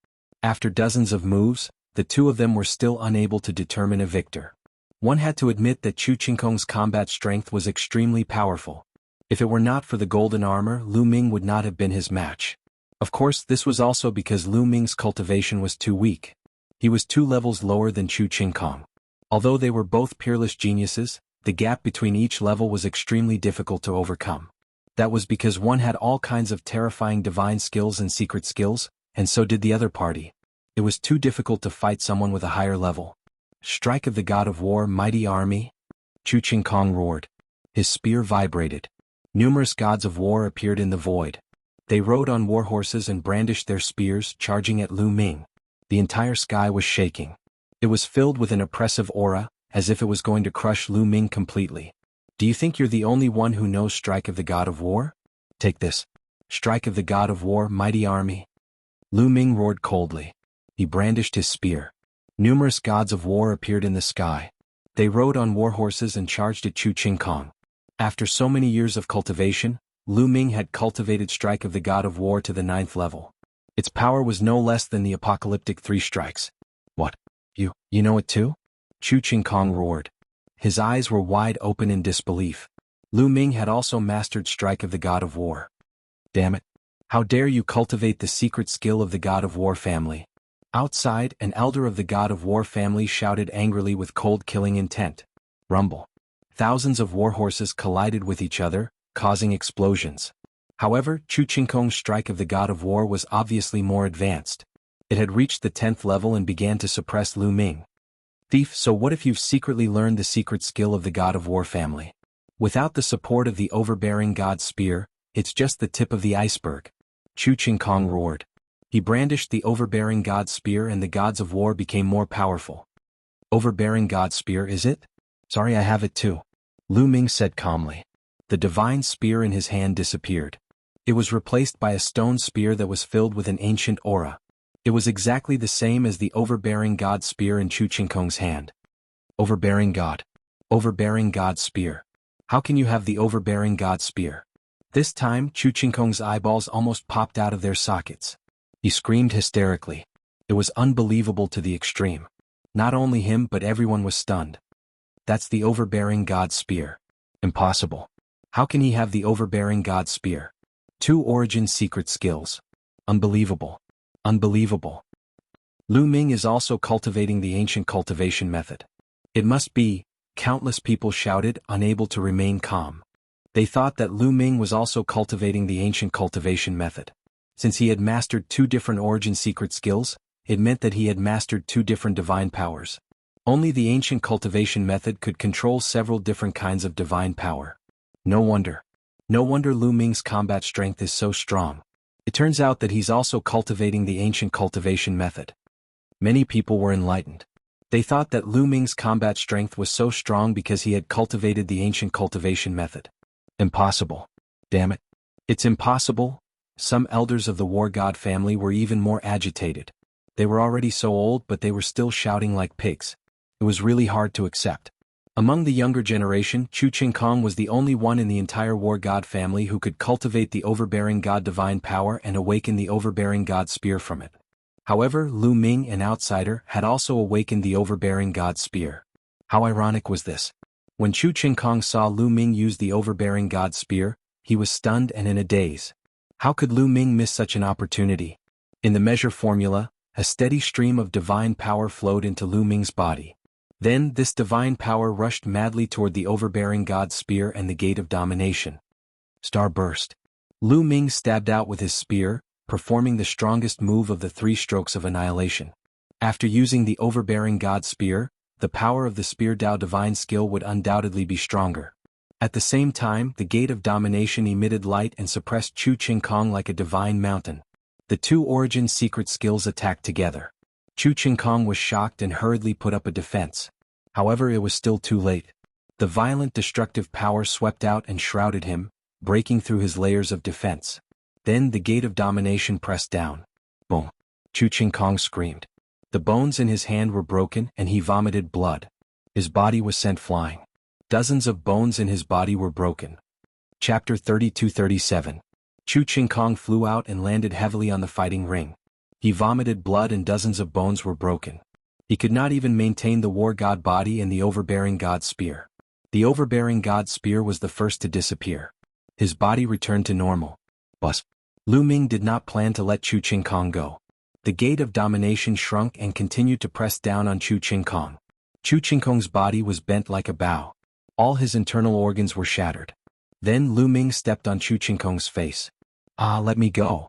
After dozens of moves, the 2 of them were still unable to determine a victor. One had to admit that Chu Qingkong's combat strength was extremely powerful. If it were not for the golden armor, Lu Ming would not have been his match. Of course, this was also because Lu Ming's cultivation was too weak. He was 2 levels lower than Chu Qingkong. Although they were both peerless geniuses, the gap between each level was extremely difficult to overcome. That was because one had all kinds of terrifying divine skills and secret skills, and so did the other party. It was too difficult to fight someone with a higher level. Strike of the God of War, mighty army! Chu Qingkong roared. His spear vibrated. Numerous gods of war appeared in the void. They rode on war horses and brandished their spears, charging at Lu Ming. The entire sky was shaking. It was filled with an oppressive aura, as if it was going to crush Lu Ming completely. Do you think you're the only one who knows Strike of the God of War? Take this. Strike of the God of War, mighty army. Lu Ming roared coldly. He brandished his spear. Numerous gods of war appeared in the sky. They rode on war horses and charged at Chu Qingkong. After so many years of cultivation, Lu Ming had cultivated Strike of the God of War to the 9th level. Its power was no less than the apocalyptic 3 strikes. What? You know it too? Chu Qingkong roared. His eyes were wide open in disbelief. Lu Ming had also mastered Strike of the God of War. Damn it. How dare you cultivate the secret skill of the God of War family? Outside, an elder of the God of War family shouted angrily with cold killing intent. Rumble. Thousands of war horses collided with each other, causing explosions. However, Chu Qingkong's Strike of the God of War was obviously more advanced. It had reached the 10th level and began to suppress Lu Ming. Thief, so what if you've secretly learned the secret skill of the God of War family? Without the support of the overbearing God Spear, it's just the tip of the iceberg. Chu Qingkong roared. He brandished the overbearing God Spear and the gods of war became more powerful. Overbearing God Spear, is it? Sorry, I have it too. Lu Ming said calmly. The divine spear in his hand disappeared. It was replaced by a stone spear that was filled with an ancient aura. It was exactly the same as the overbearing God Spear in Chu Qingkong's hand. Overbearing God Spear. How can you have the overbearing God Spear? This time, Chu Qingkong's eyeballs almost popped out of their sockets. He screamed hysterically. It was unbelievable to the extreme. Not only him but everyone was stunned. That's the overbearing God Spear. Impossible. How can he have the overbearing God Spear? 2 origin secret skills. Unbelievable. Lu Ming is also cultivating the ancient cultivation method. It must be, countless people shouted, unable to remain calm. They thought that Lu Ming was also cultivating the ancient cultivation method. Since he had mastered 2 different origin secret skills, it meant that he had mastered 2 different divine powers. Only the ancient cultivation method could control several different kinds of divine power. No wonder Lu Ming's combat strength is so strong. It turns out that he's also cultivating the ancient cultivation method. Many people were enlightened. They thought that Lu Ming's combat strength was so strong because he had cultivated the ancient cultivation method. Impossible. Damn it. It's impossible. Some elders of the war god family were even more agitated. They were already so old but they were still shouting like pigs. It was really hard to accept. Among the younger generation, Chu Qingkong was the only one in the entire war god family who could cultivate the overbearing god divine power and awaken the overbearing god spear from it. However, Lu Ming, an outsider, had also awakened the overbearing god spear. How ironic was this? When Chu Qingkong saw Lu Ming use the overbearing god spear, he was stunned and in a daze. How could Lu Ming miss such an opportunity? In the measure formula, a steady stream of divine power flowed into Lu Ming's body. Then, this divine power rushed madly toward the overbearing god spear and the gate of domination. Starburst. Lu Ming stabbed out with his spear, performing the strongest move of the 3 strokes of annihilation. After using the overbearing god spear, the power of the spear Dao divine skill would undoubtedly be stronger. At the same time, the gate of domination emitted light and suppressed Chu Qingkong like a divine mountain. The 2 origin secret skills attacked together. Chu Qingkong was shocked and hurriedly put up a defense. However, it was still too late. The violent destructive power swept out and shrouded him, breaking through his layers of defense. Then the gate of domination pressed down. Boom! Chu Qingkong screamed. The bones in his hand were broken and he vomited blood. His body was sent flying. Dozens of bones in his body were broken. Chapter 32-37. Chu Qingkong flew out and landed heavily on the fighting ring. He vomited blood and dozens of bones were broken. He could not even maintain the war god body and the overbearing god spear. The overbearing god spear was the first to disappear. His body returned to normal. But Lu Ming did not plan to let Chu Qingkong go. The gate of domination shrunk and continued to press down on Chu Qingkong. Chu Qingkong's body was bent like a bow. All his internal organs were shattered. Then Lu Ming stepped on Chu Qingkong's face. "Ah, let me go."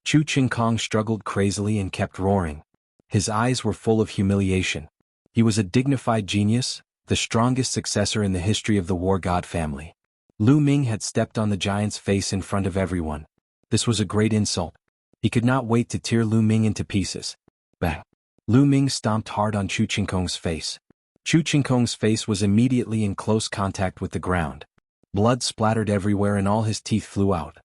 Chu Qingkong struggled crazily and kept roaring. His eyes were full of humiliation. He was a dignified genius, the strongest successor in the history of the war god family. Lu Ming had stepped on the giant's face in front of everyone. This was a great insult. He could not wait to tear Lu Ming into pieces. Bang! Lu Ming stomped hard on Chu Qingkong's face. Chu Qingkong's face was immediately in close contact with the ground. Blood splattered everywhere and all his teeth flew out.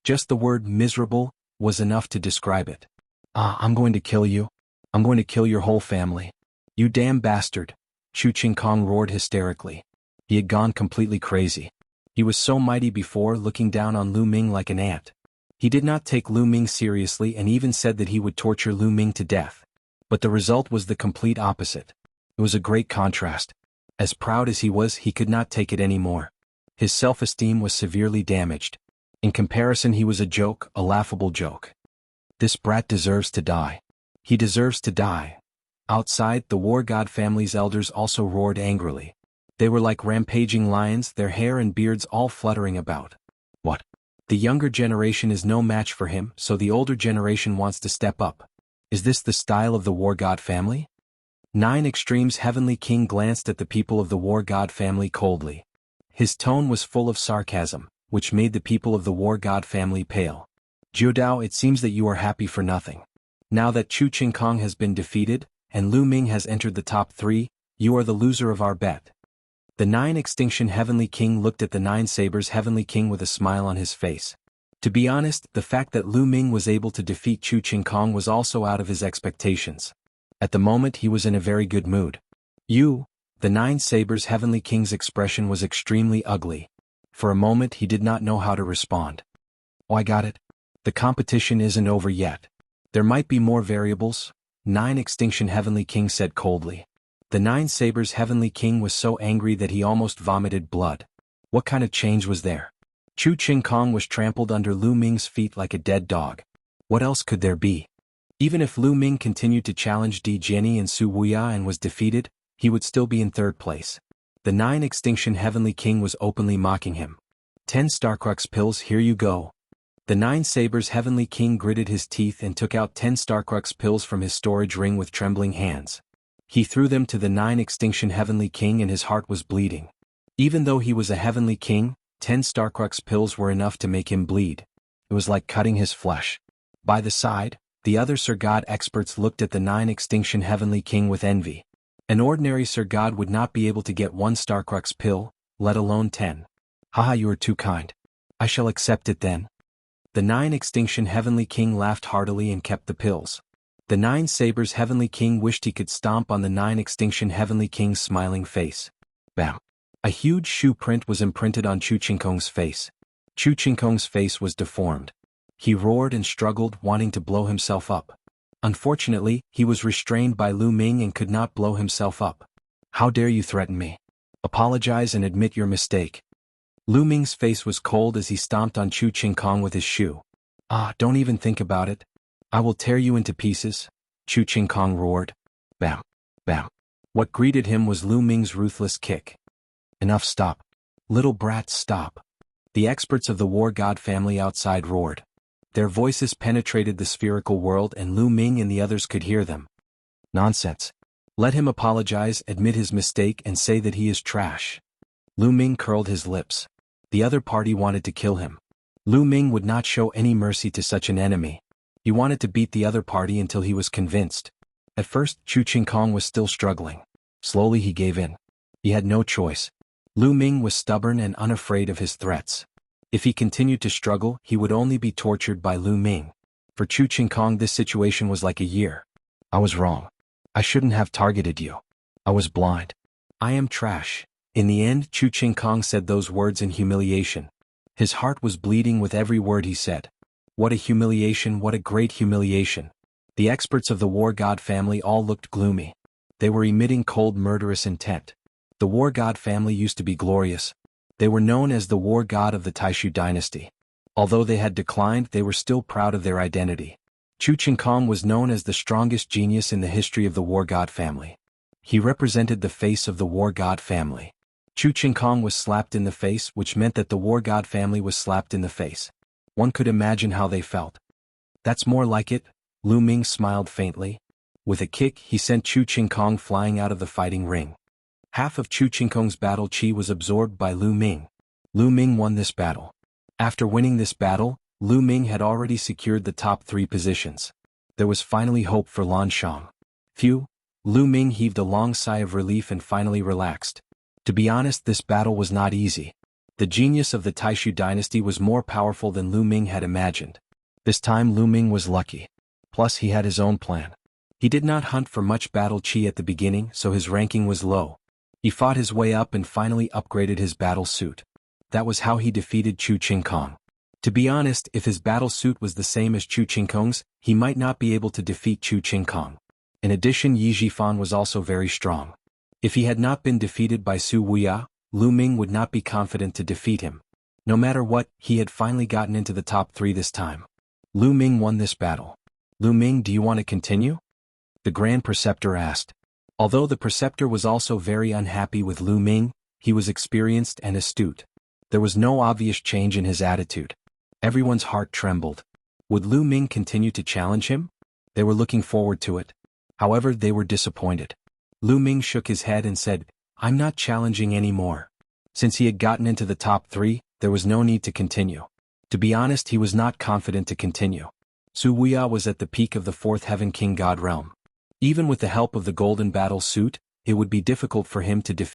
Just the word miserable was enough to describe it. I'm going to kill you. I'm going to kill your whole family. You damn bastard, Chu Qingkong roared hysterically. He had gone completely crazy. He was so mighty before, looking down on Lu Ming like an ant. He did not take Lu Ming seriously and even said that he would torture Lu Ming to death. But the result was the complete opposite. It was a great contrast. As proud as he was, he could not take it anymore. His self-esteem was severely damaged. In comparison, he was a joke, a laughable joke. This brat deserves to die. He deserves to die. Outside, the war god family's elders also roared angrily. They were like rampaging lions, their hair and beards all fluttering about. What? The younger generation is no match for him, so the older generation wants to step up. Is this the style of the war god family? 9 Extremes Heavenly King glanced at the people of the war god family coldly. His tone was full of sarcasm, which made the people of the war god family pale. Jiudao, it seems that you are happy for nothing. Now that Chu Qingkong has been defeated, and Lu Ming has entered the top 3, you are the loser of our bet. The 9 Extinction Heavenly King looked at the 9 Sabers Heavenly King with a smile on his face. To be honest, the fact that Lu Ming was able to defeat Chu Qingkong was also out of his expectations. At the moment he was in a very good mood. You, the 9 Sabers Heavenly King's expression was extremely ugly. For a moment he did not know how to respond. Oh, I got it. The competition isn't over yet. There might be more variables, 9 Extinction Heavenly King said coldly. The 9 Sabers Heavenly King was so angry that he almost vomited blood. What kind of change was there? Chu Qingkong was trampled under Lu Ming's feet like a dead dog. What else could there be? Even if Lu Ming continued to challenge Di Jianyi and Su Wuya and was defeated, he would still be in 3rd place. The 9 Extinction Heavenly King was openly mocking him. 10 Starcrux pills, here you go. The 9 Sabers Heavenly King gritted his teeth and took out 10 Starcrux pills from his storage ring with trembling hands. He threw them to the 9 Extinction Heavenly King and his heart was bleeding. Even though he was a Heavenly King, 10 Starcrux pills were enough to make him bleed. It was like cutting his flesh. By the side, the other Sir God experts looked at the 9 Extinction Heavenly King with envy. An ordinary Sir God would not be able to get 1 Starcrux pill, let alone 10. Haha, you are too kind. I shall accept it then. The 9 Extinction Heavenly King laughed heartily and kept the pills. The 9 Sabers Heavenly King wished he could stomp on the 9 Extinction Heavenly King's smiling face. Bam! A huge shoe print was imprinted on Chu Qingkong's face. Chu Qingkong's face was deformed. He roared and struggled, wanting to blow himself up. Unfortunately, he was restrained by Lu Ming and could not blow himself up. How dare you threaten me? Apologize and admit your mistake. Lu Ming's face was cold as he stomped on Chu Qingkong with his shoe. Don't even think about it. I will tear you into pieces, Chu Qingkong roared. Bam! Bam! What greeted him was Lu Ming's ruthless kick. Enough, stop. Little brats, stop. The experts of the war god family outside roared. Their voices penetrated the spherical world and Lu Ming and the others could hear them. Nonsense. Let him apologize, admit his mistake and say that he is trash. Lu Ming curled his lips. The other party wanted to kill him. Lu Ming would not show any mercy to such an enemy. He wanted to beat the other party until he was convinced. At first, Chu Qingkong was still struggling. Slowly he gave in. He had no choice. Lu Ming was stubborn and unafraid of his threats. If he continued to struggle, he would only be tortured by Lu Ming. For Chu Qingkong this situation was like a year. I was wrong. I shouldn't have targeted you. I was blind. I am trash. In the end, Chu Qingkong said those words in humiliation. His heart was bleeding with every word he said. What a humiliation, what a great humiliation. The experts of the war god family all looked gloomy. They were emitting cold murderous intent. The war god family used to be glorious. They were known as the war god of the Taishu dynasty. Although they had declined, they were still proud of their identity. Chu Qingkong was known as the strongest genius in the history of the war god family. He represented the face of the war god family. Chu Qingkong was slapped in the face, which meant that the war god family was slapped in the face. One could imagine how they felt. That's more like it, Lu Ming smiled faintly. With a kick, he sent Chu Qingkong flying out of the fighting ring. Half of Chu Qingkong's battle chi was absorbed by Lu Ming. Lu Ming won this battle. After winning this battle, Lu Ming had already secured the top 3 positions. There was finally hope for Lan Shang. Phew, Lu Ming heaved a long sigh of relief and finally relaxed. To be honest, this battle was not easy. The genius of the Taishu dynasty was more powerful than Lu Ming had imagined. This time Lu Ming was lucky. Plus he had his own plan. He did not hunt for much battle chi at the beginning, so his ranking was low. He fought his way up and finally upgraded his battle suit. That was how he defeated Chu Qingkong. To be honest, if his battle suit was the same as Chu Qingkong's, he might not be able to defeat Chu Qingkong. In addition, Yi Jifan was also very strong. If he had not been defeated by Su Wuya, Lu Ming would not be confident to defeat him. No matter what, he had finally gotten into the top 3 this time. Lu Ming won this battle. Lu Ming, do you want to continue? The Grand Preceptor asked. Although the Preceptor was also very unhappy with Lu Ming, he was experienced and astute. There was no obvious change in his attitude. Everyone's heart trembled. Would Lu Ming continue to challenge him? They were looking forward to it. However, they were disappointed. Lu Ming shook his head and said, "I'm not challenging anymore." Since he had gotten into the top 3, there was no need to continue. To be honest, he was not confident to continue. Su Wuya was at the peak of the 4th Heaven King God realm. Even with the help of the Golden Battle Suit, it would be difficult for him to defeat